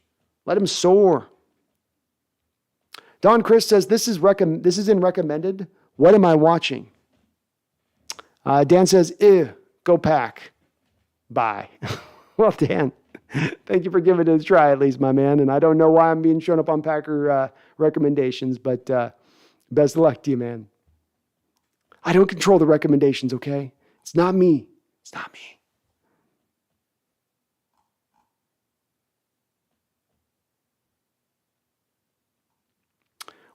Let him soar. Don Chris says, this is in recommended. What am I watching? Dan says, ew, go Pack. Bye. Well, Dan, thank you for giving it a try at least, my man. And I don't know why I'm being shown up on Packer recommendations, but best of luck to you, man. I don't control the recommendations, okay? It's not me. It's not me.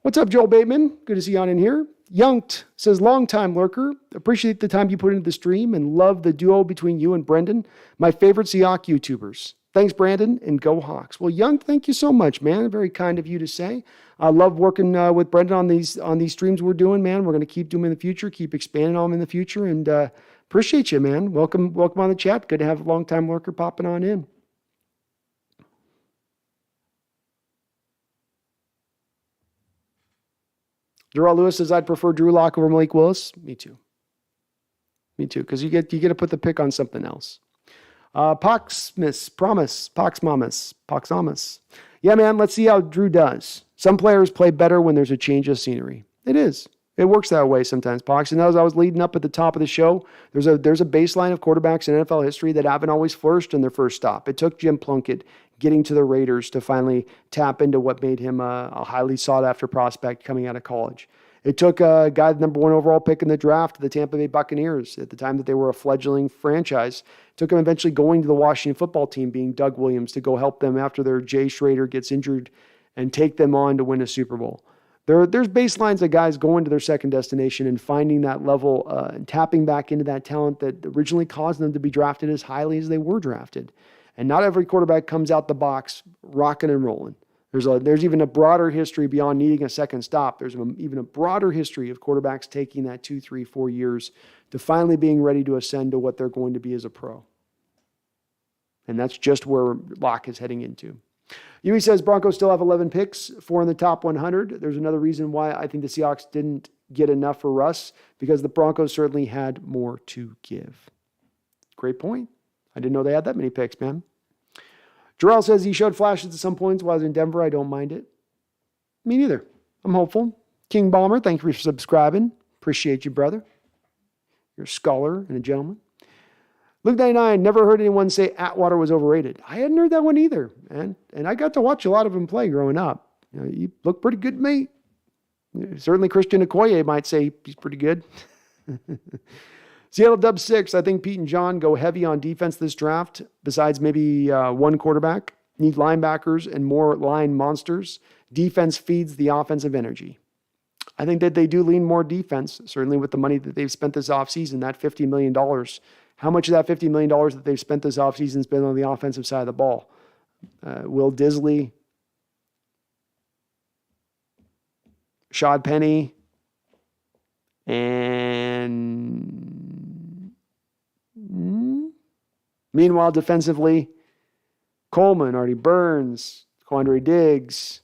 What's up, Joel Bateman? Good to see you on in here. Youngt says, long-time lurker. Appreciate the time you put into the stream and love the duo between you and Brendan. My favorite Seahawks YouTubers. Thanks, Brandon, and go Hawks. Well, Youngt, thank you so much, man. Very kind of you to say. I love working with Brendan on these streams we're doing, man. We're going to keep doing them in the future, keep expanding on them in the future, and appreciate you, man. Welcome on the chat. Good to have a long-time lurker popping on in. Darrell Lewis says, I'd prefer Drew Lock over Malik Willis. Me too, because you get to put the pick on something else. Poxmamas. Yeah, man, let's see how Drew does. Some players play better when there's a change of scenery. It is. It works that way sometimes, Pox. And as I was leading up at the top of the show, there's a baseline of quarterbacks in NFL history that haven't always flourished in their first stop. It took Jim Plunkett getting to the Raiders to finally tap into what made him a highly sought-after prospect coming out of college. It took a guy, the number 1 overall pick in the draft, the Tampa Bay Buccaneers, at the time that they were a fledgling franchise. It took him eventually going to the Washington football team, being Doug Williams, to go help them after their Jay Schrader gets injured and take them on to win a Super Bowl. There's baselines of guys going to their second destination and finding that level and tapping back into that talent that originally caused them to be drafted as highly as they were drafted. And not every quarterback comes out the box rocking and rolling. There's even a broader history beyond needing a second stop. There's even a broader history of quarterbacks taking that 2, 3, 4 years to finally being ready to ascend to what they're going to be as a pro. And that's just where Locke is heading into. Yui says Broncos still have 11 picks, 4 in the top 100. There's another reason why I think the Seahawks didn't get enough for Russ, because the Broncos certainly had more to give. Great point. I didn't know they had that many picks, man. Jarrell says he showed flashes at some points while I was in Denver. I don't mind it. Me neither. I'm hopeful. King Balmer, thank you for subscribing. Appreciate you, brother. You're a scholar and a gentleman. Luke 99, never heard anyone say Atwater was overrated. I hadn't heard that one either, man. And I got to watch a lot of him play growing up. You look pretty good, mate. Certainly Christian Okoye might say he's pretty good. Seattle Dub 6, I think Pete and John go heavy on defense this draft, besides maybe one quarterback. Need linebackers and more line monsters. Defense feeds the offensive energy. I think that they do lean more defense, certainly with the money that they've spent this offseason, that $50 million. How much of that $50 million that they've spent this offseason has been on the offensive side of the ball? Will Disley, Rashaad Penny, and meanwhile, defensively, Coleman, Artie Burns, Quandre Diggs,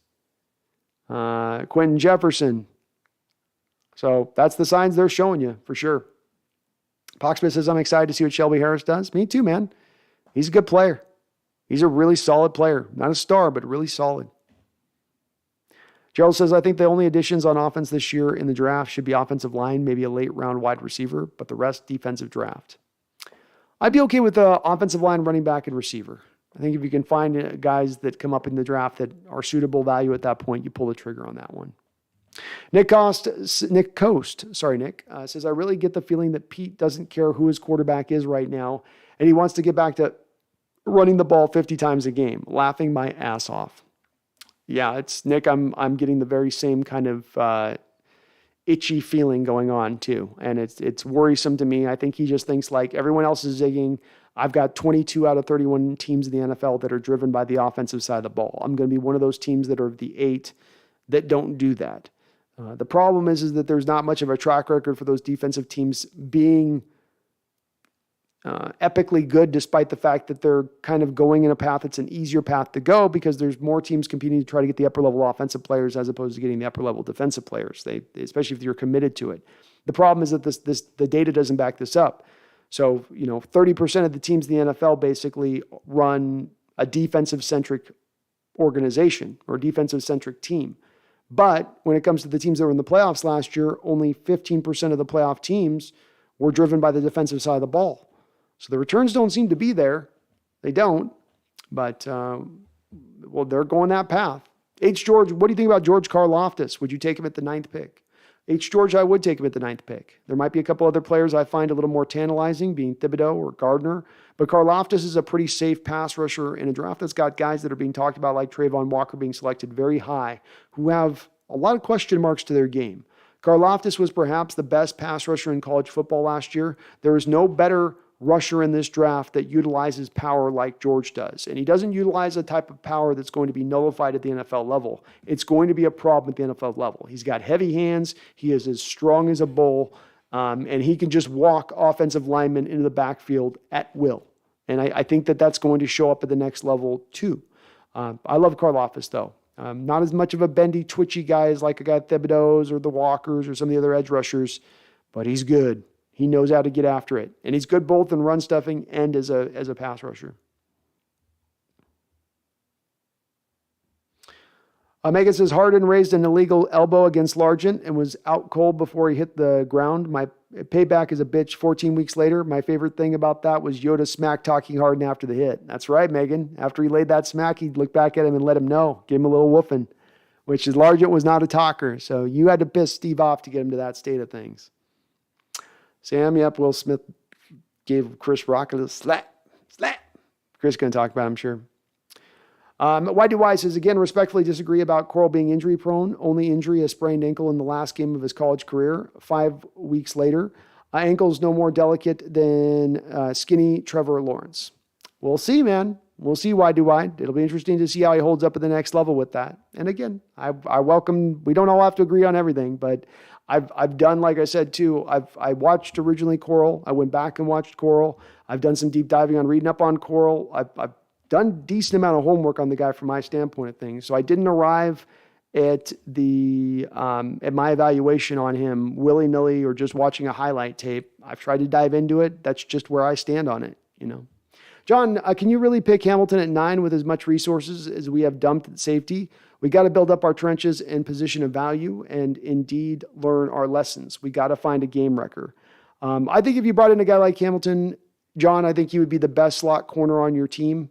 Quentin Jefferson. So that's the signs they're showing you for sure. Poxman says, I'm excited to see what Shelby Harris does. Me too, man. He's a good player. He's a really solid player. Not a star, but really solid. Gerald says, I think the only additions on offense this year in the draft should be offensive line, maybe a late round wide receiver, but the rest defensive draft. I'd be okay with the offensive line, running back, and receiver. I think if you can find guys that come up in the draft that are suitable value at that point, you pull the trigger on that one. Nick Coast says, I really get the feeling that Pete doesn't care who his quarterback is right now, and he wants to get back to running the ball 50 times a game, laughing my ass off. Yeah, it's Nick. I'm getting the very same kind of itchy feeling going on too, and it's worrisome to me. I think he just thinks like everyone else is zigging. I've got 22 out of 31 teams in the NFL that are driven by the offensive side of the ball. I'm going to be one of those teams that are the 8 that don't do that. The problem is that there's not much of a track record for those defensive teams being epically good, despite the fact that they're kind of going in a path that's an easier path to go because there's more teams competing to try to get the upper level offensive players as opposed to getting the upper level defensive players. Especially if you're committed to it. The problem is that the data doesn't back this up. So, 30% of the teams in the NFL basically run a defensive-centric organization or defensive-centric team. But when it comes to the teams that were in the playoffs last year, only 15% of the playoff teams were driven by the defensive side of the ball. So the returns don't seem to be there. They don't. But, they're going that path. H. George, what do you think about George Karlaftis? Would you take him at the 9th pick? H. George, I would take him at the 9th pick. There might be a couple other players I find a little more tantalizing, being Thibodeau or Gardner. But Karlaftis is a pretty safe pass rusher in a draft that's got guys that are being talked about, like Trayvon Walker being selected very high, who have a lot of question marks to their game. Karlaftis was perhaps the best pass rusher in college football last year. There is no better rusher in this draft that utilizes power like George does. And he doesn't utilize a type of power that's going to be nullified at the NFL level. It's going to be a problem at the NFL level. He's got heavy hands. He is as strong as a bull. And he can just walk offensive linemen into the backfield at will. And I think that that's going to show up at the next level too. I love Karlaftis though. Not as much of a bendy, twitchy guy as like a guy Thibodeau's or the Walkers or some of the other edge rushers, but he's good. He knows how to get after it. And he's good both in run stuffing and as a pass rusher. Megan says, Harden raised an illegal elbow against Largent and was out cold before he hit the ground. My payback is a bitch 14 weeks later. My favorite thing about that was Yoda smack talking Harden after the hit. That's right, Megan. After he laid that smack, he'd look back at him and let him know. Give him a little woofing, which is Largent was not a talker. So you had to piss Steve off to get him to that state of things. Sam, yep, Will Smith gave Chris Rock a little slap. Chris going to talk about it, I'm sure. YDY says, again, respectfully disagree about Coral being injury prone. Only injury, a sprained ankle in the last game of his college career. 5 weeks later. Ankle's no more delicate than skinny Trevor Lawrence. We'll see, man. We'll see YDY. It'll be interesting to see how he holds up at the next level with that. And again, I welcome, we don't all have to agree on everything, but I've done, like I said, too, I watched originally Coral. I went back and watched Coral. I've done some deep diving on reading up on Coral. I've done a decent amount of homework on the guy from my standpoint of things. So I didn't arrive at at my evaluation on him willy-nilly or just watching a highlight tape. I've tried to dive into it. That's just where I stand on it, John, can you really pick Hamilton at 9 with as much resources as we have dumped at safety? We got to build up our trenches and position of value and indeed learn our lessons. We got to find a game wrecker. I think if you brought in a guy like Hamilton, John, I think he would be the best slot corner on your team.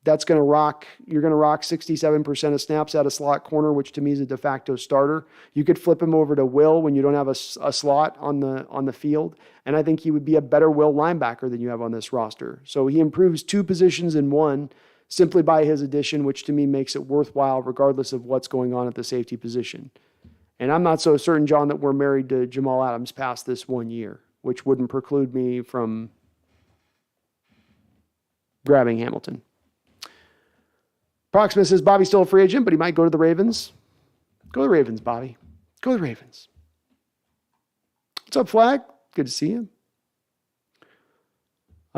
That's going to rock. You're going to rock 67% of snaps at a slot corner, which to me is a de facto starter. You could flip him over to Will when you don't have a slot on the field. And I think he would be a better Will linebacker than you have on this roster. So he improves 2 positions in 1 simply by his addition, which to me makes it worthwhile regardless of what's going on at the safety position. And I'm not so certain, John, that we're married to Jamal Adams past this 1 year, which wouldn't preclude me from grabbing Hamilton. Proxima says Bobby's still a free agent, but he might go to the Ravens. Go to the Ravens, Bobby. Go to the Ravens. What's up, Flag? Good to see you.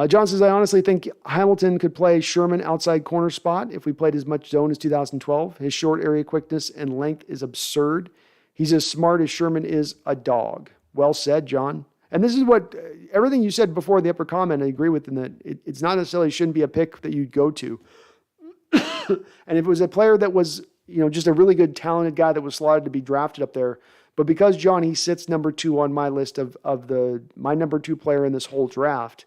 John says, I honestly think Hamilton could play Sherman outside corner spot if we played as much zone as 2012. His short area quickness and length is absurd. He's as smart as Sherman is a dog. Well said, John. And this is what, everything you said before the upper comment, I agree with, in that it's not necessarily shouldn't be a pick that you'd go to. And if it was a player that was, just a really good, talented guy that was slotted to be drafted up there, but because John, he sits number 2 on my list of my number 2 player in this whole draft,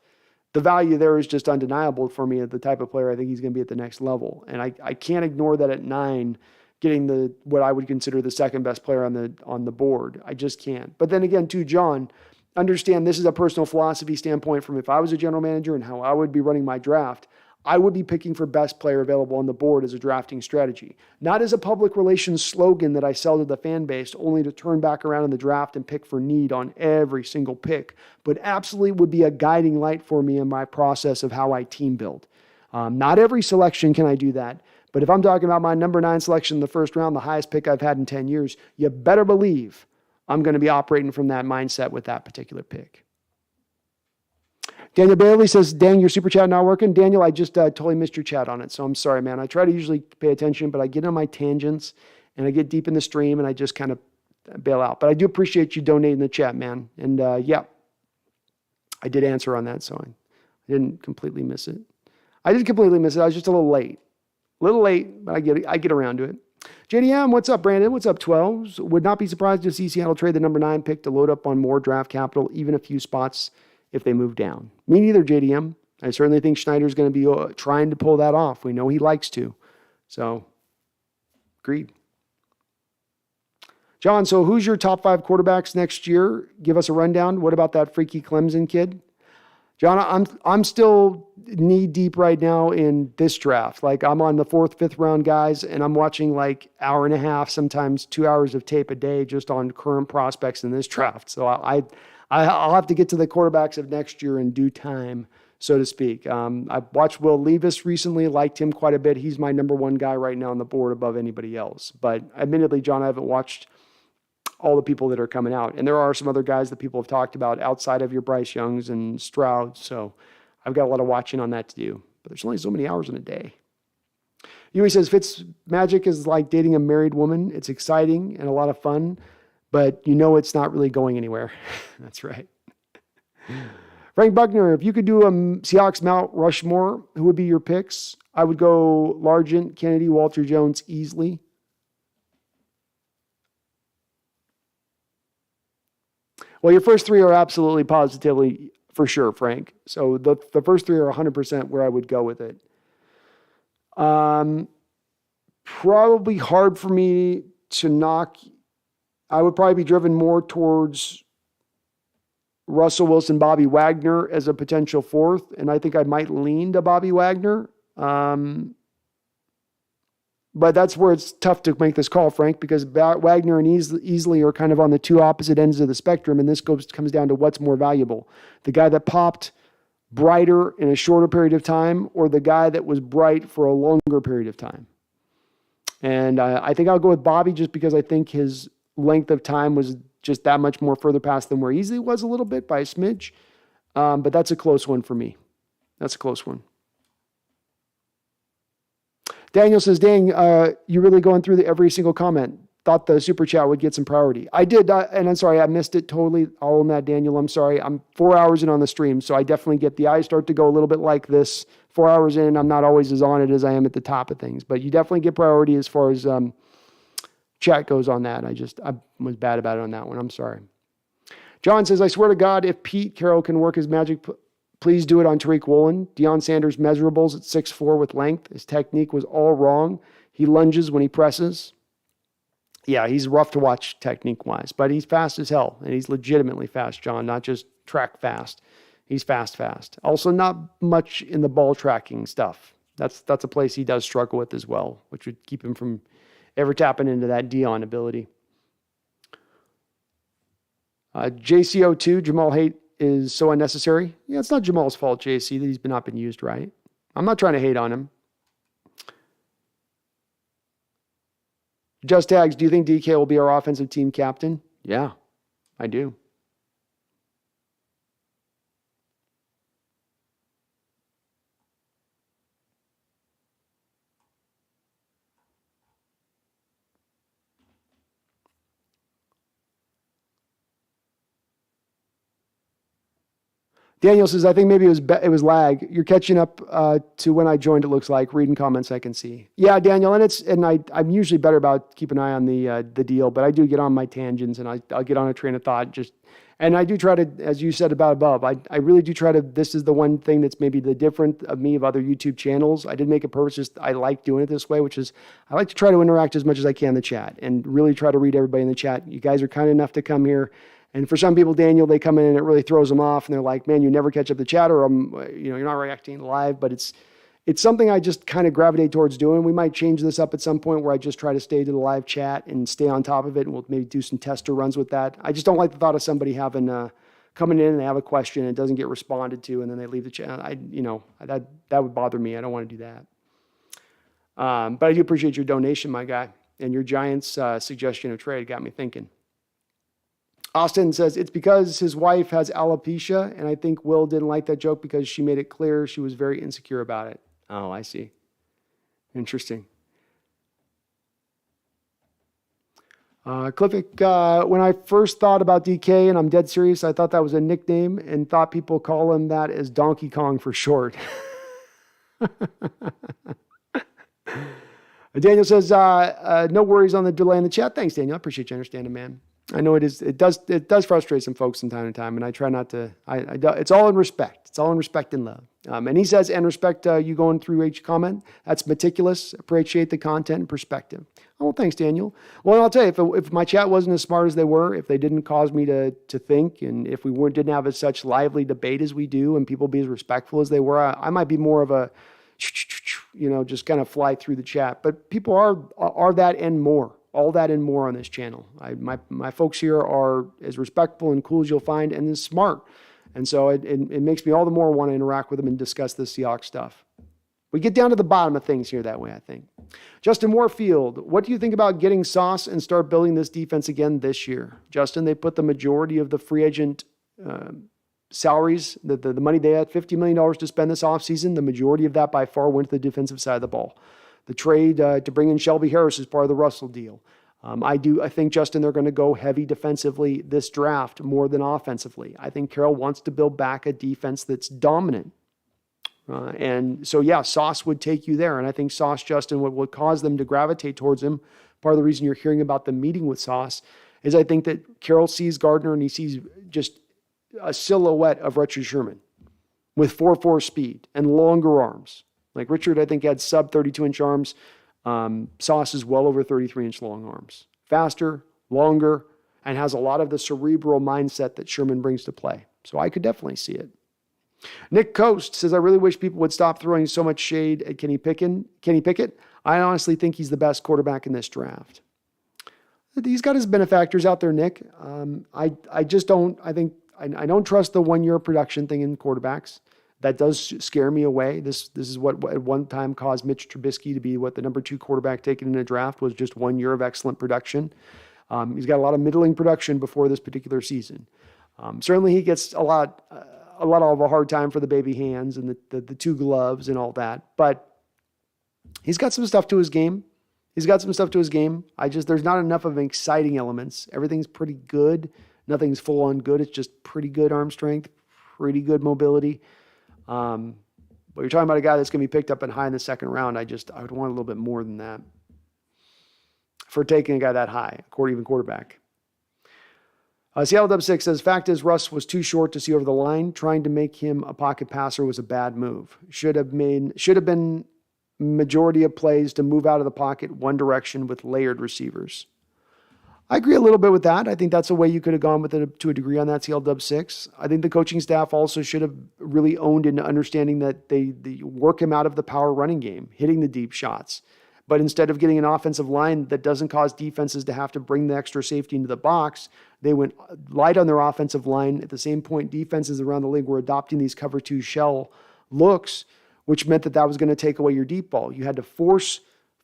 the value there is just undeniable for me at the type of player I think he's going to be at the next level. And I can't ignore that at 9, getting what I would consider the second best player on the board. I just can't. But then again, too, John, understand this is a personal philosophy standpoint from if I was a general manager and how I would be running my draft. I would be picking for best player available on the board as a drafting strategy, not as a public relations slogan that I sell to the fan base only to turn back around in the draft and pick for need on every single pick, but absolutely would be a guiding light for me in my process of how I team build. Not every selection can I do that, but if I'm talking about my number 9 selection in the first round, the highest pick I've had in 10 years, you better believe I'm going to be operating from that mindset with that particular pick. Daniel Bailey says, dang, your super chat not working. Daniel, I just totally missed your chat on it, so I'm sorry, man. I try to usually pay attention, but I get on my tangents, and I get deep in the stream, and I just kind of bail out. But I do appreciate you donating the chat, man. And, yeah. I did answer on that, so I didn't completely miss it. I did completely miss it. I was just a little late. But I get around to it. JDM, what's up, Brandon? What's up, 12s? Would not be surprised to see Seattle trade the number 9 pick to load up on more draft capital, even a few spots if they move down. Me neither, JDM. I certainly think Schneider's going to be trying to pull that off. We know he likes to. So, agreed. John, so who's your top 5 quarterbacks next year? Give us a rundown. What about that freaky Clemson kid? John, I'm still knee deep right now in this draft. Like I'm on the 4th, 5th round guys, and I'm watching like hour and a half, sometimes 2 hours of tape a day just on current prospects in this draft. So I'll have to get to the quarterbacks of next year in due time, so to speak. I watched Will Levis recently, liked him quite a bit. He's my number 1 guy right now on the board above anybody else. But admittedly, John, I haven't watched all the people that are coming out. And there are some other guys that people have talked about outside of your Bryce Youngs and Stroud. So I've got a lot of watching on that to do. But there's only so many hours in a day. Yui says, Fitzmagic is like dating a married woman. It's exciting and a lot of fun, but you know it's not really going anywhere. That's right. Frank Buckner, if you could do a Seahawks Mount Rushmore, who would be your picks? I would go Largent, Kennedy, Walter Jones easily. Well, your first 3 are absolutely positively for sure, Frank. So the first 3 are 100% where I would go with it. Probably hard for me to knock. I would probably be driven more towards Russell Wilson, Bobby Wagner as a potential 4th, and I think I might lean to Bobby Wagner. But that's where it's tough to make this call, Frank, because Wagner and easily are kind of on the 2 opposite ends of the spectrum, and this comes down to what's more valuable. The guy that popped brighter in a shorter period of time or the guy that was bright for a longer period of time. And I think I'll go with Bobby just because I think his length of time was just that much more further past than where Easley was a little bit by a smidge. But that's a close one for me. That's a close one. Daniel says, dang, you're really going through every single comment. Thought the super chat would get some priority. I did, and I'm sorry, I missed it totally. All in that, Daniel. I'm sorry. I'm 4 hours in on the stream, so I definitely get the eyes start to go a little bit like this. 4 hours in, I'm not always as on it as I am at the top of things, but you definitely get priority as far as chat goes on that. I was bad about it on that one. I'm sorry. John says, I swear to God, if Pete Carroll can work his magic, please do it on Tariq Woolen. Deion Sanders measurables at 6'4" with length. His technique was all wrong. He lunges when he presses. Yeah, he's rough to watch technique-wise, but he's fast as hell, and he's legitimately fast, John, not just track fast. He's fast. Also, not much in the ball tracking stuff. That's a place he does struggle with as well, which would keep him from ever tapping into that Deion ability. JCO2, Jamal Hate is so unnecessary. Yeah, it's not Jamal's fault, JC, that he's not been used right. I'm not trying to hate on him. Just Tags, do you think DK will be our offensive team captain? Yeah, I do. Daniel says, I think maybe it was lag. You're catching up to when I joined, it looks like. Reading comments I can see. Yeah, Daniel, I'm usually better about keeping an eye on the deal, but I do get on my tangents and I'll get on a train of thought. And I do try to, as you said about above, I really do try to, this is the one thing that's maybe the different of me of other YouTube channels. I did make a purpose, just I like doing it this way, which is I like to try to interact as much as I can in the chat and really try to read everybody in the chat. You guys are kind enough to come here. And for some people, Daniel, they come in and it really throws them off and they're like, man, you never catch up the chat or you're not reacting live, but it's something I just kind of gravitate towards doing. We might change this up at some point where I just try to stay to the live chat and stay on top of it. And we'll maybe do some tester runs with that. I just don't like the thought of somebody having, coming in and they have a question and it doesn't get responded to and then they leave the chat. That would bother me. I don't want to do that. But I do appreciate your donation, my guy, and your Giants suggestion of trade got me thinking. Austin says, it's because his wife has alopecia, and I think Will didn't like that joke because she made it clear she was very insecure about it. Oh, I see. Interesting. Cliffick, when I first thought about DK, and I'm dead serious, I thought that was a nickname and thought people call him that as Donkey Kong for short. Daniel says, no worries on the delay in the chat. Thanks, Daniel. I appreciate you understanding, man. I know it does frustrate some folks from time to time, and I try not to, it's all in respect. It's all in respect and love. And he says, and respect you going through each comment. That's meticulous. Appreciate the content and perspective. Oh, well, thanks, Daniel. Well, I'll tell you, if my chat wasn't as smart as they were, if they didn't cause me to think, and if we didn't have such lively debate as we do, and people be as respectful as they were, I might be more of a, just kind of fly through the chat. But people are that and more. All that and more on this channel. My folks here are as respectful and cool as you'll find, and as smart. And so it makes me all the more want to interact with them and discuss the Seahawks stuff. We get down to the bottom of things here that way, I think. Justin Warfield, what do you think about getting Sauce and start building this defense again this year? Justin, they put the majority of the free agent salaries, the money they had, $50 million to spend this offseason, the majority of that by far went to the defensive side of the ball. The trade to bring in Shelby Harris is part of the Russell deal. I think, Justin, they're going to go heavy defensively this draft more than offensively. I think Carroll wants to build back a defense that's dominant. And so, yeah, Sauce would take you there. And I think Sauce, Justin, what would cause them to gravitate towards him, part of the reason you're hearing about the meeting with Sauce, is I think that Carroll sees Gardner and he sees just a silhouette of Richard Sherman with 4.4 speed and longer arms. Like Richard, I think, had sub 32-inch arms. Sauce is well over 33-inch long arms. Faster, longer, and has a lot of the cerebral mindset that Sherman brings to play. So I could definitely see it. Nick Coast says, I really wish people would stop throwing so much shade at Kenny Pickett. I honestly think he's the best quarterback in this draft. He's got his benefactors out there, Nick. I just don't, I don't trust the 1 year production thing in quarterbacks. That does scare me away. This is what at one time caused Mitch Trubisky to be the number 2 quarterback taken in a draft, was just 1 year of excellent production. He's got a lot of middling production before this particular season. Certainly he gets a lot of a hard time for the baby hands and the 2 gloves and all that, but he's got some stuff to his game. There's not enough of exciting elements. Everything's pretty good. Nothing's full on good. It's just pretty good arm strength, pretty good mobility. But you're talking about a guy that's going to be picked up in high in the second round. I would want a little bit more than that for taking a guy that high, even quarterback. Seattle Dub 6 says, fact is, Russ was too short to see over the line. Trying to make him a pocket passer was a bad move. Should have been majority of plays to move out of the pocket one direction with layered receivers. I agree a little bit with that. I think that's a way you could have gone with it to a degree on that CL Dub 6. I think the coaching staff also should have really owned into understanding that they work him out of the power running game, hitting the deep shots. But instead of getting an offensive line that doesn't cause defenses to have to bring the extra safety into the box, they went light on their offensive line. At the same point, defenses around the league were adopting these cover 2 shell looks, which meant that was going to take away your deep ball. You had to force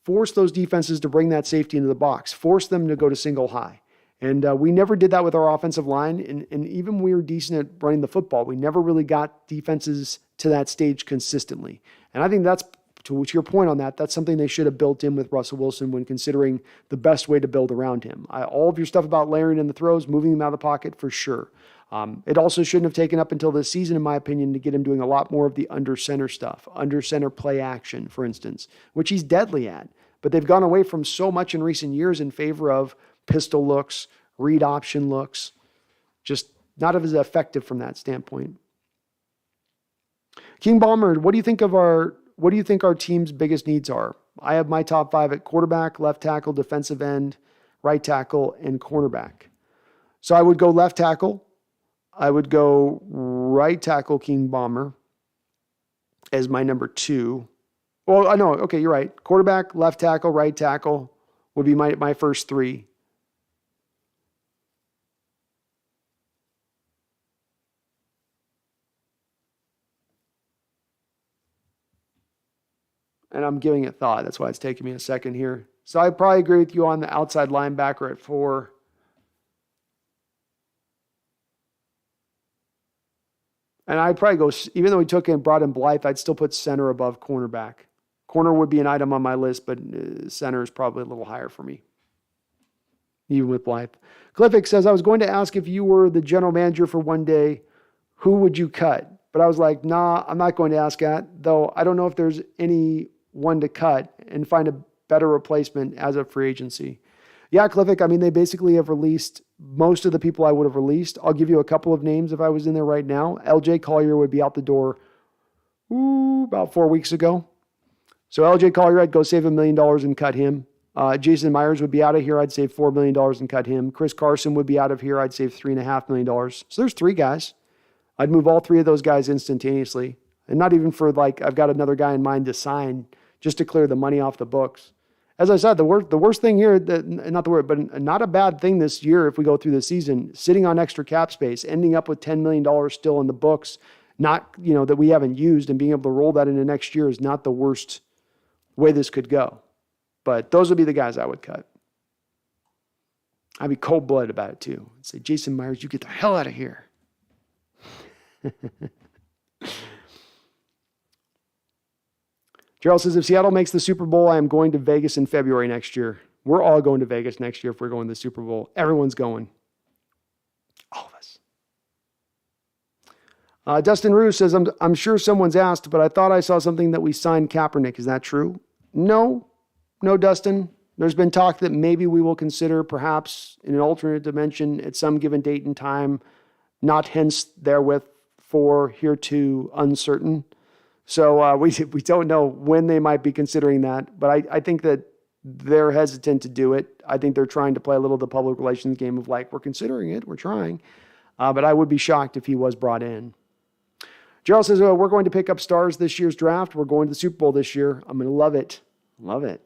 those defenses to bring that safety into the box, force them to go to single high. And we never did that with our offensive line. And even when we were decent at running the football, we never really got defenses to that stage consistently. And I think that's, to your point on that, that's something they should have built in with Russell Wilson when considering the best way to build around him. All of your stuff about layering in the throws, moving him out of the pocket, for sure. It also shouldn't have taken up until this season, in my opinion, to get him doing a lot more of the under center stuff, under center play action, for instance, which he's deadly at. But they've gone away from so much in recent years in favor of pistol looks, read option looks, just not as effective from that standpoint. King Balmer, what do you think our team's biggest needs are? I have my top 5 at quarterback, left tackle, defensive end, right tackle, and cornerback. So I would go left tackle. I would go right tackle, King Bomber, as my number 2. Well, I know. Okay, you're right. Quarterback, left tackle, right tackle would be my first 3. And I'm giving it thought. That's why it's taking me a second here. So I probably agree with you on the outside linebacker at 4. And I'd probably go, even though we brought in Blythe, I'd still put center above cornerback. Corner would be an item on my list, but center is probably a little higher for me. even with Blythe. Cliffick says, I was going to ask if you were the general manager for one day, who would you cut? But I was like, nah, I'm not going to ask that, though I don't know if there's any one to cut and find a better replacement as a free agency. Yeah, Cliffick, I mean, they basically have released most of the people I would have released. I'll give you a couple of names if I was in there right now. LJ Collier would be out the door about 4 weeks ago. So LJ Collier, I'd go save $1 million and cut him. Jason Myers would be out of here. I'd save $4 million and cut him. Chris Carson would be out of here. I'd save $3.5 million. So there's 3 guys. I'd move all 3 of those guys instantaneously. And not even for like, I've got another guy in mind to sign just to clear the money off the books. As I said, the worst thing here, but not a bad thing this year if we go through the season, sitting on extra cap space, ending up with $10 million still in the books, not, that we haven't used, and being able to roll that into next year is not the worst way this could go. But those would be the guys I would cut. I'd be cold-blooded about it too. I'd say, Jason Myers, you get the hell out of here. Gerald says, if Seattle makes the Super Bowl, I am going to Vegas in February next year. We're all going to Vegas next year if we're going to the Super Bowl. Everyone's going. All of us. Dustin Rue says, I'm sure someone's asked, but I thought I saw something that we signed Kaepernick. Is that true? No, Dustin. There's been talk that maybe we will consider perhaps in an alternate dimension at some given date and time, not hence therewith for hereto uncertain. So we don't know when they might be considering that, but I think that they're hesitant to do it. I think they're trying to play a little the public relations game of like, we're considering it, we're trying. But I would be shocked if he was brought in. Gerald says, we're going to pick up stars this year's draft. We're going to the Super Bowl this year. I'm going to love it. Love it.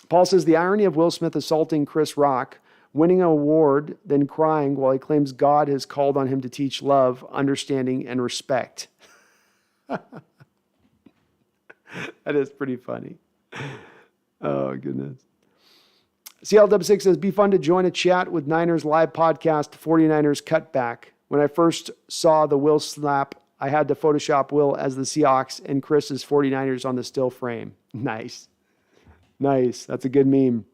Paul says, the irony of Will Smith assaulting Chris Rock, winning an award, then crying while he claims God has called on him to teach love, understanding, and respect. That is pretty funny. Oh, goodness. CLW6 says, be fun to join a chat with Niners live podcast, 49ers cutback. When I first saw the Will slap, I had to Photoshop Will as the Seahawks and Chris as 49ers on the still frame. Nice. That's a good meme.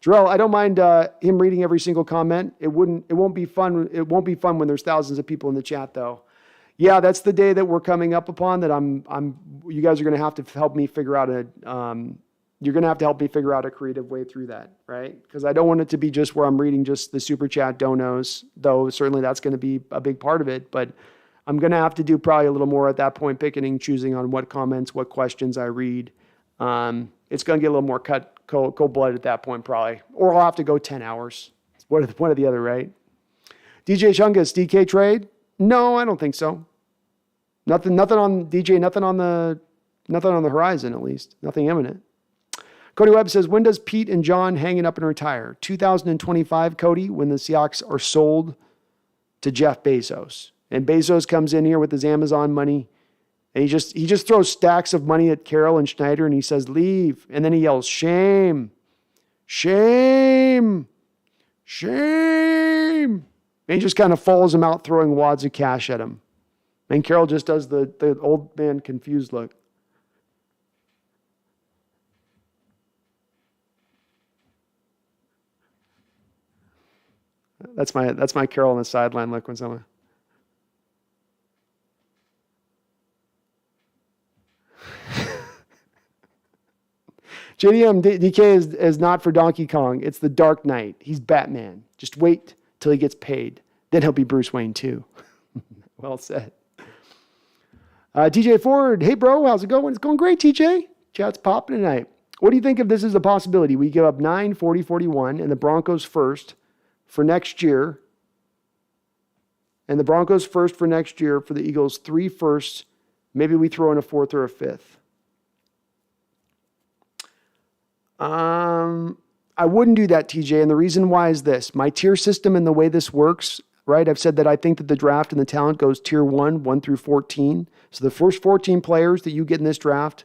Jarrell, I don't mind him reading every single comment. It won't be fun. It won't be fun when there's thousands of people in the chat, though. Yeah, that's the day that we're coming up upon that you guys are going to have to help me figure out you're going to have to help me figure out a creative way through that, right? Because I don't want it to be just where I'm reading just the super chat donos, though certainly that's going to be a big part of it, but I'm going to have to do probably a little more at that point, picking and choosing on what comments, what questions I read. It's going to get a little more cold-blooded at that point probably, or I'll have to go 10 hours. One or the other, right? DJ Chungus, DK trade? No, I don't think so. Nothing on DJ, nothing on the horizon, at least. Nothing imminent. Cody Webb says, when does Pete and John hang it up and retire? 2025, Cody, when the Seahawks are sold to Jeff Bezos. And Bezos comes in here with his Amazon money, and he just throws stacks of money at Carroll and Schneider, and he says, leave. And then he yells, shame, shame, shame. And he just kind of follows him out, throwing wads of cash at him. And Carroll just does the old man confused look. That's my Carroll on the sideline look when someone. JDM, DK is not for Donkey Kong. It's the Dark Knight. He's Batman. Just wait till he gets paid. Then he'll be Bruce Wayne too. Well said. TJ Ford, hey bro, how's it going? It's going great, TJ. Chat's popping tonight. What do you think of this as a possibility? We give up 9, 40, 41, and the Broncos first for next year. And the Broncos first for next year for the Eagles, 3 firsts. Maybe we throw in a 4th or a 5th. I wouldn't do that, TJ, and the reason why is this. My tier system and the way this works, right? I've said that I think that the draft and the talent goes tier 1 through 14. So the first 14 players that you get in this draft,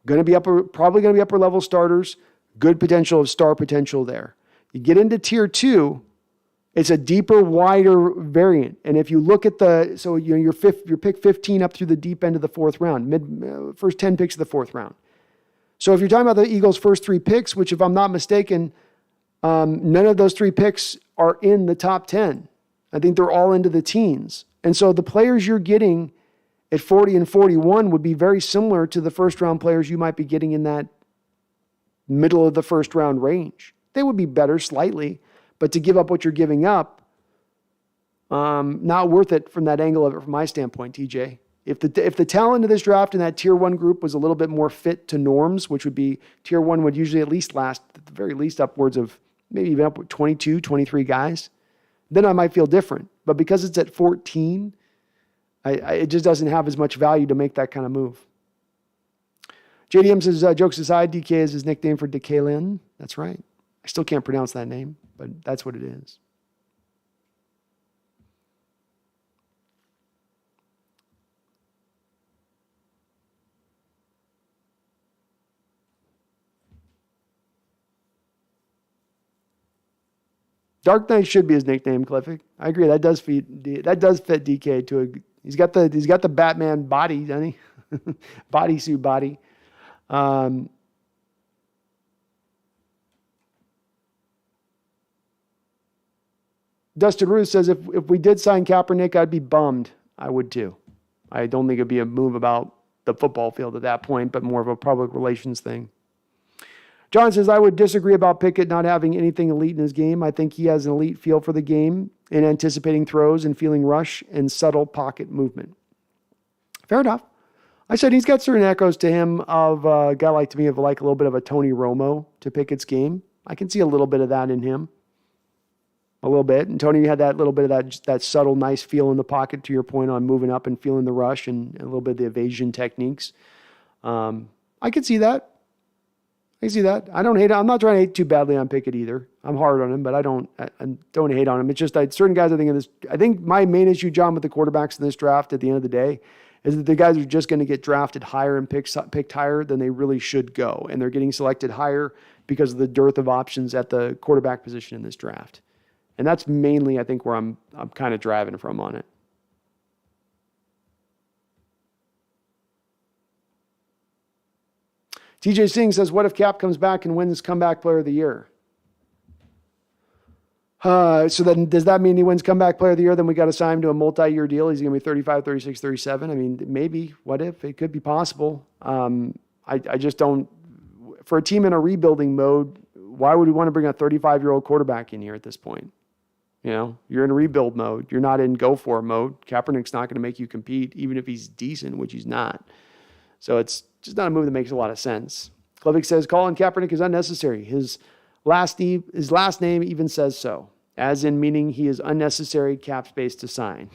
probably going to be upper level starters, good potential of star potential there. You get into tier 2, it's a deeper, wider variant. And if you look at your pick 15 up through the deep end of the 4th round, first 10 picks of the 4th round. So if you're talking about the Eagles' first 3 picks, which if I'm not mistaken, None of those 3 picks are in the top 10. I think they're all into the teens. And so the players you're getting at 40 and 41 would be very similar to the first round players you might be getting in that middle of the first round range. They would be better slightly, but to give up what you're giving up, not worth it from that angle of it from my standpoint, TJ. If the talent of this draft in that tier 1 group was a little bit more fit to norms, which would be tier 1 would usually at least last at the very least upwards of maybe even up with 22, 23 guys, then I might feel different. But because it's at 14, it just doesn't have as much value to make that kind of move. JDM says, jokes aside, DK is his nickname for DK. That's right. I still can't pronounce that name, but that's what it is. Dark Knight should be his nickname, Cliffy. I agree. That does fit DK to a. He's got the Batman body, doesn't he? Bodysuit body. Dustin Ruth says if we did sign Kaepernick, I'd be bummed. I would too. I don't think it'd be a move about the football field at that point, but more of a public relations thing. John says, I would disagree about Pickett not having anything elite in his game. I think he has an elite feel for the game in anticipating throws and feeling rush and subtle pocket movement. Fair enough. I said he's got certain echoes to him of a guy like to me of like a little bit of a Tony Romo to Pickett's game. I can see a little bit of that in him. A little bit. And Tony had that little bit of that subtle, nice feel in the pocket to your point on moving up and feeling the rush and a little bit of the evasion techniques. I could see that. I see that. I don't hate. I'm not trying to hate too badly on Pickett either. I'm hard on him, but I don't hate on him. It's just certain guys. I think my main issue, John, with the quarterbacks in this draft at the end of the day, is that the guys are just going to get drafted higher and picked higher than they really should go, and they're getting selected higher because of the dearth of options at the quarterback position in this draft. And that's mainly, I think, where I'm kind of driving from on it. TJ Singh says, what if Cap comes back and wins Comeback Player of the Year? So then does that mean he wins Comeback Player of the Year? Then we got to sign him to a multi-year deal. He's going to be 35, 36, 37. I mean, maybe. What if? It could be possible. I just don't. For a team in a rebuilding mode, why would we want to bring a 35-year-old quarterback in here at this point? You know, you're in a rebuild mode. You're not in go-for mode. Kaepernick's not going to make you compete, even if he's decent, which he's not. So it's just not a move that makes a lot of sense. Klevik says, Colin Kaepernick is unnecessary. His last name even says so, as in meaning he is unnecessary cap space to sign.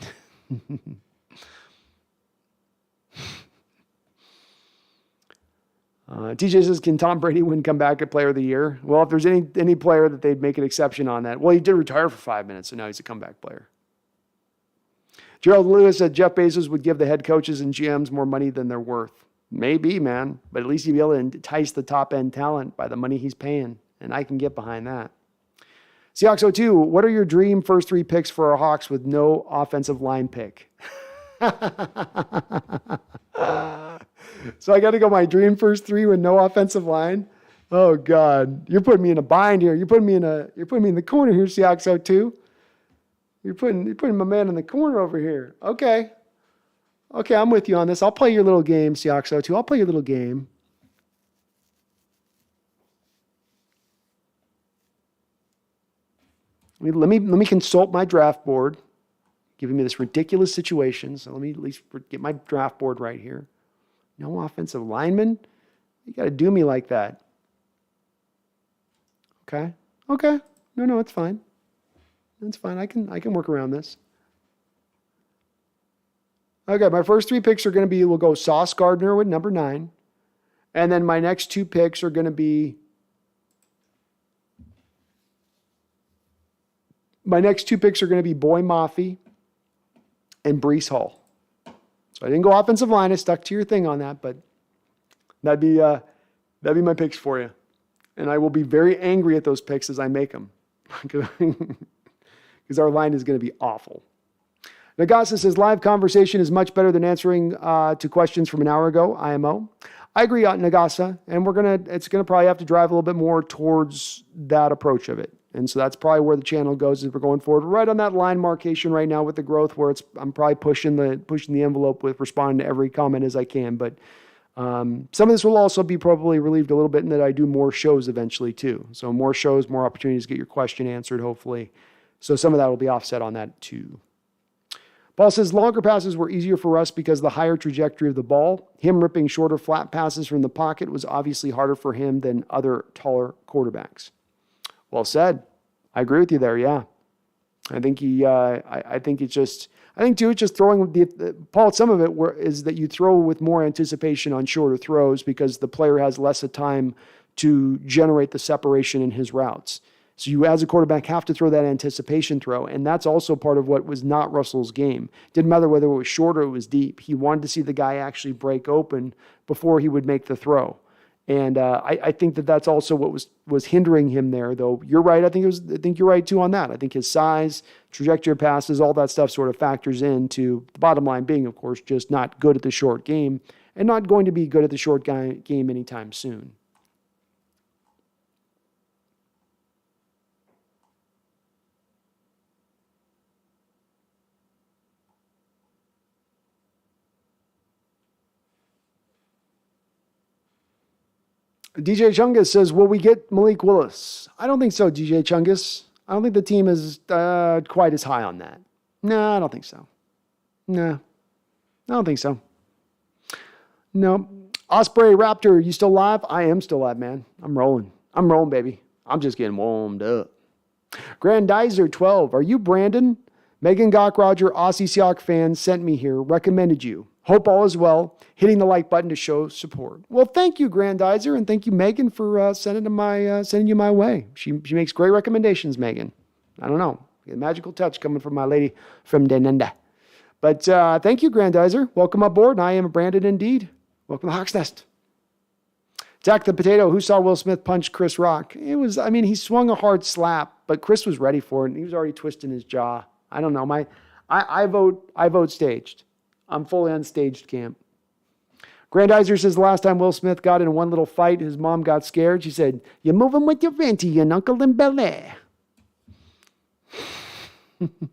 TJ says, can Tom Brady win Comeback Player of the Year? Well, if there's any player that they'd make an exception on that. Well, he did retire for 5 minutes, so now he's a comeback player. Gerald Lewis said Jeff Bezos would give the head coaches and GMs more money than they're worth. Maybe, man, but at least he'd be able to entice the top-end talent by the money he's paying, and I can get behind that. Seahawks 02, what are your dream first 3 picks for our Hawks with no offensive line pick? So I got to go my dream first 3 with no offensive line. Oh God, you're putting me in a bind here. You're putting me in the corner here, Seahawks 02. You're putting my man in the corner over here. Okay, I'm with you on this. I'll play your little game, Seahawks 02. I'll play your little game. Let me consult my draft board, giving me this ridiculous situation. So let me at least get my draft board right here. No offensive lineman? You got to do me like that. Okay. No, it's fine. That's fine. I can work around this. Okay, my first 3 picks are going to be, we'll go Sauce Gardner with number 9. And then my next 2 picks are going to be, Boy Mafi and Breece Hall. So I didn't go offensive line. I stuck to your thing on that, but that'd be my picks for you. And I will be very angry at those picks as I make them. Because our line is going to be awful. Nagasa says, live conversation is much better than answering to questions from an hour ago, IMO. I agree, Nagasa, and it's going to probably have to drive a little bit more towards that approach of it. And so that's probably where the channel goes as we're going forward. We're right on that line marcation right now with the growth where I'm probably pushing the envelope with responding to every comment as I can. But some of this will also be probably relieved a little bit in that I do more shows eventually too. So more shows, more opportunities to get your question answered, hopefully. So some of that will be offset on that too. Paul says longer passes were easier for us because of the higher trajectory of the ball. Him ripping shorter flat passes from the pocket was obviously harder for him than other taller quarterbacks. Well said. I agree with you there. Yeah. I think it's just throwing Paul, some of it is that you throw with more anticipation on shorter throws because the player has less of time to generate the separation in his routes. So you, as a quarterback, have to throw that anticipation throw. And that's also part of what was not Russell's game. Didn't matter whether it was short or it was deep. He wanted to see the guy actually break open before he would make the throw. And I think that's also what was hindering him there, though. You're right. I think you're right, too, on that. I think his size, trajectory of passes, all that stuff sort of factors into the bottom line being, of course, just not good at the short game and not going to be good at the short game anytime soon. DJ Chungus says, will we get Malik Willis? I don't think so, DJ Chungus. I don't think the team is quite as high on that. No, I don't think so. No, I don't think so. No. Osprey Raptor, you still live? I am still live, man. I'm rolling, baby. I'm just getting warmed up. Grandizer 12, are you Brandon? Megan Gock-Roger, Aussie Seahawks fan, sent me here, recommended you. Hope all is well. Hitting the like button to show support. Well, thank you, Grandizer, and thank you, Megan, for sending you my way. She makes great recommendations, Megan. I don't know, a magical touch coming from my lady from Denenda. But thank you, Grandizer. Welcome aboard. And I am Brandon indeed. Welcome to Hawks Nest. Jack the Potato. Who saw Will Smith punch Chris Rock? He swung a hard slap, but Chris was ready for it, and he was already twisting his jaw. I don't know. I vote staged. I'm fully on staged camp. Grandizer says the last time Will Smith got in one little fight, his mom got scared. She said, "You're moving with your auntie, your uncle in Bel Air." Ian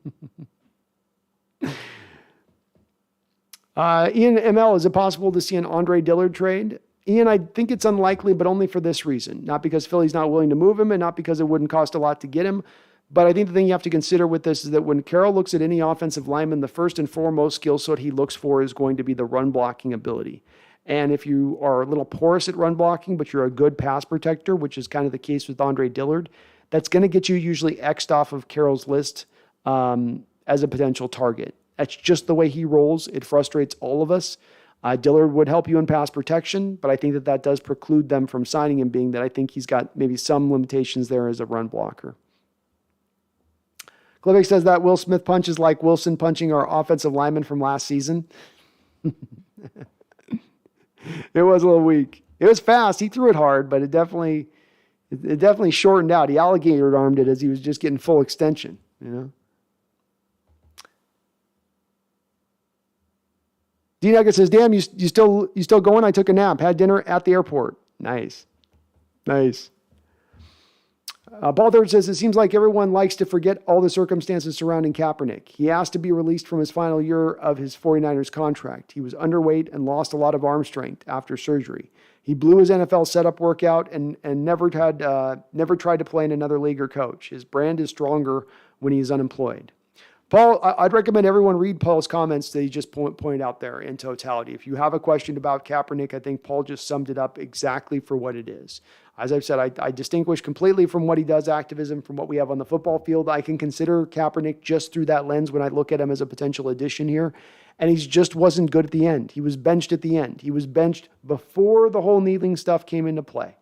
ML, is it possible to see an Andre Dillard trade? Ian, I think it's unlikely, but only for this reason. Not because Philly's not willing to move him and not because it wouldn't cost a lot to get him. But I think the thing you have to consider with this is that when Carroll looks at any offensive lineman, the first and foremost skill set he looks for is going to be the run blocking ability. And if you are a little porous at run blocking, but you're a good pass protector, which is kind of the case with Andre Dillard, that's going to get you usually X'd off of Carroll's list as a potential target. That's just the way he rolls. It frustrates all of us. Dillard would help you in pass protection, but I think that does preclude them from signing him, being that I think he's got maybe some limitations there as a run blocker. Klivik says that Will Smith punch is like Wilson punching our offensive lineman from last season. It was a little weak. It was fast. He threw it hard, but it definitely shortened out. He alligator armed it as he was just getting full extension, you know. D Nugget says, "Damn, you still going? I took a nap. Had dinner at the airport. Nice. Paul Third says, it seems like everyone likes to forget all the circumstances surrounding Kaepernick. He asked to be released from his final year of his 49ers contract. He was underweight and lost a lot of arm strength after surgery. He blew his NFL setup workout and never tried to play in another league or coach. His brand is stronger when he's unemployed." Paul, I'd recommend everyone read Paul's comments that he just pointed out there in totality. If you have a question about Kaepernick, I think Paul just summed it up exactly for what it is. As I've said, I distinguish completely from what he does activism from what we have on the football field. I can consider Kaepernick just through that lens when I look at him as a potential addition here. And he just wasn't good at the end. He was benched at the end. He was benched before the whole kneeling stuff came into play,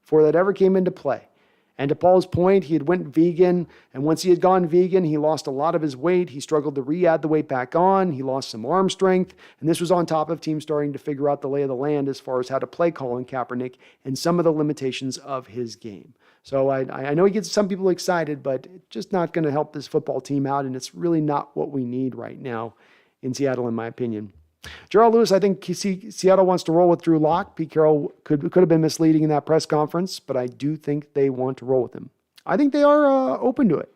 before that ever came into play. And to Paul's point, he had went vegan, and once he had gone vegan, he lost a lot of his weight. He struggled to re-add the weight back on. He lost some arm strength, and this was on top of teams starting to figure out the lay of the land as far as how to play Colin Kaepernick and some of the limitations of his game. So I know he gets some people excited, but it's just not going to help this football team out, and it's really not what we need right now in Seattle, in my opinion. Gerald Lewis, I think Seattle wants to roll with Drew Lock. Pete Carroll could have been misleading in that press conference, but I do think they want to roll with him. I think they are open to it.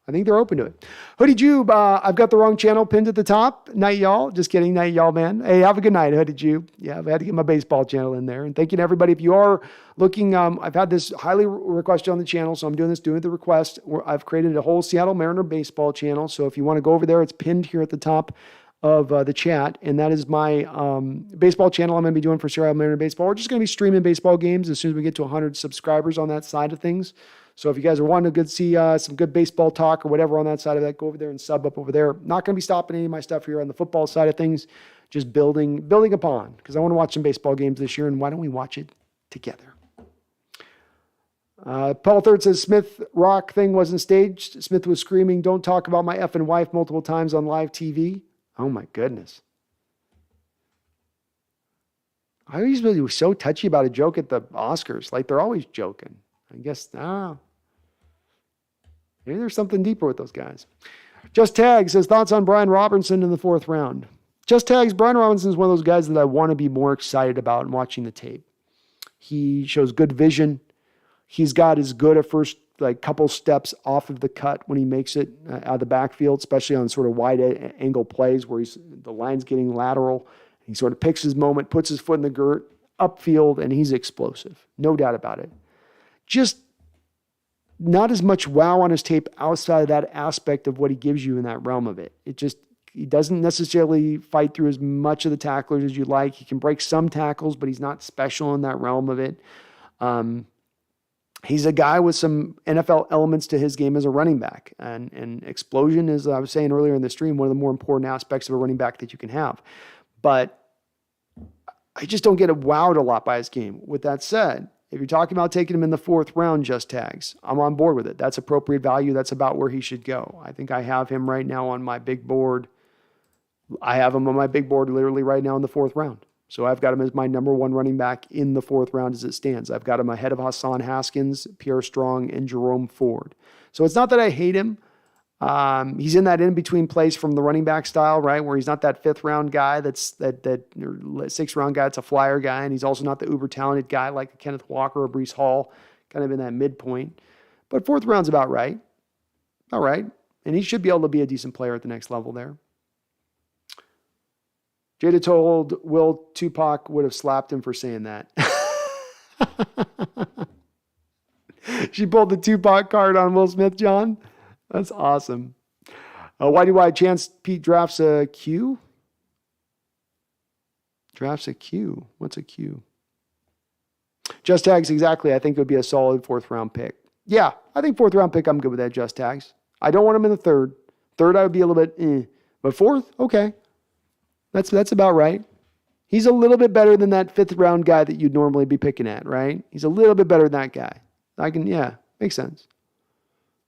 I think they're open to it. Hoodie Jube, I've got the wrong channel pinned at the top. Night, y'all. Just kidding. Night, y'all, man. Hey, have a good night, Hoodie Jube. Yeah, I've had to get my baseball channel in there. And thank you to everybody. If you are looking, I've had this highly requested on the channel, so I'm doing the request. I've created a whole Seattle Mariner baseball channel. So if you want to go over there, it's pinned here at the top of the chat. And that is my baseball channel I'm going to be doing for Seattle Mariner baseball. We're just going to be streaming baseball games as soon as we get to 100 subscribers on that side of things. So if you guys are wanting to see some good baseball talk or whatever on that side of that, go over there and sub up over there. Not going to be stopping any of my stuff here on the football side of things, just building upon, because I want to watch some baseball games this year, and why don't we watch it together? Paul Third says Smith rock thing wasn't staged. Smith was screaming, "Don't talk about my effing wife," multiple times on live TV. Oh my goodness. I usually was so touchy about a joke at the Oscars. Like, they're always joking. I guess, maybe there's something deeper with those guys. Just Tag says, thoughts on Brian Robinson in the 4th round. Just Tags, Brian Robinson is one of those guys that I want to be more excited about in watching the tape. He shows good vision. He's got as good a first couple steps off of the cut when he makes it out of the backfield, especially on sort of wide angle plays where the line's getting lateral. He sort of picks his moment, puts his foot in the dirt, upfield, and he's explosive. No doubt about it. Just not as much wow on his tape outside of that aspect of what he gives you in that realm of it. He doesn't necessarily fight through as much of the tacklers as you like. He can break some tackles, but he's not special in that realm of it. He's a guy with some NFL elements to his game as a running back. And explosion is, I was saying earlier in the stream, one of the more important aspects of a running back that you can have. But I just don't get wowed a lot by his game. With that said, if you're talking about taking him in the 4th round, Just Tags, I'm on board with it. That's appropriate value. That's about where he should go. I think I have him right now on my big board. I have him on my big board literally right now in the 4th round. So I've got him as my number 1 running back in the 4th round as it stands. I've got him ahead of Hassan Haskins, Pierre Strong, and Jerome Ford. So it's not that I hate him. He's in that in-between place from the running back style, right? Where he's not that 5th round guy or 6th round guy that's a flyer guy, and he's also not the uber talented guy like a Kenneth Walker or Breece Hall, kind of in that midpoint. But 4th round's about right. All right. And he should be able to be a decent player at the next level there. Jada told Will Tupac would have slapped him for saying that. She pulled the Tupac card on Will Smith, John. That's awesome. Why do I chance Pete drafts a Q? Drafts a Q. What's a Q? Just Tags, exactly. I think it would be a solid 4th round pick. Yeah, I think 4th round pick, I'm good with that, Just Tags. I don't want him in the 3rd. 3rd, I would be a little bit, But 4th, okay. That's about right. He's a little bit better than that 5th round guy that you'd normally be picking at, right? He's a little bit better than that guy. Makes sense.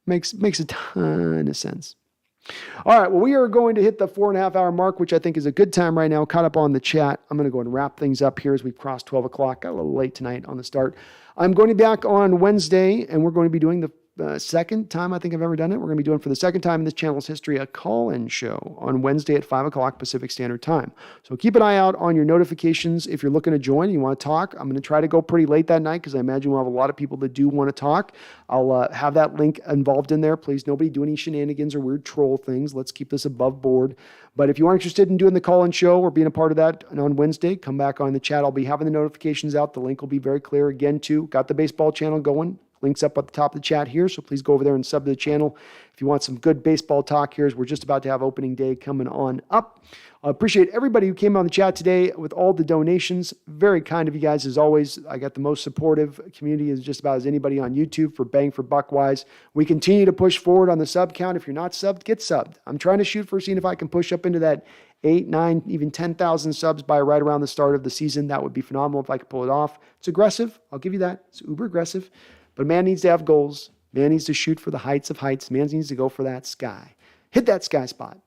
Makes a ton of sense. All right, well, we are going to hit the 4.5 hour mark, which I think is a good time right now. Caught up on the chat. I'm going to go and wrap things up here as we've crossed 12 o'clock. Got a little late tonight on the start. I'm going to be back on Wednesday, and we're going to be doing the second time I think I've ever done it. We're going to be doing for the second time in this channel's history a call-in show on Wednesday at 5 o'clock Pacific Standard Time. So keep an eye out on your notifications if you're looking to join and you want to talk. I'm going to try to go pretty late that night because I imagine we'll have a lot of people that do want to talk. I'll have that link involved in there. Please, nobody do any shenanigans or weird troll things. Let's keep this above board. But if you are interested in doing the call-in show or being a part of that on Wednesday, come back on the chat. I'll be having the notifications out. The link will be very clear again, too. Got the baseball channel going. Links up at the top of the chat here, so please go over there and sub to the channel if you want some good baseball talk here, as we're just about to have opening day coming on up. I appreciate everybody who came on the chat today with all the donations. Very kind of you guys, as always. I got the most supportive community as just about as anybody on YouTube for bang for buck wise. We continue to push forward on the sub count. If you're not subbed, get subbed. I'm trying to shoot for seeing if I can push up into that 8, 9, even 10,000 subs by right around the start of the season. That would be phenomenal if I could pull it off. It's aggressive. I'll give you that. It's uber aggressive. But man needs to have goals. Man needs to shoot for the heights of heights. Man needs to go for that sky. Hit that sky spot.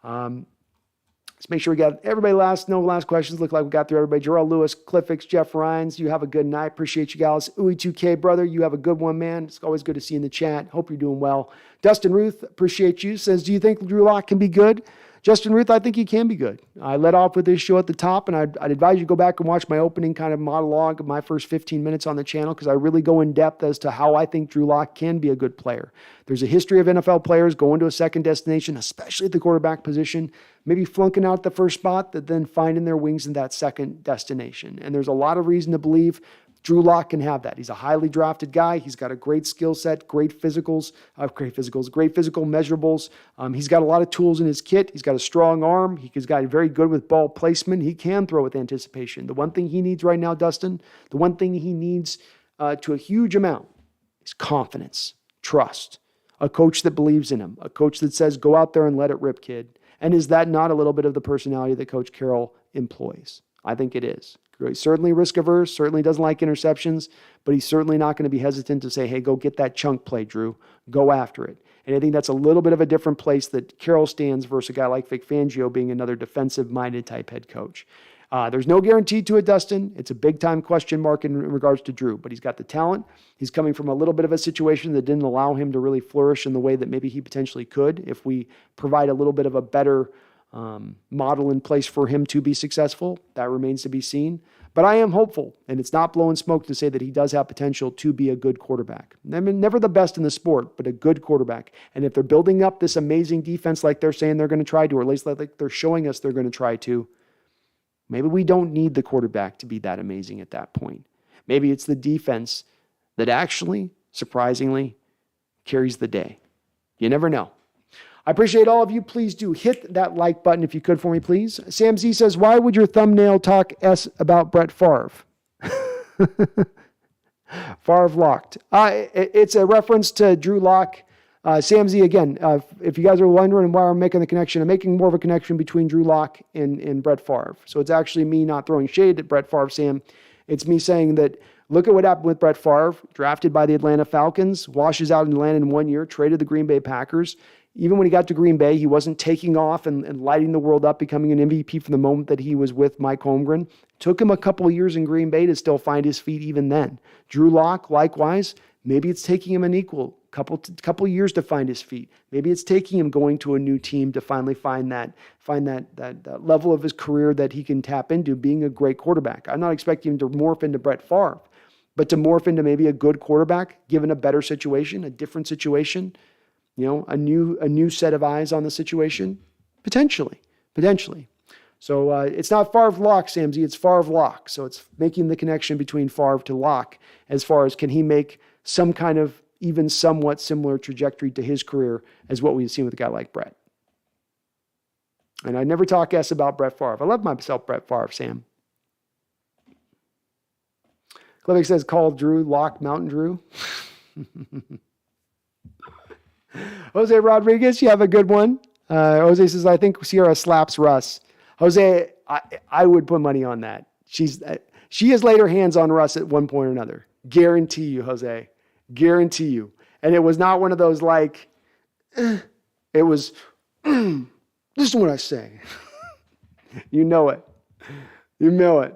Let's make sure we got everybody no last questions. Look like we got through everybody. Jarrell Lewis, Cliffix, Jeff Rhines, you have a good night. Appreciate you guys. Uwe2K, brother, you have a good one, man. It's always good to see you in the chat. Hope you're doing well. Dustin Ruth, appreciate you. Says, do you think Drew Lock can be good? Justin Ruth, I think he can be good. I led off with this show at the top, and I'd advise you to go back and watch my opening kind of monologue of my first 15 minutes on the channel, because I really go in depth as to how I think Drew Lock can be a good player. There's a history of NFL players going to a second destination, especially at the quarterback position, maybe flunking out the first spot, that then finding their wings in that second destination. And there's a lot of reason to believe Drew Lock can have that. He's a highly drafted guy. He's got a great skill set, great physical measurables. He's got a lot of tools in his kit. He's got a strong arm. He's got very good with ball placement. He can throw with anticipation. The one thing he needs right now, Dustin, the one thing he needs to a huge amount is confidence, trust, a coach that believes in him, a coach that says, go out there and let it rip, kid. And is that not a little bit of the personality that Coach Carroll employs? I think it is. He's certainly risk averse, certainly doesn't like interceptions, but he's certainly not going to be hesitant to say, hey, go get that chunk play, Drew. Go after it. And I think that's a little bit of a different place that Carroll stands versus a guy like Vic Fangio being another defensive-minded type head coach. There's no guarantee to it, Dustin. It's a big-time question mark in regards to Drew, but he's got the talent. He's coming from a little bit of a situation that didn't allow him to really flourish in the way that maybe he potentially could if we provide a little bit of a better model in place for him to be successful. That remains to be seen. But I am hopeful, and it's not blowing smoke to say that he does have potential to be a good quarterback. I mean, never the best in the sport, but a good quarterback. And if they're building up this amazing defense like they're saying they're going to try to, or at least like they're showing us they're going to try to, maybe we don't need the quarterback to be that amazing at that point. Maybe it's the defense that actually, surprisingly, carries the day. You never know. I appreciate all of you. Please do hit that like button if you could for me, please. Sam Z says, why would your thumbnail talk S about Brett Farve? Favre locked. It's a reference to Drew Lock. Sam Z, again, if you guys are wondering why I'm making the connection, I'm making more of a connection between Drew Lock and Brett Farve. So it's actually me not throwing shade at Brett Farve, Sam. It's me saying that look at what happened with Brett Farve, drafted by the Atlanta Falcons, washes out in Atlanta in 1 year, traded the Green Bay Packers. Even when he got to Green Bay, he wasn't taking off and lighting the world up, becoming an MVP from the moment that he was with Mike Holmgren. Took him a couple of years in Green Bay to still find his feet even then. Drew Lock, likewise, maybe it's taking him an equal couple years to find his feet. Maybe it's taking him going to a new team to finally find that level of his career that he can tap into, being a great quarterback. I'm not expecting him to morph into Brett Favre, but to morph into maybe a good quarterback, given a better situation, a different situation. A new set of eyes on the situation, potentially. So it's not Favre Lock, Sam Z, it's Favre Lock. So it's making the connection between Favre to Lock as far as can he make some kind of even somewhat similar trajectory to his career as what we've seen with a guy like Brett. And I never talk S about Brett Favre. I love myself, Brett Favre, Sam. Clivic says, call Drew Lock Mountain Drew. Jose Rodriguez, you have a good one. Jose says, I think Sierra slaps Russ. Jose, I would put money on that. She has laid her hands on Russ at one point or another. Guarantee you, Jose. Guarantee you. And it was not one of those like, it was, this is what I say. You know it. You know it.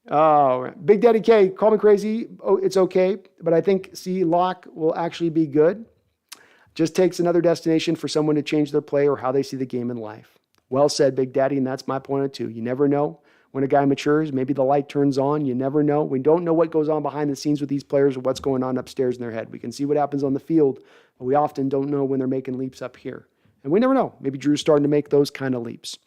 Oh, Big Daddy K, call me crazy. Oh, it's okay. But I think Lock will actually be good. Just takes another destination for someone to change their play or how they see the game in life. Well said, Big Daddy, and that's my point of view. You never know when a guy matures. Maybe the light turns on. You never know. We don't know what goes on behind the scenes with these players or what's going on upstairs in their head. We can see what happens on the field, but we often don't know when they're making leaps up here. And we never know. Maybe Drew's starting to make those kind of leaps.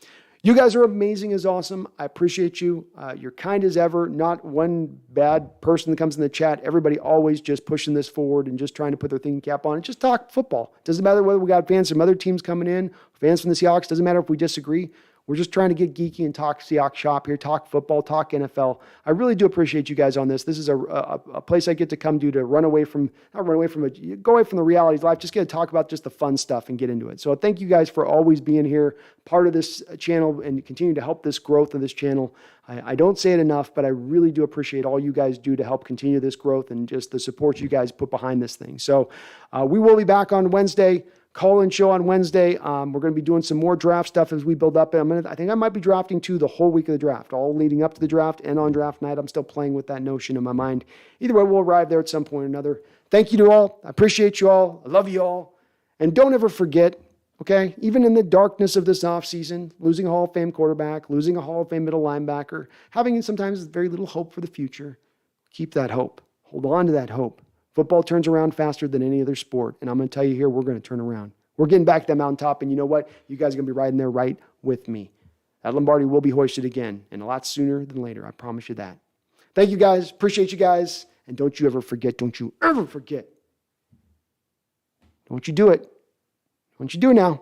You guys are amazing as awesome. I appreciate you. You're kind as ever. Not one bad person that comes in the chat. Everybody always just pushing this forward and just trying to put their thinking cap on and just talk football. Doesn't matter whether we got fans from other teams coming in, fans from the Seahawks. Doesn't matter if we disagree. We're just trying to get geeky and talk Seahawks shop here, talk football, talk NFL. I really do appreciate you guys on this. This is a place I get to come to go away from the realities of life, just get to talk about just the fun stuff and get into it. So thank you guys for always being here, part of this channel, and continue to help this growth of this channel. I don't say it enough, but I really do appreciate all you guys do to help continue this growth and just the support you guys put behind this thing. So we will be back on Wednesday. Call-in show on Wednesday. We're going to be doing some more draft stuff as we build up. I think I might be drafting the whole week of the draft, all leading up to the draft and on draft night. I'm still playing with that notion in my mind. Either way, we'll arrive there at some point or another. Thank you to all. I appreciate you all. I love you all. And don't ever forget, Okay? Even in the darkness of this offseason, losing a Hall of Fame quarterback, losing a Hall of Fame middle linebacker, having sometimes very little hope for the future, keep that hope. Hold on to that hope. Football turns around faster than any other sport. And I'm going to tell you here, we're going to turn around. We're getting back to that mountaintop. And you know what? You guys are going to be riding there right with me. That Lombardi will be hoisted again, and a lot sooner than later. I promise you that. Thank you guys. Appreciate you guys. And don't you ever forget. Don't you ever forget. Don't you do it. Don't you do it now.